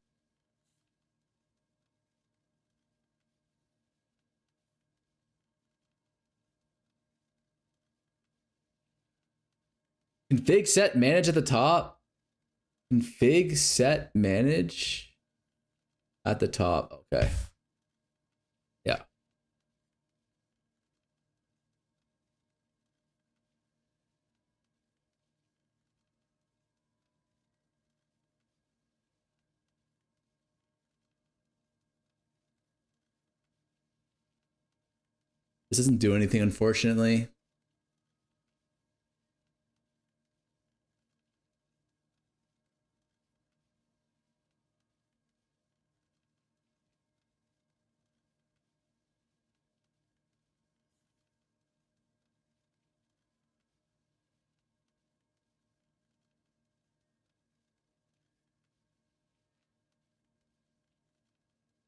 Config set manage at the top. Config set manage at the top. Okay. Yeah. This doesn't do anything, unfortunately.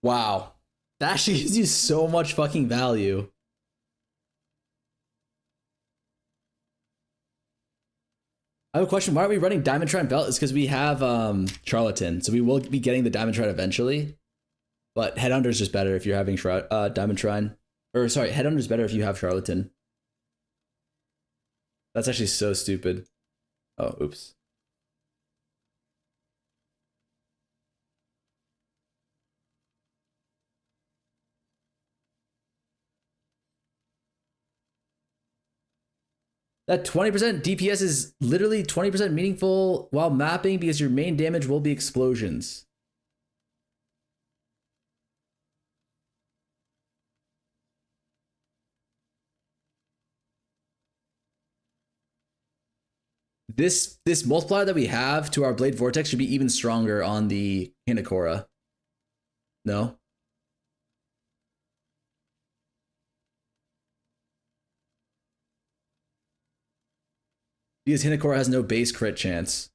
Wow. That actually gives you so much fucking value. I have a question. Why are we running Diamond Shrine Belt? It's because we have Charlatan. So we will be getting the Diamond Shrine eventually. But Headhunter is just better if you're having Diamond Shrine. Or sorry, Headhunter is better if you have Charlatan. That's actually so stupid. Oh, oops. That 20% DPS is literally 20% meaningful while mapping because your main damage will be explosions. This multiplier that we have to our Blade Vortex should be even stronger on the Hinekora. No? Because Hinekora has no base crit chance.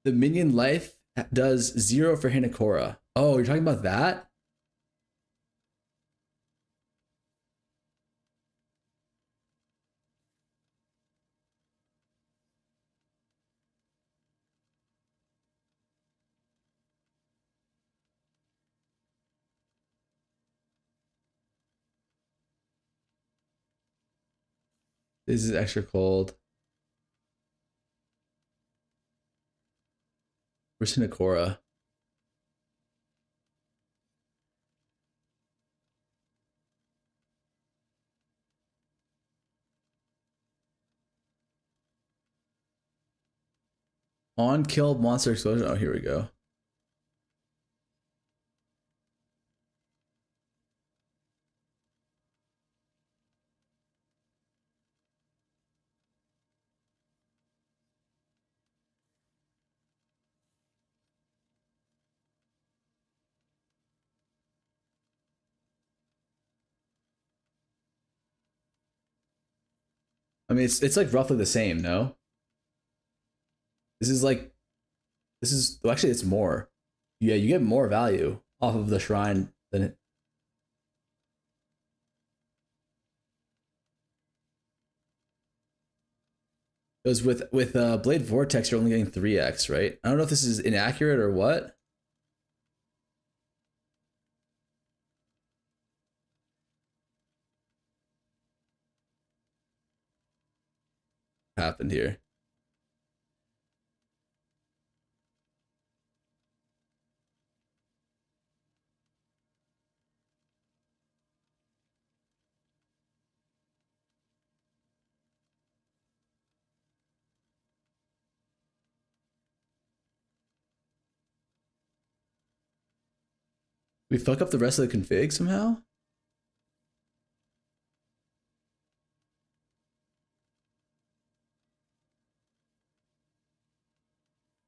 The minion life does 0 for Hinekora. Oh, you're talking about that? This is extra cold. Where's Hinekora? On kill monster explosion. Oh, here we go. I mean, it's like roughly the same, no? This is well, actually it's more. Yeah, you get more value off of the shrine than it. Because with Blade Vortex, you're only getting 3x, right? I don't know if this is inaccurate or what. Happened here. We fuck up the rest of the config somehow?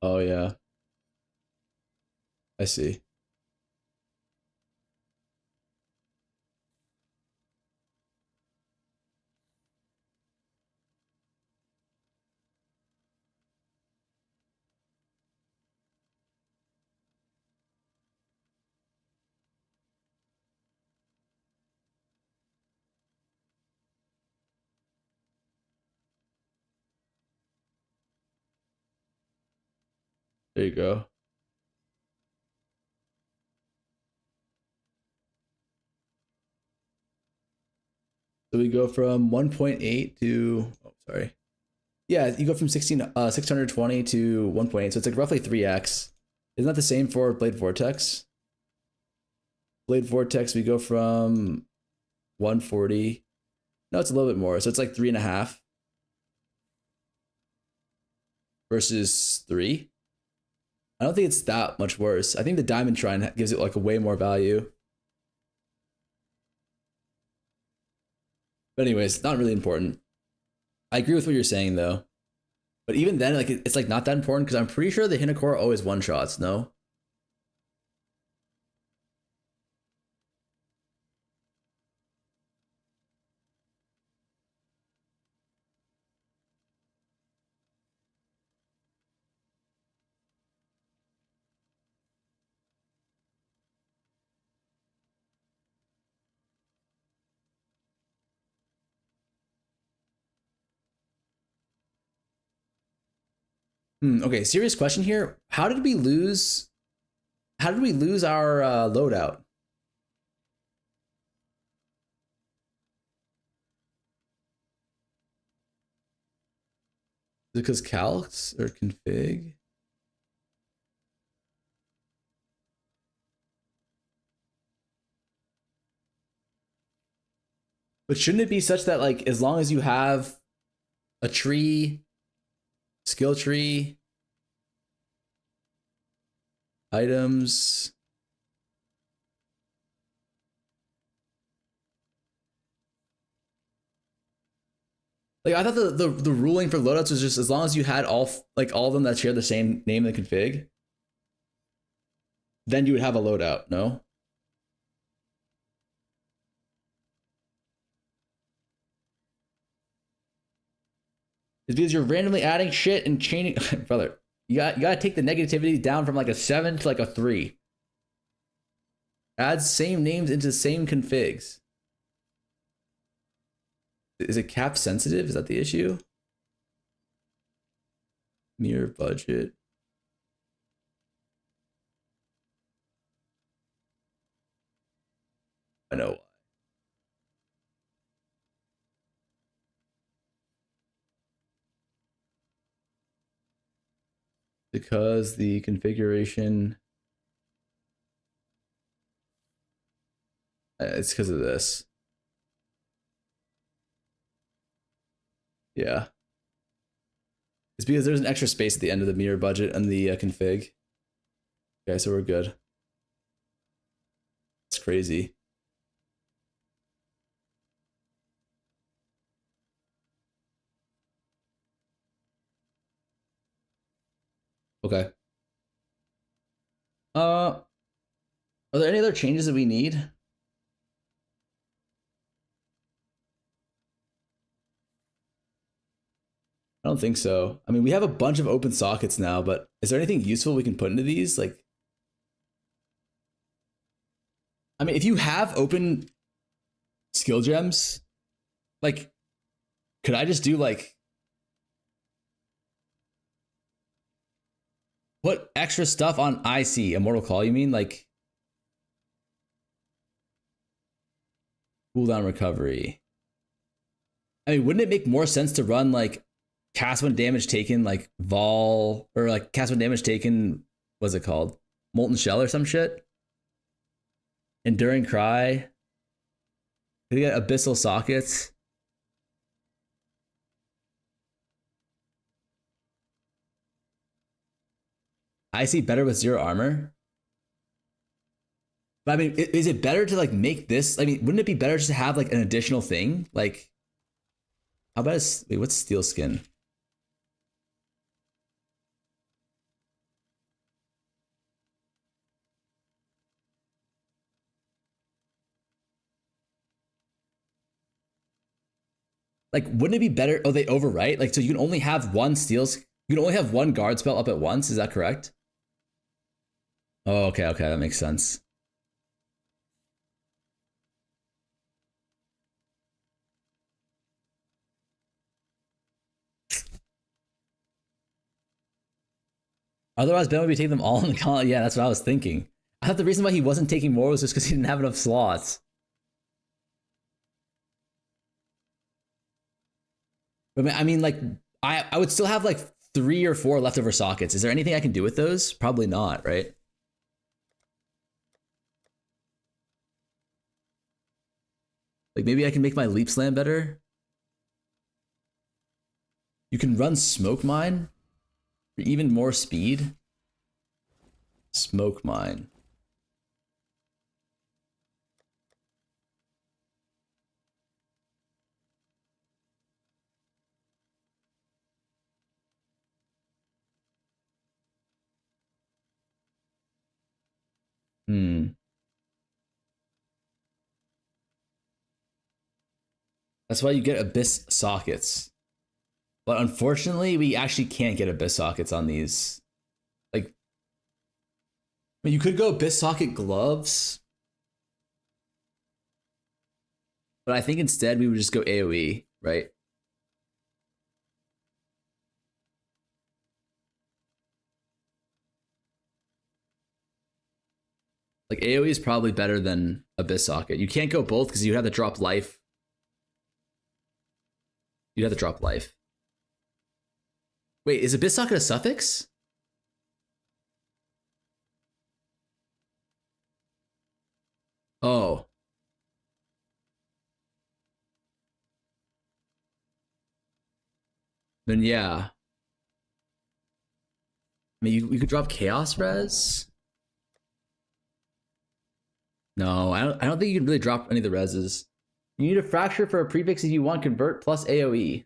Oh yeah. I see. There you go. So we go from 1.8 to, oh, sorry. Yeah, you go from 620 to 1.8. So it's like roughly 3x. Isn't that the same for Blade Vortex? Blade Vortex, we go from 140. No, it's a little bit more. So it's like 3.5. versus 3. I don't think it's that much worse. I think the diamond shrine gives it like a way more value. But anyways, not really important. I agree with what you're saying though. But even then, like it's like not that important because I'm pretty sure the Hinokora always one shots, no? Okay, serious question here. How did we lose our loadout? Is it because calcs or config? But shouldn't it be such that like as long as you have a tree, skill tree, items, like I thought the ruling for loadouts was just as long as you had all of them that share the same name in the config, then you would have a loadout, no? It's because you're randomly adding shit and chaining. Brother, you gotta take the negativity down from like a 7 to like a 3. Add same names into same configs. Is it cap sensitive? Is that the issue? Mirror budget. I know why. Because the configuration, it's because of this. Yeah. It's because there's an extra space at the end of the mirror budget and the config. Okay, so we're good. It's crazy. Okay. Are there any other changes that we need? I don't think so. I mean, we have a bunch of open sockets now, but is there anything useful we can put into these? Like, I mean, if you have open skill gems, like, could I just do like, put extra stuff on IC, Immortal Call, you mean? Like, cooldown recovery. I mean, wouldn't it make more sense to run like cast when damage taken, like Vol, or like cast when damage taken, what's it called? Molten Shell or some shit? Enduring Cry. Could you get Abyssal Sockets? I see better with 0 armor. But I mean, is it better to like make this? I mean, wouldn't it be better just to have like an additional thing? Like, how about wait, what's Steel Skin? Like, wouldn't it be better? Oh, they overwrite? Like, so you can only have one you can only have one guard spell up at once. Is that correct? Oh, okay, that makes sense. Otherwise, Ben would be taking them all in the Gauntlet. Yeah, that's what I was thinking. I thought the reason why he wasn't taking more was just because he didn't have enough slots. But I mean, like, I would still have like 3 or 4 leftover sockets. Is there anything I can do with those? Probably not, right? Like, maybe I can make my Leap Slam better? You can run Smoke Mine? For even more speed. Smoke mine. That's why you get abyss sockets. But unfortunately, we actually can't get abyss sockets on these. Like, I mean, you could go abyss socket gloves. But I think instead we would just go AoE, right? Like AoE is probably better than abyss socket. You can't go both because you'd have to drop life. You'd have to drop life. Wait, is abyss socket a suffix? Oh. Then yeah. I mean, you could drop chaos res. No, I don't think you can really drop any of the reses. You need a fracture for a prefix if you want convert plus AoE.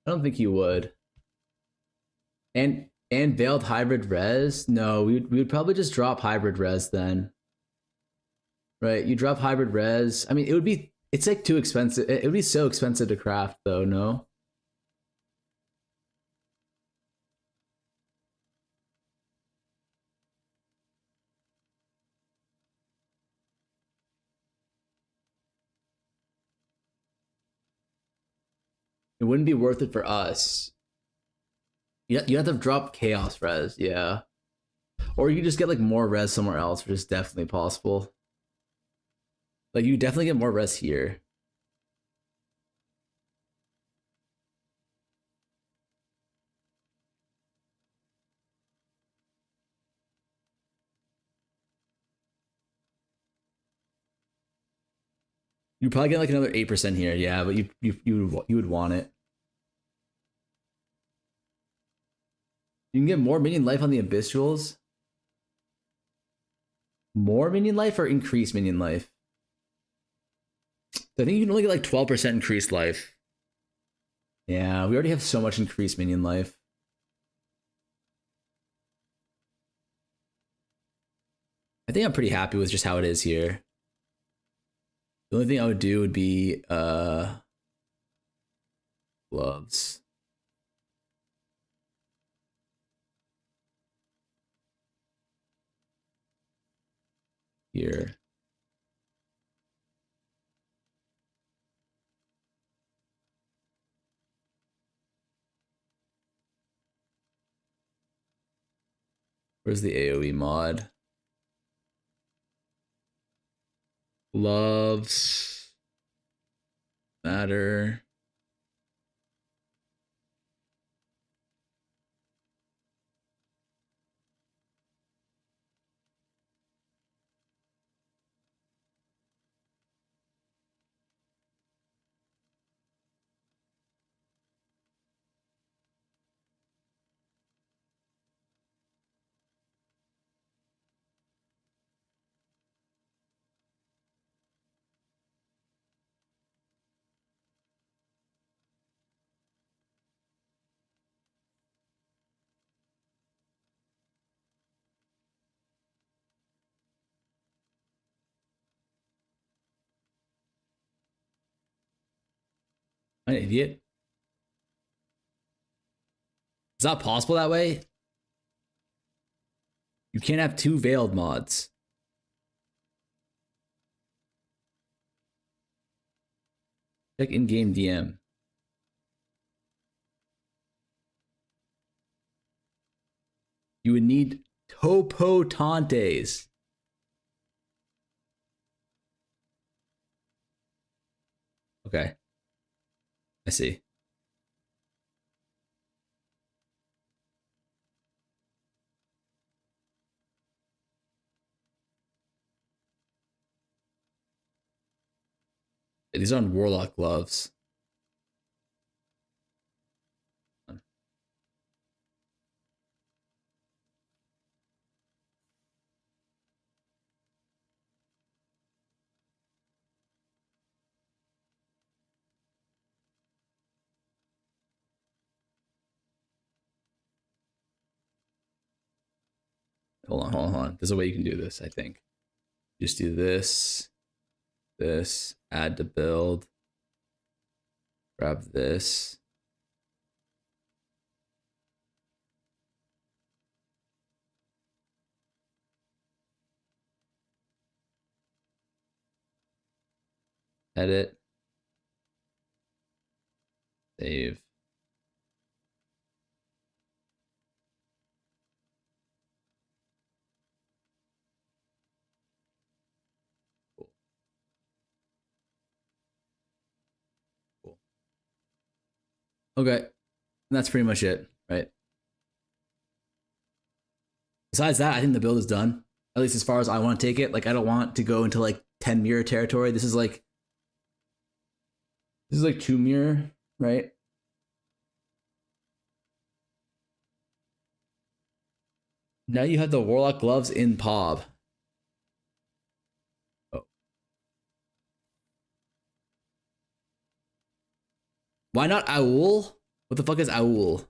I don't think you would. And veiled hybrid res? No, we would probably just drop hybrid res then. Right, you drop hybrid res. I mean, it's like too expensive. It would be so expensive to craft though, no? It wouldn't be worth it for us. You have to drop chaos res, yeah. Or you just get like more res somewhere else, which is definitely possible. Like you definitely get more res here. You probably get like another 8% here, yeah, but you would want it. You can get more minion life on the Abyssals. More minion life or increased minion life? I think you can only get like 12% increased life. Yeah, we already have so much increased minion life. I think I'm pretty happy with just how it is here. The only thing I would do would be gloves. Here. Where's the AoE mod? Gloves. Matter. An idiot. It's not possible that way. You can't have two veiled mods. Check in-game DM. You would need Topo Tantes. Okay. I see. These are on Warlock gloves. Hold on. There's a way you can do this, I think. Just do this, add to build, grab this. Edit. Save. Cool. Cool. Okay. And that's pretty much it, right? Besides that, I think the build is done. At least as far as I want to take it. Like, I don't want to go into like 10 mirror territory. This is like 2 mirror, right? Now you have the Warlock gloves in POB. Oh. Why not Owl? What the fuck is Owl?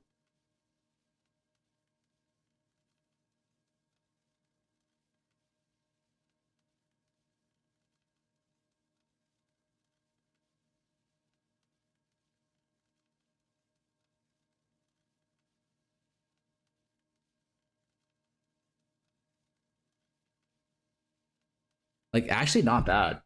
Like, actually not bad.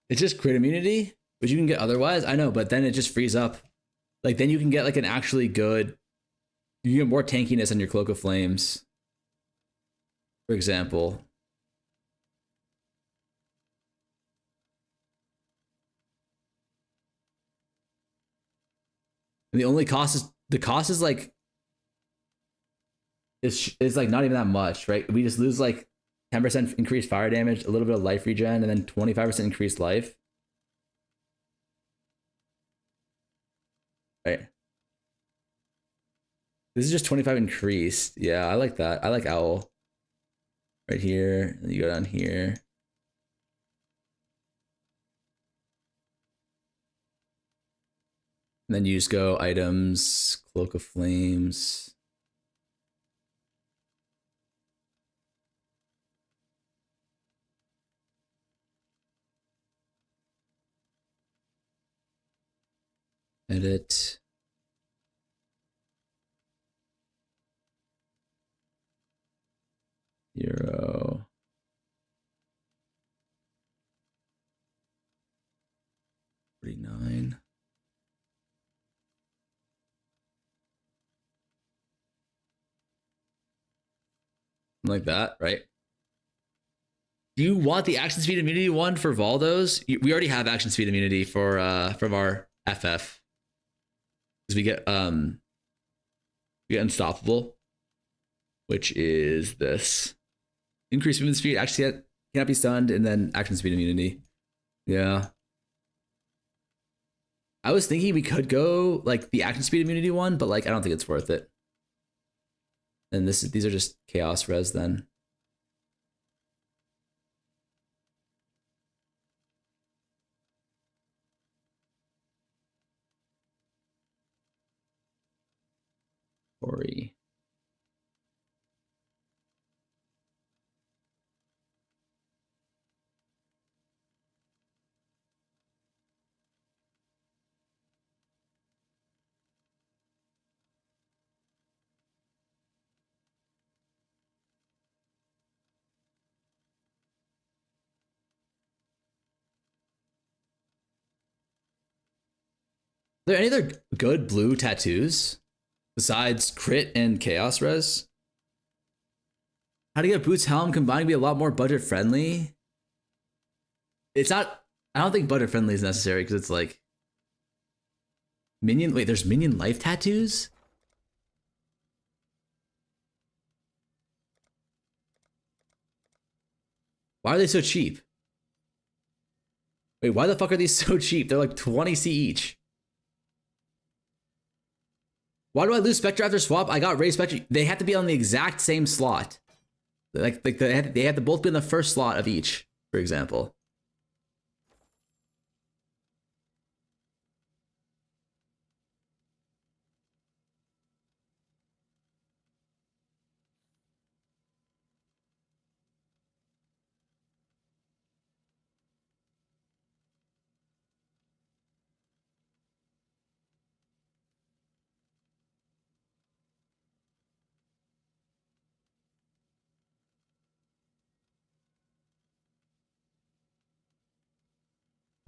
It's just crit immunity, which you can get otherwise. I know, but then it just frees up. Like, then you can get like an actually good. You get more tankiness on your Cloak of Flames, for example. And the only cost is like it's like not even that much, right? We just lose like 10% increased fire damage, a little bit of life regen, and then 25% increased life. Right. This is just 25 increased. Yeah, I like that. I like Owl. Right here. And you go down here. And then you just go items, Cloak of Flames. Edit. Euro. $49. Like that, right? Do you want the action speed immunity one for Valdos? We already have action speed immunity for from our FF. Because we get unstoppable, which is this. Increased movement speed, actually cannot be stunned, and then action speed immunity. Yeah. I was thinking we could go like the action speed immunity one, but like I don't think it's worth it. And these are just chaos res then. Ori. there any other good blue tattoos besides crit and chaos res? How to get Boots Helm combined to be a lot more budget friendly? It's not. I don't think budget friendly is necessary because it's like minion. Wait, there's minion life tattoos. Why are they so cheap? Wait, why the fuck are these so cheap? They're like 20C each. Why do I lose Spectre after swap? I got Ray Spectre. They have to be on the exact same slot. Like they have to both be in the first slot of each, for example.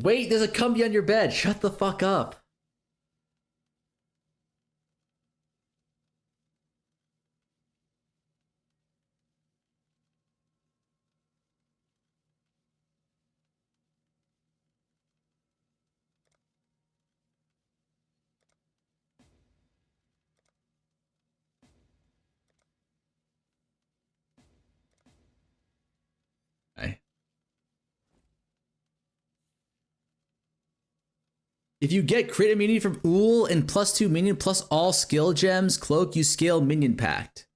Wait, there's a Cumby on your bed. Shut the fuck up. Okay. If you get crit immunity from Ool and +2 minion plus all skill gems, cloak, you scale minion pact.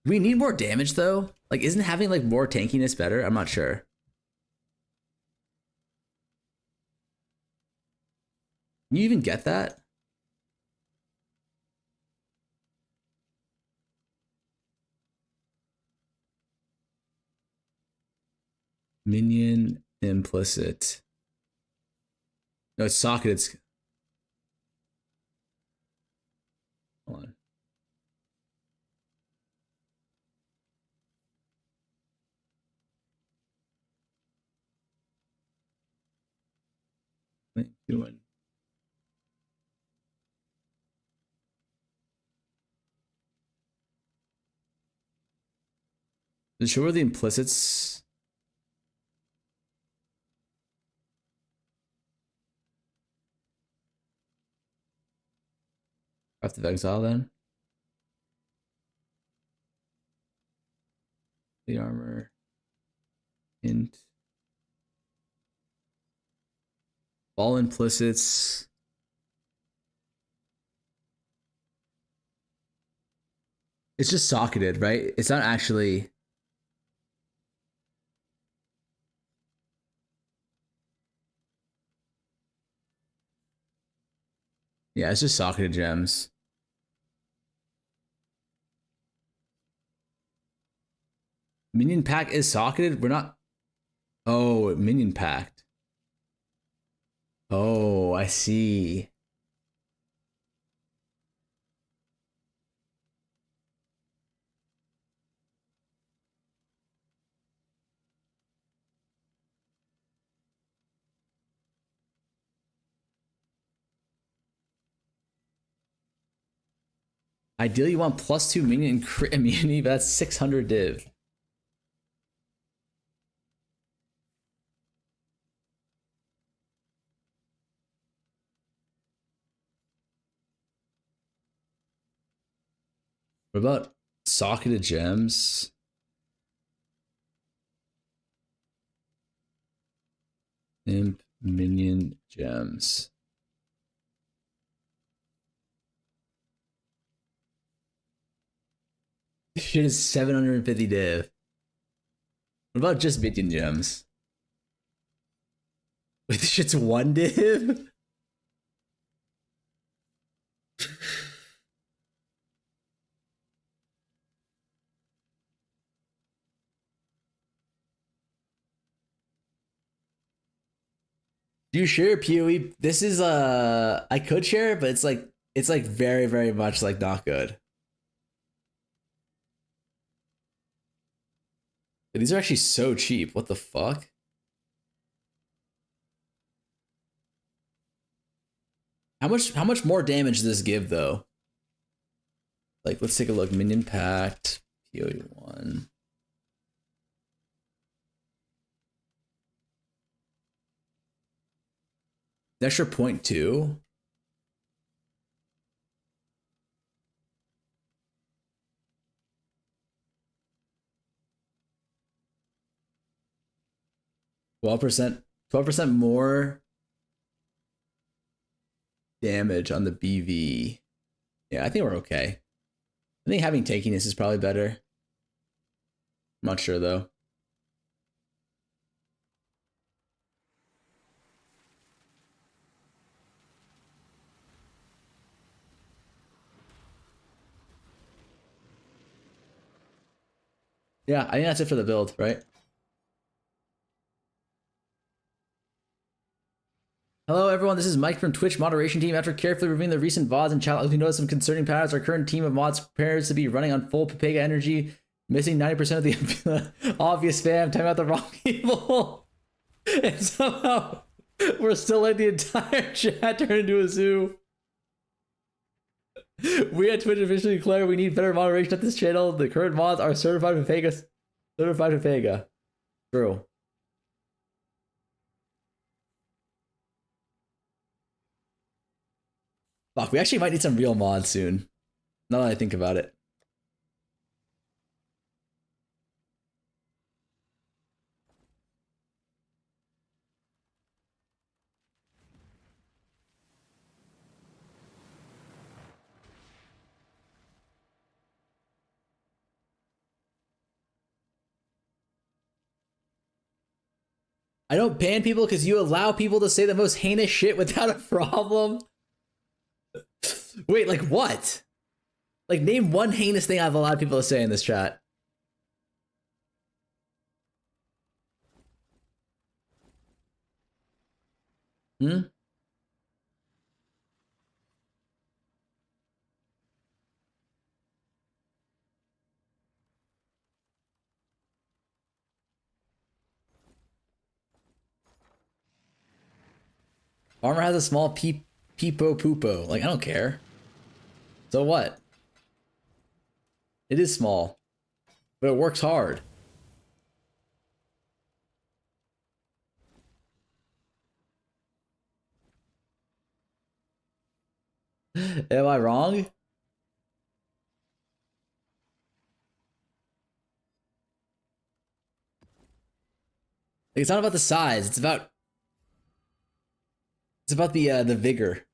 We need more damage though. Like, isn't having like more tankiness better? I'm not sure. Can you even get that? Minion implicit. No, it's socketed. Hold on. What are you doing? Does it show where the implicits? Pathofexile then? The armor. Int. All implicits. It's just socketed, right? It's not actually. Yeah, it's just socketed gems. Minion pack is socketed? We're not. Oh, minion packed. Oh, I see. Ideally, you want +2 minion and crit immunity, but that's 600 div. What about socketed gems? Imp minion gems. Shit is 750 div. What about just minion gems? Wait, this shit's 1 div? Do you share PoE? This is I could share it, but it's like very, very much like not good. These are actually so cheap. What the fuck? How much more damage does this give though? Like, let's take a look. Minion pact, POE1. Extra 0.2. Twelve percent more damage on the BV. Yeah, I think we're okay. I think having tankiness is probably better. I'm not sure though. Yeah, I think that's it for the build, right? Hello everyone, this is Mike from Twitch moderation team. After carefully reviewing the recent VODs and chat, we noticed some concerning patterns. Our current team of mods prepares to be running on full Pepega energy, missing 90% of the obvious spam, timing out the wrong people. And somehow we're still letting the entire chat turn into a zoo. We at Twitch officially declare we need better moderation at this channel. The current mods are certified Pepega. Certified Pepega. True. Fuck, we actually might need some real mods soon. Now that I think about it. I don't ban people because you allow people to say the most heinous shit without a problem. Wait, like what? Like name one heinous thing I've allowed people to say in this chat. Hmm? Farmer has a small peepo poopo. Like, I don't care. So what? It is small, but it works hard. Am I wrong? It's not about the size. It's about the vigor.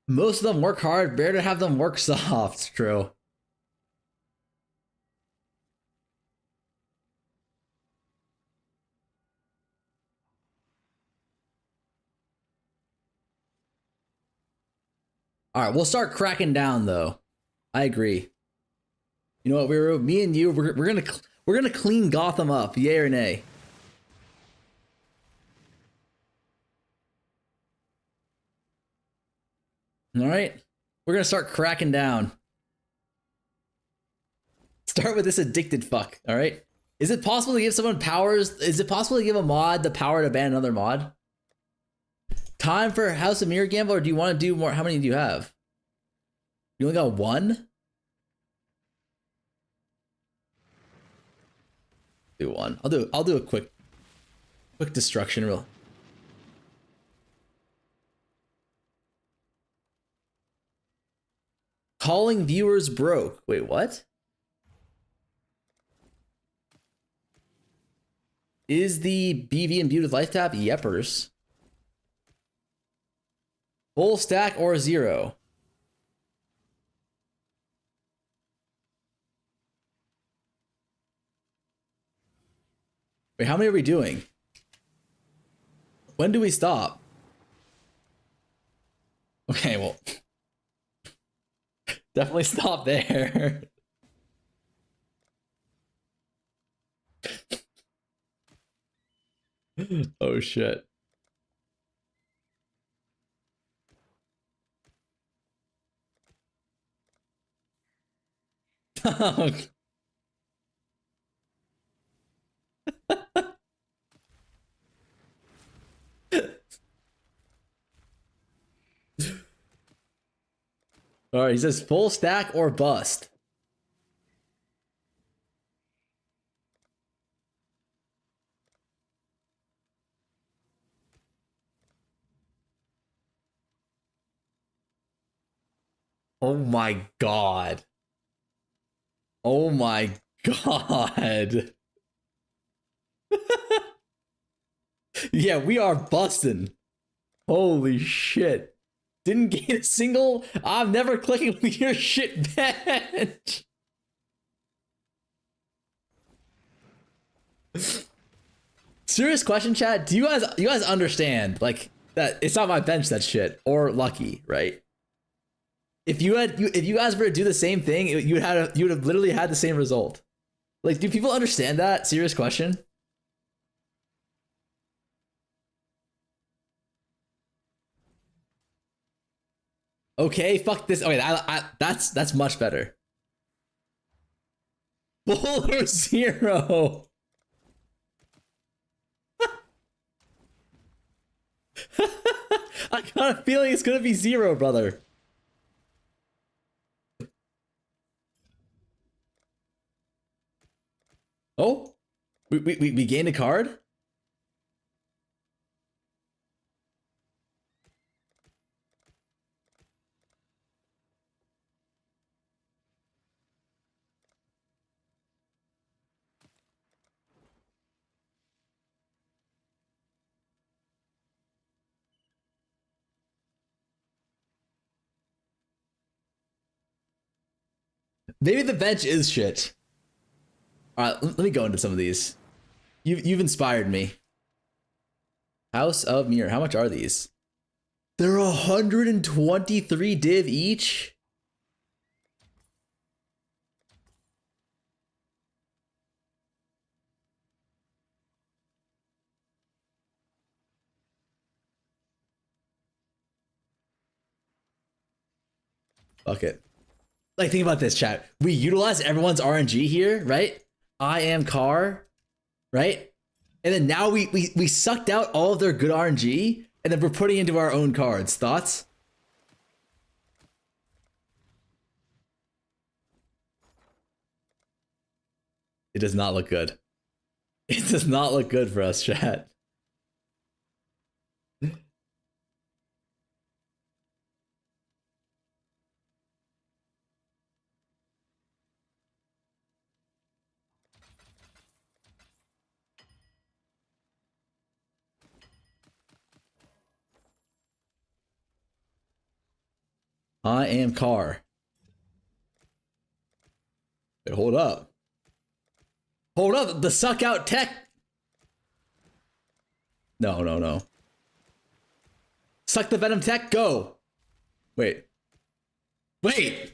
Most of them work hard. Better to have them work soft. True. All right, we'll start cracking down though. I agree. You know what? Me and you. We're gonna clean Gotham up. Yay or nay? All right, we're gonna start cracking down. Start with this addicted fuck. All right. Is it possible to give someone powers? Is it possible to give a mod the power to ban another mod? Time for House of Mirror Gamble, or do you want to do more? How many do you have? You only got one? Do one. I'll do a quick destruction real. Calling viewers broke. Wait, what? Is the BV imbued with life tap? Yepers. Full stack or zero? Wait, how many are we doing? When do we stop? Okay, well. Definitely stop there. Oh shit. All right, he says full stack or bust. Oh my god. Oh my god. Yeah, we are busting. Holy shit. Didn't gain a single. I'm never clicking with your shit bench. Serious question, chat. Do you guys understand like that it's not my bench that's shit or lucky, right? If you guys were to do the same thing, you would have literally had the same result. Like, do people understand that? Serious question. Okay, fuck this. Okay, that's much better. Full or zero. I got a feeling it's gonna be zero, brother. Oh, we gained a card. Maybe the bench is shit. All right, let me go into some of these. You've inspired me. House of Mirror. How much are these? They're 123 div each. Fuck it. Like, think about this, chat. We utilize everyone's RNG here, right? I am car, right? And then now we sucked out all of their good RNG, and then we're putting into our own cards. Thoughts? It does not look good. It does not look good for us, chat. I am car. Wait, hold up. Hold up, the suck out tech. No. Suck the venom tech, go. Wait, the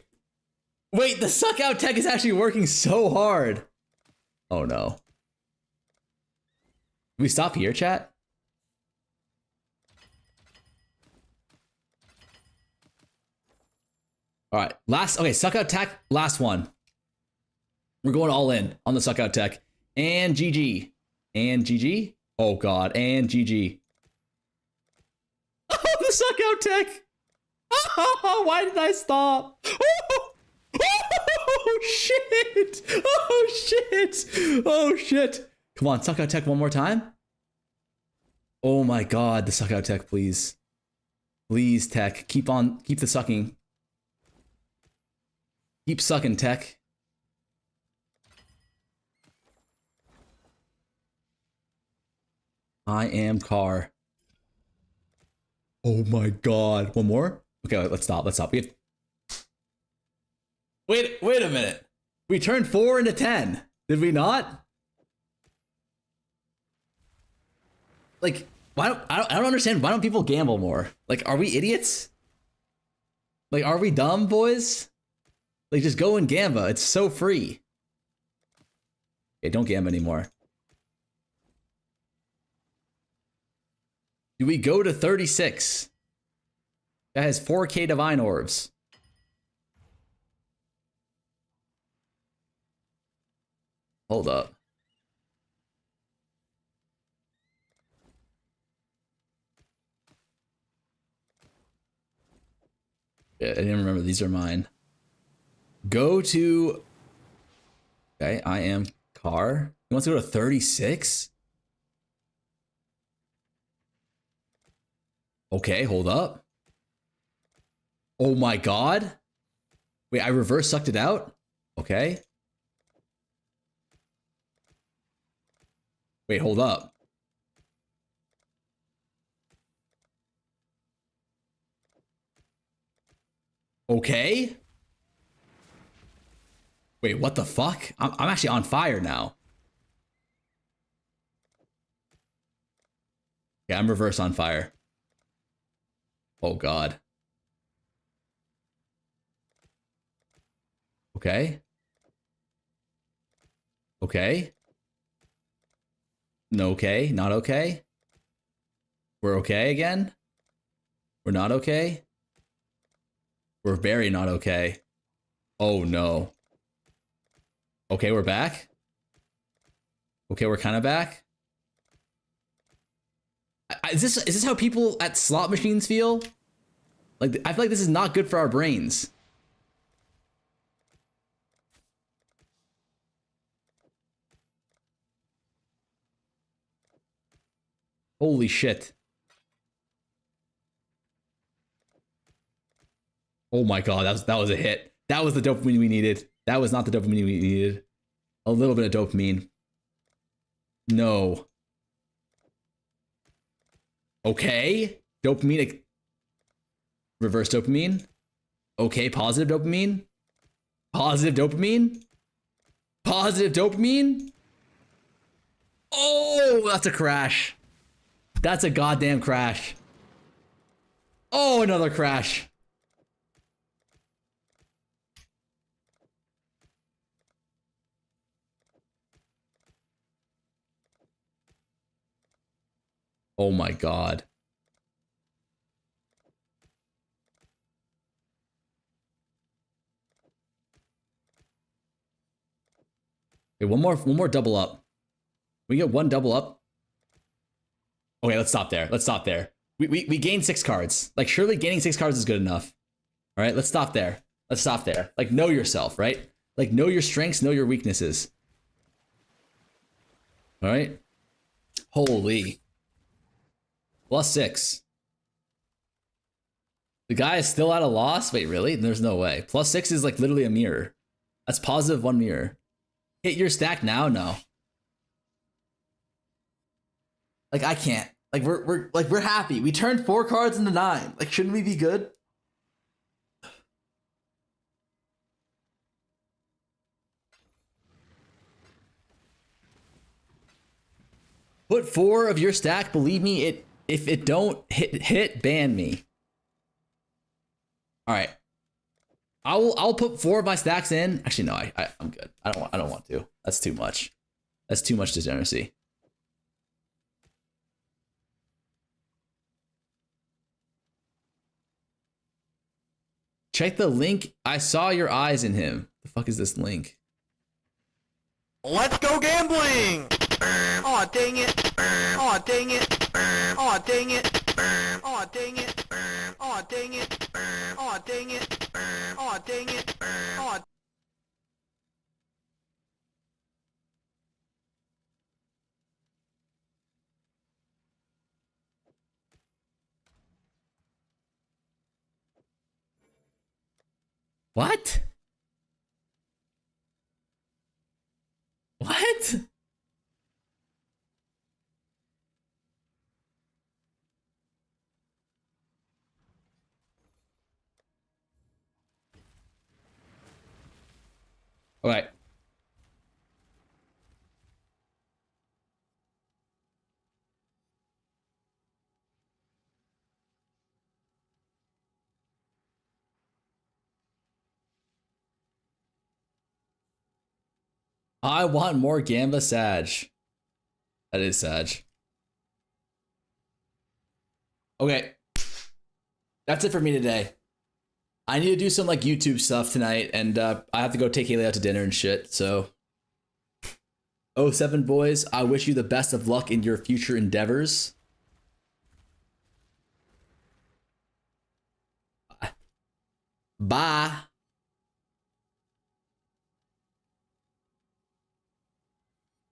suck out tech is actually working so hard. Oh no. Can we stop here, chat? All right, okay, suck out tech, last one. We're going all in on the suck out tech. And GG. And GG. Oh god, and GG. Oh, the suck out tech. Oh, why did I stop? Oh shit. Oh shit. Oh shit. Come on, suck out tech one more time. Oh my god, the suck out tech, please. Please, tech. Keep the sucking. Keep sucking, tech. I am car. Oh my god. One more? Okay, let's stop. We have... Wait a minute. We turned 4 into 10. Did we not? Like, I don't understand. Why don't people gamble more? Like, are we idiots? Like, are we dumb, boys? Like, just go in Gamba. It's so free. Okay, don't Gamba anymore. Do we go to 36? That has 4K Divine Orbs. Hold up. Yeah, I didn't remember. These are mine. Go to... Okay, I am car. He wants to go to 36? Okay, hold up. Oh my god. Wait, I reverse sucked it out? Okay. Wait, hold up. Okay. Wait, what the fuck? I'm actually on fire now. Yeah, I'm reverse on fire. Oh god. Okay. Okay. No okay. Not okay. We're okay again. We're not okay. We're very not okay. Oh no. Okay, we're back. Okay, we're kind of back. Is this how people at slot machines feel? Like, I feel like this is not good for our brains. Holy shit. Oh my god, that was a hit. That was the dopamine we needed. That was not the dopamine we needed. A little bit of dopamine. No. Okay. Dopamine. Reverse dopamine. Okay, positive dopamine. Positive dopamine. Positive dopamine. Oh, that's a crash. That's a goddamn crash. Oh, another crash. Oh my god. Okay, one more double up. We get one double up. Okay, let's stop there. Let's stop there. We gained 6 cards. Like, surely gaining 6 cards is good enough. All right, let's stop there. Let's stop there. Like, know yourself, right? Like, know your strengths, know your weaknesses. All right. Holy. +6. The guy is still at a loss? Wait, really? There's no way. +6 is like literally a mirror. That's positive 1 mirror. Hit your stack now? No. Like, I can't. Like, we're happy. We turned 4 cards into 9. Like, shouldn't we be good? Put 4 of your stack. Believe me, if it don't hit, ban me. All right. I'll put 4 of my stacks in. Actually, no, I'm good. I don't want to. That's too much. That's too much degeneracy. Check the link. I saw your eyes in him. The fuck is this link? Let's go gambling! Aw, dang it! Aw, dang it! Aw, dang it! Aw, dang it! Aw, dang it! Aw, dang it! Aw, dang it! Aw. What? What? All right. I want more Gamba Sag. That is Sag. Okay. That's it for me today. I need to do some like YouTube stuff tonight, and I have to go take Haley out to dinner and shit, so. 07 boys, I wish you the best of luck in your future endeavors. Bye.